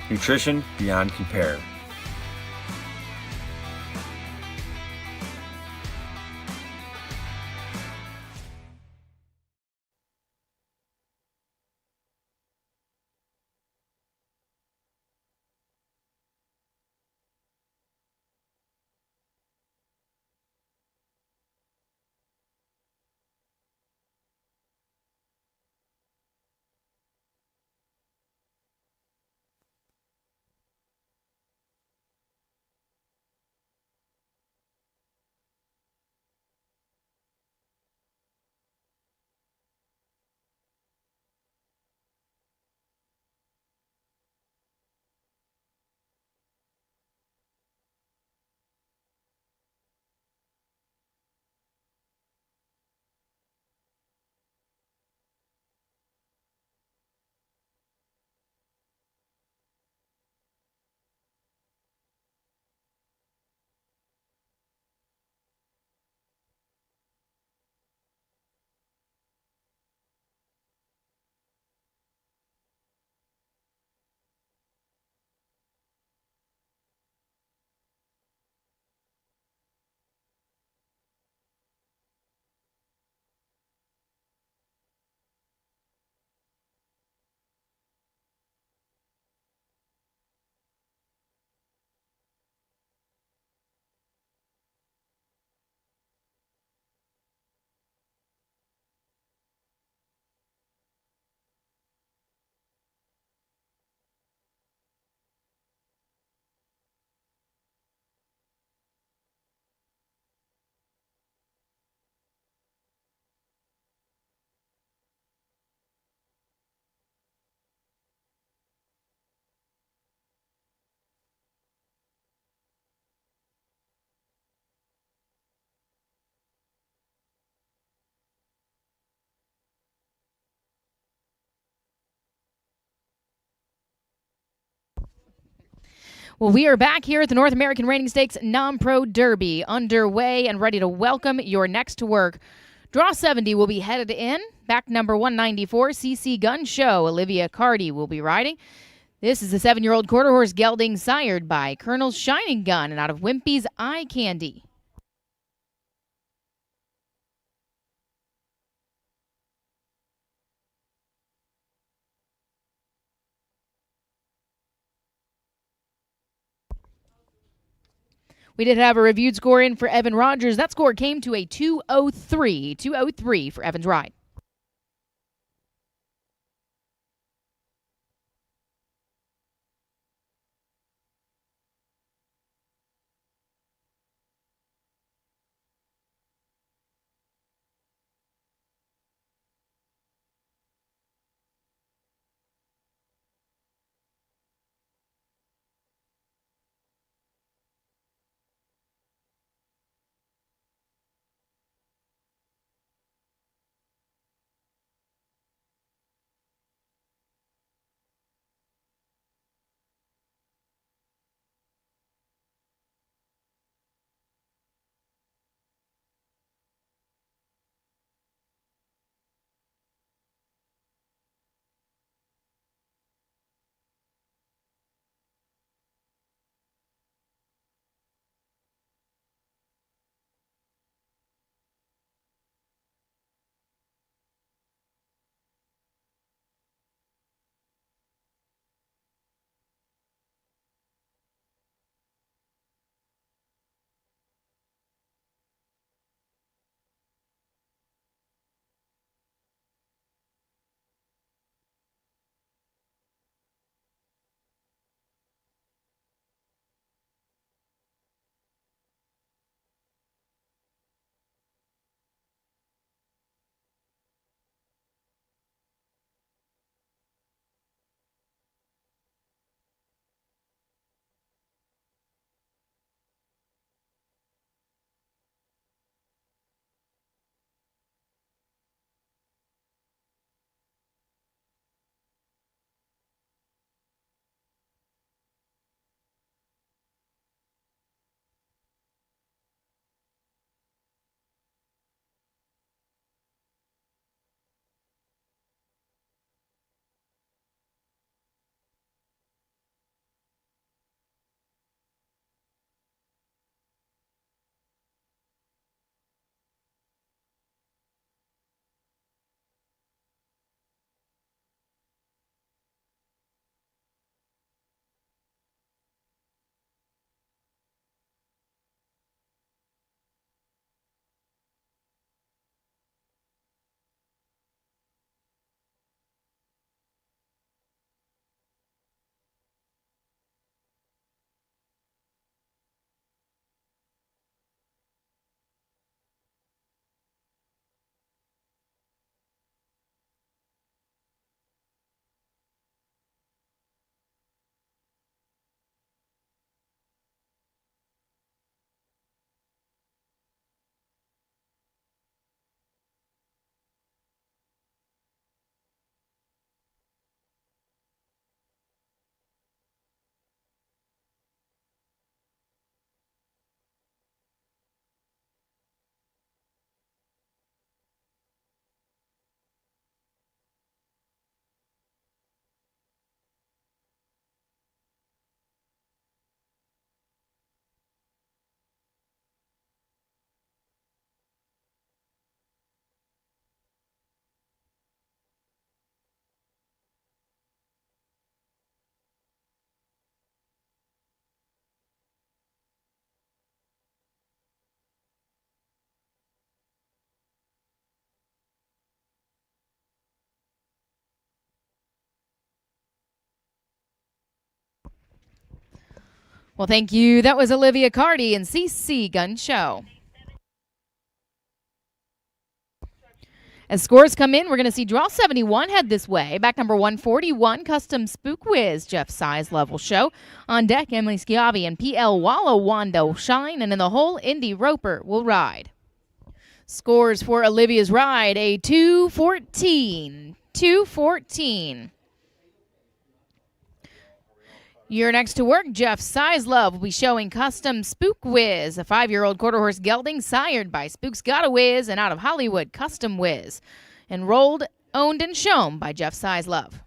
Nutrition beyond compare. Well, we are back here at the North American Reining Stakes Nonpro Derby, underway and ready to welcome your next to work. Draw 70 will be headed in. Back number 194, CC Gun Show. Olivia Cardi will be riding. This is a 7-year-old quarter horse gelding sired by Colonel's Shining Gun and out of Wimpy's Eye Candy. We did have a reviewed score in for Evan Rogers. That score came to a 203. 203 for Evan's ride. Well, thank you. That was Olivia Cardi and CC Gun Show. As scores come in, we're going to see Draw 71 head this way. Back number 141, Custom Spook Whiz, Jeff Size Level Show. On deck, Emily Schiavi and PL Wallow Wando Shine. And in the hole, Indy Roper will ride. Scores for Olivia's ride, a 214. 214. You're next to work. Jeff Size Love will be showing Custom Spook Whiz, a 5-year-old quarter horse gelding sired by Spook's Gotta Whiz and out of Hollywood Custom Whiz. Enrolled, owned, and shown by Jeff Size Love.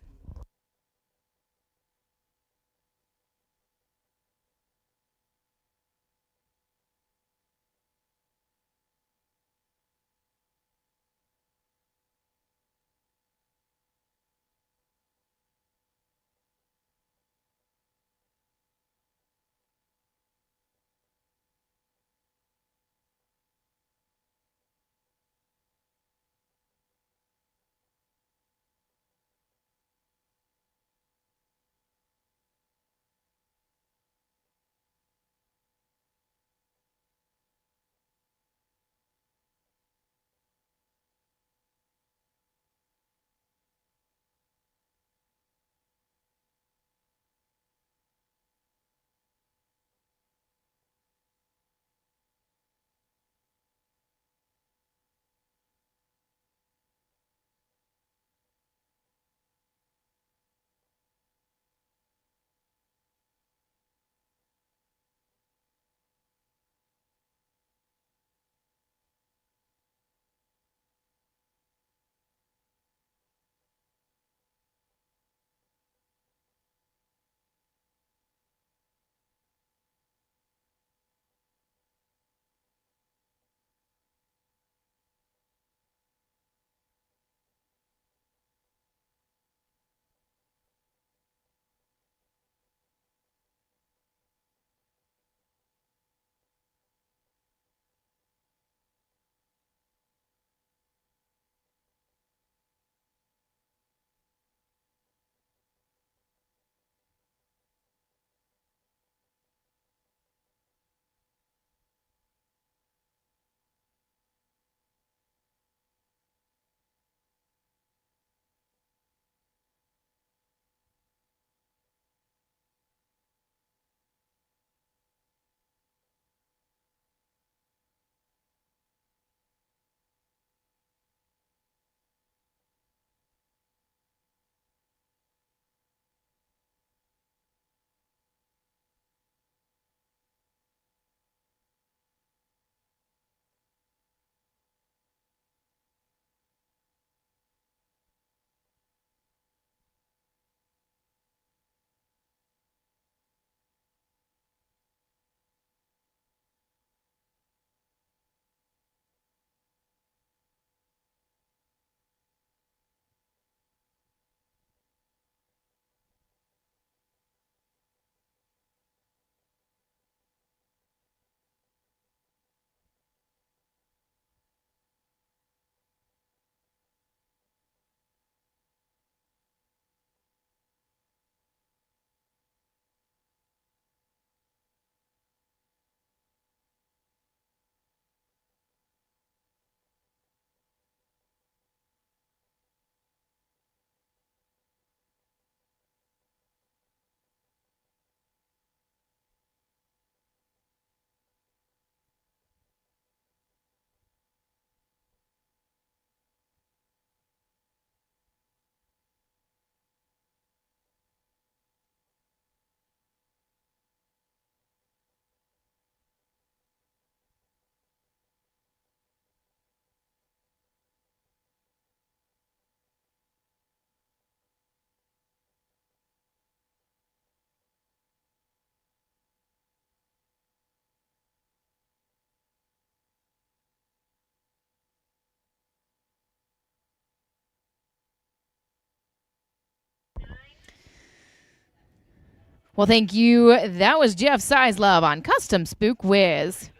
Well, thank you. That was Jeff Size Love on Custom Spook Whiz.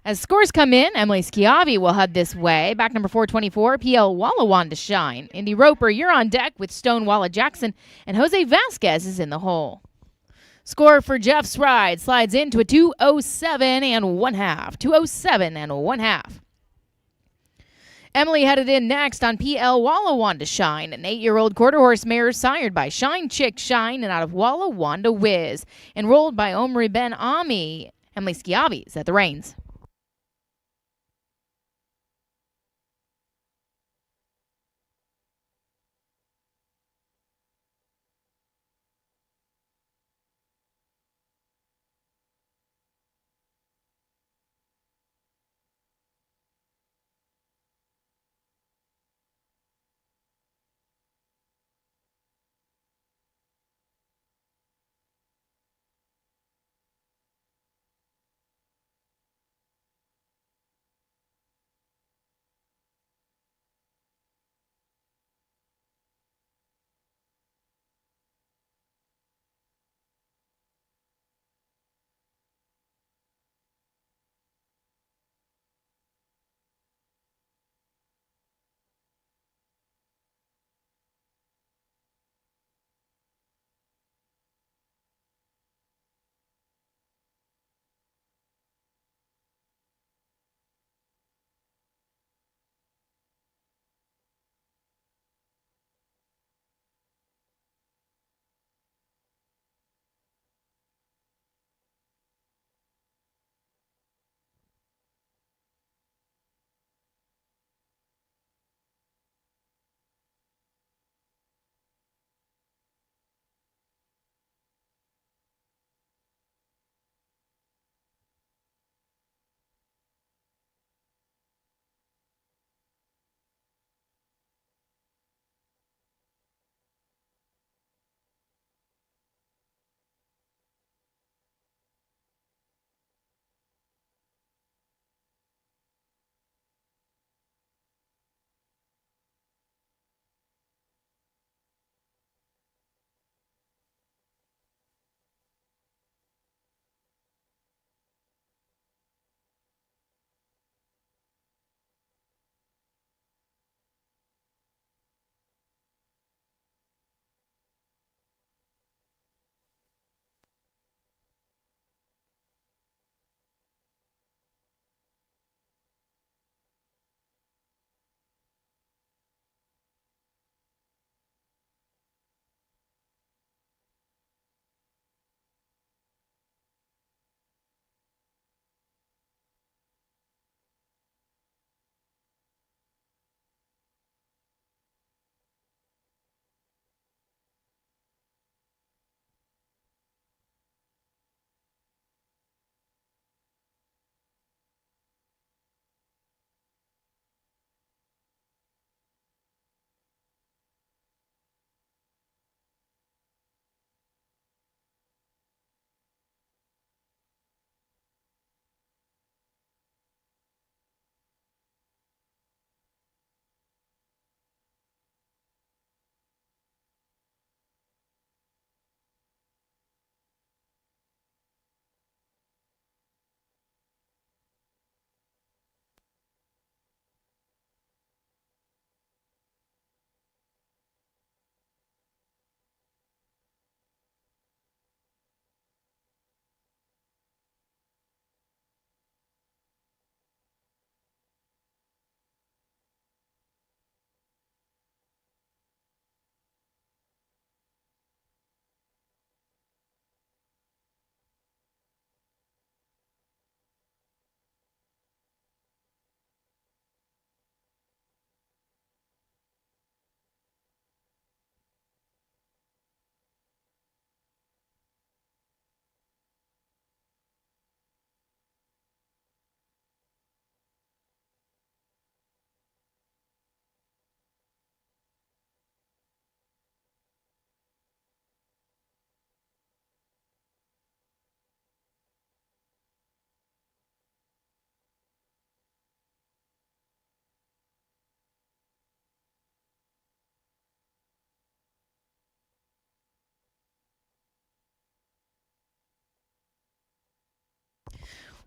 As scores come in, Emily Schiavi will head this way. Back number 424, PL Wallawan to shine. Indy Roper, you're on deck with Stonewalla Jackson, and Jose Vasquez is in the hole. Score for Jeff's ride slides into a 207 and 1/2. 207 and 1/2. Emily headed in next on PL Walla Wanda Shine, an 8-year-old quarter horse mare sired by Shine Chick Shine and out of Walla Wanda Wiz, enrolled by Omri Ben Ami. Emily Schiavi's at the reins.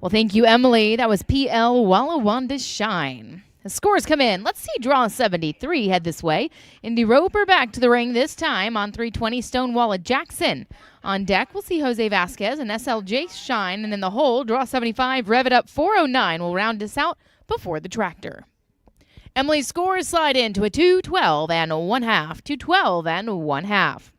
Well, thank you, Emily. That was PL Walla Wanda Shine. The scores come in. Let's see draw 73 head this way. Indy Roper back to the ring this time on 320 Stonewall Jackson. On deck, we'll see Jose Vasquez and SLJ Shine. And in the hole, draw 75, rev it up 409 will round us out before the tractor. Emily's scores slide into a 212 and 1/2, 212 and 1/2.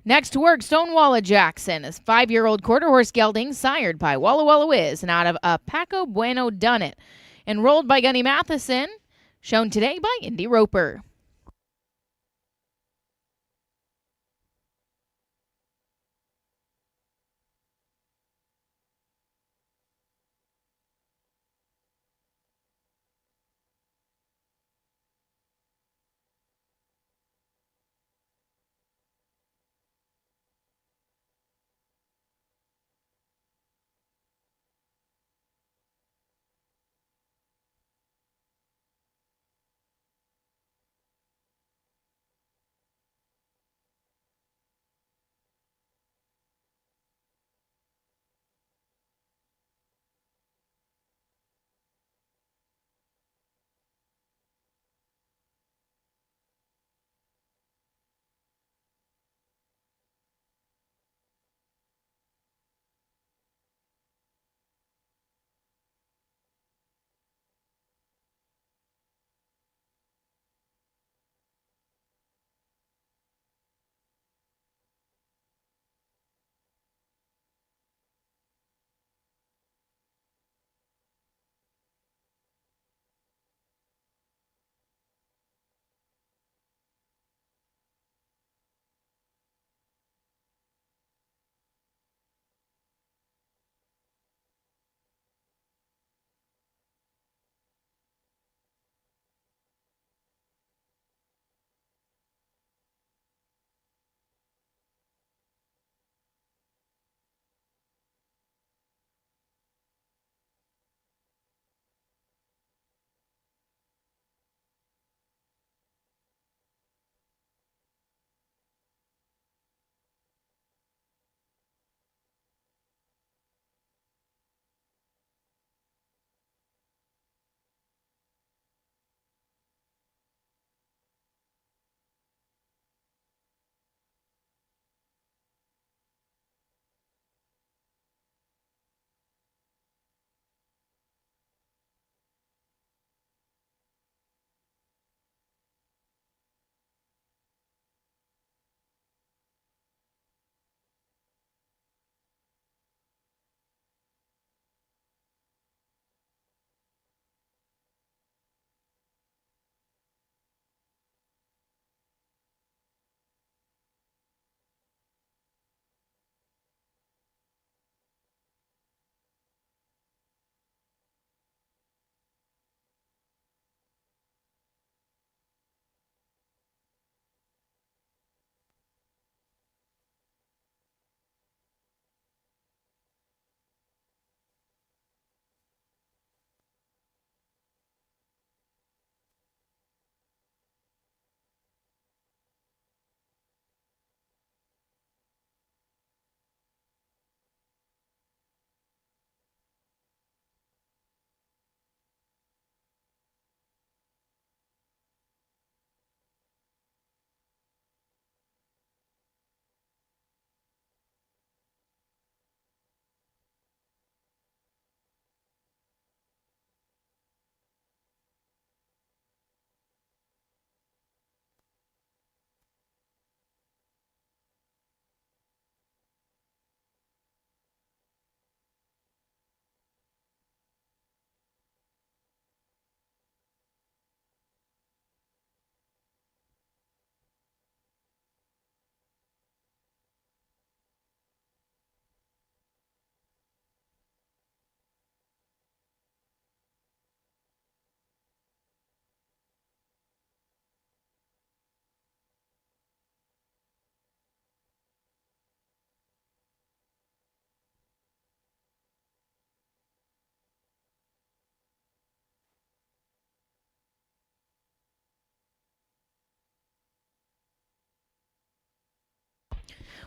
Next to work, Stonewall Jackson is 5-year-old quarter horse gelding, sired by Walla Walla Wiz and out of a Paco Bueno Dunnett. Enrolled by Gunny Matheson, shown today by Indy Roper.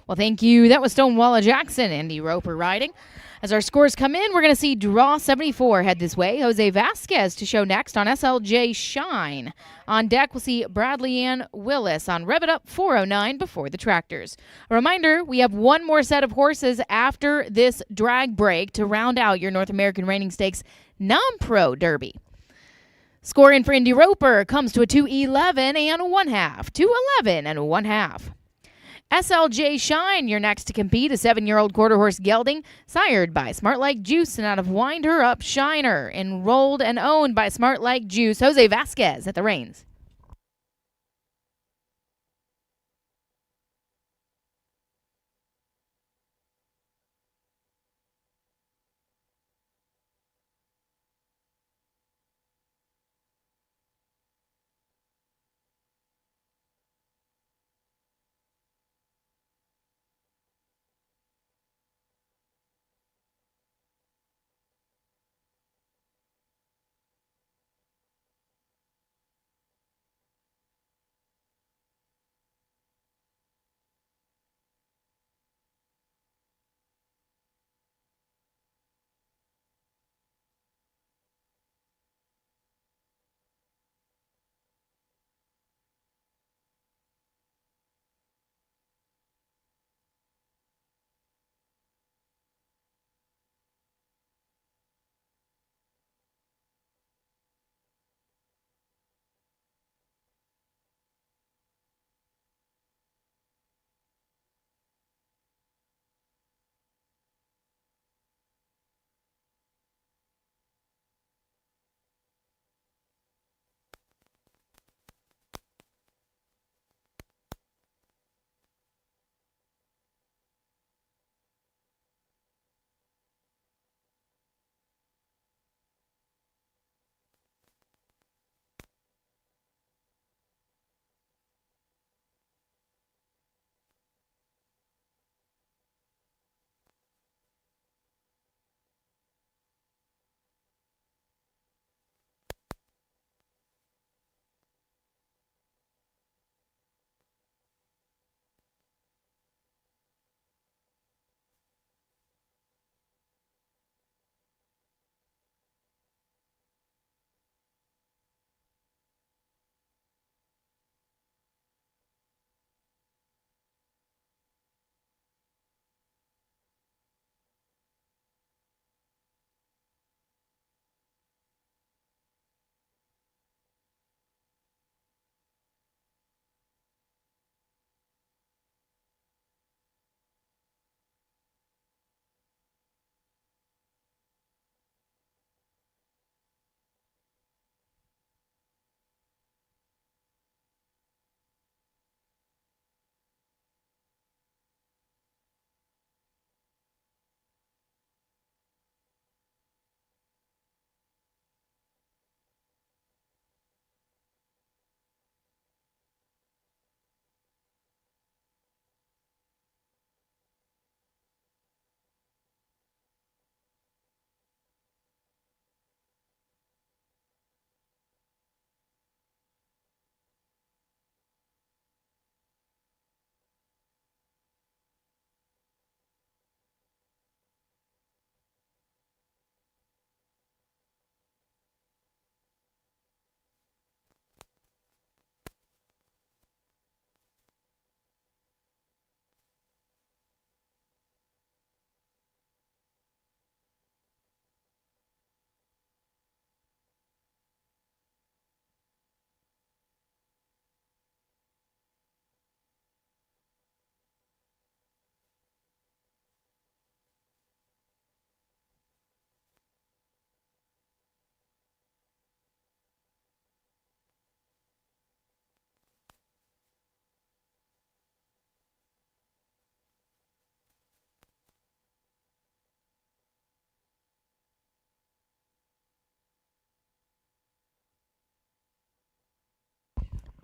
Well, thank you. That was Stonewalla Jackson, Andy Roper riding. As our scores come in, we're going to see Draw 74 head this way. Jose Vasquez to show next on SLJ Shine. On deck, we'll see Bradley Ann Willis on Rev It Up 409 before the tractors. A reminder, we have one more set of horses after this drag break to round out your North American Reining Stakes Non-Pro Derby. Scoring for Indy Roper comes to a 211 and 1/2. 211 and 1/2. SLJ Shine, you're next to compete, a 7-year-old quarter horse gelding, sired by Smart Like Juice and out of Wind Her Up Shiner, enrolled and owned by Smart Like Juice. Jose Vasquez at the reins.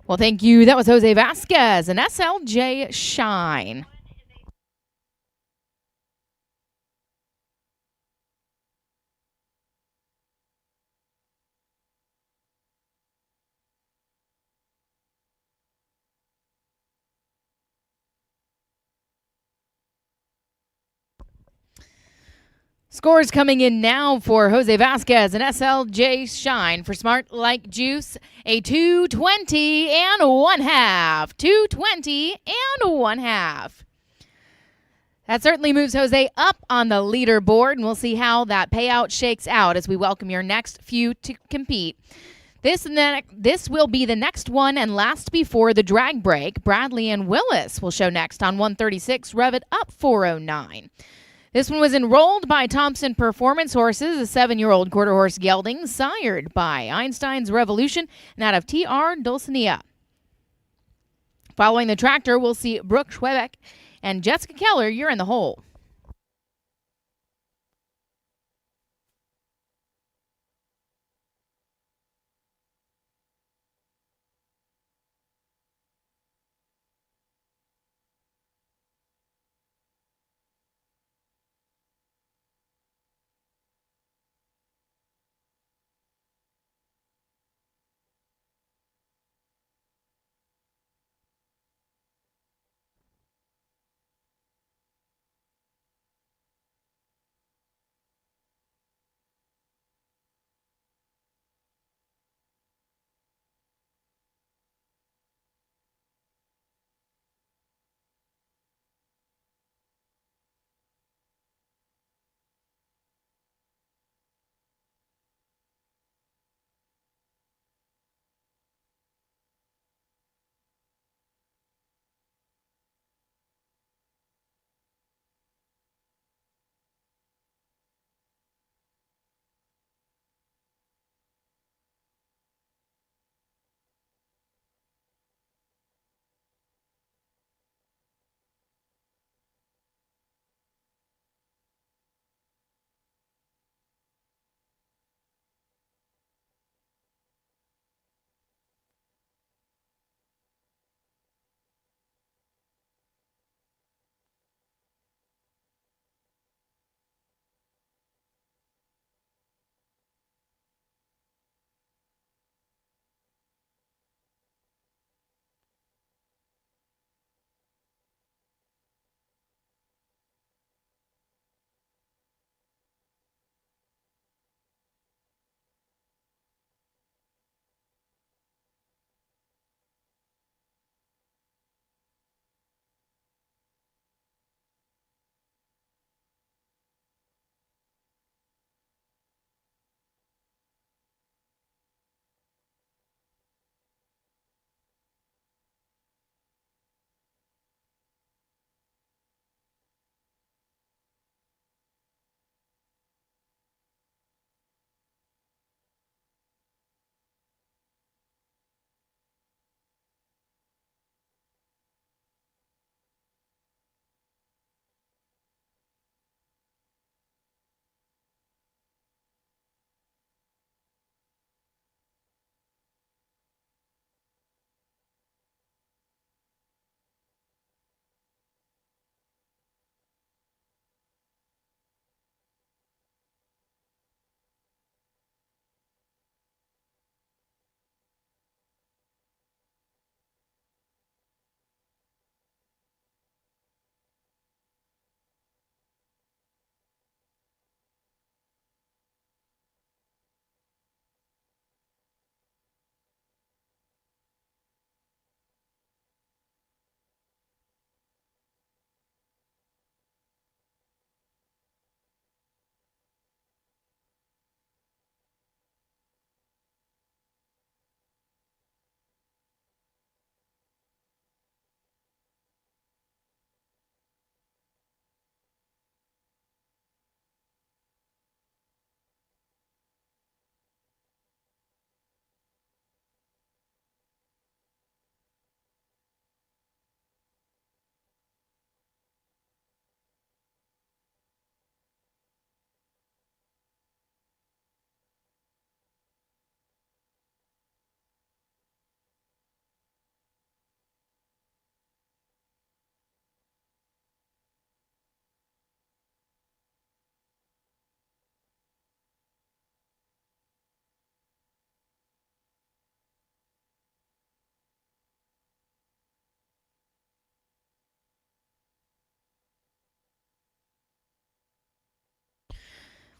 Well, thank you. That was Jose Vasquez and SLJ Shine. Scores coming in now for Jose Vasquez and SLJ Shine for Smart Like Juice. A 220 and 1/2. 220 and 1/2. That certainly moves Jose up on the leaderboard, and we'll see how that payout shakes out as we welcome your next few to compete. This will be the next one and last before the drag break. Bradley and Willis will show next on 136. Rev it up 409. This one was enrolled by Thompson Performance Horses, a 7-year-old quarter horse gelding, sired by Einstein's Revolution and out of T.R. Dulcinea. Following the tractor, we'll see Brooke Schwebeck and Jessica Keller. You're in the hole.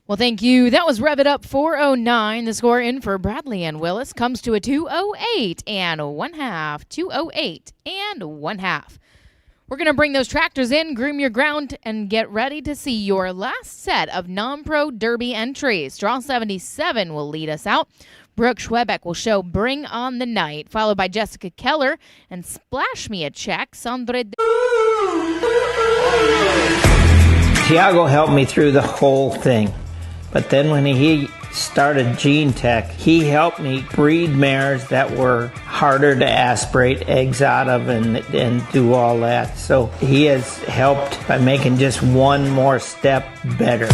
Well, thank you. That was Rev It Up 409. The score in for Bradley and Willis comes to a 208 and 1/2. 208 and 1/2. We're going to bring those tractors in, groom your ground, and get ready to see your last set of Nonpro Derby entries. Draw 77 will lead us out. Brooke Schwebeck will show Bring on the Night, followed by Jessica Keller and Splash Me a Check. Tiago helped me through the whole thing. But then when he started Gene Tech, he helped me breed mares that were harder to aspirate eggs out of and do all that. So he has helped by making just one more step better.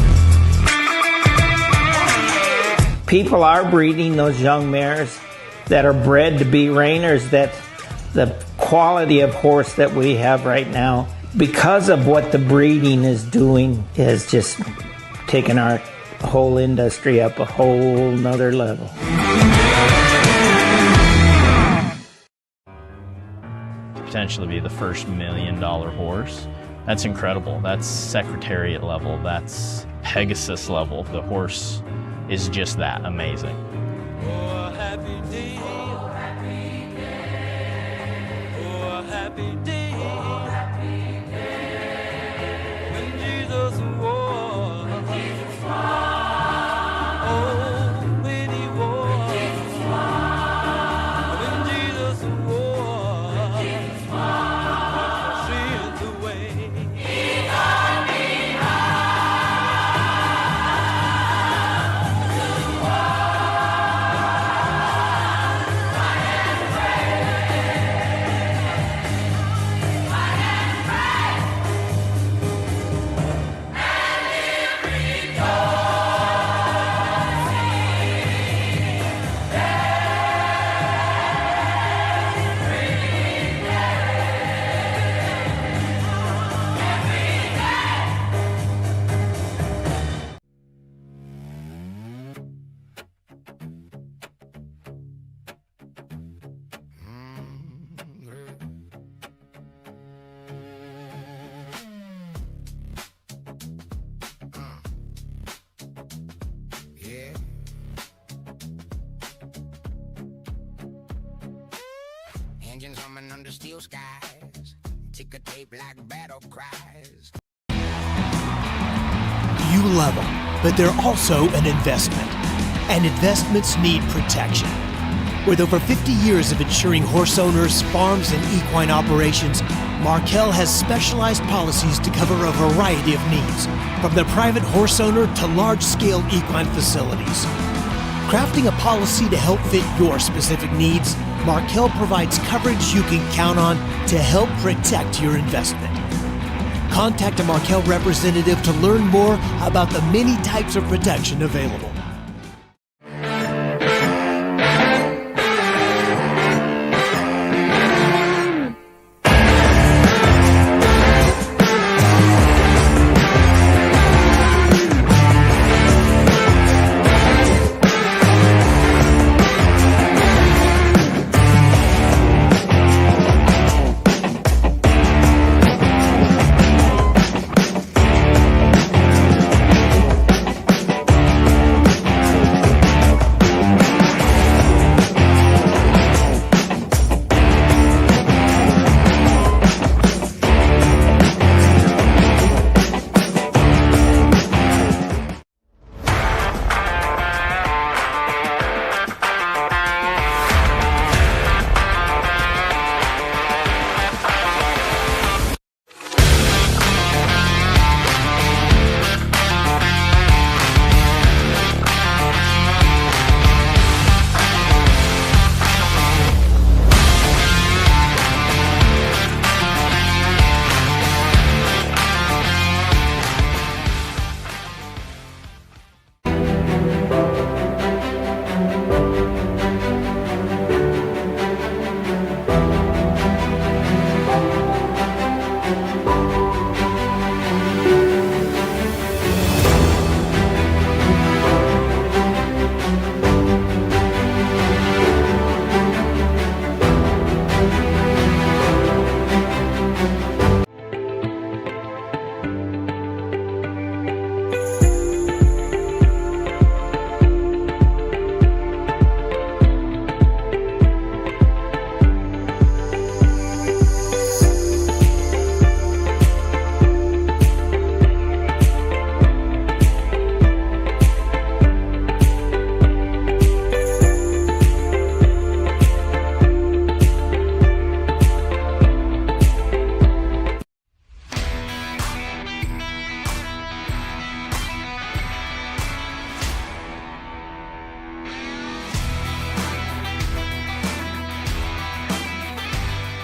People are breeding those young mares that are bred to be reiners, that the quality of horse that we have right now, because of what the breeding is doing, has just taken our whole industry up a whole nother level. Potentially be the first $1 million horse. That's incredible. That's Secretariat level. That's Pegasus level. The horse is just that amazing. Oh, a happy day. Oh, happy day. Oh, a happy day. Oh, happy day. When Jesus wore. When Jesus wore. Oh, when he wore. When Jesus wore. When Jesus wore. When Jesus wore. Sins away. He's on me Yeah. Engines humming under steel skies. Ticker tape like battle cries. You love them, but they're also an investment. And investments need protection. With over 50 years of insuring horse owners, farms, and equine operations, Markel has specialized policies to cover a variety of needs, from the private horse owner to large-scale equine facilities. Crafting a policy to help fit your specific needs, Markel provides coverage you can count on to help protect your investment. Contact a Markel representative to learn more about the many types of protection available.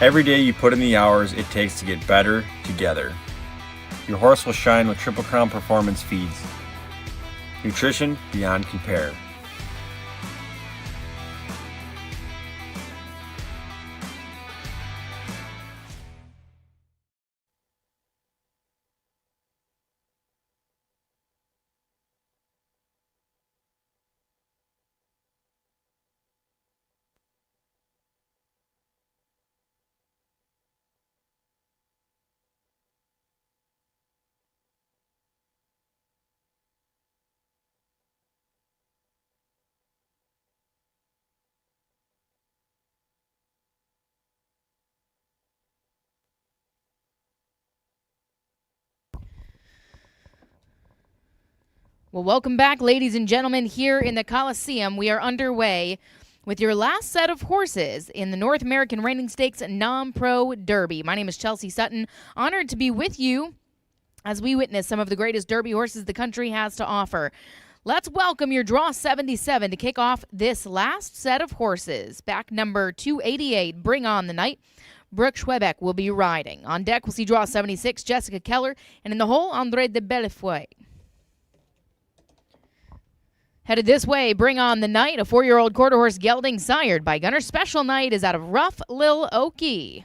Every day you put in the hours it takes to get better together. Your horse will shine with Triple Crown Performance feeds. Nutrition beyond compare. Well, welcome back, ladies and gentlemen. Here in the Coliseum, we are underway with your last set of horses in the North American Reining Stakes Non-Pro Derby. My name is Chelsea Sutton. Honored to be with you as we witness some of the greatest Derby horses the country has to offer. Let's welcome your draw 77 to kick off this last set of horses. Back number 288, Bring On the Night. Brooke Schwebeck will be riding. On deck, we'll see draw 76, Jessica Keller, and in the hole, André de Bellefeuille. Headed this way, Bring On the Night, a 4-year-old quarter horse gelding sired by Gunner. Special Night is out of Rough Lil Okie.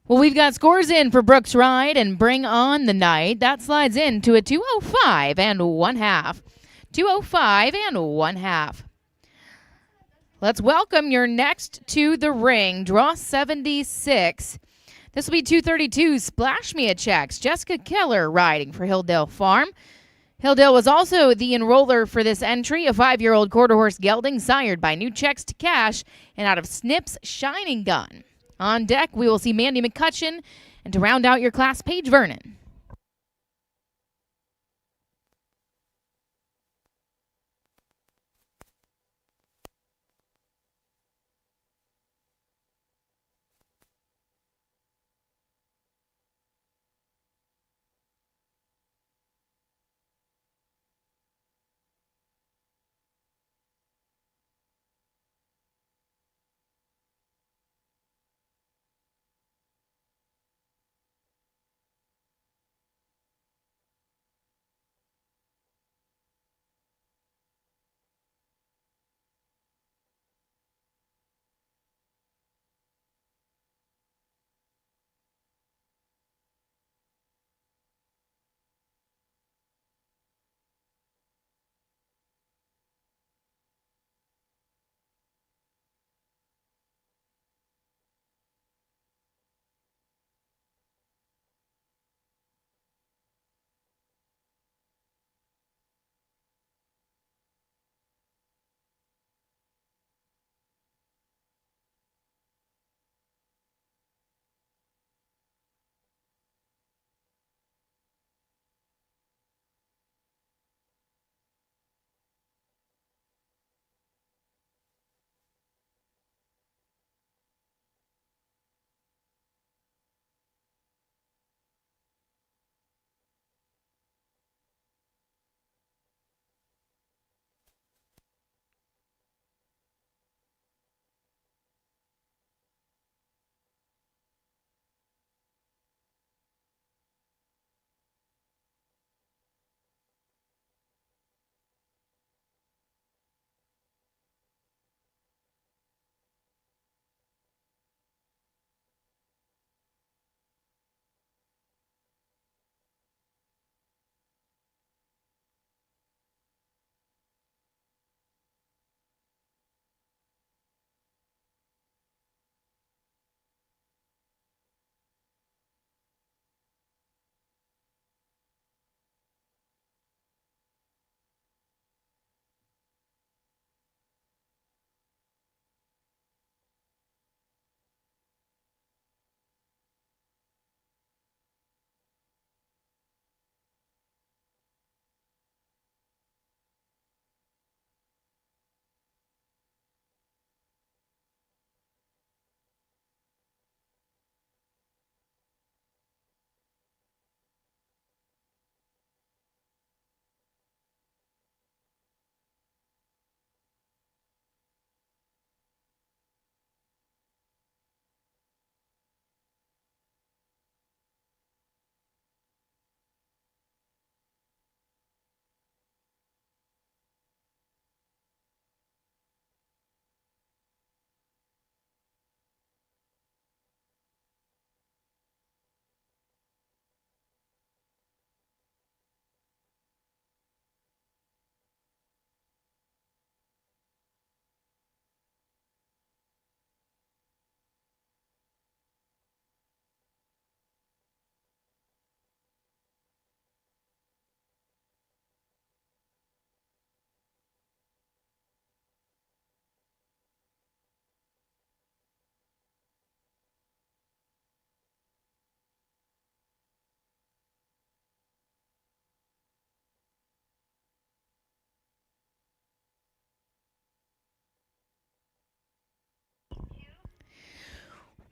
Well, we've got scores in for Brooks Ride and Bring On the Night. That slides into a 205 and 1/2. 205 and 1/2. Let's welcome your next to the ring. Draw 76. This will be 232 Splash Me a Checks. Jessica Keller riding for Hilldale Farm. Hilldale was also the enroller for this entry, a 5-year-old quarter horse gelding sired by New Checks to Cash and out of Snip's Shining Gun. On deck, we will see Mandy McCutcheon, and to round out your class, Paige Vernon.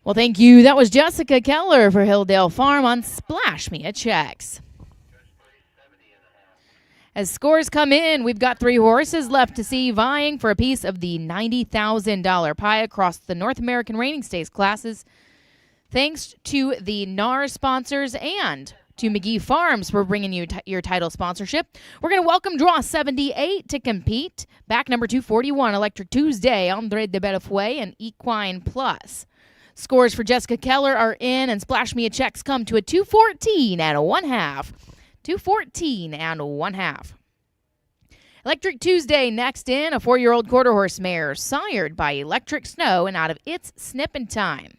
Well, thank you. That was Jessica Keller for Hilldale Farm on Splash Me a Checks. As scores come in, we've got 3 horses left to see vying for a piece of the $90,000 pie across the North American Reining Stakes classes. Thanks to the NARS sponsors and to McGee Farms for bringing you your title sponsorship. We're going to welcome draw 78 to compete. Back number 241, Electric Tuesday, Andre de Bellefeuille, and Equine Plus. Scores for Jessica Keller are in, and Splash Me a Checks come to a 214 and a 1/2. 214 and 1/2. Electric Tuesday next in, a 4-year-old quarter horse mare sired by Electric Snow and out of its Snippin' Time.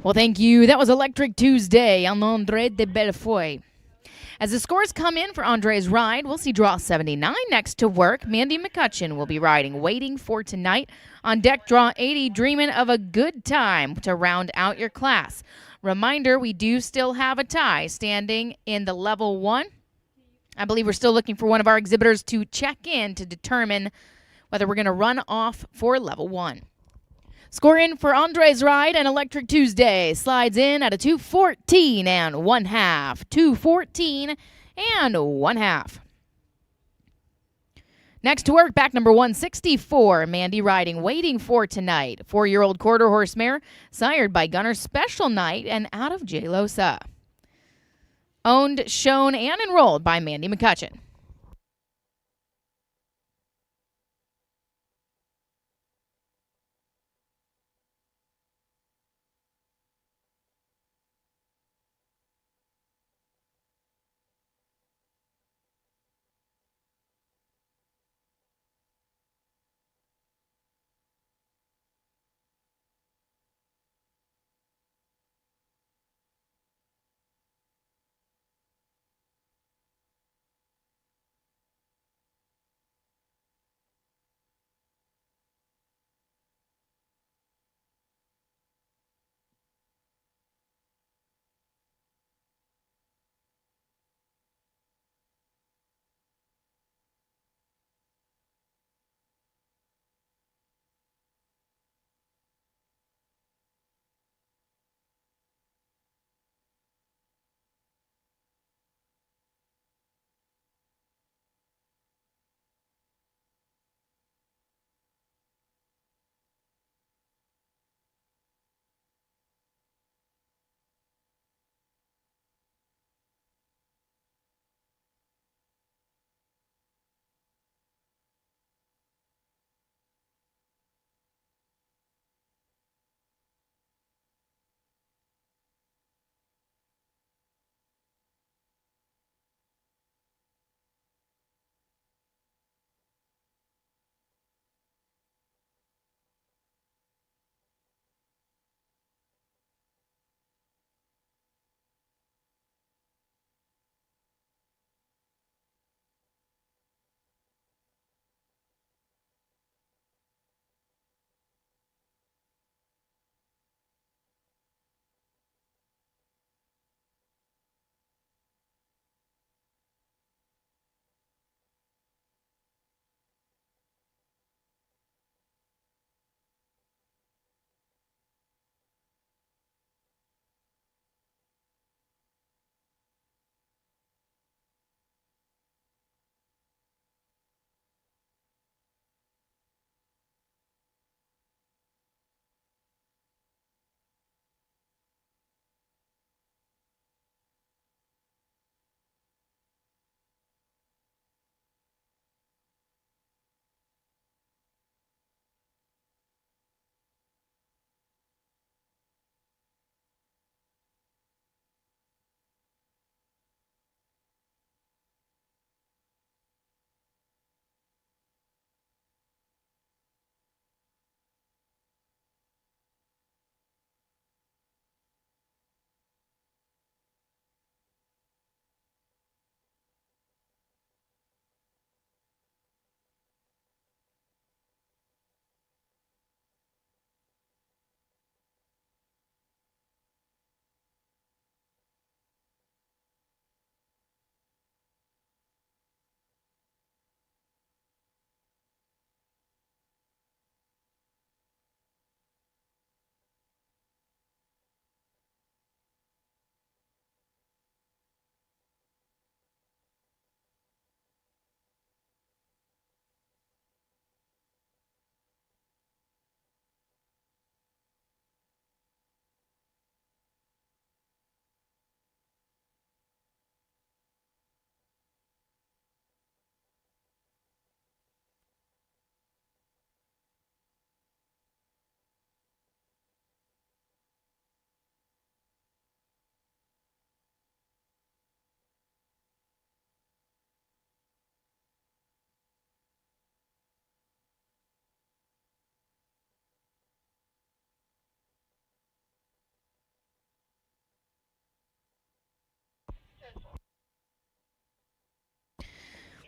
Well, thank you. That was Electric Tuesday on André de Bellefoy. As the scores come in for Andre's ride, we'll see draw 79 next to work. Mandy McCutcheon will be riding Waiting for Tonight. On deck, draw 80, Dreaming of a Good Time to round out your class. Reminder, we do still have a tie standing in the level 1. I believe we're still looking for one of our exhibitors to check in to determine whether we're going to run off for level 1. Score in for Andre's ride and Electric Tuesday slides in at a 214 and 1/2. 214 and 1/2. Next to work, back number 164, Mandy riding Waiting for Tonight. 4-year-old quarter horse mare, sired by Gunner Special Night and out of J. Losa. Owned, shown, and enrolled by Mandy McCutcheon.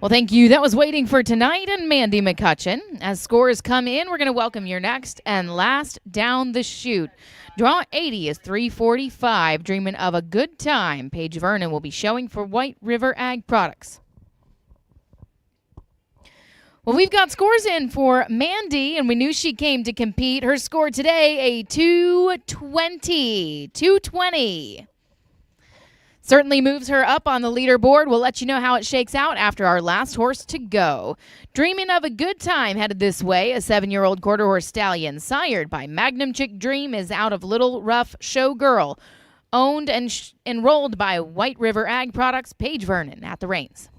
Well, thank you. That was Waiting for Tonight and Mandy McCutcheon. As scores come in, we're going to welcome your next and last down the chute. Draw 80 is 345. Dreaming of a good time. Paige Vernon will be showing for White River Ag Products. Well, we've got scores in for Mandy, and we knew she came to compete. Her score today, a 220. 220. Certainly moves her up on the leaderboard. We'll let you know how it shakes out after our last horse to go. Dreaming of a Good Time headed this way. A 7-year-old quarter horse stallion sired by Magnum Chick Dream is out of Little Rough Showgirl. Owned and enrolled by White River Ag Products, Paige Vernon at the reins.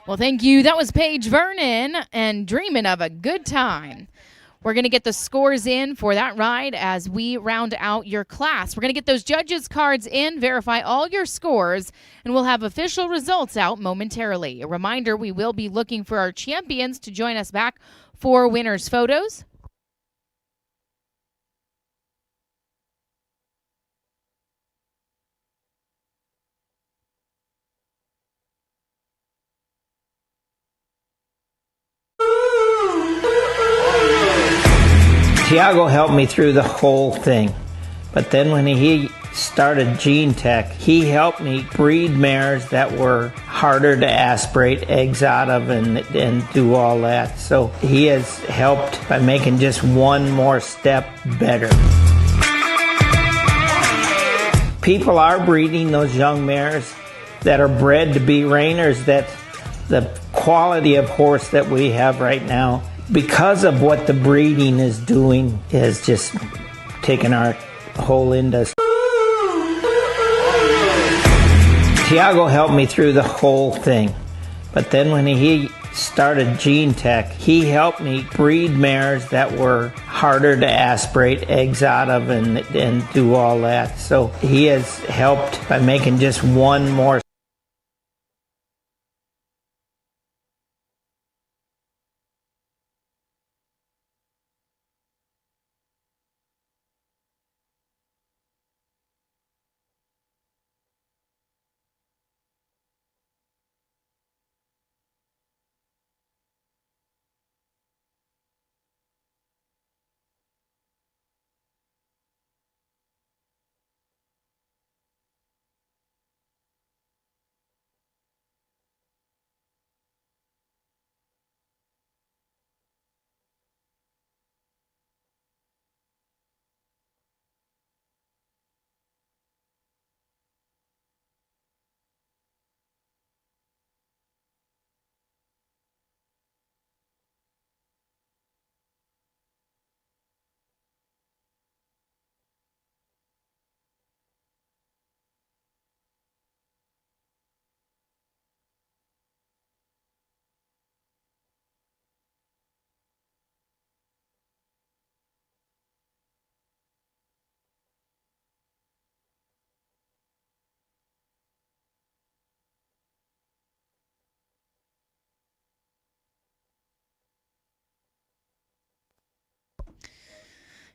Well, thank you. That was Paige Vernon and Dreaming of a Good Time. We're going to get the scores in for that ride as we round out your class. We're going to get those judges' cards in, verify all your scores, and we'll have official results out momentarily. A reminder, we will be looking for our champions to join us back for winners' photos. Tiago helped me through the whole thing. But then when he started Gene Tech, he helped me breed mares that were harder to aspirate eggs out of and do all that. So he has helped by making just one more step better. People are breeding those young mares that are bred to be reiners, that the quality of horse that we have right now, because of what the breeding is doing, has just taken our whole industry. Tiago helped me through the whole thing, but then when he started Gene Tech, he helped me breed mares that were harder to aspirate eggs out of and do all that. So he has helped by making just one more.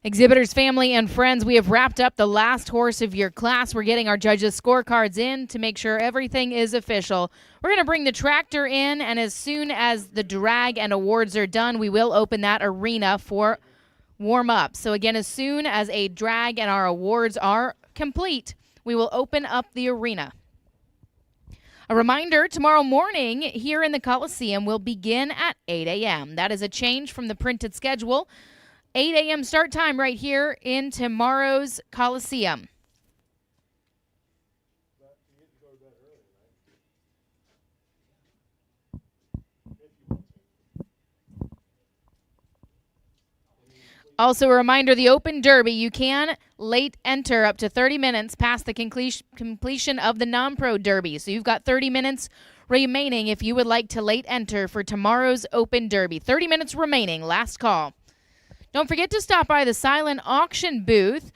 Exhibitors, family, and friends, we have wrapped up the last horse of your class. We're getting our judges' scorecards in to make sure everything is official. We're going to bring the tractor in, and as soon as the drag and awards are done, we will open that arena for warm-up. So again, as soon as a drag and our awards are complete, we will open up the arena. A reminder, tomorrow morning here in the Coliseum will begin at 8 a.m. That is a change from the printed schedule. 8 a.m. start time right here in tomorrow's Coliseum. Also a reminder, the Open Derby, you can late enter up to 30 minutes past the completion of the Nonpro Derby. So you've got 30 minutes remaining if you would like to late enter for tomorrow's Open Derby. 30 minutes remaining, last call. Don't forget to stop by the silent auction booth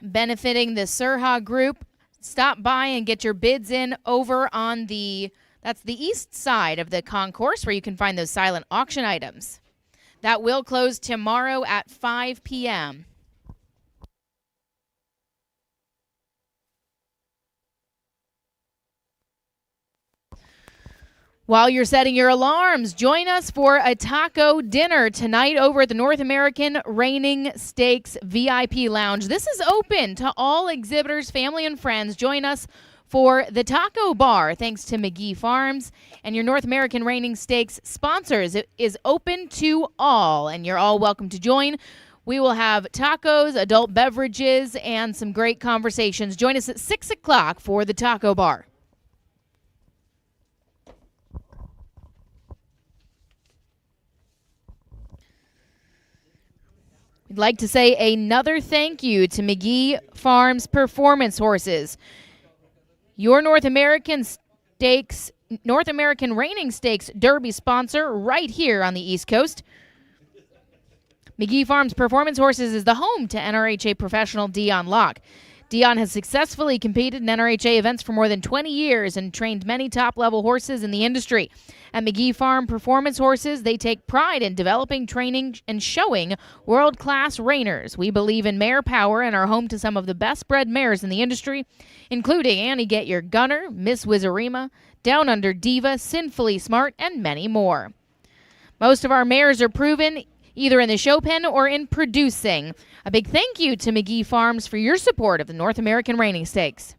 benefiting the SERHA group. Stop by and get your bids in over on that's the east side of the concourse where you can find those silent auction items. That will close tomorrow at 5 p.m. While you're setting your alarms, join us for a taco dinner tonight over at the North American Reining Stakes VIP Lounge. This is open to all exhibitors, family, and friends. Join us for the taco bar, thanks to McGee Farms and your North American Reining Stakes sponsors. It is open to all, and you're all welcome to join. We will have tacos, adult beverages, and some great conversations. Join us at 6 o'clock for the taco bar. We'd like to say another thank you to McGee Farms Performance Horses, your North American Reining Stakes Derby sponsor right here on the East Coast. McGee Farms Performance Horses is the home to NRHA professional Dion Locke. Dion has successfully competed in NRHA events for more than 20 years and trained many top-level horses in the industry. At McGee Farm Performance Horses, they take pride in developing, training, and showing world-class reiners. We believe in mare power and are home to some of the best-bred mares in the industry, including Annie Get Your Gunner, Miss Wizarima, Down Under Diva, Sinfully Smart, and many more. Most of our mares are proven either in the show pen or in producing. A big thank you to McGee Farms for your support of the North American Reining Stakes.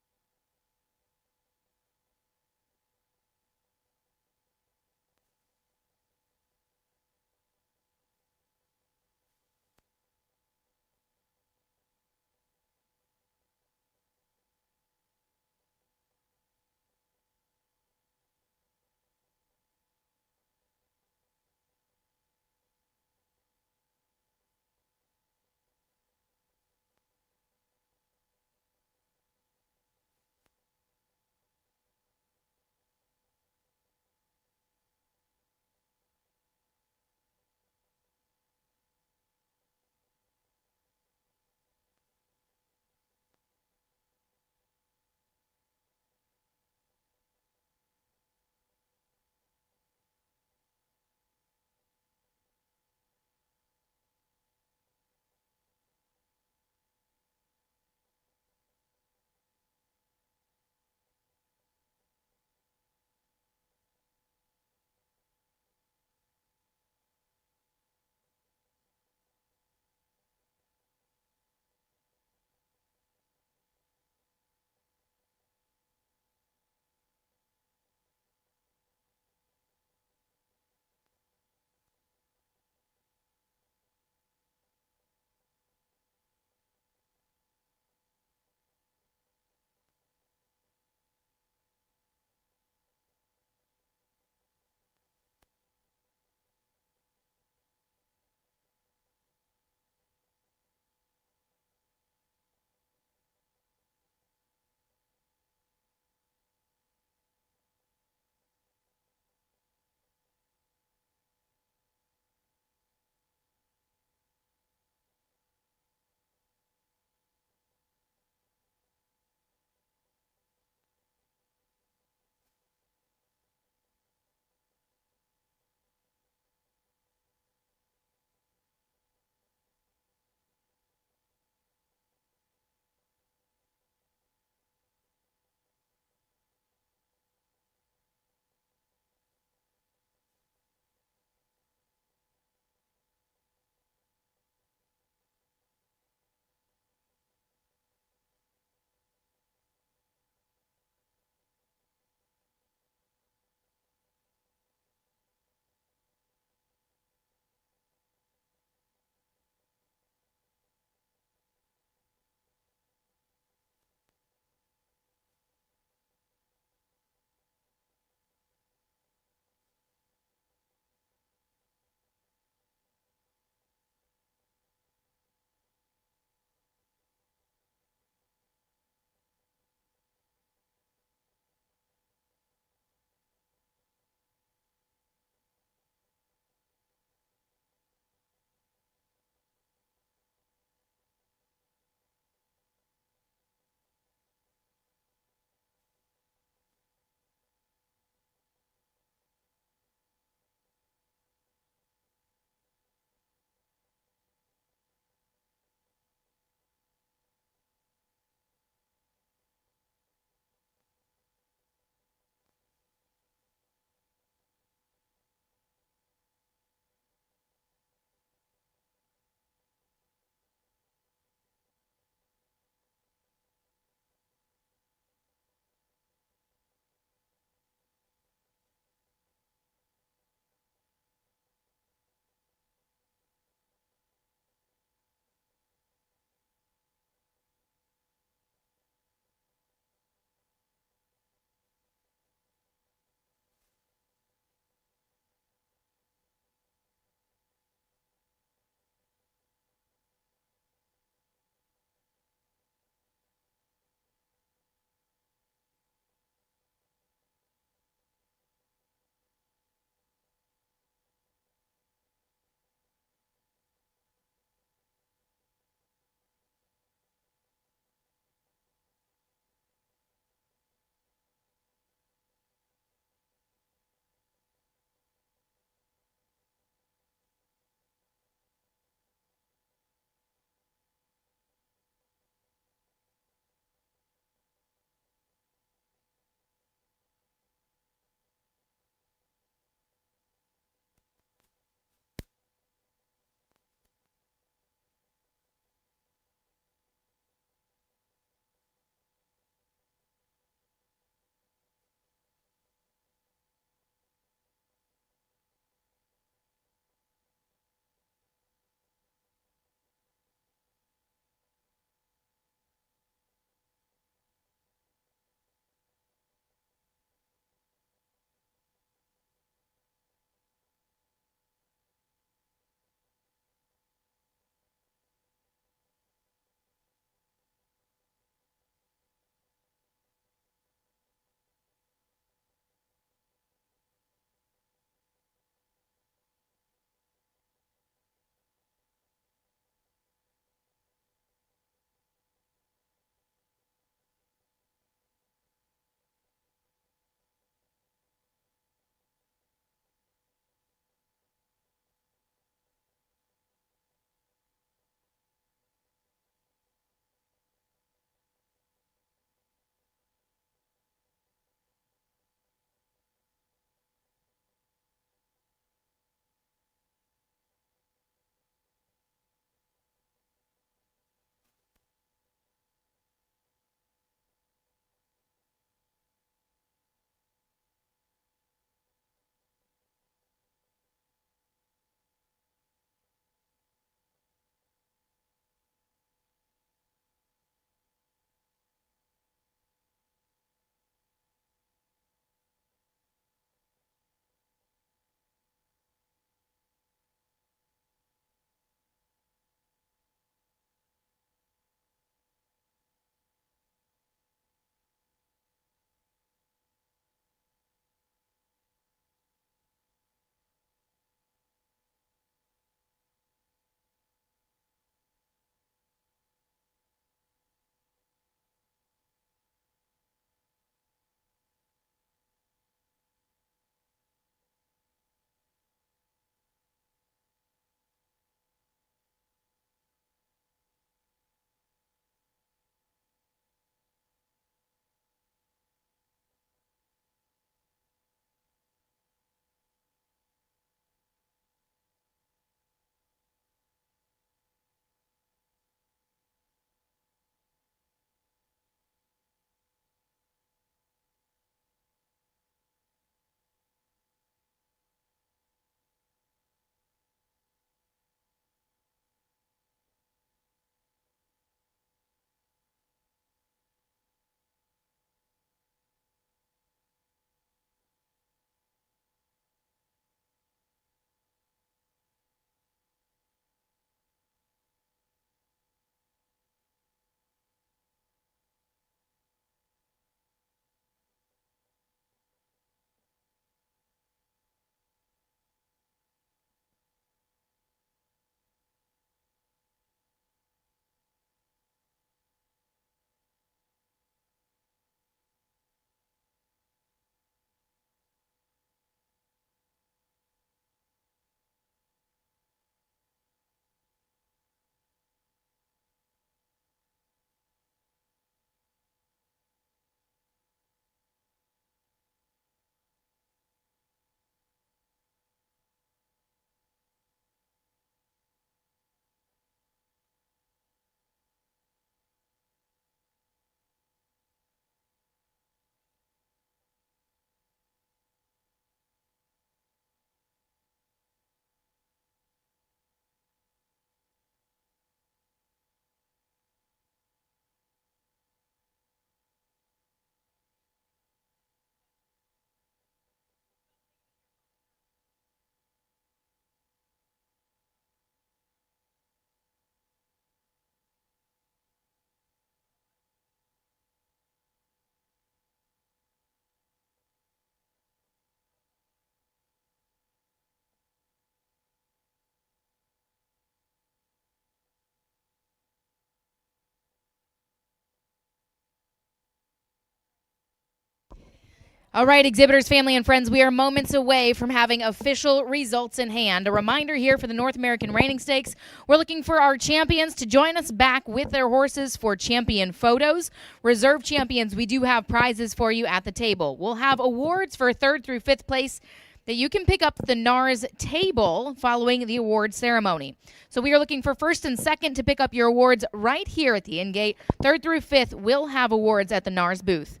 All right, exhibitors, family, and friends, we are moments away from having official results in hand. A reminder here for the North American Reining Stakes, we're looking for our champions to join us back with their horses for champion photos. Reserve champions, we do have prizes for you at the table. We'll have awards for 3rd through 5th place that you can pick up at the NARS table following the award ceremony. So we are looking for 1st and 2nd to pick up your awards right here at the in-gate. 3rd through 5th will have awards at the NARS booth.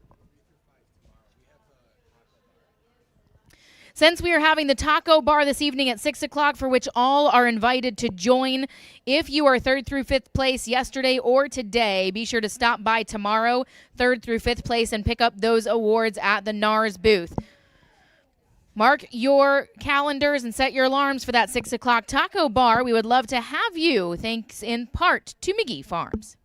Since we are having the taco bar this evening at 6 o'clock, for which all are invited to join, if you are 3rd through 5th place yesterday or today, be sure to stop by tomorrow, 3rd through 5th place, and pick up those awards at the NARS booth. Mark your calendars and set your alarms for that 6 o'clock taco bar. We would love to have you, thanks in part to McGee Farms.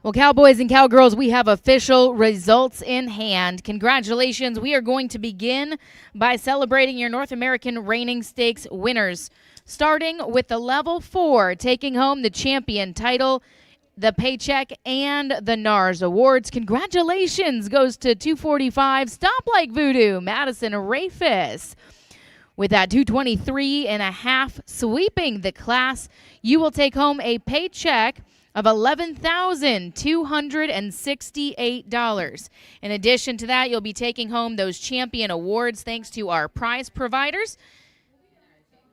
Well, Cowboys and Cowgirls, we have official results in hand. Congratulations. We are going to begin by celebrating your North American Reining Stakes winners, starting with the level 4, taking home the champion title, the paycheck, and the NARS awards. Congratulations goes to 245 Stop Like Voodoo, Madison Rafis. With that 223.5 sweeping the class, you will take home a paycheck of $11,268. In addition to that, you'll be taking home those champion awards thanks to our prize providers.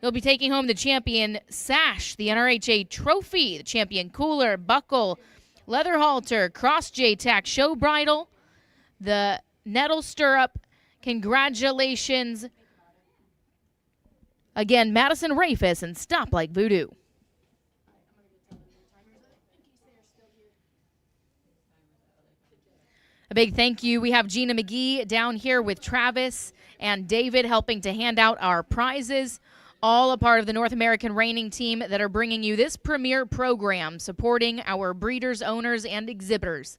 You'll be taking home the champion sash, the NRHA trophy, the champion cooler, buckle, leather halter, cross J-tack, show bridle, the nettle stirrup. Congratulations. Again, Madison Rafis and Stop Like Voodoo. A big thank you. We have Gina McGee down here with Travis and David helping to hand out our prizes, all a part of the North American Reining team that are bringing you this premier program, supporting our breeders, owners, and exhibitors.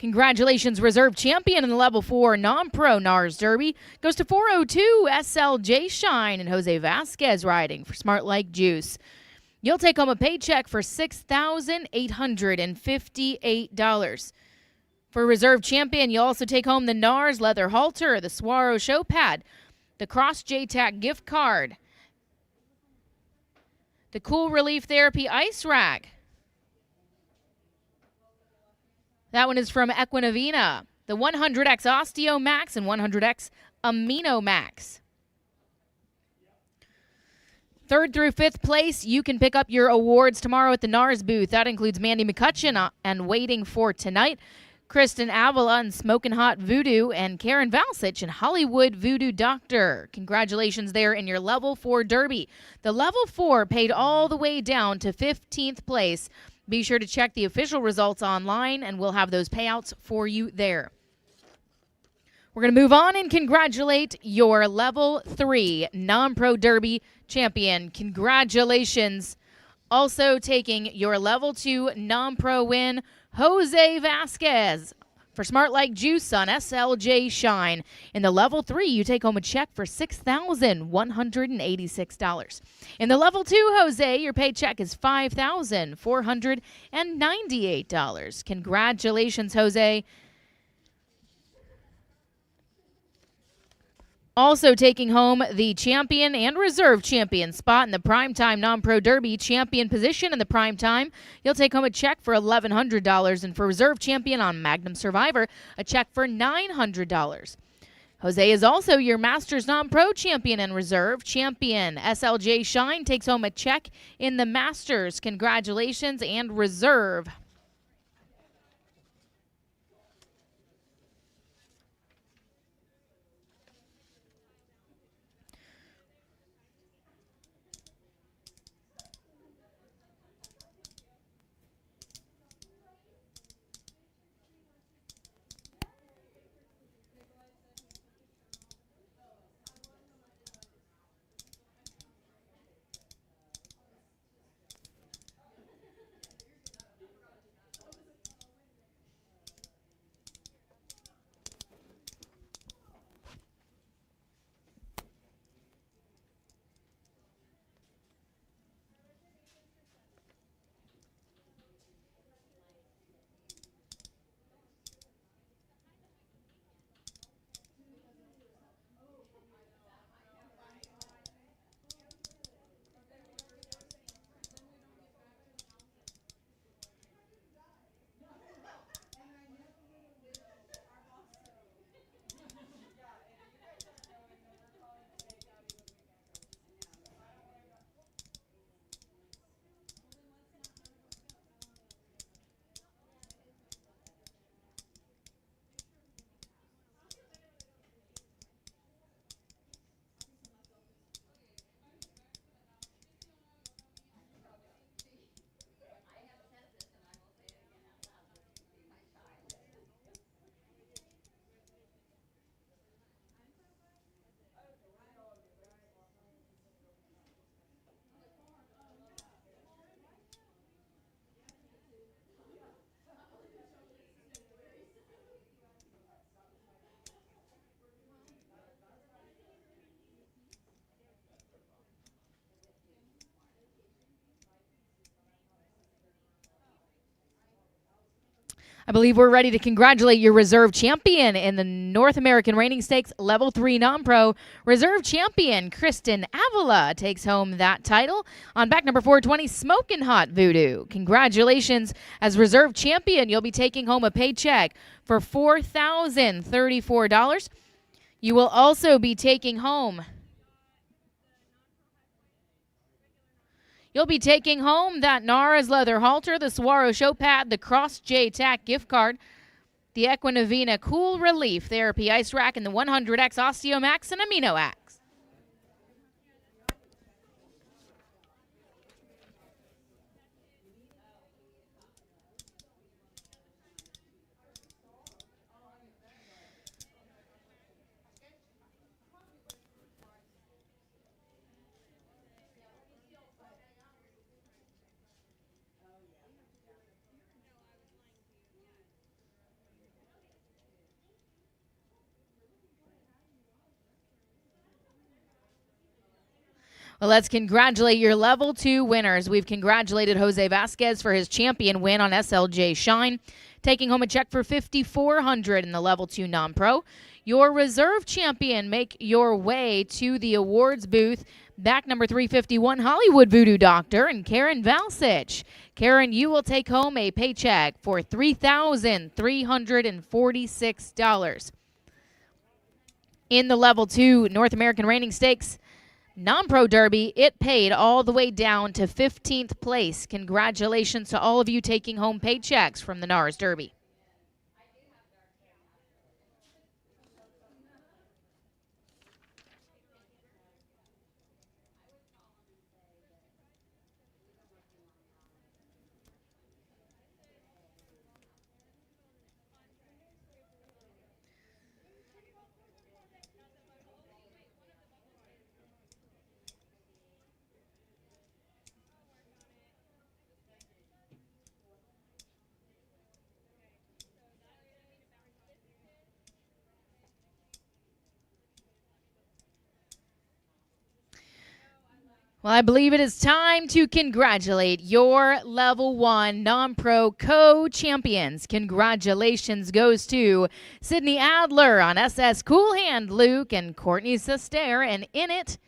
Congratulations, reserve champion in the level 4 non-pro NARS Derby goes to 402 SLJ Shine and Jose Vasquez riding for Smart Like Juice. You'll take home a paycheck for $6,858. For reserve champion, you'll also take home the NARS leather halter, the Swaro show pad, the Cross JTAC gift card, the Cool Relief Therapy ice rack. That one is from Equinavina, the 100X Osteo Max and 100X Amino Max. Third through fifth place, you can pick up your awards tomorrow at the NARS booth. That includes Mandy McCutcheon and Waiting for Tonight, Kristen Avila and Smokin' Hot Voodoo, and Karen Valsich and Hollywood Voodoo Doctor. Congratulations there in your Level 4 Derby. The Level 4 paid all the way down to 15th place. Be sure to check the official results online, and we'll have those payouts for you there. We're going to move on and congratulate your Level 3 Non-Pro Derby champion. Congratulations. Also taking your Level 2 Non-Pro win, Jose Vasquez for Smart Like Juice on SLJ Shine. In the Level 3, you take home a check for $6,186. In the Level 2, Jose, your paycheck is $5,498. Congratulations, Jose. Also taking home the champion and reserve champion spot in the Primetime Non-Pro Derby champion position in the Primetime. You'll take home a check for $1,100, and for reserve champion on Magnum Survivor, a check for $900. Jose is also your Masters Non-Pro champion and reserve champion. SLJ Shine takes home a check in the Masters. Congratulations and reserve. I believe we're ready to congratulate your reserve champion in the North American Reining Stakes Level 3 Non-Pro. Reserve champion Kristen Avila takes home that title on back number 420, Smokin' Hot Voodoo. Congratulations. As reserve champion, you'll be taking home a paycheck for $4,034. You will also be taking home that NARS leather halter, the Swaro show pad, the Cross JTAC gift card, the Equinavina Cool Relief Therapy ice rack, and the 100X Osteo Max and Amino Ax. Well, let's congratulate your level 2 winners. We've congratulated Jose Vasquez for his champion win on SLJ Shine, taking home a check for $5,400 in the level 2 non-pro. Your reserve champion, make your way to the awards booth. Back number 351, Hollywood Voodoo Doctor and Karen Valsich. Karen, you will take home a paycheck for $3,346. In the level 2 North American Reigning Stakes Non-Pro Derby, it paid all the way down to 15th place. Congratulations to all of you taking home paychecks from the NARS Derby. Well, I believe it is time to congratulate your level 1 non-pro co-champions. Congratulations goes to Sydney Adler on SS Cool Hand Luke and Courtney Sester and In It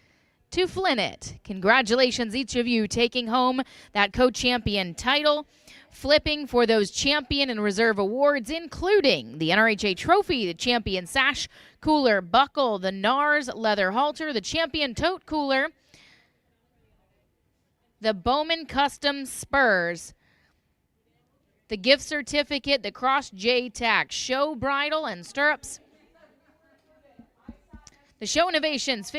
to Flynn It. Congratulations, each of you taking home that co-champion title. Flipping for those champion and reserve awards, including the NRHA Trophy, the Champion Sash Cooler Buckle, the NARS Leather Halter, the Champion Tote Cooler, the Bowman Custom Spurs, the gift certificate, the Cross J Tack Show Bridle and Stirrups, the Show Innovations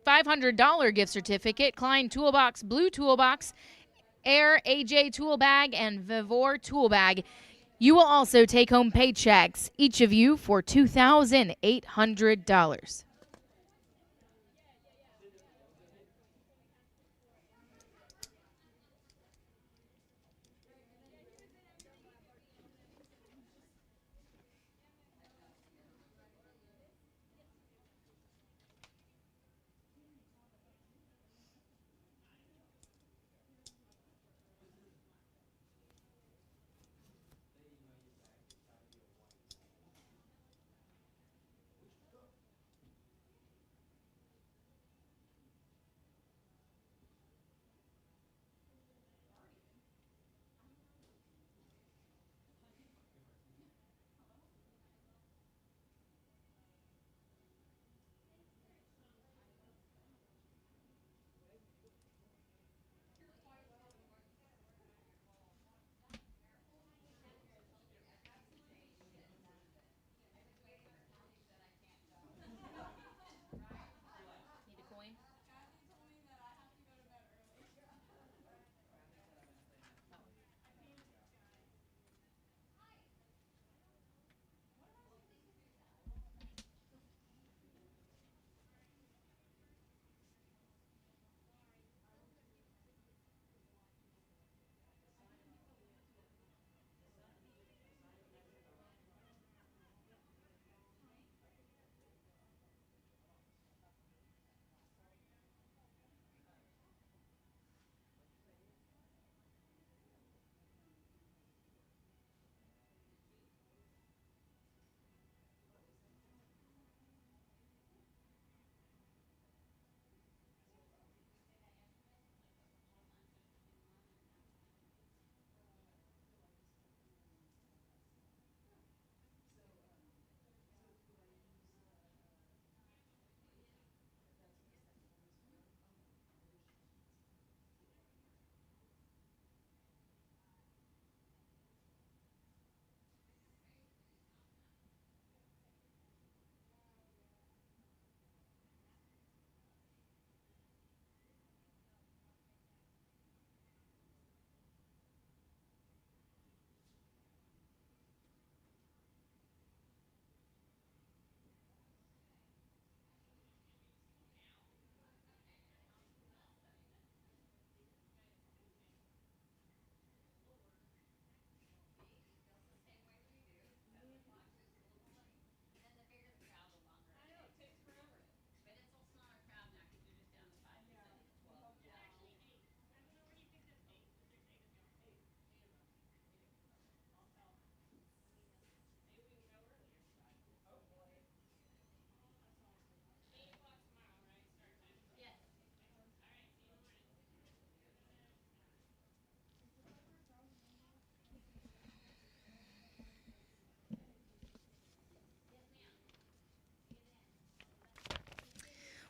$500 gift certificate, Klein Toolbox Blue Toolbox, Air AJ Tool Bag, and Vivor Tool Bag. You will also take home paychecks, each of you, for $2,800.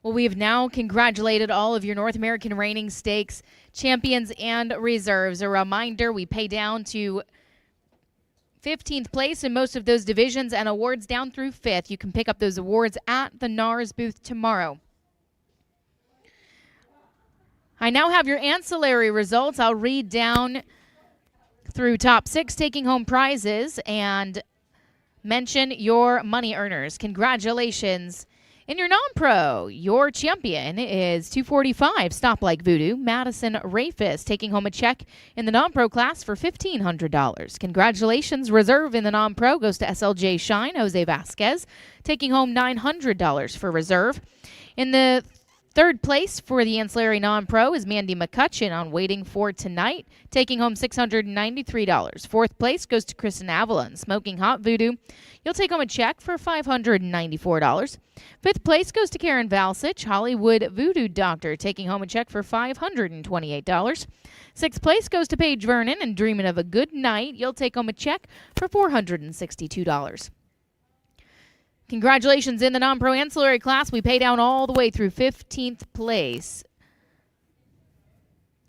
Well, we have now congratulated all of your North American Reining Stakes champions and reserves. A reminder, we pay down to 15th place in most of those divisions and awards down through 5th. You can pick up those awards at the NARS booth tomorrow. I now have your ancillary results. I'll read down through top 6 taking home prizes and mention your money earners. Congratulations. In your non-pro, your champion is 245 Stop Like Voodoo, Madison Rafis, taking home a check in the non-pro class for $1,500. Congratulations. Reserve in the non-pro goes to SLJ Shine, Jose Vasquez, taking home $900 for reserve. In the third place for the ancillary non-pro is Mandy McCutcheon on Waiting for Tonight, taking home $693. Fourth place goes to Kristen Avalon, Smoking Hot Voodoo. You'll take home a check for $594. Fifth place goes to Karen Valsich, Hollywood Voodoo Doctor, taking home a check for $528. Sixth place goes to Paige Vernon and Dreaming of a Good Night. You'll take home a check for $462. Congratulations in the non-pro ancillary class. We pay down all the way through 15th place.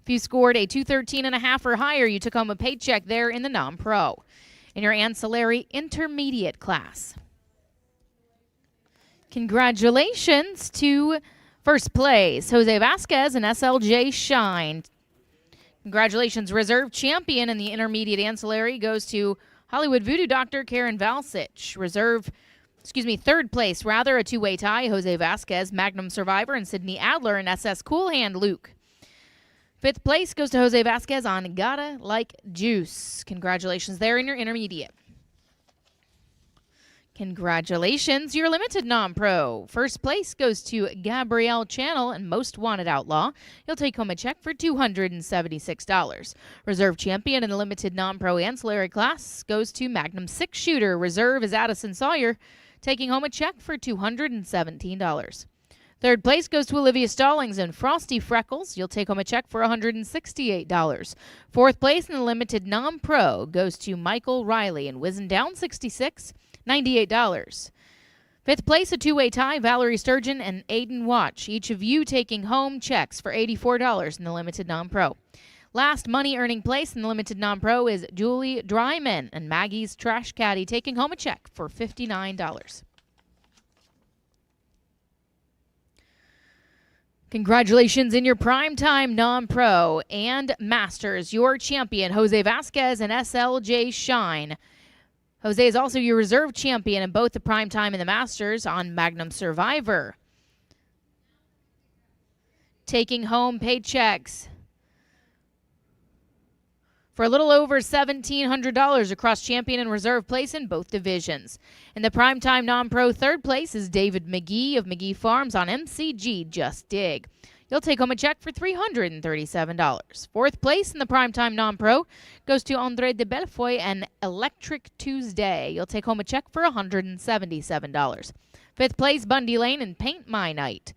If you scored a 213.5 or higher, you took home a paycheck there in the non-pro. In your ancillary intermediate class. Congratulations to first place, Jose Vasquez and SLJ Shine. Congratulations, reserve champion in the intermediate ancillary goes to Hollywood Voodoo Doctor Karen Valsich. Third place, a two-way tie, Jose Vasquez, Magnum Survivor, and Sydney Adler and SS Cool Hand Luke. Fifth place goes to Jose Vasquez on Gotta Like Juice. Congratulations there in your intermediate. Congratulations, your limited non-pro. First place goes to Gabrielle Channel and Most Wanted Outlaw. You'll take home a check for $276. Reserve champion in the limited non-pro ancillary class goes to Magnum Six Shooter. Reserve is Addison Sawyer, taking home a check for $217. Third place goes to Olivia Stallings and Frosty Freckles. You'll take home a check for $168. Fourth place in the limited non-pro goes to Michael Riley and Wizen Down 66, $98. Fifth place, a two-way tie, Valerie Sturgeon and Aiden Watch. Each of you taking home checks for $84 in the limited non-pro. Last money-earning place in the limited non-pro is Julie Dryman and Maggie's Trash Caddy, taking home a check for $59. Congratulations in your primetime non-pro and masters. Your champion, Jose Vasquez and SLJ Shine. Jose is also your reserve champion in both the primetime and the masters on Magnum Survivor. Taking home paychecks for a little over $1,700 across champion and reserve place in both divisions. In the primetime non-pro third place is David McGee of McGee Farms on MCG Just Dig. You'll take home a check for $337. Fourth place in the primetime non-pro goes to Andre de Bellefoy and Electric Tuesday. You'll take home a check for $177. Fifth place, Bundy Lane and Paint My Night.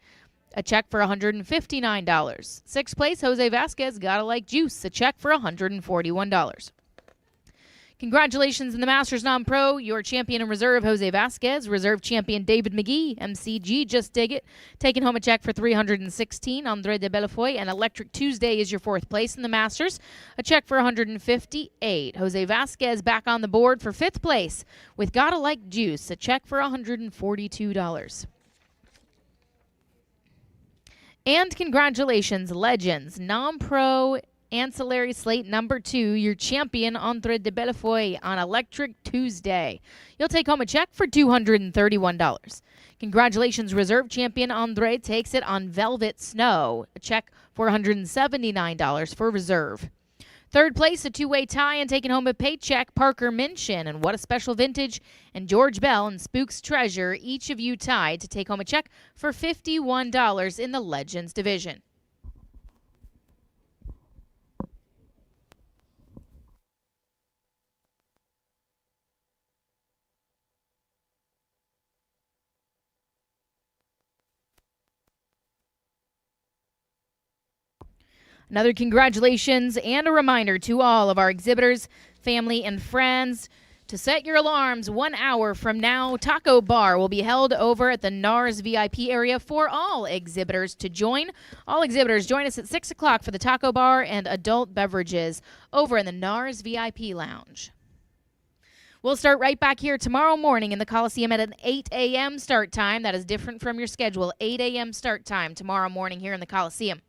A check for $159. Sixth place, Jose Vasquez, Gotta Like Juice. A check for $141. Congratulations in the Masters Non-Pro. Your champion in reserve, Jose Vasquez. Reserve champion, David McGee. MCG, Just Dig It. Taking home a check for $316. Andre de Bellefoy. And Electric Tuesday is your fourth place in the Masters. A check for $158. Jose Vasquez back on the board for fifth place with Gotta Like Juice. A check for $142. And congratulations, Legends, non-pro ancillary slate number 2, your champion, Andre de Bellefoy, on Electric Tuesday. You'll take home a check for $231. Congratulations, reserve champion Andre takes it on Velvet Snow, a check for $179 for reserve. Third place, a two-way tie and taking home a paycheck, Parker Minchin and What a Special Vintage and George Bell and Spook's Treasure, each of you tied to take home a check for $51 in the Legends division. Another congratulations and a reminder to all of our exhibitors, family, and friends To set your alarms 1 hour from now, Taco Bar will be held over at the NARS VIP area for all exhibitors to join. All exhibitors join us at 6 o'clock for the Taco Bar and adult beverages over in the NARS VIP lounge. We'll start right back here tomorrow morning in the Coliseum at an 8 a.m. start time. That is different from your schedule. 8 a.m. start time tomorrow morning here in the Coliseum.